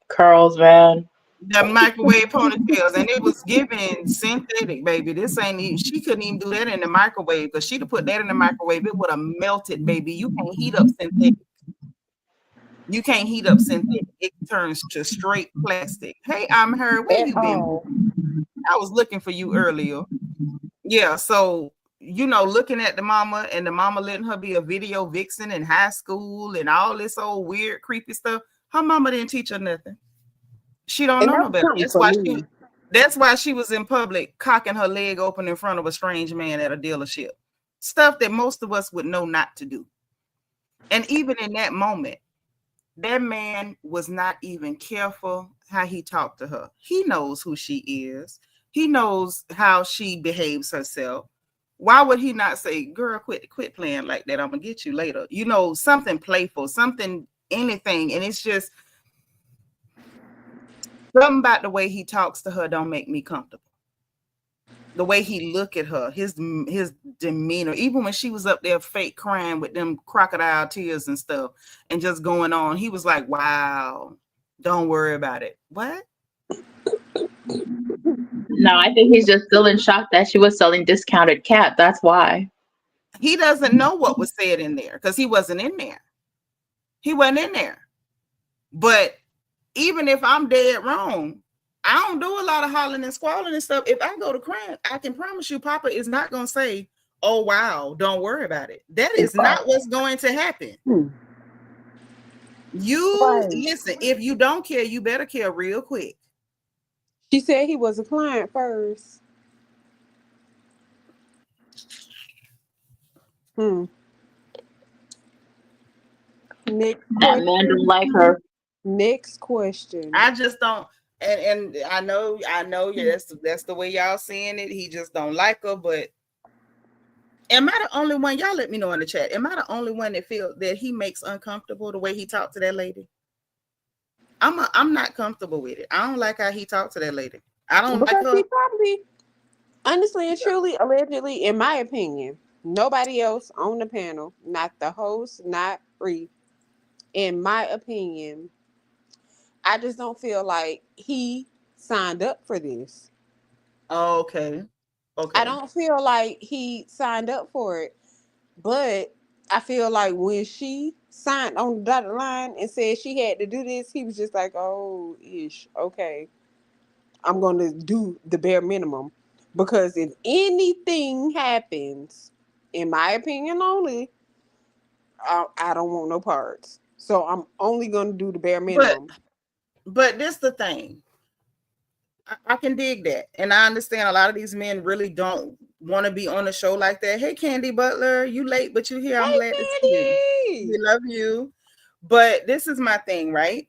curls, man. The microwave ponytails, and it was giving synthetic, baby. This ain't even, she couldn't even do that in the microwave, because she'd have put that in the microwave, it would have melted, baby. You can't heat up synthetic. You can't heat up synthetic. It turns to straight plastic. Hey, I'm her. Where you been? I was looking for you earlier. Yeah, so looking at the mama, and the mama letting her be a video vixen in high school and all this old weird, creepy stuff. Her mama didn't teach her nothing. She don't know no better. That's why she was in public cocking her leg open in front of a strange man at a dealership. Stuff that most of us would know not to do. And even in that moment, that man was not even careful how he talked to her. He knows who she is. He knows how she behaves herself. Why would he not say, girl, quit playing like that? I'm gonna get you later. Something playful, something, anything. And it's just something about the way he talks to her don't make me comfortable. The way he look at her, his demeanor, even when she was up there fake crying with them crocodile tears and stuff and just going on, he was like, wow, don't worry about it. What? No, I think he's just still in shock that she was selling discounted cat. That's why. He doesn't know what was said in there because he wasn't in there. He wasn't in there. But even if I'm dead wrong, I don't do a lot of hollering and squalling and stuff. If I go to crying, I can promise you Papa is not going to say, oh, wow, don't worry about it. That is not what's going to happen. Listen, if you don't care, you better care real quick. She said he was a client first. Next that man don't like her. Next question. I just don't, and I know, yeah, that's the way y'all seeing it. He just don't like her, but am I the only one? Y'all let me know in the chat. Am I the only one that feel that he makes uncomfortable the way he talked to that lady? I'm not comfortable with it. I don't like how he talked to that lady. I don't like her. He probably, honestly and truly, allegedly, in my opinion, nobody else on the panel, not the host, not Ree, in my opinion, I just don't feel like he signed up for this. Oh, okay. I don't feel like he signed up for it, but I feel like when she signed on the dotted line and said she had to do this, he was just like, oh, ish, okay. I'm going to do the bare minimum. Because if anything happens, in my opinion only, I don't want no parts. So I'm only going to do the bare minimum. But this the thing. I can dig that. And I understand a lot of these men really don't want to be on a show like that. Hey, Candy Butler, you late, but you here. I'm glad to see you. We love you. But this is my thing, right?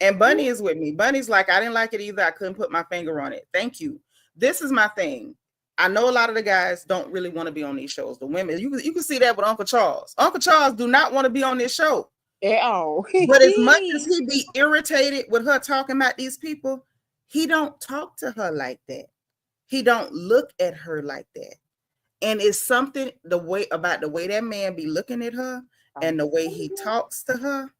And Bunny is with me. Bunny's like, I didn't like it either. I couldn't put my finger on it. Thank you. This is my thing. I know a lot of the guys don't really want to be on these shows. The women, you can see that with Uncle Charles. Uncle Charles do not want to be on this show at all. But as much as he be irritated with her talking about these people, he don't talk to her like that. He don't look at her like that. And it's something the way that man be looking at her and the way he talks to her.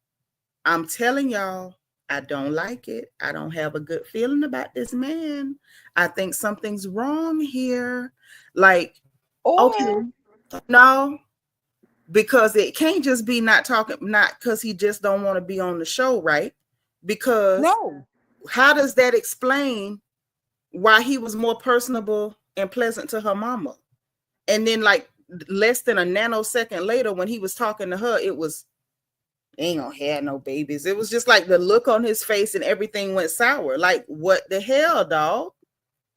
I'm telling y'all, I don't like it. I don't have a good feeling about this man. I think something's wrong here. Like, okay, no, because it can't just be not because he just don't want to be on the show, right? Because how does that explain why he was more personable and pleasant to her mama? And then like less than a nanosecond later when he was talking to her, it was ain't gonna have no babies. It was just like the look on his face and everything went sour. Like, what the hell, dog?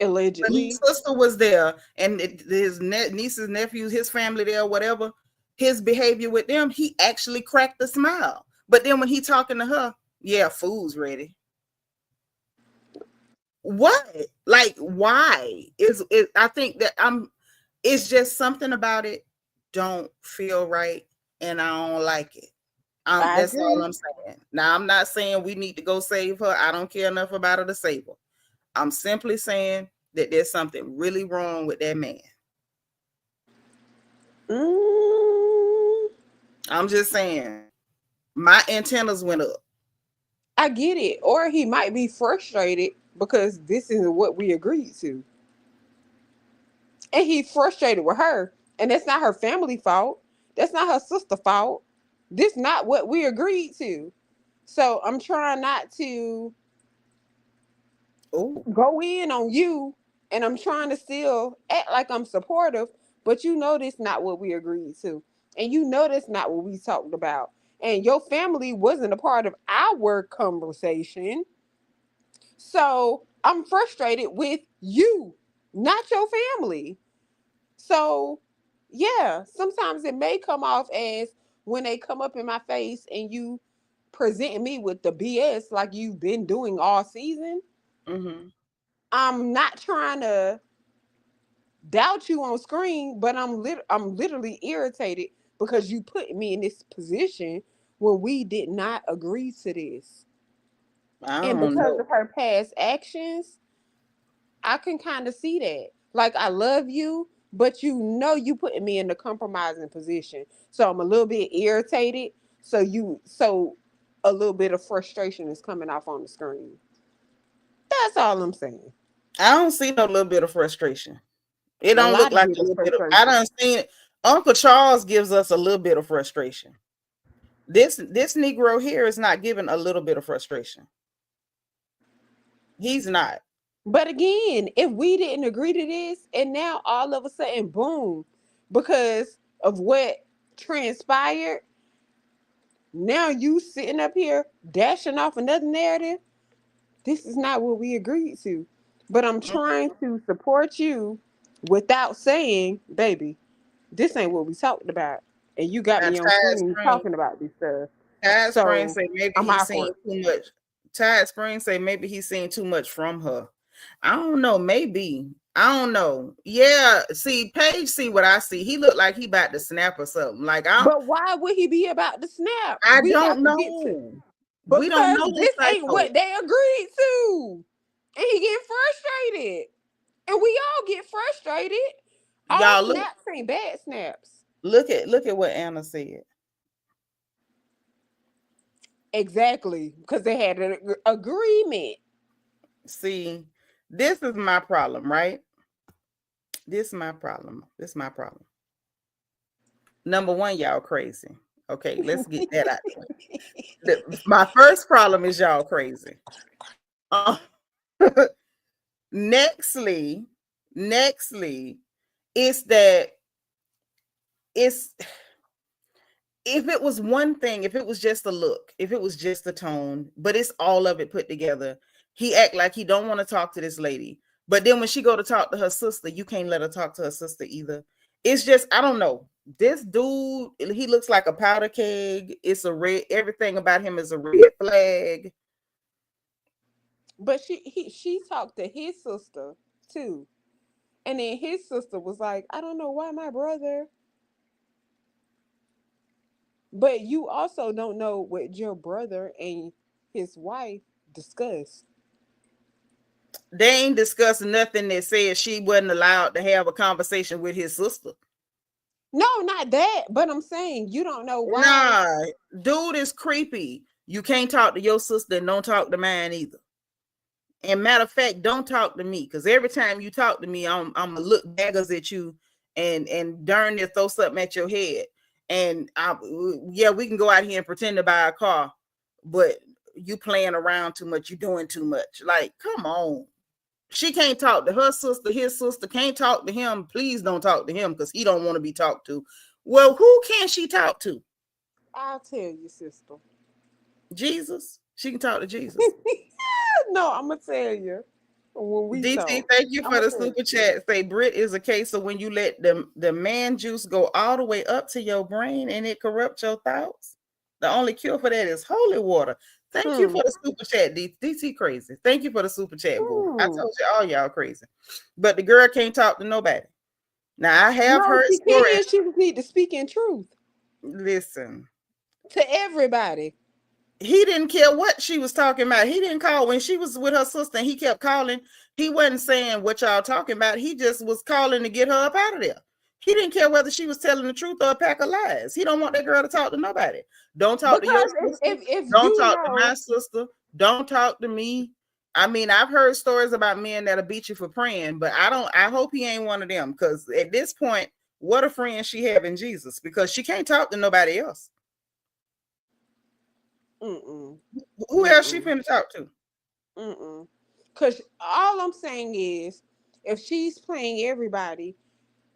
Allegedly. His sister was there, and his nieces, nephews, his family there, whatever. His behavior with them, he actually cracked a smile. But then when he talking to her, yeah, food's ready. What? Like, why? I think that it's just something about it don't feel right, and I don't like it. That's all I'm saying. Now, I'm not saying we need to go save her. I don't care enough about her to save her. I'm simply saying that there's something really wrong with that man. I'm just saying, my antennas went up. I get it. Or he might be frustrated because this isn't what we agreed to. And he's frustrated with her. And that's not her family fault. That's not her sister's fault. This not what we agreed to. So I'm trying not to go in on you, and I'm trying to still act like I'm supportive, but you know this not what we agreed to. And you know that's not what we talked about. And your family wasn't a part of our conversation. So I'm frustrated with you, not your family. So yeah, sometimes it may come off as when they come up in my face and you presenting me with the BS like you've been doing all season. Mm-hmm. I'm not trying to doubt you on screen, but I'm literally irritated because you put me in this position when we did not agree to this. I And don't because know. of her past actions, I can kind of see that. Like, I love you, but you know you putting me in a compromising position. So I'm a little bit irritated. So a little bit of frustration is coming off on the screen. That's all I'm saying. I don't see no little bit of frustration. It A don't look lot of like it a is little bit of. I frustration. done seen it. Uncle Charles gives us a little bit of frustration. This Negro here is not giving a little bit of frustration. He's not. But again, if we didn't agree to this, and now all of a sudden, boom, because of what transpired, now you sitting up here dashing off another narrative. This is not what we agreed to. But I'm trying to support you without saying, baby, this ain't what we talked about. And you got Now, me on screen talking about this stuff. Tide Spring So say maybe I'm he's out for seen it. too much. Tide Spring say maybe he's seen too much from her. I don't know. Maybe. I don't know. Yeah. See, Paige see what I see. He looked like he about to snap or something. Like But why would he be about to snap? I We don't got to get to know. We don't because know this this ain't psycho. what they agreed to. And he getting frustrated. And we all get frustrated. All Y'all snaps ain't bad snaps. look at what Anna said. Exactly. Because they had an agreement. See, this is my problem, right? This is my problem. Number one, y'all crazy. Okay, let's get that out there. My first problem is y'all crazy. Nextly, is that it's if it was one thing, if it was just a look, if it was just a tone, but it's all of it put together. He act like he don't want to talk to this lady, but then when she go to talk to her sister, you can't let her talk to her sister either. It's just, I don't know. This dude, he looks like a powder keg. It's a red. Everything about him is a red flag. But she talked to his sister too. And then his sister was like, I don't know why my brother. But you also don't know what your brother and his wife discussed. They ain't discussing nothing that says she wasn't allowed to have a conversation with his sister. No, not that. But I'm saying you don't know why. Nah, dude is creepy. You can't talk to your sister and don't talk to mine either. And matter of fact, don't talk to me, because every time you talk to me, I'm gonna look daggers at you and darn near throw something at your head. And yeah, we can go out here and pretend to buy a car, but you playing around too much, you doing too much. Like, come on. She can't talk to her sister, his sister can't talk to him. Please don't talk to him because he don't want to be talked to. Well, who can she talk to? I'll tell you, sister. Jesus. She can talk to Jesus. No, I'm gonna tell you when we DT, talk. thank you for I'ma the tell you. super chat. Say Brit is a case of when you let the man juice go all the way up to your brain and it corrupts your thoughts. The only cure for that is holy water. Thank you for the super chat, DT crazy. Thank you for the super chat, boo. I told you all y'all crazy. But the girl can't talk to nobody. Now I have No, heard she stories. can. She just need to speak in truth Listen, to everybody. he didn't care what she was talking about. He didn't call when she was with her sister and he kept calling. He wasn't saying what y'all talking about. He just was calling to get her up out of there. He didn't care whether she was telling the truth or a pack of lies. He don't want that girl to talk to nobody. Don't talk to your Because sister. if Don't you talk to know, my sister. Don't talk to me. I mean, I've heard stories about men that'll beat you for praying, but I hope he ain't one of them, because at this point, what a friend she have in Jesus, because she can't talk to nobody else. Who else she finna talk to? Because all I'm saying is, if she's playing everybody,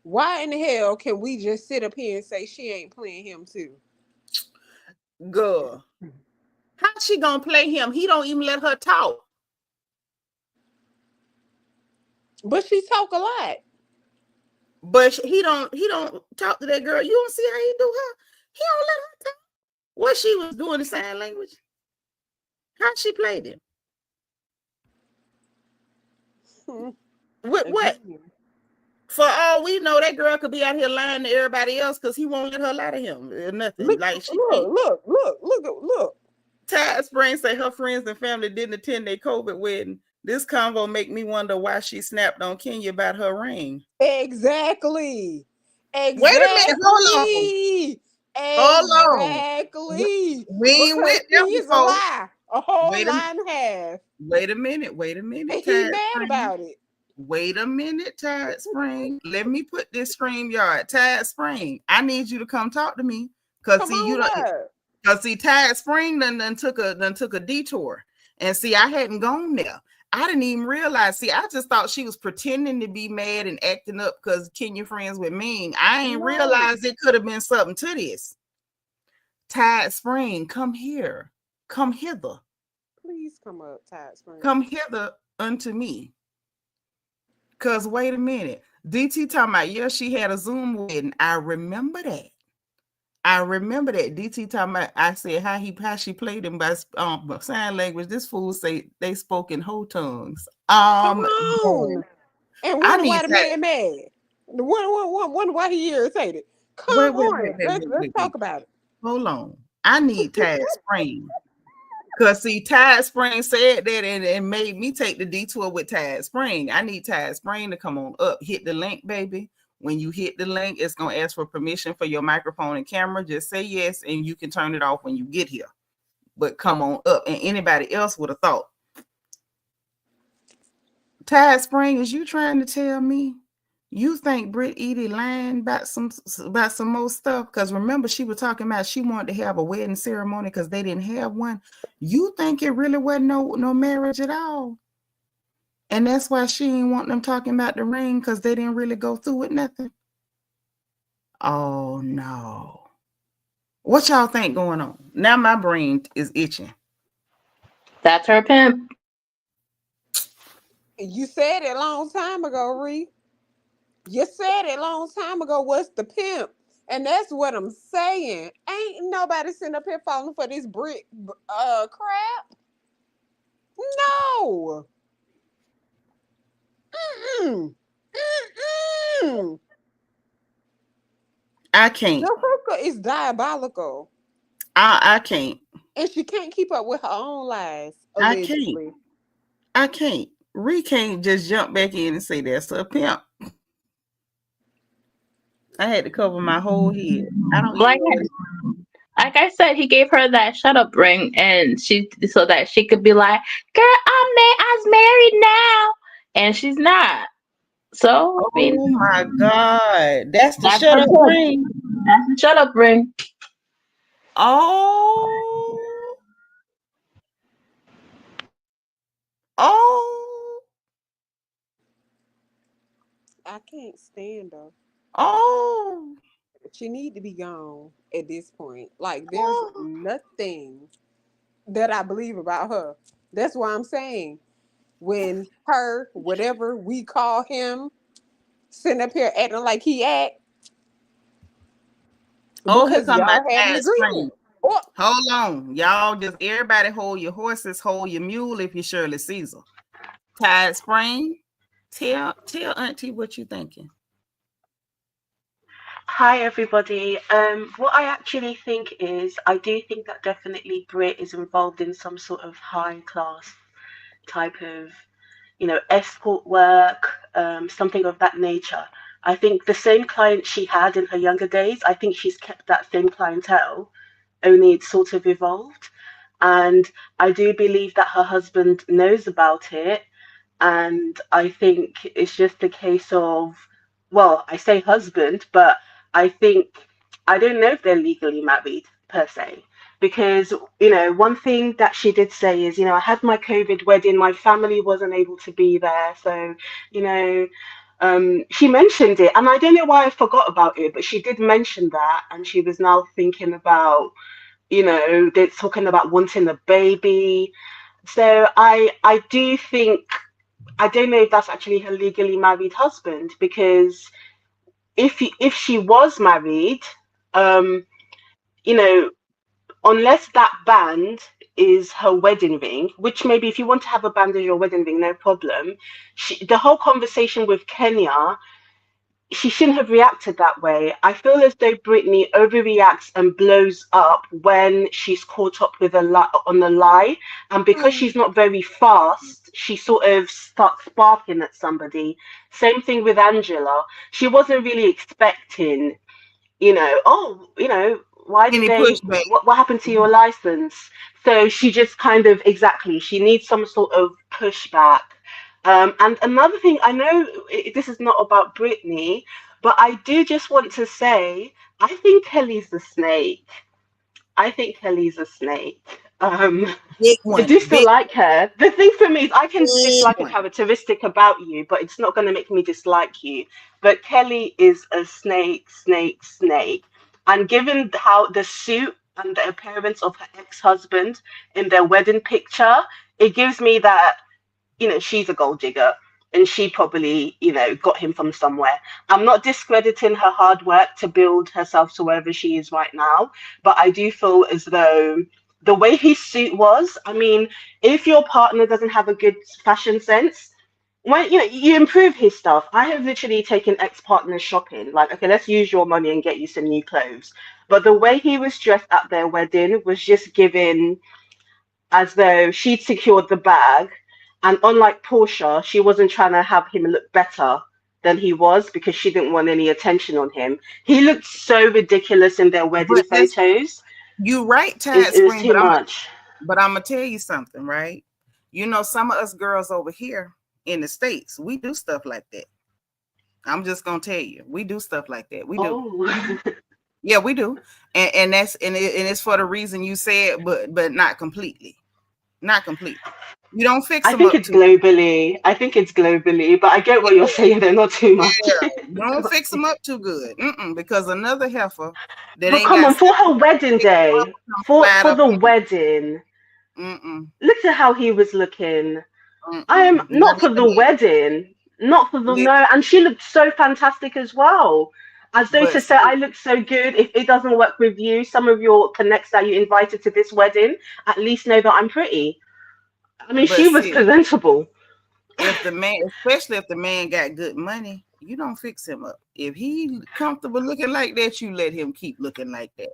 why in the hell can we just sit up here and say she ain't playing him too? Girl, how's she gonna play him? He don't even let her talk. But she talk a lot. But he don't talk to that girl. You don't see how he do her. He don't let her talk. What she was doing the sign language? How she played him? With what? For all we know, that girl could be out here lying to everybody else because he won't let her lie to him. Nothing. Look, Like she look. Tad Spring say her friends and family didn't attend their COVID wedding. This convo make me wonder why she snapped on Kenya about her ring. Exactly. Wait a minute. Hold on. Exactly. We ain't Because with them he's a before. lie. A whole lie and a half. Wait a minute. And he Tad mad Spring. about it. Wait a minute, Tad Spring. Let me put this StreamYard. Tad Spring, I need you to come talk to me. Cause see, Tad Spring done took a detour. And see, I hadn't gone there. I didn't even realize. See, I just thought she was pretending to be mad and acting up because Kenya friends with Ming. I ain't realized it could have been something to this. Tad Spring, come here. Come hither. Please come up, Tad Spring. Come hither unto me. Because wait a minute. DT talking about, yeah, she had a Zoom wedding. I remember that. DT talking about, I said how she played him by sign language. This fool say they spoke in whole tongues. Come on. And wonder why the man mad. Wonder why he irritated. Come on. Let's talk about it. Hold on. I need Tad Spring. Because see, Tad Spring said that and made me take the detour with Tad Spring. I need Tad Spring to come on up. Hit the link, baby. When you hit the link, it's going to ask for permission for your microphone and camera. Just say yes, and you can turn it off when you get here. But come on up. And anybody else would have thought. Tad Spring, is you trying to tell me you think Britt Edie lying about some more stuff? Because remember, she was talking about she wanted to have a wedding ceremony because they didn't have one. You think it really wasn't no marriage at all? And that's why she didn't want them talking about the ring, because they didn't really go through with nothing. Oh no. What y'all think going on? Now my brain is itching. That's her pimp. You said it a long time ago, Ree. You said it a long time ago. What's the pimp? And that's what I'm saying. Ain't nobody sitting up here falling for this brick crap. No. I can't. The hooker is diabolical. I can't. And she can't keep up with her own lies. Allegedly. I can't. Ree can't just jump back in and say that's a pimp. I had to cover my whole head. I don't like I said, he gave her that shut up ring, and so that she could be like, "Girl, I'm married now," and she's not. So I mean, oh my God, that's the shut up ring. That's the shut up ring. Oh, I can't stand her. Oh, she need to be gone at this point. Like there's nothing that I believe about her. That's why I'm saying when her, whatever we call him, sitting up here acting like he act, Oh, here because come my y'all had an Tide Spring. agreement. Oh, Hold on. Y'all just everybody hold your horses, hold your mule if you're Shirley Caesar. Tide Spring, tell Auntie what you thinking. Hi everybody. What I actually think is, I do think that definitely Brit is involved in some sort of high class type of, escort work, something of that nature. I think the same client she had in her younger days, I think she's kept that same clientele, only it's sort of evolved. And I do believe that her husband knows about it, and I think it's just a case of, well, I say husband, but I think, I don't know if they're legally married per se. Because, one thing that she did say is, I had my COVID wedding, my family wasn't able to be there. So, you know, she mentioned it, and I don't know why I forgot about it, but she did mention that, and she was now thinking about, they're talking about wanting a baby. So I do think, I don't know if that's actually her legally married husband, because if she was married, um, you know, unless that band is her wedding ring, which maybe if you want to have a band as your wedding ring, no problem. The whole conversation with Kenya, she shouldn't have reacted that way. I feel as though Britney overreacts and blows up when she's caught up with a lie on a lie, and because she's not very fast, she sort of starts sparking at somebody. Same thing with Angela. She wasn't really expecting, why did Any they, pushback? what happened to your license? So she just kind of, exactly, she needs some sort of pushback. And another thing, I know this is not about Britney, but I do just want to say, I think Kelly's the snake. I think Kelly's a snake. Big I one, do still like her. The thing for me is I can big dislike a one. characteristic about you, but it's not going to make me dislike you. But Kelly is a snake, snake, snake. And given how the suit and the appearance of her ex-husband in their wedding picture, it gives me that, she's a gold digger, and she probably, got him from somewhere. I'm not discrediting her hard work to build herself to wherever she is right now, but I do feel as though the way his suit was, I mean, if your partner doesn't have a good fashion sense, when you improve his stuff. I have literally taken ex-partners shopping, like, okay, let's use your money and get you some new clothes. But the way he was dressed at their wedding was just given as though she'd secured the bag. And unlike Portia, she wasn't trying to have him look better than he was because she didn't want any attention on him. He looked so ridiculous in their wedding But that's photos. you right, Tide It was Spring. too much. But I'm gonna tell you something, right? Some of us girls over here in the States, we do stuff like that. I'm just gonna tell you, we do stuff like that. We do. Oh. Yeah, we do. And it's for the reason you said, but not completely. Not completely. You don't fix I them think up it's too. globally. I think it's globally, but I get what you're saying. They're not too much. Yeah, you don't fix them up too good. Because another heifer that But ain't come got on, for her 7 wedding six months day, come for slide for up the in. wedding, Mm-mm, look at how he was looking. I am mm-mm. Not not for even the that. wedding, not for the no, and she looked so fantastic as well. As though But to say, I look so good. If it doesn't work with you, some of your connects that you invited to this wedding, at least know that I'm pretty. I mean, but she was see, presentable. if the man, especially if the man got good money, you don't fix him up. If he comfortable looking like that, you let him keep looking like that.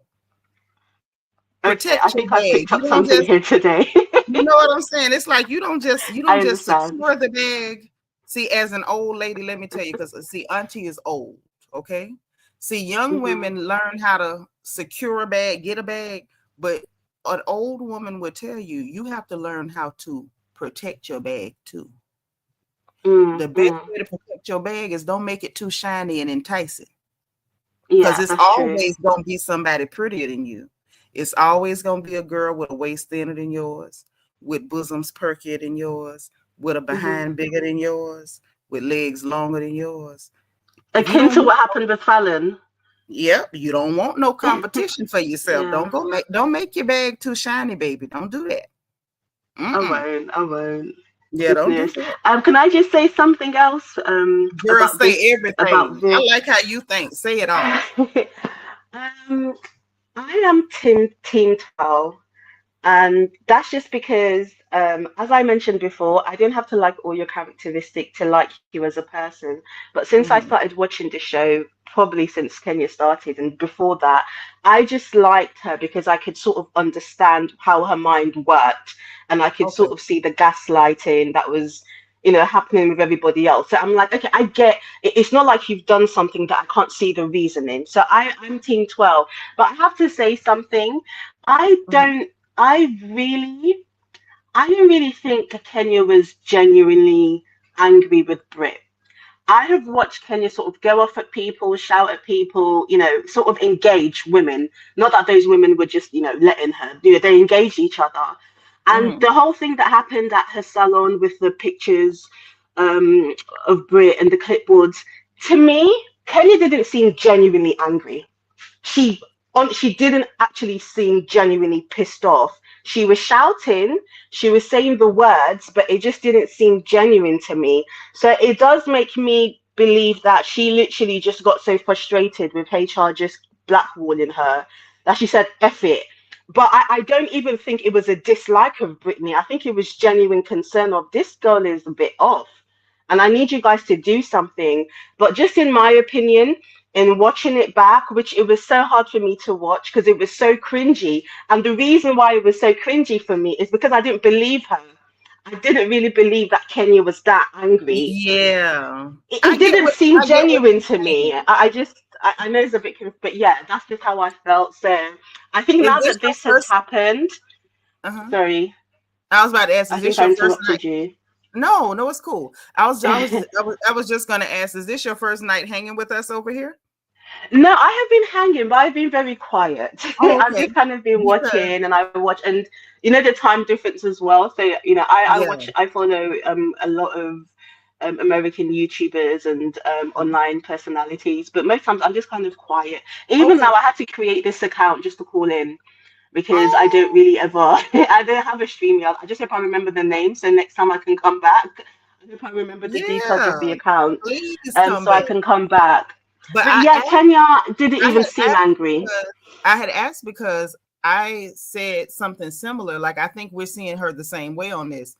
Okay, Protect I your think I've bag. picked You up don't something just, here today. you know what I'm saying? It's like you don't just I understand. secure the bag. See, as an old lady, let me tell you, because see, Auntie is old. Okay. See, young Hmm. women learn how to secure a bag, get a bag, but an old woman would tell you, you have to learn how to protect your bag too. The best Mm-hmm. way to protect your bag is don't make it too shiny and enticing, because Yeah, it's that's true. always going to be somebody prettier than you. It's always going to be a girl with a waist thinner than yours, with bosoms perkier than yours, with a Hmm. behind bigger than yours, with legs longer than yours. If you Akin don't to look, what happened with Fallon. Yep, you don't want no competition for yourself. Yeah. Don't make your bag too shiny, baby. Don't do that. Mm-mm. I won't. Yeah, don't do Goodness. that. Can I just say something else Girl, about say this everything. I like how you think. Say it all. um, I am Team 12. And that's just because, as I mentioned before, I didn't have to like all your characteristic to like you as a person. But since I Mm-hmm. started watching the show, probably since Kenya started, and before that, I just liked her because I could sort of understand how her mind worked, and I could Okay. sort of see the gaslighting that was, happening with everybody else. So I'm like, okay, I get it. It's not like you've done something that I can't see the reasoning. So I'm Team 12. But I have to say something. I Mhm. don't. I really, I don't really think Kenya was genuinely angry with Brit. I have watched Kenya sort of go off at people, shout at people, sort of engage women. Not that those women were just, letting her. They engaged each other. And Mhm. the whole thing that happened at her salon with the pictures um, of Brit and the clipboards, to me, Kenya didn't seem genuinely angry. She didn't actually seem genuinely pissed off. She was shouting, she was saying the words, but it just didn't seem genuine to me. So it does make me believe that she literally just got so frustrated with HR just blackballing her that she said F it. But I don't even think it was a dislike of Brittany. I think it was genuine concern of this girl is a bit off, and I need you guys to do something. But just in my opinion, in watching it back, which it was so hard for me to watch because it was so cringy. And the reason why it was so cringy for me is because I didn't believe her. I didn't really believe that Kenya was that angry. Yeah. It didn't seem I get what genuine you're to me. saying. I know it's a bit, but yeah, that's just how I felt. So I think Is now this that your this has first? happened, Uh-huh. sorry, I was about to ask, I is this think I your first night? interrupted you. No, no, it's cool. I was just gonna ask, is this your first night hanging with us over here? No, I have been hanging, but I've been very quiet. Oh, I've okay. just kind of been Because watching, and I watch, and the time difference as well. So I yeah. watch, I follow a lot of American YouTubers and online personalities, but most times I'm just kind of quiet. Even Okay. now, I had to create this account just to call in because I don't Oh, really ever, I don't have a stream yet. I just hope I remember the name, so next time I can come back. I hope I remember the details of yeah. the account, Please come so I back. can come back. But But yeah, Kenya didn't I even had seem asked angry. because I had asked because I said something similar. Like I think we're seeing her the same way on this.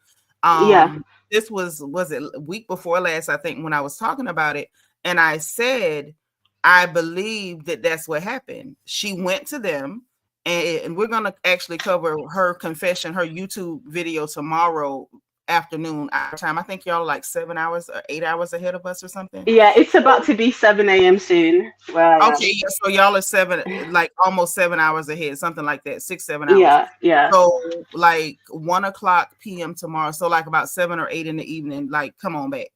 Yeah. This was it a week before last, I think, when I was talking about it, and I said I believe that that's what happened. She went to them, and we're gonna actually cover her confession, her YouTube video tomorrow afternoon our time. I think y'all are like 7 hours or 8 hours ahead of us or something. Yeah, it's about So to be 7 a.m. soon where I okay, am. yeah, so y'all are like almost 7 hours ahead, something like that, 6, 7 hours. Yeah, yeah. So like 1 o'clock p.m. tomorrow. So like about 7 or 8 in the evening, like come on back.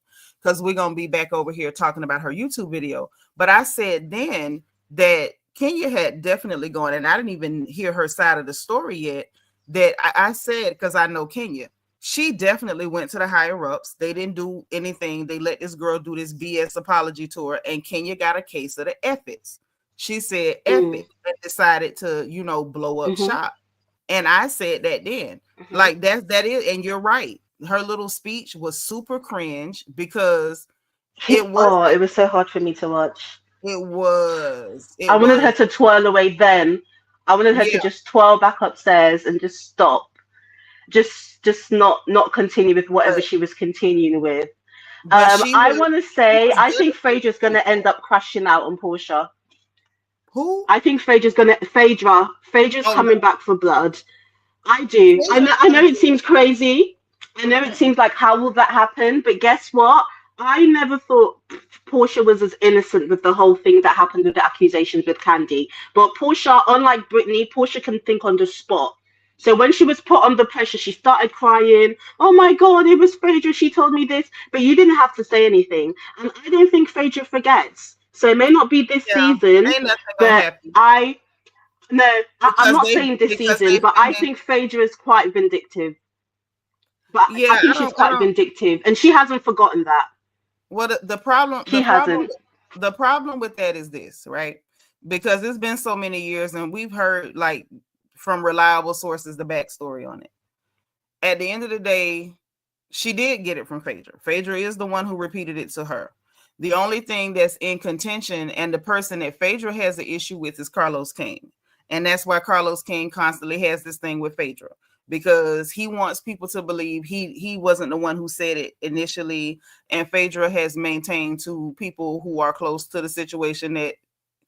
Because we're gonna be back over here talking about her YouTube video. But I said then that Kenya had definitely gone, and I didn't even hear her side of the story yet. That I said, because I know Kenya, she definitely went to the higher ups. They didn't do anything. They let this girl do this BS apology tour, and Kenya got a case of the ethics. She said Mm, epic and decided to, blow up mm-hmm, shop. And I said that then. mm-hmm. Like that is, and you're right. Her little speech was super cringe because it Oh, wasn't, it was so hard for me to watch. it I wanted her was, to twirl away then. I wanted her to yeah, just twirl back upstairs and just stop. Just not continue with whatever but she was continuing with. she I was want to she say, was I think Phaedra's devastated. gonna end up crashing out on Portia. Who? I think Phaedra's Oh coming no, back for blood. I do. Phaedra I know can't it do seems crazy. I know it it. seems like how will that happen? But guess what? I never thought Portia was as innocent with the whole thing that happened with the accusations with Candy. But Portia, unlike Brittany, Portia can think on the spot. So when she was put under pressure, she started crying. Oh my God, it was Phaedra. She told me this, but you didn't have to say anything. And I don't think Phaedra forgets. So it may not be this Yeah, season, ain't nothing gonna but happen I'm because not saying this season, they've but been I in. think Phaedra is quite vindictive. But I Yeah, think she's I quite don't. vindictive, and she hasn't forgotten that. Well, She hasn't. the problem with that is this, right? because it's been so many years and we've heard like from reliable sources the backstory on it. At the end of the day, she did get it from Phaedra. Phaedra is the one who repeated it to her. The only thing that's in contention and the person that Phaedra has an issue with is Carlos King. And that's why Carlos King constantly has this thing with Phaedra, because he wants people to believe he wasn't the one who said it initially. And Phaedra has maintained to people who are close to the situation that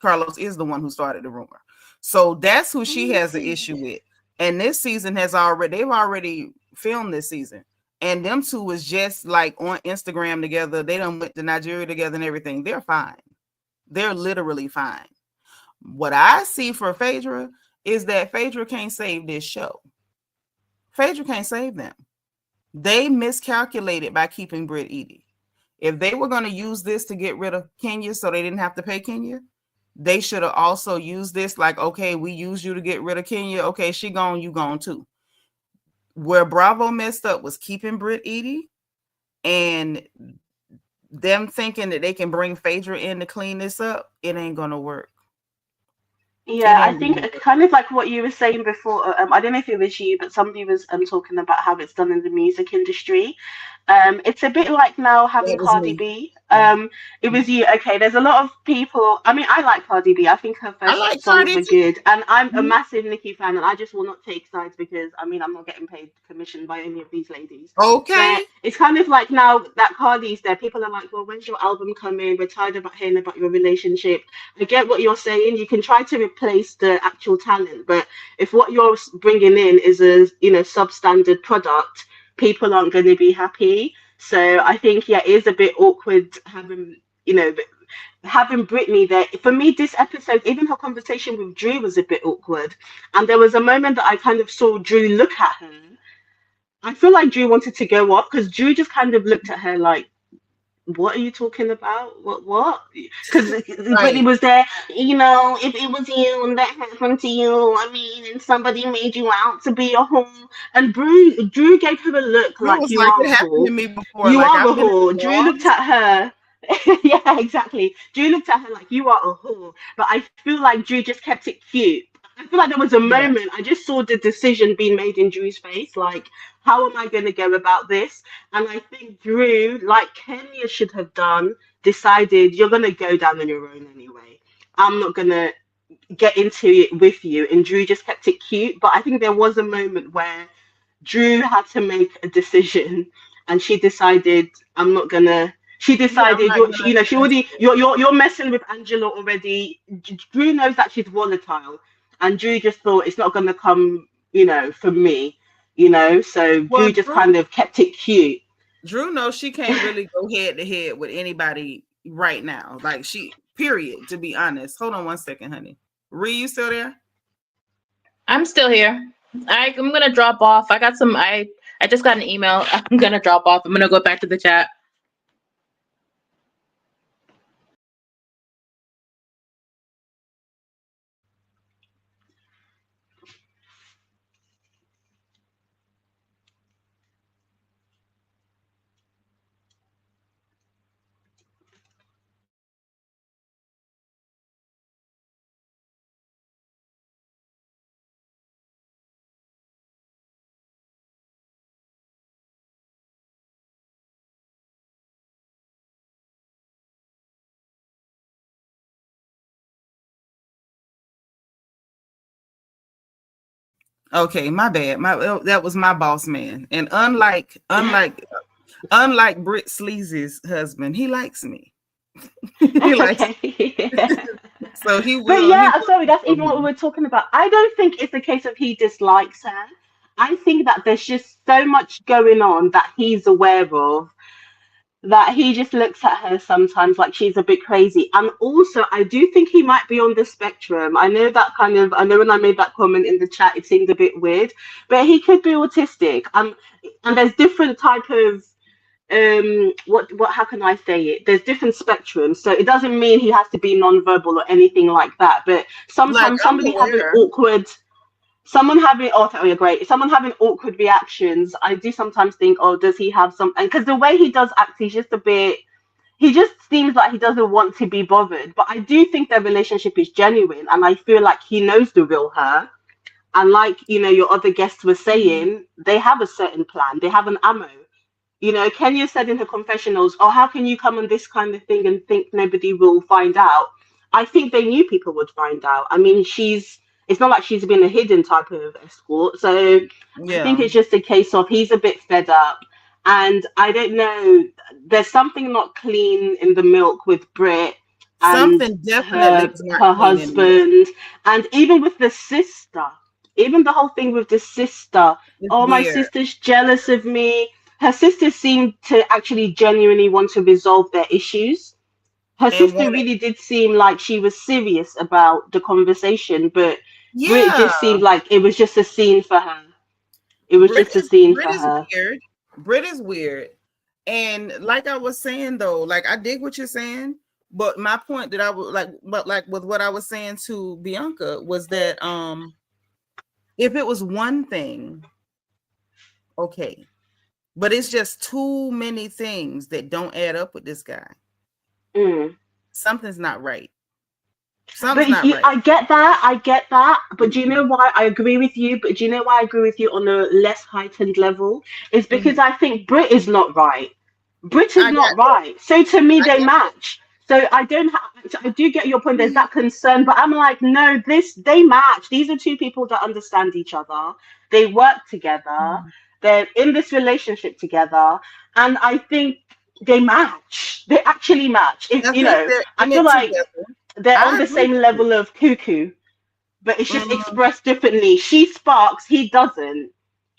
Carlos is the one who started the rumor. So that's who she has an issue with. And this season they've already filmed this season. And them two was just like on Instagram together. They done went to Nigeria together and everything. They're fine. They're literally fine. What I see for Phaedra is that Phaedra can't save this show. Phaedra can't save them. They miscalculated by keeping Britt Edie. If they were going to use this to get rid of Kenya so they didn't have to pay Kenya, they should have also used this like, okay, we used you to get rid of Kenya. Okay, she gone, you gone too. Where Bravo messed up was keeping Britt Edie and them thinking that they can bring Phaedra in to clean this up. It ain't going to work. Yeah, I think kind of like what you were saying before. I don't know if it was you, but somebody was talking about how it's done in the music industry. It's a bit like now having Cardi B. It was you. Okay, there's a lot of people. I mean, I like Cardi B. I think her first songs were good, and I'm a massive Nicki fan, and I just will not take sides because I mean I'm not getting paid commission by any of these ladies. Okay, but it's kind of like now that Cardi's there, people are like, well, when's your album coming? We're tired about hearing about your relationship. I get what you're saying. You can try to replace the actual talent, but if what you're bringing in is a substandard product, people aren't going to be happy. So I think it is a bit awkward having Britney there. For me, this episode, even her conversation with Drew was a bit awkward, and there was a moment that I kind of saw Drew look at her. I feel like Drew wanted to go up because Drew just kind of looked at her like, what are you talking about? What? Because Brittany was there, if it was you and that happened to you, I mean, and somebody made you out to be a whore. And Drew gave her a look like, you are a whore. You are a whore. Drew looked at her. Yeah, exactly. Drew looked at her like, you are a whore. But I feel like Drew just kept it cute. I feel like there was a moment, I just saw the decision being made in Drew's face, like, how am I going to go about this? And I think Drew, like Kenya should have done, decided you're going to go down on your own anyway. I'm not going to get into it with you. And Drew just kept it cute. But I think there was a moment where Drew had to make a decision and she decided, I'm not going to. She decided, you're messing with Angela already. Drew knows that she's volatile. And Drew just thought it's not going to come, from me, so Drew just kind of kept it cute. Drew knows she can't really go head to head with anybody right now. Like period, to be honest. Hold on one second, honey. Ree, you still there? I'm still here. I'm going to drop off. I just got an email. I'm going to drop off. I'm going to go back to the chat. Okay, my bad. That was my boss man. And unlike Britt Sleazy's husband, he likes me. He likes me. So he will. But yeah, sorry, that's even what we were talking about. I don't think it's a case of he dislikes her. I think that there's just so much going on that he's aware of, that he just looks at her sometimes like she's a bit crazy. And also, I do think he might be on the spectrum. I know when I made that comment in the chat, it seemed a bit weird, but he could be autistic. And there's different type of, how can I say it? There's different spectrums. So it doesn't mean he has to be non-verbal or anything like that. But sometimes someone having awkward reactions, I do sometimes think, oh, does he have some? And because the way he does act, he's just a bit, he just seems like he doesn't want to be bothered. But I do think their relationship is genuine, and I feel like he knows the real her. And like, you know, your other guests were saying, they have a certain plan. They have an ammo. You know, Kenya said in her confessionals, oh, how can you come on this kind of thing and think nobody will find out? I think they knew people would find out. I mean, it's not like she's been a hidden type of escort. So I think Yeah. it's just a case of he's a bit fed up. And I don't know, there's something not clean in the milk with Brit and Something definitely her is not her clean anymore. husband. And even with the sister, even the whole thing with the sister, It's oh, my weird. sister's jealous of me. Her sister seemed to actually genuinely want to resolve their issues. Her And sister one, really did seem like she was serious about the conversation, but Brit yeah, just seemed like it was just a scene for her. It was Brit just a is scene Brit for is her. weird. Brit is weird. And like I was saying though, like I dig what you're saying, but my point that I would like with what I was saying to Bianca was that if it was one thing, okay. But it's just too many things that don't add up with this guy. Mm. Something's not right. But Something's not right. I get that. But do you know why I agree with you? But do you know why I agree with you on a less heightened level? It's because I think Brit is not right. Brit is I got not right. So to me, I they got match. So I don't have. So I do get your point. There's that concern, but I'm like, no, they match. These are two people that understand each other. They work together. They're in this relationship together, and I think they match. They actually match. If I you think know, they're I in feel it like together. they're on I the agree same with you. level of cuckoo, but it's just Mm, expressed differently. She sparks, he doesn't.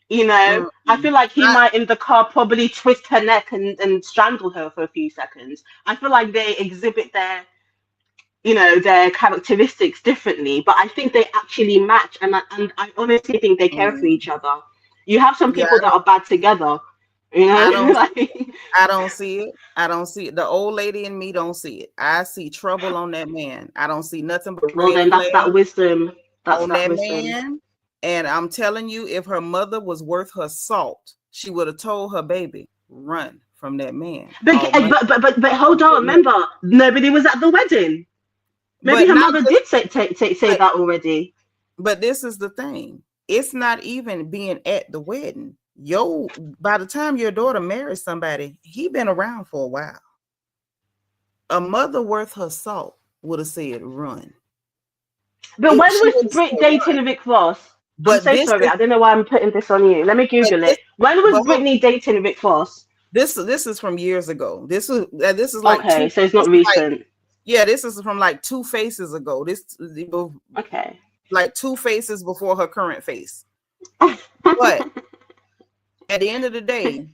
You know, mm, I feel like he I, might in the car probably twist her neck and strangle her for a few seconds. I feel like they exhibit their characteristics differently, but I think they actually match, and I honestly think they care for mm, each other. You have some yeah, people that are bad together, you I know, don't see like, it. I don't see it. I don't see it. The old lady in me don't see it. I see trouble on that man. I don't see nothing but well, red then that's that flags wisdom. That's on that that wisdom. man. And I'm telling you, if her mother was worth her salt, she would have told her baby, run from that man. But All money. but hold on. Remember, nobody was at the wedding. Maybe But her not mother just did say but that already. but this is the thing. It's not even being at the wedding. By the time your daughter marries somebody, he been around for a while. A mother worth her salt would have said run. But when She was would have Brit said run. dating Rick Ross? I'm But so this sorry. is I don't know why I'm putting this on you. Let me but Google this it. When was but hold Britney dating Rick Ross? this is from years ago. This is like Okay, two. so it's This not is like recent. yeah. This is from like 2 faces ago. This Okay. like 2 faces before her current face. But at the end of the day,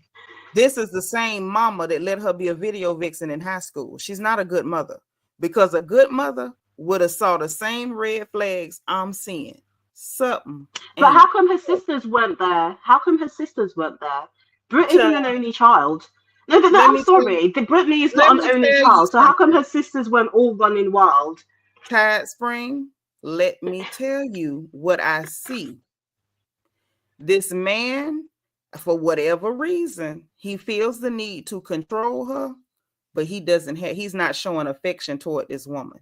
this is the same mama that let her be a video vixen in high school. She's not a good mother because a good mother would have saw the same red flags I'm seeing. Something But ain't how come her sisters weren't there? How come her sisters weren't there? Brit isn't child. an only child. No, but no, Let I'm me tell you, sorry. The Britney is let not an me only tell you child. So how come something. her sisters weren't all running wild? Tide Spring, let me tell you what I see. This man, for whatever reason, he feels the need to control her, but he's not showing affection toward this woman.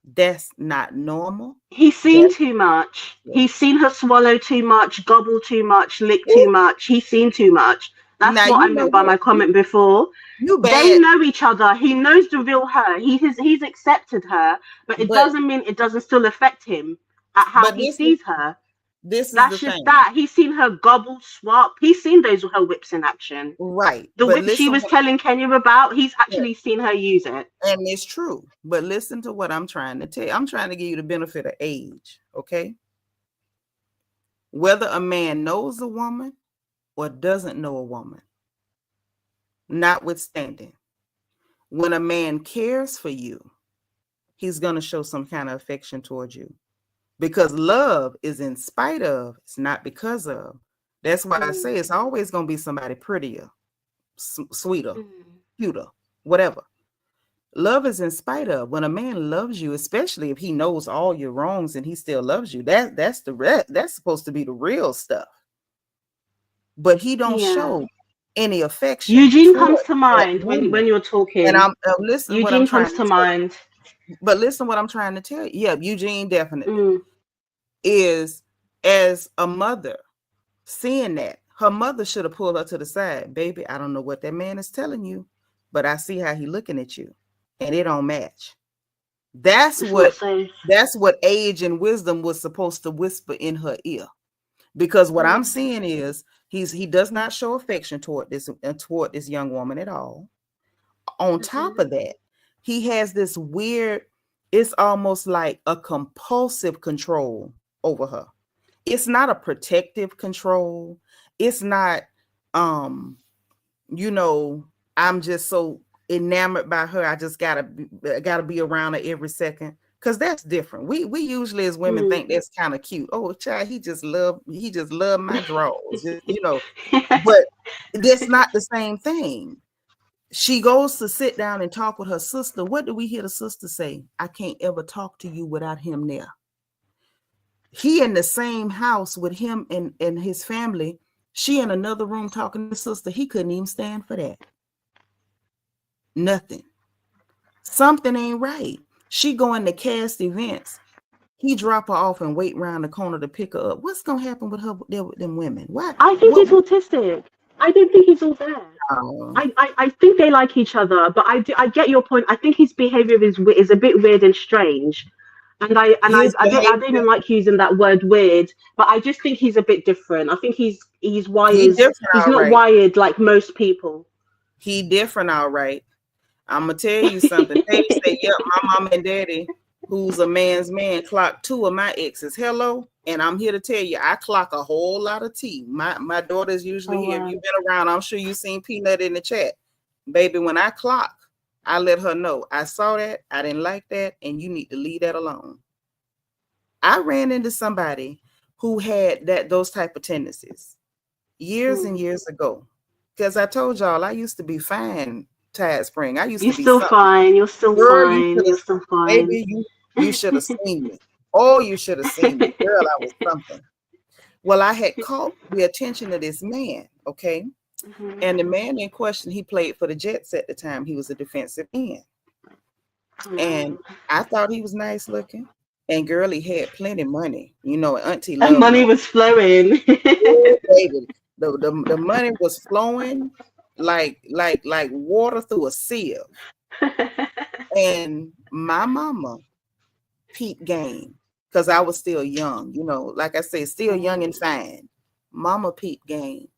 That's not normal. He's seen That's too much. He's seen her swallow too much, gobble too much, lick too Ooh, much. He's seen too much. That's now what I you know meant by what? my comment before. You They bad, know each other. He knows the real her. He's accepted her, but it but doesn't mean it doesn't still affect him at how but he sees her. this is the That's just thing. that. He's seen her gobble, swap. He's seen her whips in action. Right. The But whip she listen was telling Kenya about, he's actually seen her use it. and it's true. But listen to what I'm trying to tell you. I'm trying to give you the benefit of age, okay? Whether a man knows a woman or doesn't know a woman, notwithstanding, when a man cares for you, he's going to show some kind of affection towards you because love is in spite of, it's not because of. That's why I say it's always going to be somebody prettier, sweeter, cuter, whatever. Love is in spite of. When a man loves you, especially if he knows all your wrongs and he still loves you, that's supposed to be the real stuff. But he don't Yeah. show any affection Eugene toward comes to that mind woman. when you're And talking. I'm listen what I'm Eugene trying comes to to tell mind. you. But listen what I'm trying to tell you. Yeah, Eugene definitely Mm, is, as a mother seeing that. Her mother should have pulled her to the side. Baby, I don't know what that man is telling you, but I see how he looking at you, and it don't match. That's it's not what safe. age and wisdom was supposed to whisper in her ear. Because what I'm Mm, seeing is he does not show affection toward this young woman at all. On top of that, he has this weird, it's almost like a compulsive control over her. It's not a protective control. It's not, um, you know, I'm just so enamored by her. I just gotta be around her every second. Cause that's different. We usually as women mm. think that's kind of cute. Oh, child, he just love my drawers, you know. But that's not the same thing. She goes to sit down and talk with her sister. What do we hear the sister say? I can't ever talk to you without him there. He in the same house with him and his family. She in another room talking to sister. He couldn't even stand for that. Nothing. Something ain't right. She going to cast events. He drop her off and wait around the corner to pick her up. What's gonna happen with her there with them women? What? I think he's autistic. I don't think he's all there. Oh, I think they like each other, but I get your point. I think his behavior is a bit weird and strange. And his I don't even behavior. like using that word weird, but I just think he's a bit different. I think he's He wired. different, He's all not right. wired like most people. He different, all right. I'm gonna tell you something. They say, yep, my mom and daddy, who's a man's man, clocked 2 of my exes. Hello. And I'm here to tell you, I clock a whole lot of tea. My daughter's usually Oh here. If wow. you've been around, I'm sure you've seen Peanut in the chat. Baby, when I clock, I let her know I saw that, I didn't like that, and you need to leave that alone. I ran into somebody who had those type of tendencies years and years ago. Because I told y'all I used to be fine, Tide Spring. I used You're to be still something. fine. You're still Girl, you fine. should have, You're still fine. baby, you should have seen me. Oh, you should have seen me. Girl, I was something. Well, I had caught the attention of this man, okay? Mhm. And the man in question, he played for the Jets at the time. He was a defensive end. And I thought he was nice looking. And girl, he had plenty of money. You know, auntie And loved money money. was flowing. Oh, baby. The money was flowing like water through a sieve. And my mama peep game, because I was still young, you know, like I said, still young and fine. Mama peep game.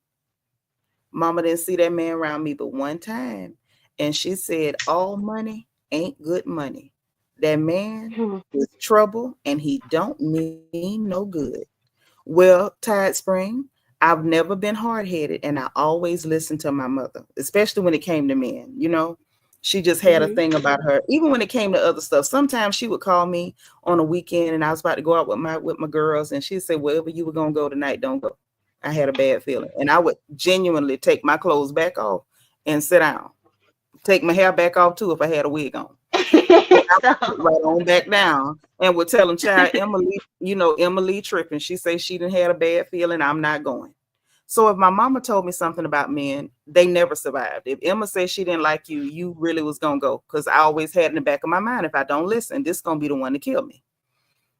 Mama didn't see that man around me but one time. And she said, all money ain't good money. That man is trouble and he don't mean no good. Well, Tide Spring, I've never been hard-headed and I always listened to my mother, especially when it came to men, you know. She just had a thing about her. Even when it came to other stuff, sometimes she would call me on a weekend and I was about to go out with my girls and she'd say, wherever you were gonna go tonight, don't go. I had a bad feeling. And I would genuinely take my clothes back off and sit down. Take my hair back off too if I had a wig on. And I would sit right on back down and would tell them, child, Emily, Emily tripping. She say she didn't had a bad feeling. I'm not going. So if my mama told me something about men, they never survived. If Emma said she didn't like you, you really was gonna go. Because I always had in the back of my mind, if I don't listen, this is gonna be the one to kill me.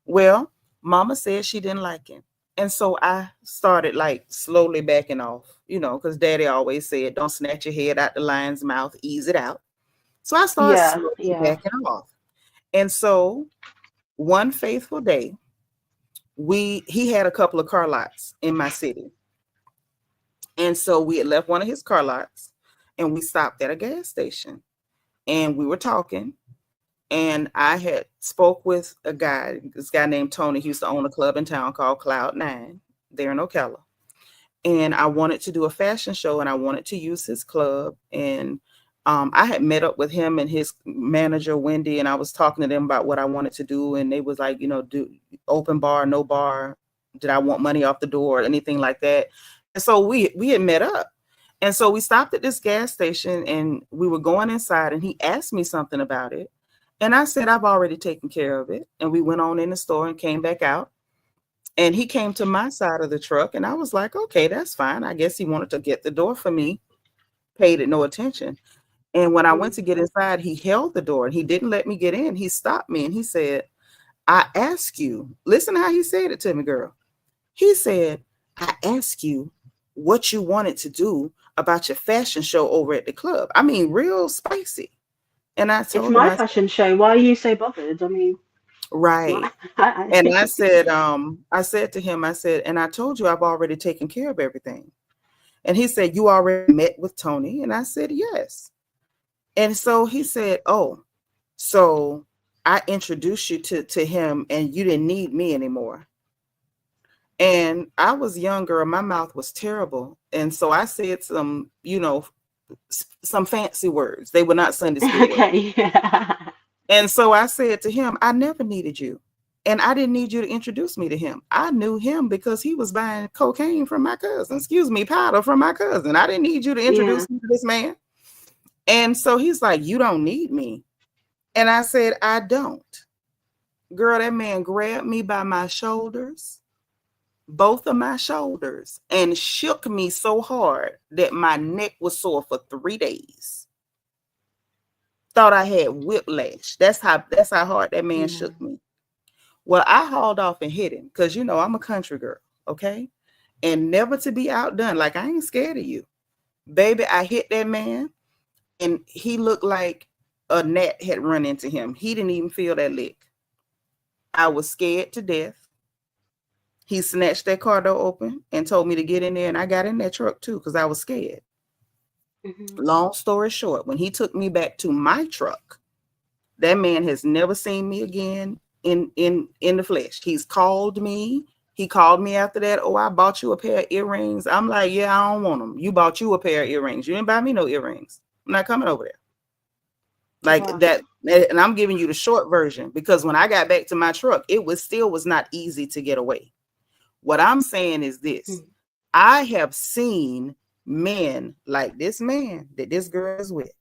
Well, mama said she didn't like him. And so I started like slowly backing off, you know, because daddy always said, don't snatch your head out the lion's mouth, ease it out. So I started Yeah, slowly yeah. backing off. And so one faithful day, he had a couple of car lots in my city. And so we had left one of his car lots and we stopped at a gas station and we were talking. And I had spoke with this guy named Tony. He used to own a club in town called Cloud9 there in Ocala. And I wanted to do a fashion show and I wanted to use his club. And I had met up with him and his manager, Wendy, and I was talking to them about what I wanted to do. And they was like, do open bar, no bar. Did I want money off the door or anything like that? And so we had met up. And so we stopped at this gas station and we were going inside and he asked me something about it. And I said, I've already taken care of it. And we went on in the store and came back out. And he came to my side of the truck and I was like, okay, that's fine. I guess he wanted to get the door for me. paid it no attention. And when I went to get inside, he held the door and he didn't let me get in. He stopped me and he said, I ask you, listen how he said it to me, girl. He said, I ask you what you wanted to do about your fashion show over at the club. I mean, real spicy. And I It's told him, my I said, fashion show. Why are you so bothered? I mean, right. And I said to him, I said, and I told you I've already taken care of everything. And he said, you already met with Tony? And I said, yes. And so he said, oh, so I introduced you to him and you didn't need me anymore. And I was younger and my mouth was terrible. And so I said some, some fancy words. They were not Sunday school words. Okay. And so I said to him, I never needed you. And I didn't need you to introduce me to him. I knew him because he was buying cocaine from my cousin. Powder from my cousin. I didn't need you to introduce me to this man. And so he's like, you don't need me. And I said, I don't. Girl, that man grabbed me by my shoulders, both of my shoulders, and shook me so hard that my neck was sore for 3 days. Thought I had whiplash. That's how hard that man shook me. Well, I hauled off and hit him because, I'm a country girl, okay? And never to be outdone. Like, I ain't scared of you. Baby, I hit that man, and he looked like a gnat had run into him. He didn't even feel that lick. I was scared to death. He snatched that car door open and told me to get in there, and I got in that truck too because I was scared. Mm-hmm. Long story short, when he took me back to my truck, that man has never seen me again in the flesh. He's called me. He called me after that. Oh, I bought you a pair of earrings. I'm like, yeah, I don't want them. You bought you a pair of earrings. You didn't buy me no earrings. I'm not coming over there. Like that. And I'm giving you the short version because when I got back to my truck, it was not easy to get away. What I'm saying is this. I have seen men like this man that this girl is with.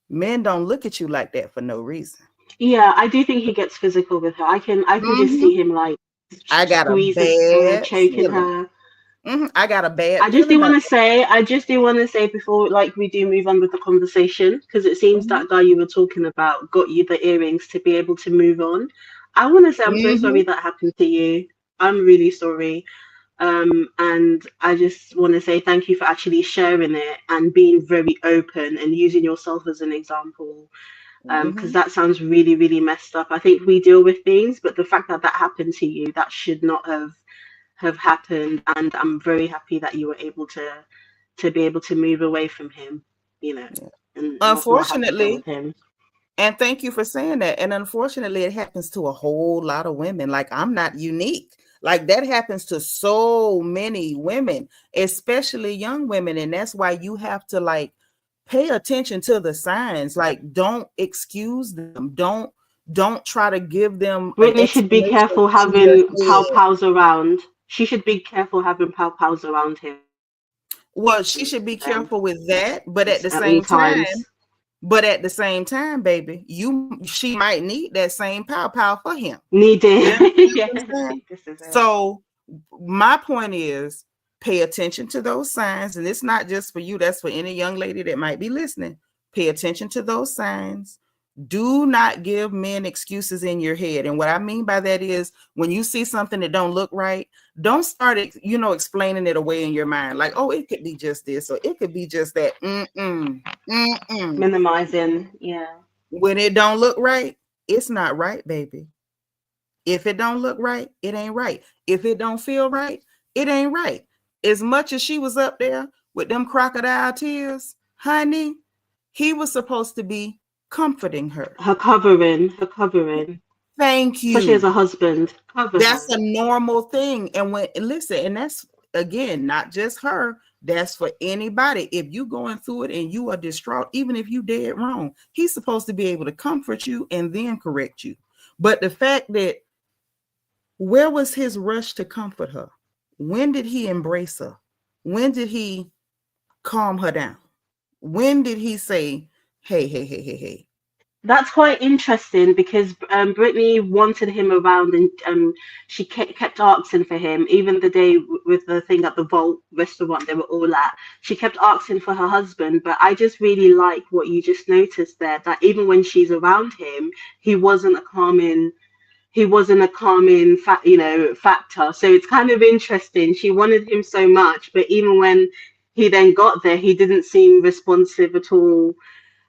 Men don't look at you like that for no reason. Yeah, I do think he gets physical with her. I can just see him like squeezing her, choking her. I got a bad. I just do want to say before, like, we do move on with the conversation, because it seems that guy you were talking about got you the earrings to be able to move on. I want to say I'm so sorry that happened to you. I'm really sorry. And I just want to say thank you for actually sharing it and being very open and using yourself as an example. Because that sounds really, really messed up. I think we deal with things, but the fact that happened to you, that should not have happened. And I'm very happy that you were able to be able to move away from him, and unfortunately, not with him. And thank you for saying that. And unfortunately, it happens to a whole lot of women. Like, I'm not unique. Like, that happens to so many women, especially young women. And that's why you have to, like, pay attention to the signs. Like, don't excuse them. Don't try to give them. Brittany should be careful having pals around. She should be careful having pals around him. Well, she should be careful with that. But at the same time. But at the same time, baby, she might need that same pow for him. Need it. Yeah. So my point is, pay attention to those signs. And it's not just for you. That's for any young lady that might be listening. Pay attention to those signs. Do not give men excuses in your head. And what I mean by that is, when you see something that don't look right, don't start, explaining it away in your mind. Like, oh, it could be just this, or it could be just that. Minimizing. Yeah. When it don't look right, it's not right, baby. If it don't look right, it ain't right. If it don't feel right, it ain't right. As much as she was up there with them crocodile tears, honey, he was supposed to be comforting her. Her covering. Thank you. Especially as a husband. That's a normal thing. And and that's, again, not just her. That's for anybody. If you going through it and you are distraught, even if you dead wrong, he's supposed to be able to comfort you and then correct you. But the fact that, where was his rush to comfort her? When did he embrace her? When did he calm her down? When did he say, hey, That's quite interesting because Brittany wanted him around, and she kept asking for him. Even the day with the thing at the Vault restaurant they were all at, she kept asking for her husband. But I just really like what you just noticed there, that even when she's around him, he wasn't a calming. He wasn't a calming, factor. So it's kind of interesting. She wanted him so much, but even when he then got there, he didn't seem responsive at all.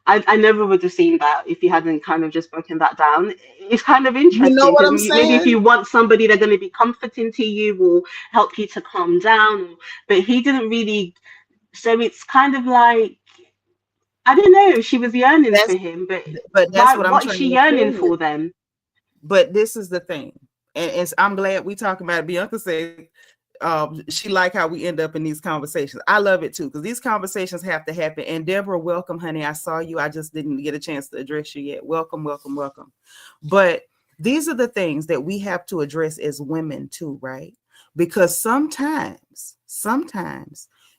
I never would have seen that if you hadn't kind of just broken that down. It's kind of You know interesting what because I'm maybe if saying? you want somebody they're going to be comforting to you or help you to calm down, but he didn't really. So it's kind of like, I don't know. She was yearning for That's him, but but that's why? what I'm What is trying she to yearning tell you. for then? But this is the thing, and I'm glad we talking about it. Bianca said she like how we end up in these conversations. I love it too because these conversations have to happen. And Deborah, welcome, honey. I saw you. I just didn't get a chance to address you yet. Welcome, welcome, welcome. But these are the things that we have to address as women too, right? Because sometimes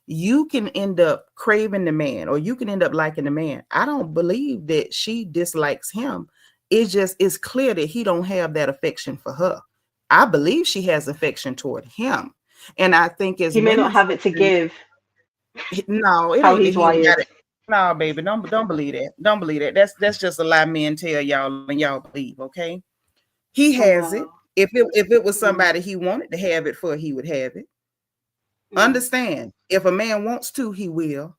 you can end up craving the man or you can end up liking the man. I don't believe that she dislikes him. It's clear that he don't have that affection for her. I believe she has affection toward him. And I think as He may not women, have it to give. no, it How ain't that he's he ain't got wired. it. No, baby, don't believe that. Don't believe that. That's just a lie men tell y'all and y'all believe, okay? He Oh has it. wow. If it was Mm, somebody he wanted to have it for, he would have it. mm, Understand? If a man wants to, he will.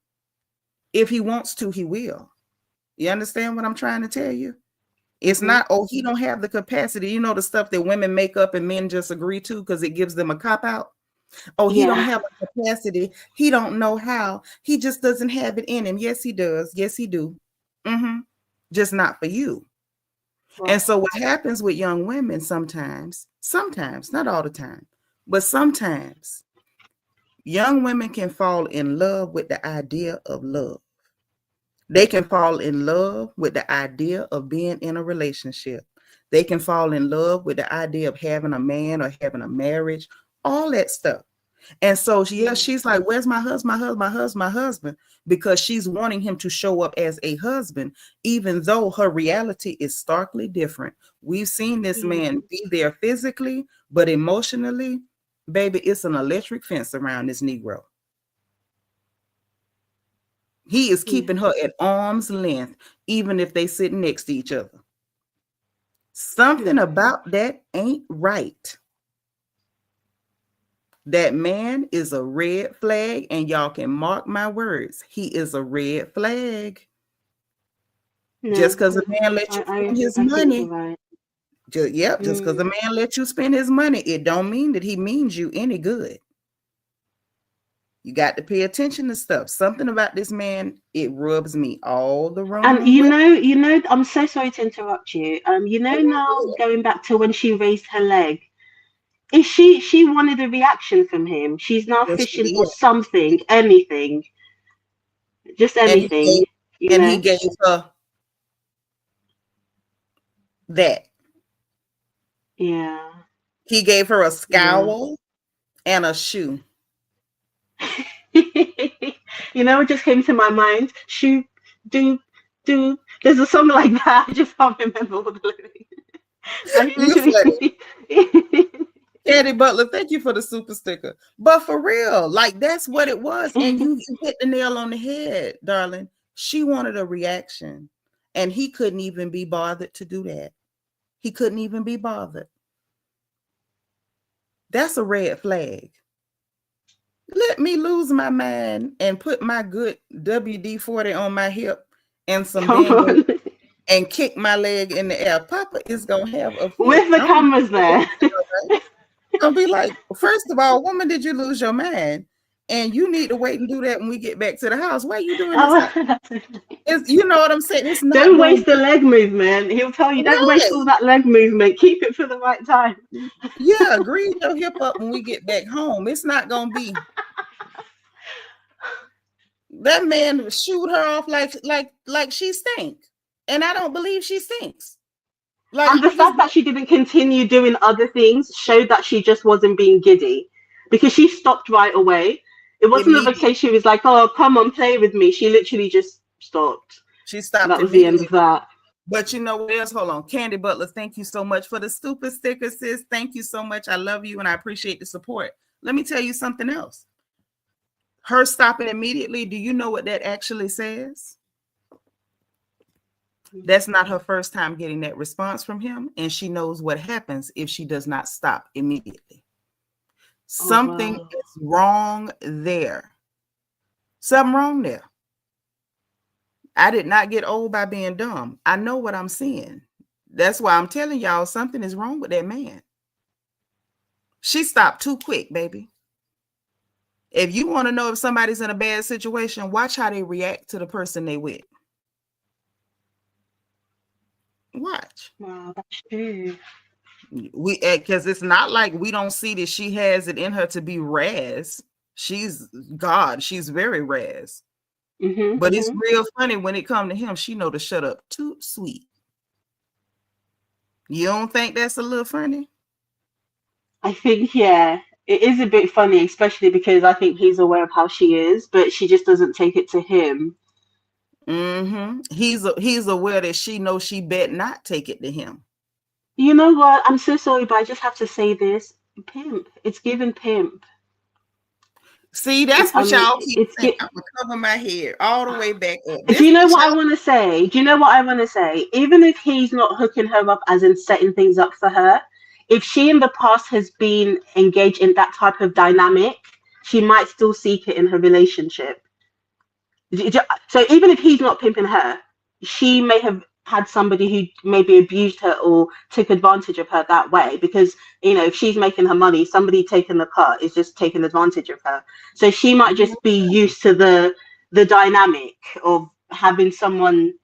If he wants to, he will. You understand what I'm trying to tell you? It's mm-hmm. not, oh, he don't have the capacity. You know the stuff that women make up and men just agree to because it gives them a cop out. Oh, he don't Yeah. have a capacity. He don't know how. He just doesn't have it in him. Yes, he does. Yes, he do. Just not for you. And Right. so what happens with young women sometimes, not all the time, but sometimes young women can fall in love with the idea of love. They can fall in love with the idea of being in a relationship. They can fall in love with the idea of having a man or having a marriage, all that stuff. And so, yeah, Mm, she's like, where's my husband, my husband? Because she's wanting him to show up as a husband, even though her reality is starkly different. We've seen this yeah. man be there physically, but emotionally, baby, it's an electric fence around this Negro. He is Yeah. keeping her at arm's length, even if they sit next to each other. Something Hmm. about that ain't right. That man is a red flag, and y'all can mark my words. He is a red flag. Just No, because a man let you spend his I think you're money, right. just because a Mm. man let you spend his money, it don't mean that he means you any good. You got to pay attention to stuff. Something about this man, it rubs me all the And wrong way. I'm so sorry to interrupt you. Now going back to when she raised her leg, is she wanted a reaction from him? She's now Yes, she fishing for did. something, anything, just And he anything, gave, you and he know? gave her that. Yeah, He gave her a yeah. scowl and a shoe. What just came to my mind? Shoot, do, do. There's a song like that. I just can't remember all the lyrics. But he You funny. literally. Eddie Butler, thank you for the super sticker. But for real, like that's what it was. And you hit the nail on the head, darling. She wanted a reaction, and he couldn't even be bothered to do that. He couldn't even be bothered. That's a red flag. Let me lose my mind and put my good WD-40 on my hip and some Come bando on. and kick my leg in the air. Papa is gonna have a fit. With the cameras there. I'll be like, first of all, woman, did you lose your mind? And you need to wait and do that when we get back to the house. Why are you doing this? Oh, You know what I'm saying? It's not don't going waste the leg movement. He'll tell you, don't waste right. all that leg movement. Keep it for the right time. Yeah, grease your hip up when we get back home. It's not gonna be that man shoot her off like she stink. And I don't believe she stinks. Like And the I just fact that she didn't continue doing other things showed that she just wasn't being giddy because she stopped right away. It wasn't of a immediately case she was like, oh, come on, play with me. She literally just stopped. she stopped That was the end immediately. of that. But you know what else? Hold on. Candy Butler, thank you so much for the stupid sticker, sis. Thank you so much. I love you and I appreciate the support. Let me tell you something else. Her stopping immediately, do you know what that actually says? That's not her first time getting that response from him, and she knows what happens if she does not stop immediately. Something is wrong there. Something wrong there. I did not get old by being dumb. I know what I'm seeing. That's why I'm telling y'all something is wrong with that man. She stopped too quick, baby. If you want to know if somebody's in a bad situation, watch how they react to the person they with. Watch. Wow, that's true. Because it's not like we don't see that she has it in her to be Raz. She's God. She's very Raz. But it's real funny when it comes to him. She know to shut up too sweet. You don't think that's a little funny? I think, yeah, it is a bit funny, especially because I think he's aware of how she is, but she just doesn't take it to him. He's aware that she knows she bet not take it to him. You know what? I'm so sorry, but I just have to say this. Pimp. It's given pimp. See, that's what y'all keep saying. I'm going to cover my head all the way back up. Do you know what I want to say? Even if he's not hooking her up as in setting things up for her, if she in the past has been engaged in that type of dynamic, she might still seek it in her relationship. So even if he's not pimping her, she may have had somebody who maybe abused her or took advantage of her that way, because if she's making her money, somebody taking the cut is just taking advantage of her. So she might just be used to the dynamic of having someone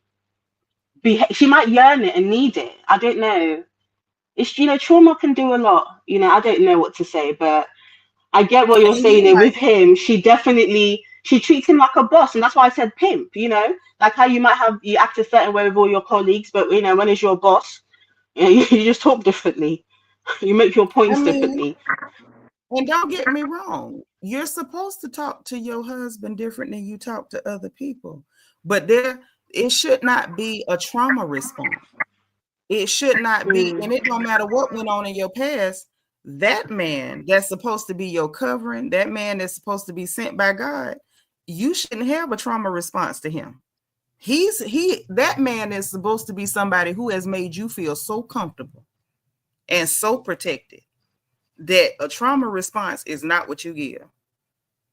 she might yearn it and need it. I don't know. It's trauma can do a lot. I don't know what to say, but I get what you're saying there. With him, she treats him like a boss, and that's why I said pimp. Like how you act a certain way with all your colleagues, but when it's your boss, you just talk differently. You make your points differently. And don't get me wrong, you're supposed to talk to your husband different than you talk to other people, but it should not be a trauma response. It should not be, and it don't matter what went on in your past. That man that's supposed to be your covering, that man that's supposed to be sent by God, you shouldn't have a trauma response to him. That man is supposed to be somebody who has made you feel so comfortable and so protected that a trauma response is not what you give.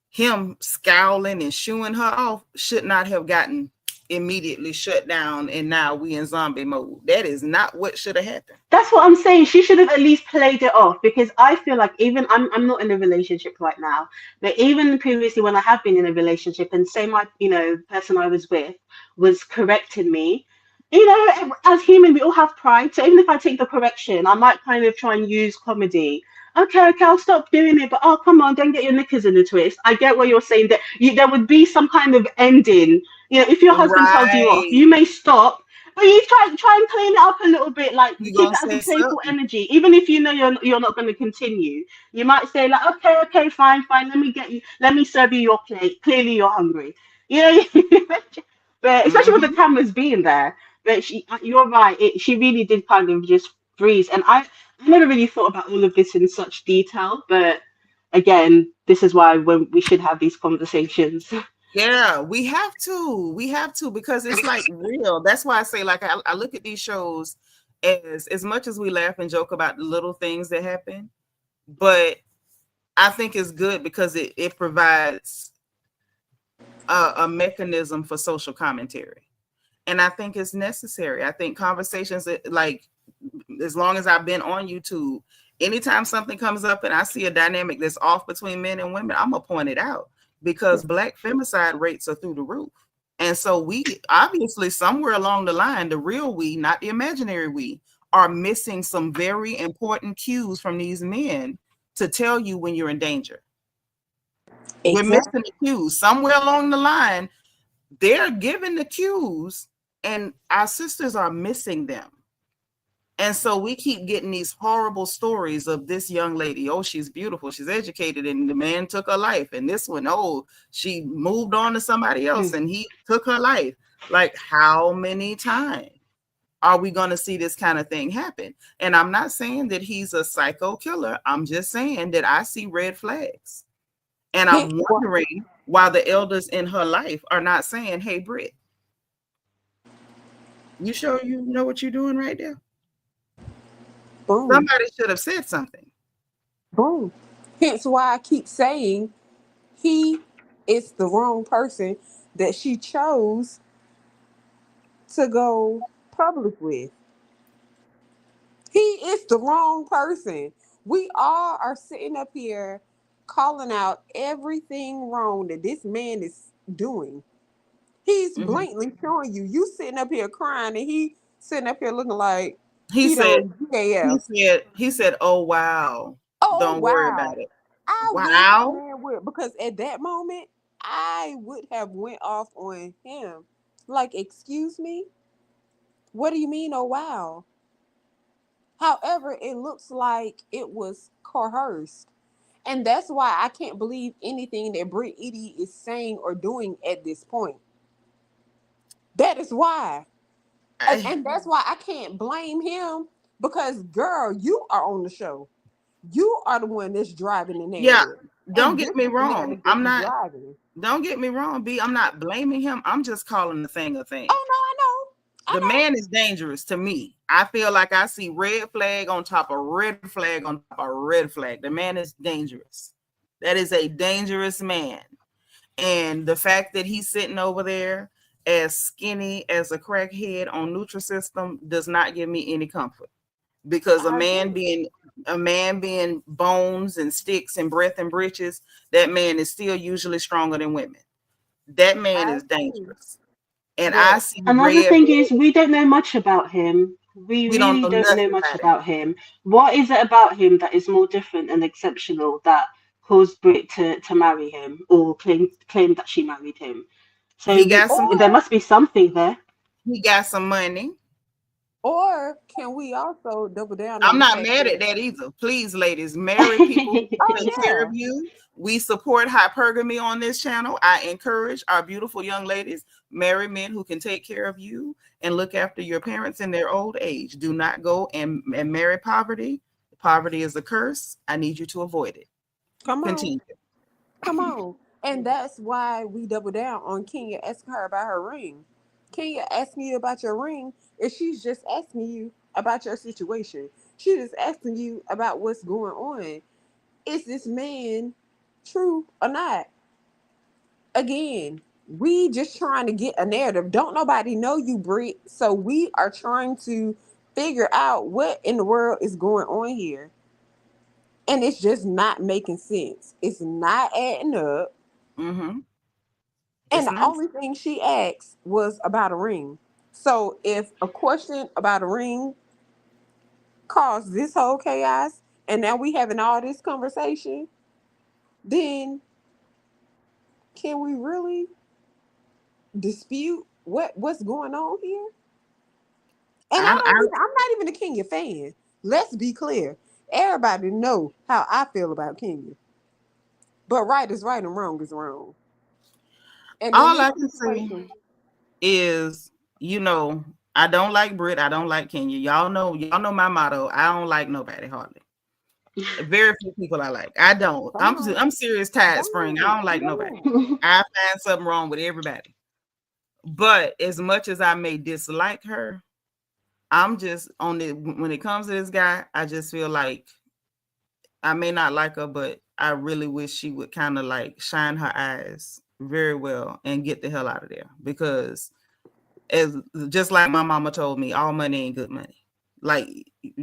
Him scowling and shooing her off should not have gotten immediately shut down, and now we in zombie mode. That is not what should have happened. That's what I'm saying. She should have at least played it off, because I feel like even I'm not in a relationship right now, but even previously when I have been in a relationship, and say my person I was with was correcting me, as human we all have pride, so even if I take the correction, I might kind of try and use comedy. Okay, I'll stop doing it, but come on, don't get your knickers in a twist. I get what you're saying, that there would be some kind of ending. If your husband tells you off, you may stop, but you try and clean it up a little bit, like keep it as a playful energy. Even if you're not going to continue, you might say like, okay, fine, let me serve you your plate. Clearly you're hungry, but especially with the cameras being there. But you're right. She really did kind of just freeze, and I never really thought about all of this in such detail. But again, this is why when we should have these conversations. Yeah, we have to, because it's like real. That's why I say, like, I look at these shows as much as we laugh and joke about the little things that happen, but I think it's good because it provides a mechanism for social commentary. And I think it's necessary. I think conversations, like, as long as I've been on YouTube, anytime something comes up and I see a dynamic that's off between men and women, I'm going to point it out, because Black femicide rates are through the roof. And so we obviously somewhere along the line, the real we, not the imaginary we, are missing some very important cues from these men to tell you when you're in danger. Exactly. We're missing the cues. Somewhere along the line, they're giving the cues and our sisters are missing them. And so we keep getting these horrible stories of this young lady. Oh, she's beautiful. She's educated, and the man took her life. And this one, oh, she moved on to somebody else and he took her life. Like, how many times? are we going to see this kind of thing happen? And I'm not saying that he's a psycho killer. I'm just saying that I see red flags. And I'm wondering why the elders in her life are not saying, hey, Britt, you sure you know what you're doing right there? Boom. Somebody should have said something. Boom. Hence why I keep saying he is the wrong person that she chose to go public with. He is the wrong person. We all are sitting up here calling out everything wrong that this man is doing. He's blatantly showing you. You sitting up here crying, and he sitting up here looking like He said, GAF. he said, oh, wow. Oh Don't worry wow! about it. I Wow. wish man would, because at that moment I would have went off on him. Like, excuse me? What do you mean? Oh wow! However, it looks like it was coerced. And that's why I can't believe anything that Britt Eady is saying or doing at this point. That is why. And that's why I can't blame him, because, girl, you are on the show. You are the one that's driving the narrative. Yeah, don't get me wrong. I'm not driving. Don't get me wrong, B. I'm not blaming him. I'm just calling the thing a thing. Oh, no, I know. The man is dangerous to me. I feel like I see red flag on top of red flag on top of red flag. The man is dangerous. That is a dangerous man. And the fact that he's sitting over there as skinny as a crackhead on Nutrisystem does not give me any comfort. Because a man being bones and sticks and breath and britches, that man is still usually stronger than women. That man is dangerous. And I see another thing is, we don't know much about him. We really don't know much about him. What is it about him that is more different and exceptional that caused Britt to marry him, or claim that she married him? So there must be something there. He got some money. Or can we also double down? I'm not mad at that either. Please, ladies, marry people who take care of you. We support hypergamy on this channel. I encourage our beautiful young ladies, marry men who can take care of you and look after your parents in their old age. Do not go and marry poverty. Poverty is a curse. I need you to avoid it. Continue. Come on. And that's why we double down on Kenya asking her about her ring. Kenya asking you about your ring, if she's just asking you about your situation. She's just asking you about what's going on. Is this man true or not? Again, we just trying to get a narrative. Don't nobody know you, Britt. So we are trying to figure out what in the world is going on here. And it's just not making sense. It's not adding up. And the only thing she asked was about a ring. So if a question about a ring caused this whole chaos, and now we having all this conversation, then can we really dispute what's going on here? And I'm not even a Kenya fan. Let's be clear. Everybody know how I feel about Kenya. But right is right and wrong is wrong. And all I can say is, I don't like Britt. I don't like Kenya. Y'all know my motto. I don't like nobody hardly. Very few people I like. I don't. I'm serious, Tide Spring. I don't like nobody. I find something wrong with everybody. But as much as I may dislike her, I'm just on it. When it comes to this guy, I just feel like I may not like her, but I really wish she would kind of like shine her eyes very well and get the hell out of there, because just like my mama told me, all money ain't good money. Like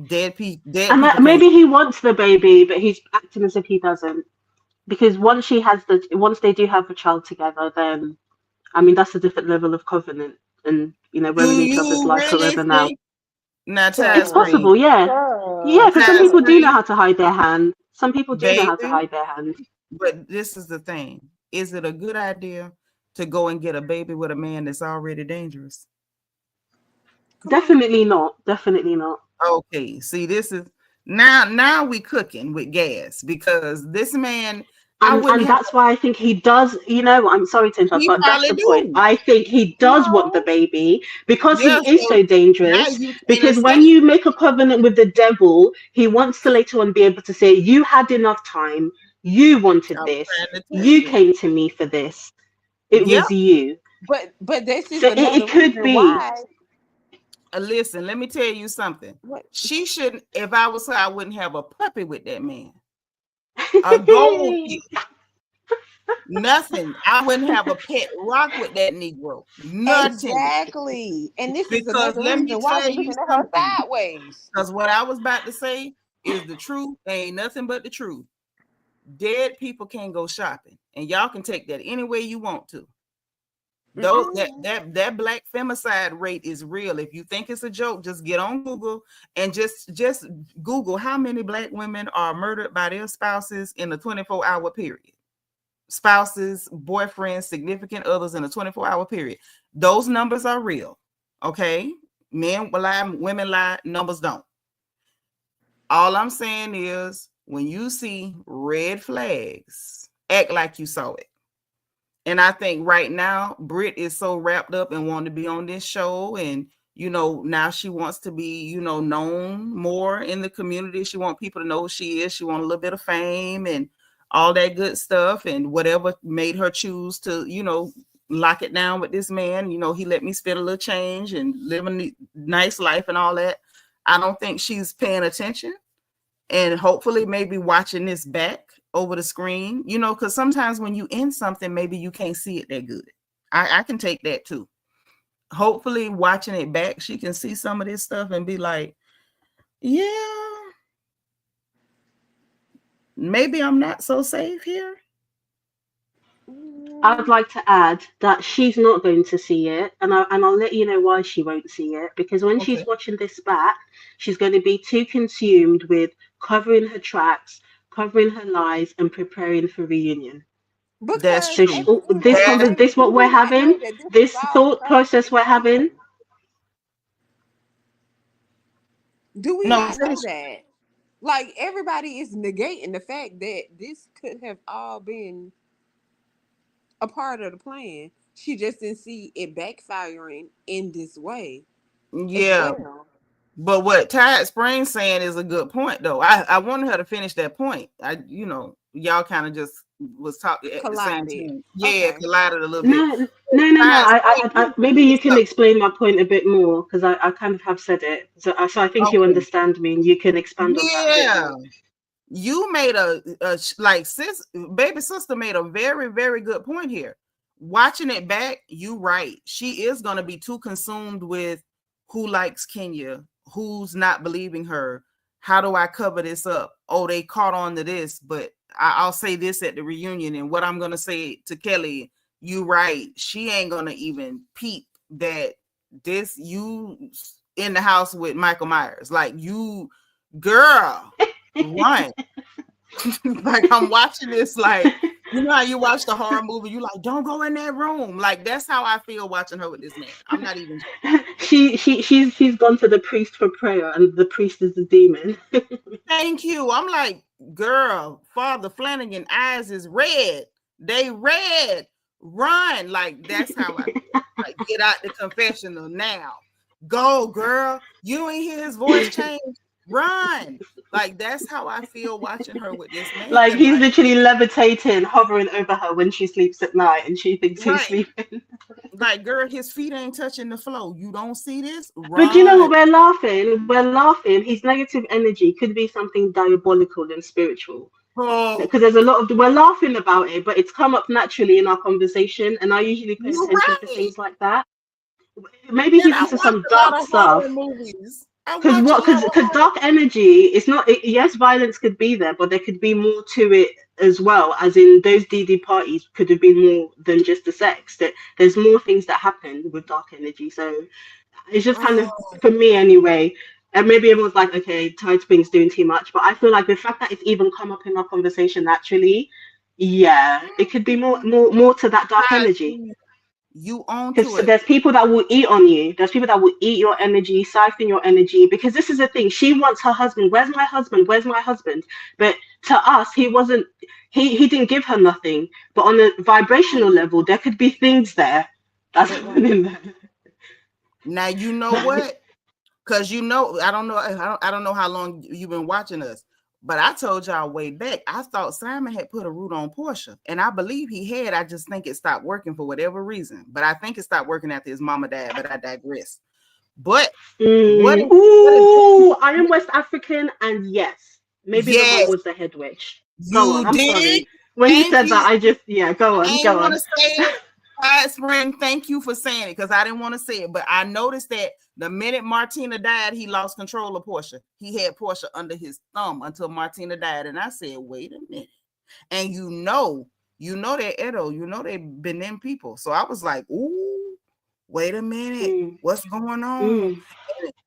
dead people. Maybe he wants the baby, but he's acting as if he doesn't. Because once they do have a child together, then that's a different level of covenant, and we're in each other's life forever now. It's possible, yeah. Because some people do know how to hide their hand. Some people do know how to hide their hand. But this is the thing. Is it a good idea to go and get a baby with a man that's already dangerous? Definitely not. Okay, see, this is now we cooking with gas, because this man I And wouldn't have. that's why I think he does, I'm sorry to interrupt, He but that's probably the point. do. I think he does want the No. baby because he Yeah. is So so now dangerous. you can't Because when escape. you make a covenant with the devil, he wants to later on be able to say, you had enough time, you wanted I was this, trying to tell you you. came to me for this, it Yeah. was you. But this is So it another could reason be. why. Listen, let me tell you something. What? She shouldn't. If I was her, I wouldn't have a puppy with that man. A goldfish. Nothing. I wouldn't have a pet rock with that Negro. Nothing. Exactly. And this is Because another let me reason why tell we you looking at her something. sideways. Because what I was about to say is the truth. Ain't nothing but the truth. Dead people can't go shopping, and y'all can take that any way you want to. Though that black femicide rate is real. If you think it's a joke, just get on Google and just Google how many black women are murdered by their spouses in a 24-hour period. Spouses, boyfriends, significant others in a 24-hour period. Those numbers are real. Okay, men lie, women lie, numbers don't. All I'm saying is when you see red flags, act like you saw it. And I think right now, Britt is so wrapped up and wanting to be on this show. And, now she wants to be, known more in the community. She wants people to know who she is. She wants a little bit of fame and all that good stuff. And whatever made her choose to, lock it down with this man. He let me spend a little change and live a nice life and all that. I don't think she's paying attention. And hopefully maybe watching this back over the screen, because sometimes when you in something, maybe you can't see it that good. I can take that too. Hopefully watching it back, she can see some of this stuff and be like, yeah, maybe I'm not so safe here. I'd like to add that she's not going to see it, and I'll let you know why she won't see it. Because when Okay. she's watching this back, she's going to be too consumed with covering her tracks, covering her lies, and preparing for reunion. That's Because So true. at the end of the That's day, this what do we're we not know having, that this was this all thought planned process and we're having. plotted? Do we no not know that? Like, everybody is negating the fact that this could have all been a part of the plan. She just didn't see it backfiring in this way as yeah. well. But what Tide Springs saying is a good point, though. I wanted her to finish that point. Y'all kind of just was talking at the same Collided. time. Yeah, Okay. collided a little bit. No, no. Tide Springs, I maybe you can explain my point a bit more because I kind of have said it. So I think you okay. understand me, and you can expand on that a bit Yeah, more. you made a like baby sister made a very, very good point here. Watching it back, you right. She is gonna be too consumed with who likes Kenya, who's not believing her. How do I cover this up? Oh, they caught on to this, but I'll say this at the reunion, and what I'm gonna say to Kelly, you right. She ain't gonna even peep that you in the house with Michael Myers. Like you, girl, run. Like I'm watching this, like how you watch the horror movie, you like, don't go in that room. Like that's how I feel watching her with this man. I'm not even She's gone to the priest for prayer, and the priest is the demon. thank you. I'm like, girl, Father Flanagan eyes is red. They red. Run. Like that's how I feel. Like get out the confessional now. Go, girl. You ain't hear his voice change. Run. Like that's how I feel watching her with this man. Like he's Like, literally levitating, hovering over her when she sleeps at night, and she thinks he's right. sleeping. Like, girl, his feet ain't touching the floor. You don't see this? But you know Run. what? We're laughing. We're laughing. His negative energy could be something diabolical and spiritual. Oh, Because there's a lot of we're laughing about it, but it's come up naturally in our conversation, and I usually pay you're attention to right. things like that. Maybe And he's I into watch some a lot dark of horror stuff. movies. I Because watch a lot of horror. dark energy, it's not. Yes, violence could be there, but there could be more to it as well. As in, those DD parties could have been more than just the sex. That there's more things that happen with dark energy. So it's just kind of Oh, for me anyway. And maybe everyone's like, okay, Tide Spring's doing too much. But I feel like the fact that it's even come up in our conversation naturally, yeah, it could be more to that dark Tide energy. Springs. You own Because to it. there's people that will eat on you. There's people that will eat your energy, siphon your energy. Because this is the thing. She wants her husband. Where's my husband? Where's my husband? But to us, he wasn't. He didn't give her nothing. But on a vibrational level, there could be things there. That's in there. Now you know what? Because you know, I don't know how long you've been watching us, but I told y'all way back, I thought Simon had put a root on Portia, and I believe he had. I just think it stopped working for whatever reason. But I think it stopped working after his mama died. But I digress. But what? Ooh, I am West African, and yes, maybe the mom Yes, was the head witch. Go on. you I'm did. sorry. When you Thank said that, you. I just go I on, ain't go want on. to say it. Spring, thank you for saying it because I didn't want to say it. But I noticed that the minute Martina died, he lost control of Portia. He had Portia under his thumb until Martina died. And I said, wait a minute. And you know they're Edo, they're Benin people. So I was like, ooh, wait a minute. What's going on?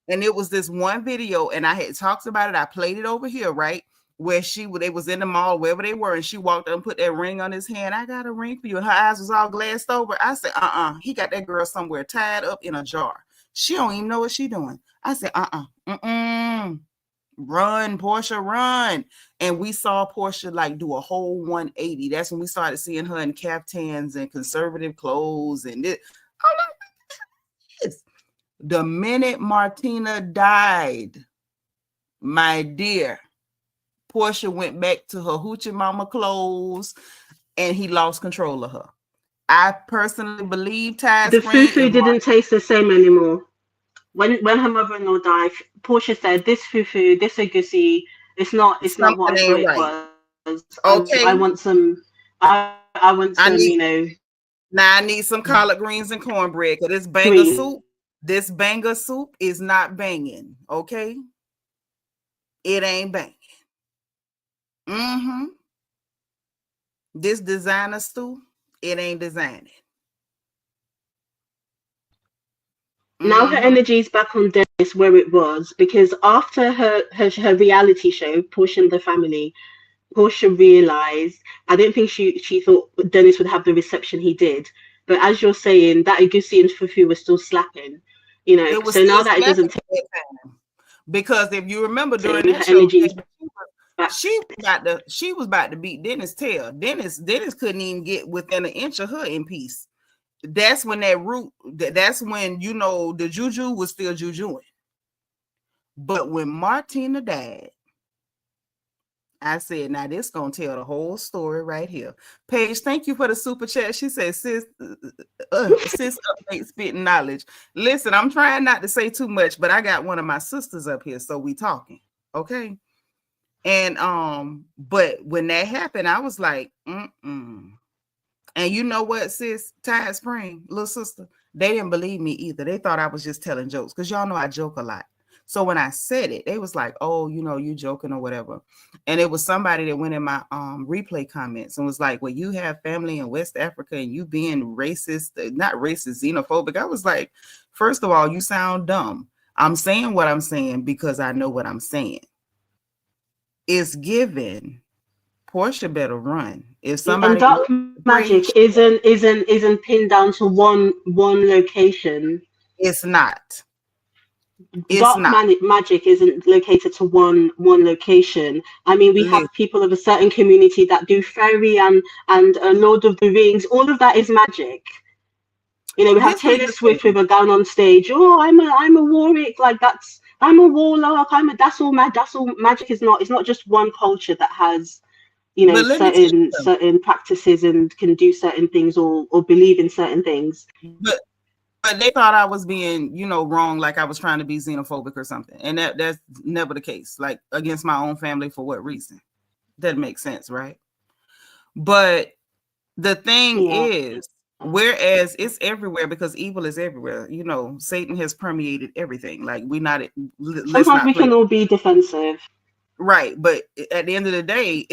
And it was this one video, and I had talked about it. I played it over here, right? Where they was in the mall, wherever they were, and she walked up and put that ring on his hand. I got a ring for you. And her eyes was all glassed over. I said, he got that girl somewhere tied up in a jar. She don't even know what she doing. I said, run, Portia, run. And we saw Portia like do a whole 180. That's when we started seeing her in caftans and conservative clothes. And it, the minute Martina died, my dear, Portia went back to her hoochie mama clothes, and he lost control of her. I personally believe The fufu didn't taste the same anymore. When her mother-in-law died, Portia said, "This fufu, this egusi, it's not what I thought it was. Okay, I want some. I want some. Now I need some collard greens and cornbread because this banger soup is not banging. Okay, it ain't banging. This designer stew, it ain't designing. Now her energy is back on Dennis where it was, because after her reality show, Portia and the Family, Portia realized, I don't think she thought Dennis would have the reception he did. But as you're saying, that Egusi and Fufu was still slapping, so now that it doesn't take time. Because if you remember during that show, she was about to beat Dennis' tail. Dennis couldn't even get within an inch of her in peace. That's when that's when the juju was still jujuing. But when Martina died, I said, now this gonna tell the whole story right here. Paige, thank you for the super chat. She said, sis update spitting knowledge. Listen, I'm trying not to say too much, but I got one of my sisters up here, so we talking. Okay. And but when that happened, I was like, And you know what, sis, Tide Spring, little sister, they didn't believe me either. They thought I was just telling jokes because y'all know I joke a lot. So when I said it, they was like, oh, you joking or whatever. And it was somebody that went in my replay comments and was like, well, you have family in West Africa and you being racist, not racist, xenophobic. I was like, first of all, you sound dumb. I'm saying what I'm saying because I know what I'm saying. It's given. Portia better run. If somebody and dark magic isn't pinned down to one location. It's not. Magic isn't located to one location. I mean, we have people of a certain community that do fairy and Lord of the Rings. All of that is magic. We have Taylor Swift with a gown on stage. Oh, I'm a warwick, like I'm a warlock. That's all magic is not. It's not just one culture that has certain practices and can do certain things or believe in certain things. But they thought I was being, wrong, like I was trying to be xenophobic or something. And that's never the case. Like against my own family, for what reason? That makes sense, right? But the thing is, whereas it's everywhere because evil is everywhere, Satan has permeated everything. Like sometimes we can all be defensive. Right. But at the end of the day,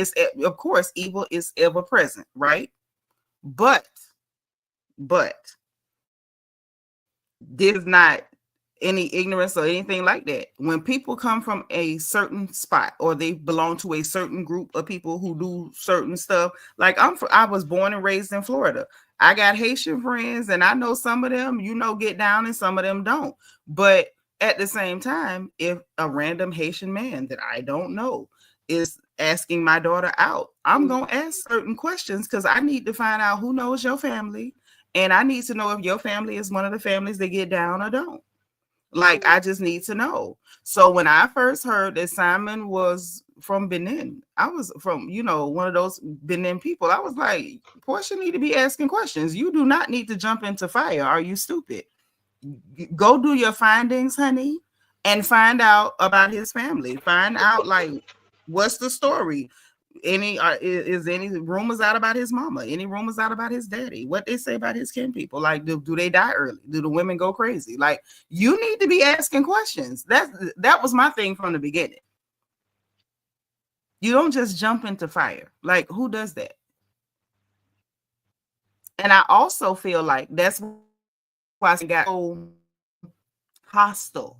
of course, evil is ever present, right? But there's not any ignorance or anything like that. When people come from a certain spot or they belong to a certain group of people who do certain stuff, like I was born and raised in Florida. I got Haitian friends, and I know some of them, get down, and some of them don't. But at the same time, if a random Haitian man that I don't know is asking my daughter out, I'm going to ask certain questions because I need to find out who knows your family. And I need to know if your family is one of the families that get down or don't. Like, I just need to know. So when I first heard that Simon was from Benin, I was from, one of those Benin people. I was like, Portia need to be asking questions. You do not need to jump into fire. Are you stupid? Go do your findings, honey, and find out about his family. Find out, like, what's the story? Is any rumors out about his mama? Any rumors out about his daddy? What they say about his kin people? Like, do they die early? Do the women go crazy? Like, you need to be asking questions. That was my thing from the beginning. You don't just jump into fire. Like, who does that? And I also feel like that's why I got so hostile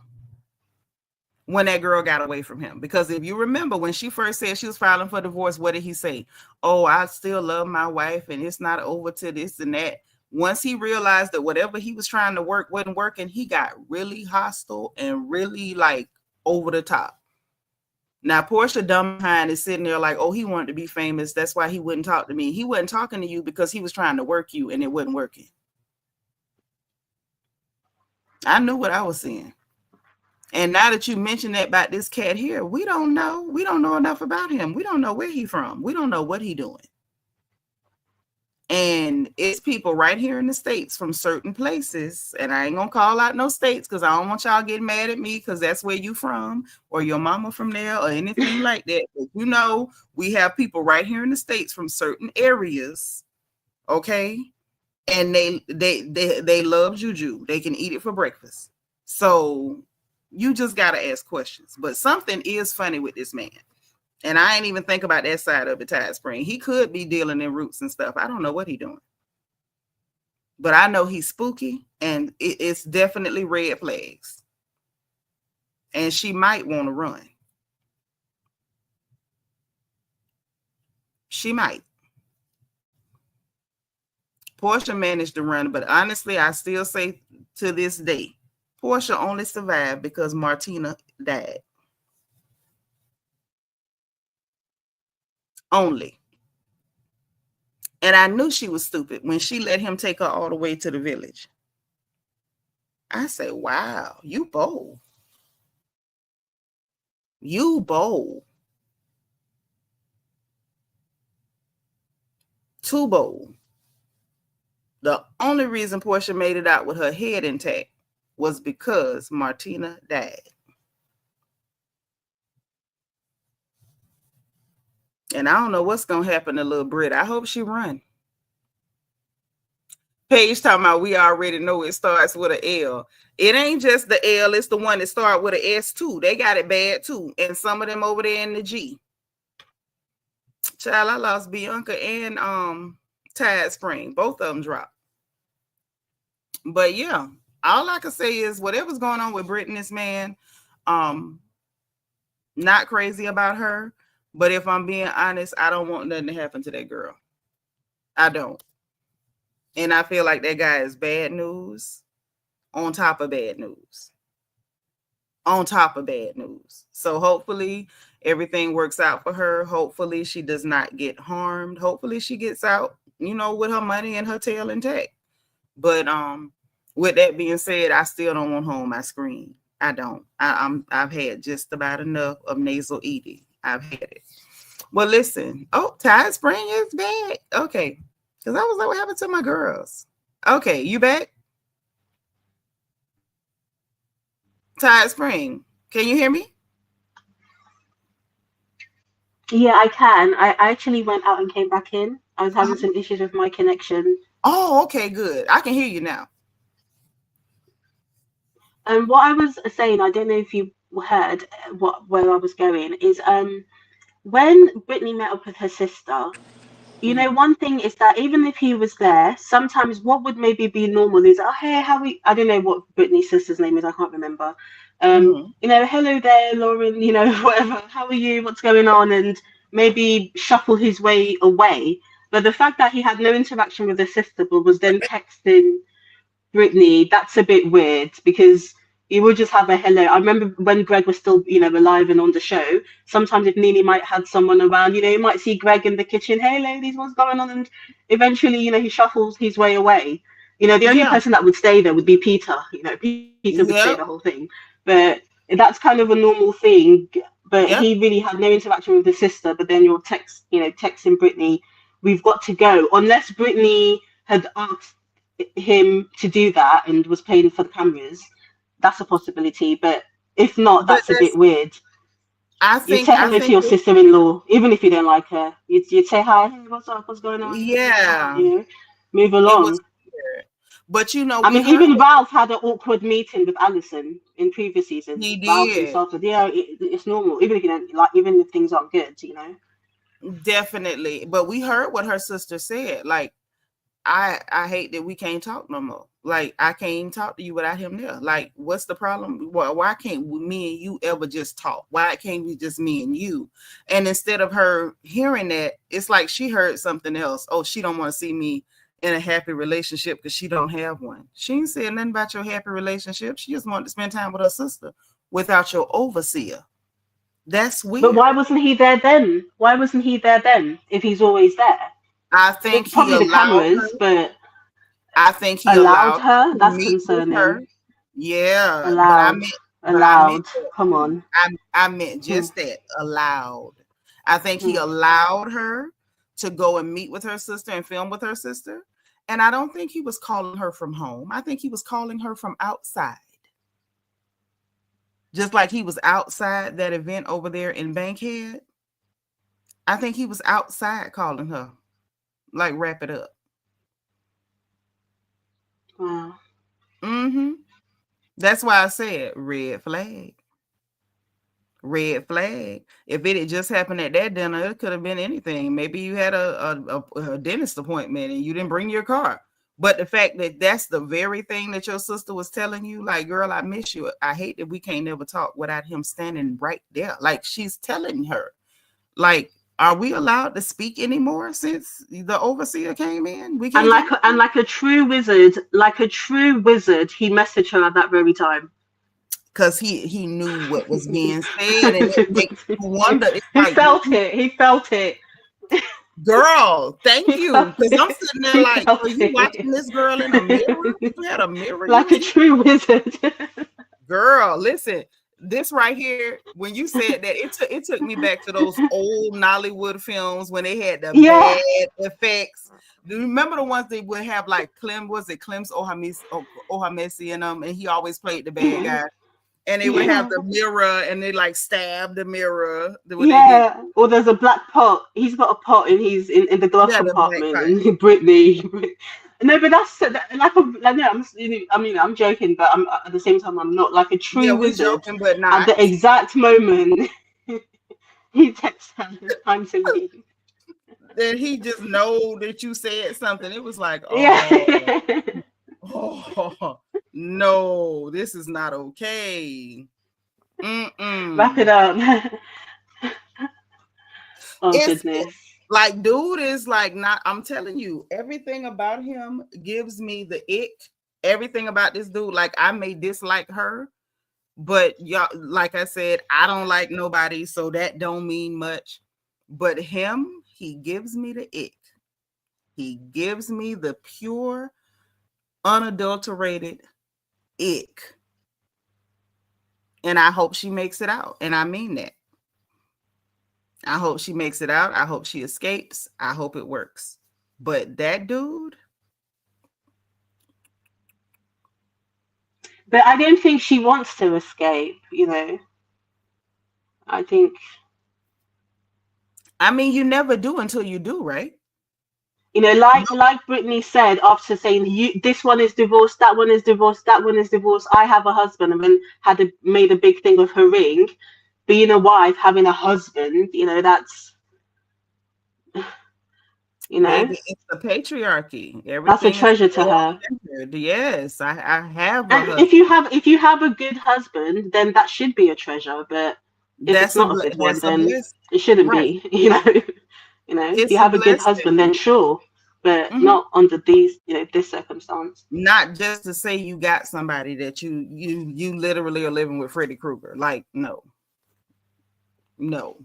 when that girl got away from him. Because if you remember, when she first said she was filing for divorce, what did he say? Oh, I still love my wife and it's not over to this and that. Once he realized that whatever he was trying to work wasn't working, he got really hostile and really, like, over the top. Now, Portia dumb behind is sitting there like, oh, he wanted to be famous. That's why he wouldn't talk to me. He wasn't talking to you because he was trying to work you and it wasn't working. I knew what I was seeing. And now that you mentioned that about this cat here, we don't know. We don't know enough about him. We don't know where he's from. We don't know what he's doing. And it's people right here in the States from certain places. And I ain't going to call out no states because I don't want y'all getting mad at me because that's where you from or your mama from there or anything like that. But we have people right here in the States from certain areas. Okay. And they love juju. They can eat it for breakfast. So you just got to ask questions. But something is funny with this man. And I ain't even think about that side of the Tide Spring. He could be dealing in roots and stuff. I don't know what he's doing. But I know he's spooky, and it's definitely red flags. And she might want to run. She might. Portia managed to run, but honestly, I still say to this day, Portia only survived because Martina died. Only. And I knew she was stupid when she let him take her all the way to the village. I said, wow, you bold. You bold. Too bold. The only reason Portia made it out with her head intact was because Martina died. And I don't know what's going to happen to little Brit. I hope she run. Paige talking about we already know it starts with an L. It ain't just the L. It's the one that starts with an S too. They got it bad too. And some of them over there in the G. Child, I lost Bianca and Tide Spring. Both of them dropped. But yeah, all I can say is whatever's going on with Brit and this man, not crazy about her. But if I'm being honest, I don't want nothing to happen to that girl. I don't. And I feel like that guy is bad news on top of bad news. On top of bad news. So hopefully everything works out for her. Hopefully she does not get harmed. Hopefully she gets out, with her money and her tail intact. But with that being said, I still don't want home my screen. I don't. I've had just about enough of nasal eating. I've had it. Well, listen. Oh, Tide Spring is back. Okay. Because I was like, what happened to my girls? Okay, you back? Tide Spring. Can you hear me? Yeah, I can. I actually went out and came back in. I was having some issues with my connection. Oh, okay, good. I can hear you now. And what I was saying, I don't know if you heard where I was going, is when Brittany met up with her sister, one thing is that even if he was there, sometimes what would maybe be normal is, oh, hey, I don't know what Brittany's sister's name is, I can't remember. Hello there, Lauren, whatever, how are you, what's going on? And maybe shuffle his way away. But the fact that he had no interaction with his sister, but was then texting Brittany, that's a bit weird because you would just have a hello. I remember when Greg was still, alive and on the show. Sometimes if Nene might had someone around, you might see Greg in the kitchen. Hey, ladies, what's going on? And eventually, he shuffles his way away. The only Yeah. person that would stay there would be Peter. Peter would say Yep. the whole thing. But that's kind of a normal thing. But Yep. he really had no interaction with his sister. But then you're texting Brittany, we've got to go. Unless Brittany had asked him to do that and was paying for the cameras, that's a possibility. But if not, But that's a bit weird. I You'd think say hello to your sister-in-law, even if you don't like her. You'd say hi, hey, what's up, what's going on? yeah, Move it along. was weird. But I mean, even Ralph had an awkward meeting with Alison in previous seasons. He Ralph did. himself said, yeah, it's normal, even if you don't like, even if things aren't good, Definitely. But we heard what her sister said. Like, I hate that we can't talk no more. Like, I can't even talk to you without him there. Like, what's the problem? Why can't me and you ever just talk? Why can't we just me and you? And instead of her hearing that, it's like she heard something else. Oh, she don't want to see me in a happy relationship because she don't have one. She ain't said nothing about your happy relationship. She just wanted to spend time with her sister without your overseer. That's weird. But why wasn't he there then? Why wasn't he there then if he's always there? I think probably the cameras, but I think he allowed her. to That's meet with concerning. her. Yeah, allowed. Allowed. Come on. I meant just that, allowed. I think he allowed her to go and meet with her sister and film with her sister. And I don't think he was calling her from home. I think he was calling her from outside. Just like he was outside that event over there in Bankhead. I think he was outside calling her. Like, wrap it up. Wow. Mm-hmm. That's why I said red flag. Red flag. If it had just happened at that dinner, it could have been anything. Maybe you had a dentist appointment and you didn't bring your car. But the fact that that's the very thing that your sister was telling you, like, girl, I miss you. I hate that we can't never talk without him standing right there. Like, she's telling her, like, are we allowed to speak anymore since the overseer came in? We can't. And like a true wizard, he messaged her at that very time. Because he knew what was being said, and it makes you wonder. He felt it. Girl, thank you. Because I'm sitting there like, are you watching this girl in a mirror? You had a mirror. Like a true wizard. Girl, listen. This right here, when you said that, it took me back to those old Nollywood films when they had the bad effects. Do you remember the ones they would have like Clem's Ohamesi in them, and he always played the bad guy. And they would have the mirror, and they like stab the mirror. Or there's a black pot. He's got a pot, and he's in the glove compartment. And Brittany. No, but that's I'm joking, but I'm at the same time I'm not like a true wizard. Joking, but not. At the exact moment he texts her, time to leave. Then he just know that you said something. It was like, oh, no, this is not okay. Wrap it up. Goodness. Like, dude is like not, I'm telling you, everything about him gives me the ick. Everything about this dude, like, I may dislike her, but y'all, like I said, I don't like nobody, so that don't mean much. But him, he gives me the ick. He gives me the pure, unadulterated ick. And I hope she makes it out. And I mean that. I hope she makes it out. I hope she escapes. I hope it works. But that dude. But I don't think she wants to escape, I think. I mean, you never do until you do, right? Like Brittany said, after saying, this one is divorced, that one is divorced, that one is divorced, I have a husband, and then made a big thing of her ring. Being a wife, having a husband, that's, Maybe it's the patriarchy. That's a treasure to her. Yes, I have. And if you have a good husband, then that should be a treasure. But if it's not a good one, then it shouldn't be. If you It's a have a good husband, then blessing. sure, but Mhm. not under these, this circumstance. Not just to say you got somebody that you literally are living with Freddy Krueger. Like, no. No.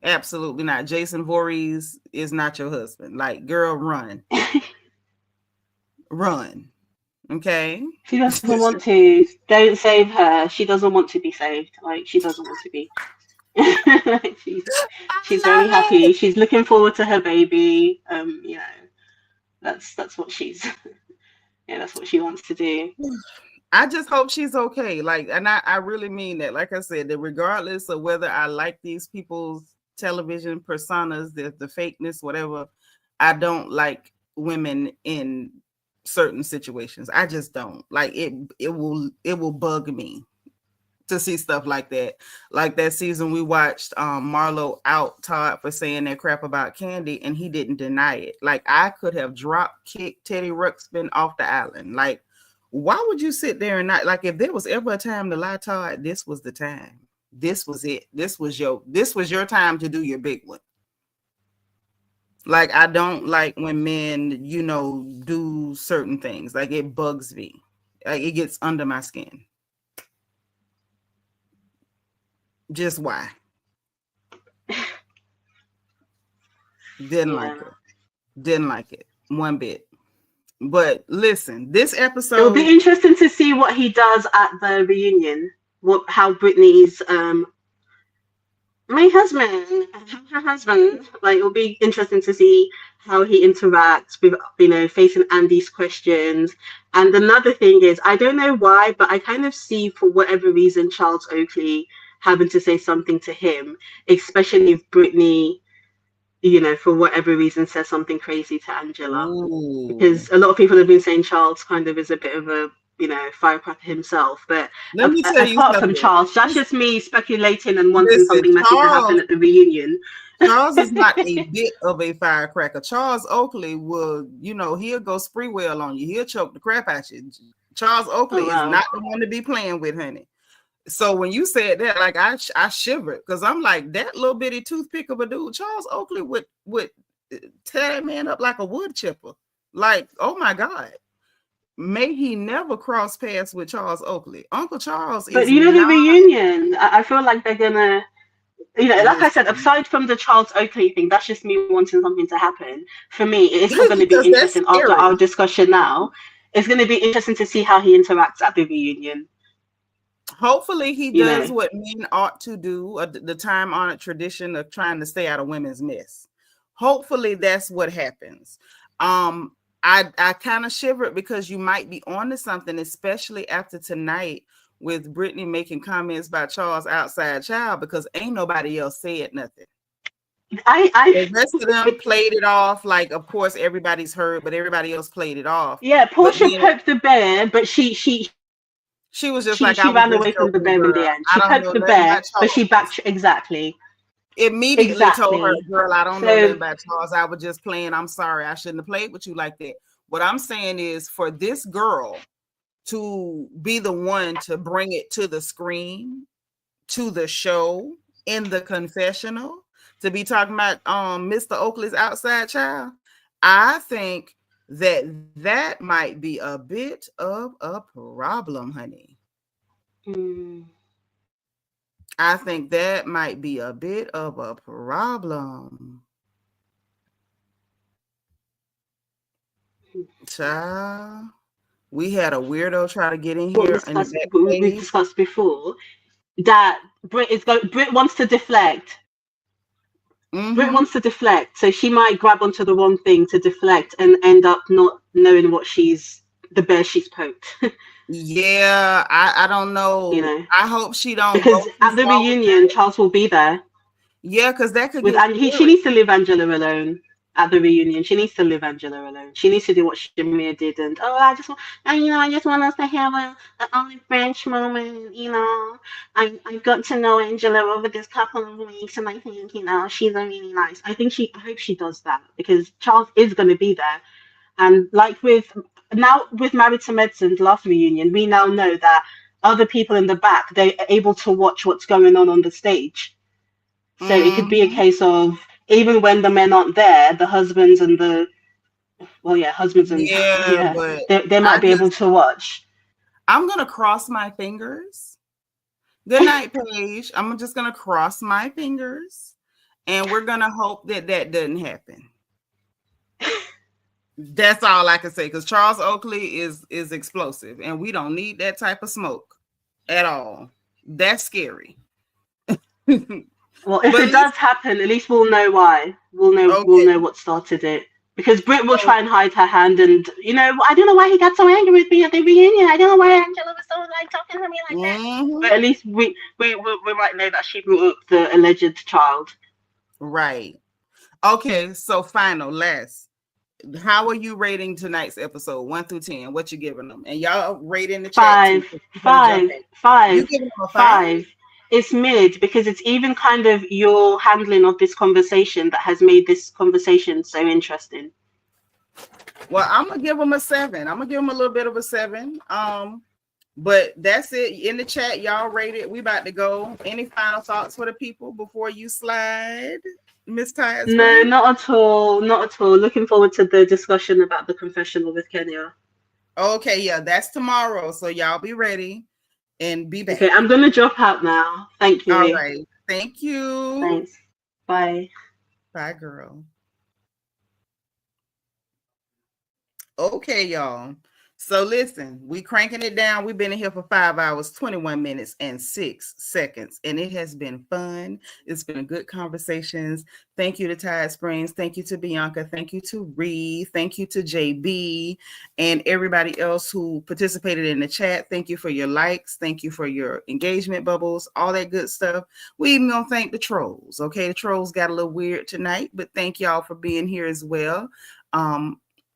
Absolutely not. Jason Voorhees is not your husband. Like, girl, run. Run. Okay? She doesn't want to. Don't save her. She doesn't want to be saved. Like, she doesn't want to be. she's I she's very love happy. it. She's looking forward to her baby. That's what she's that's what she wants to do. I just hope she's okay. Like, and I really mean that. Like I said, that regardless of whether I like these people's television personas, the fakeness, whatever, I don't like women in certain situations. I just don't. Like, it will bug me to see stuff like that. Like that season we watched, Marlo out Todd for saying that crap about Candy, and he didn't deny it. Like, I could have drop kicked Teddy Ruxpin off the island. Like, why would you sit there and not, like, if there was ever a time to lie, Todd, this was the time. This was it. This was your time to do your big one. Like, I don't like when men, do certain things. Like, it bugs me. Like, it gets under my skin. Just why? Didn't like it. Didn't like it one bit. But listen, this episode, It'll be interesting to see what he does at the reunion. How Brittany's my husband, her husband. Like, it'll be interesting to see how he interacts with facing Andy's questions. And another thing is, I don't know why, but I kind of see, for whatever reason, Charles Oakley having to say something to him, especially if Brittany, for whatever reason, says something crazy to Angela. ooh, Because a lot of people have been saying Charles kind of is a bit of a firecracker himself. But let me tell you apart from something. Charles, that's just me speculating and wanting Listen, something messy to happen at the reunion. Charles is not a bit of a firecracker. Charles Oakley will, he'll go Spreewell on you. He'll choke the crap out you. Charles Oakley is not the one to be playing with, honey. So when you said that, like, I shivered, because I'm like, that little bitty toothpick of a dude, Charles Oakley would tear that man up like a wood chipper. Like, oh my God. May he never cross paths with Charles Oakley. Uncle Charles is. But the reunion, I feel like they're gonna, like I said, aside from the Charles Oakley thing, that's just me wanting something to happen. For me, it is going to be interesting after our discussion now. It's going to be interesting to see how he interacts at the reunion. Hopefully he does what men ought to do, the time-honored tradition of trying to stay out of women's mess. Hopefully that's what happens. I kind of shivered because you might be onto something, especially after tonight with Brittany making comments about Charles' outside child, because ain't nobody else said nothing. The rest of them played it off like, of course, everybody's heard, but everybody else played it off. Yeah, Portia poked the bear, but she was just she ran away from the bear in the end. She poked the bear, but she backed immediately told her, girl, I don't know nothing about Charles. I was just playing. I'm sorry. I shouldn't have played with you like that. What I'm saying is, for this girl to be the one to bring it to the screen, to the show, in the confessional, to be talking about Mr. Oakley's outside child, I think that might be a bit of a problem, honey. I think that might be a bit of a problem. Child, we had a weirdo try to get in here. We've discussed before that Brit wants to deflect. Brit wants to deflect, so she might grab onto the wrong thing to deflect and end up not knowing what the bear she's poked. Yeah, I don't know. I hope she don't. Because at the reunion, Charles will be there. Yeah, because that could she needs to leave Angela alone at the reunion. She needs to leave Angela alone. She needs to do what Shamir did, and I just want us to have a only French moment. I got to know Angela over this couple of weeks, and I think she's a really nice. I hope she does that, because Charles is going to be there, and like with Married to Medicine's last reunion, we now know that other people in the back, they're able to watch what's going on the stage. So it could be a case of, even when the men aren't there, the husbands and the husbands and Yeah, but they might be able to watch. I'm gonna cross my fingers. Good night, Paige. I'm just gonna cross my fingers, and we're gonna hope that doesn't happen. That's all I can say, because Charles Oakley is explosive, and we don't need that type of smoke at all. That's scary. Well, if it does happen, at least we'll know why. We'll know what started it. Because Britt will try and hide her hand, and I don't know why he got so angry with me at the reunion. I don't know why Angela was so like talking to me like that. But at least we might know that she brought up the alleged child. Right. Okay. So last. How are you rating tonight's episode 1 through 10? What you giving them? And y'all rate in the chat. 5. You giving them a 5? It's mid, because it's even kind of your handling of this conversation that has made this conversation so interesting. Well, I'm gonna give them a 7. I'm gonna give them a little bit of a 7. But that's it. In the chat, y'all rate it. We about to go. Any final thoughts for the people before you slide, Miss Tyus? No, not at all. Not at all. Looking forward to the discussion about the confessional with Kenya. Okay, yeah, that's tomorrow. So y'all be ready and be back. Okay, I'm gonna drop out now. Thank you. All right. Thank you. Thanks. Bye. Bye, girl. Okay, y'all. So listen, we cranking it down. We've been in here for 5 hours, 21 minutes, and 6 seconds. And it has been fun. It's been good conversations. Thank you to Tide Springs. Thank you to Bianca. Thank you to Reed. Thank you to JB and everybody else who participated in the chat. Thank you for your likes. Thank you for your engagement bubbles, all that good stuff. We even gonna thank the trolls. Okay, the trolls got a little weird tonight, but thank y'all for being here as well.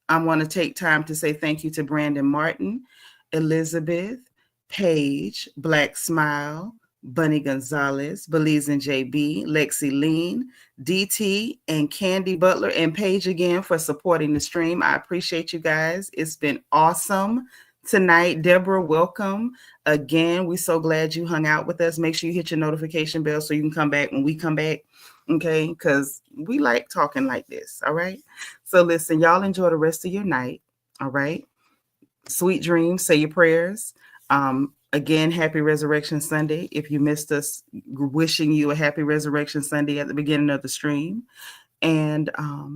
I want to take time to say thank you to Brandon Martin, Elizabeth, Paige, Black Smile, Bunny Gonzalez, Belize and JB, Lexi Lean, DT, and Candy Butler, and Paige again for supporting the stream. I appreciate you guys. It's been awesome tonight. Deborah, welcome again. We're so glad you hung out with us. Make sure you hit your notification bell so you can come back when we come back. Okay, because we like talking like this. All right. So listen, y'all enjoy the rest of your night. All right. Sweet dreams. Say your prayers. Again, happy Resurrection Sunday. If you missed us, wishing you a happy Resurrection Sunday at the beginning of the stream. And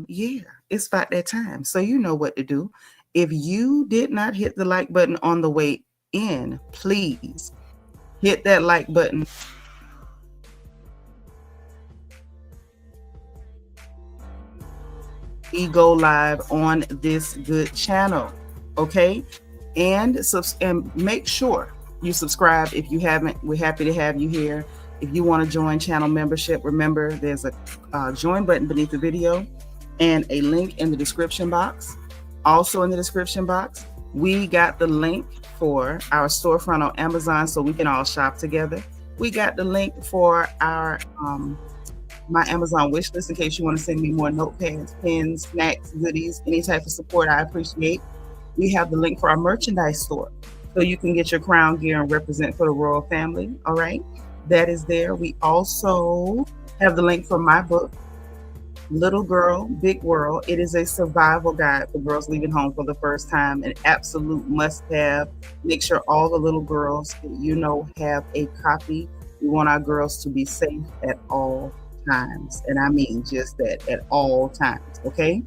yeah, it's about that time. So you know what to do. If you did not hit the like button on the way in, please hit that like button. We go live on this good channel, okay? And make sure you subscribe if you haven't. We're happy to have you here. If you want to join channel membership, remember there's a join button beneath the video and a link in the description box. Also in the description box, we got the link for our storefront on Amazon so we can all shop together. We got the link for our my Amazon wish list in case you want to send me more notepads, pens, snacks, goodies, any type of support I appreciate. We have the link for our merchandise store so you can get your crown gear and represent for the royal family. All right, that is there. We also have the link for my book, Little Girl, Big World. It is a survival guide for girls leaving home for the first time, an absolute must have. Make sure all the little girls that you know have a copy. We want our girls to be safe at all times, and I mean just that, at all times. Okay,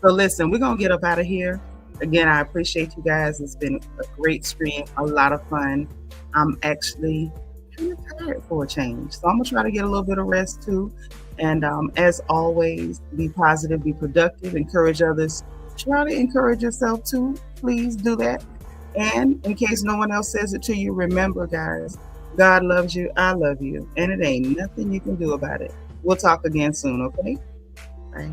so listen, we're gonna get up out of here. Again, I appreciate you guys. It's been a great stream, a lot of fun. I'm actually kind of tired for a change, so I'm gonna try to get a little bit of rest too. And as always, be positive, be productive, encourage others. Try to encourage yourself too. Please do that. And in case no one else says it to you, remember, guys, God loves you, I love you, and it ain't nothing you can do about it. We'll talk again soon, okay? Bye.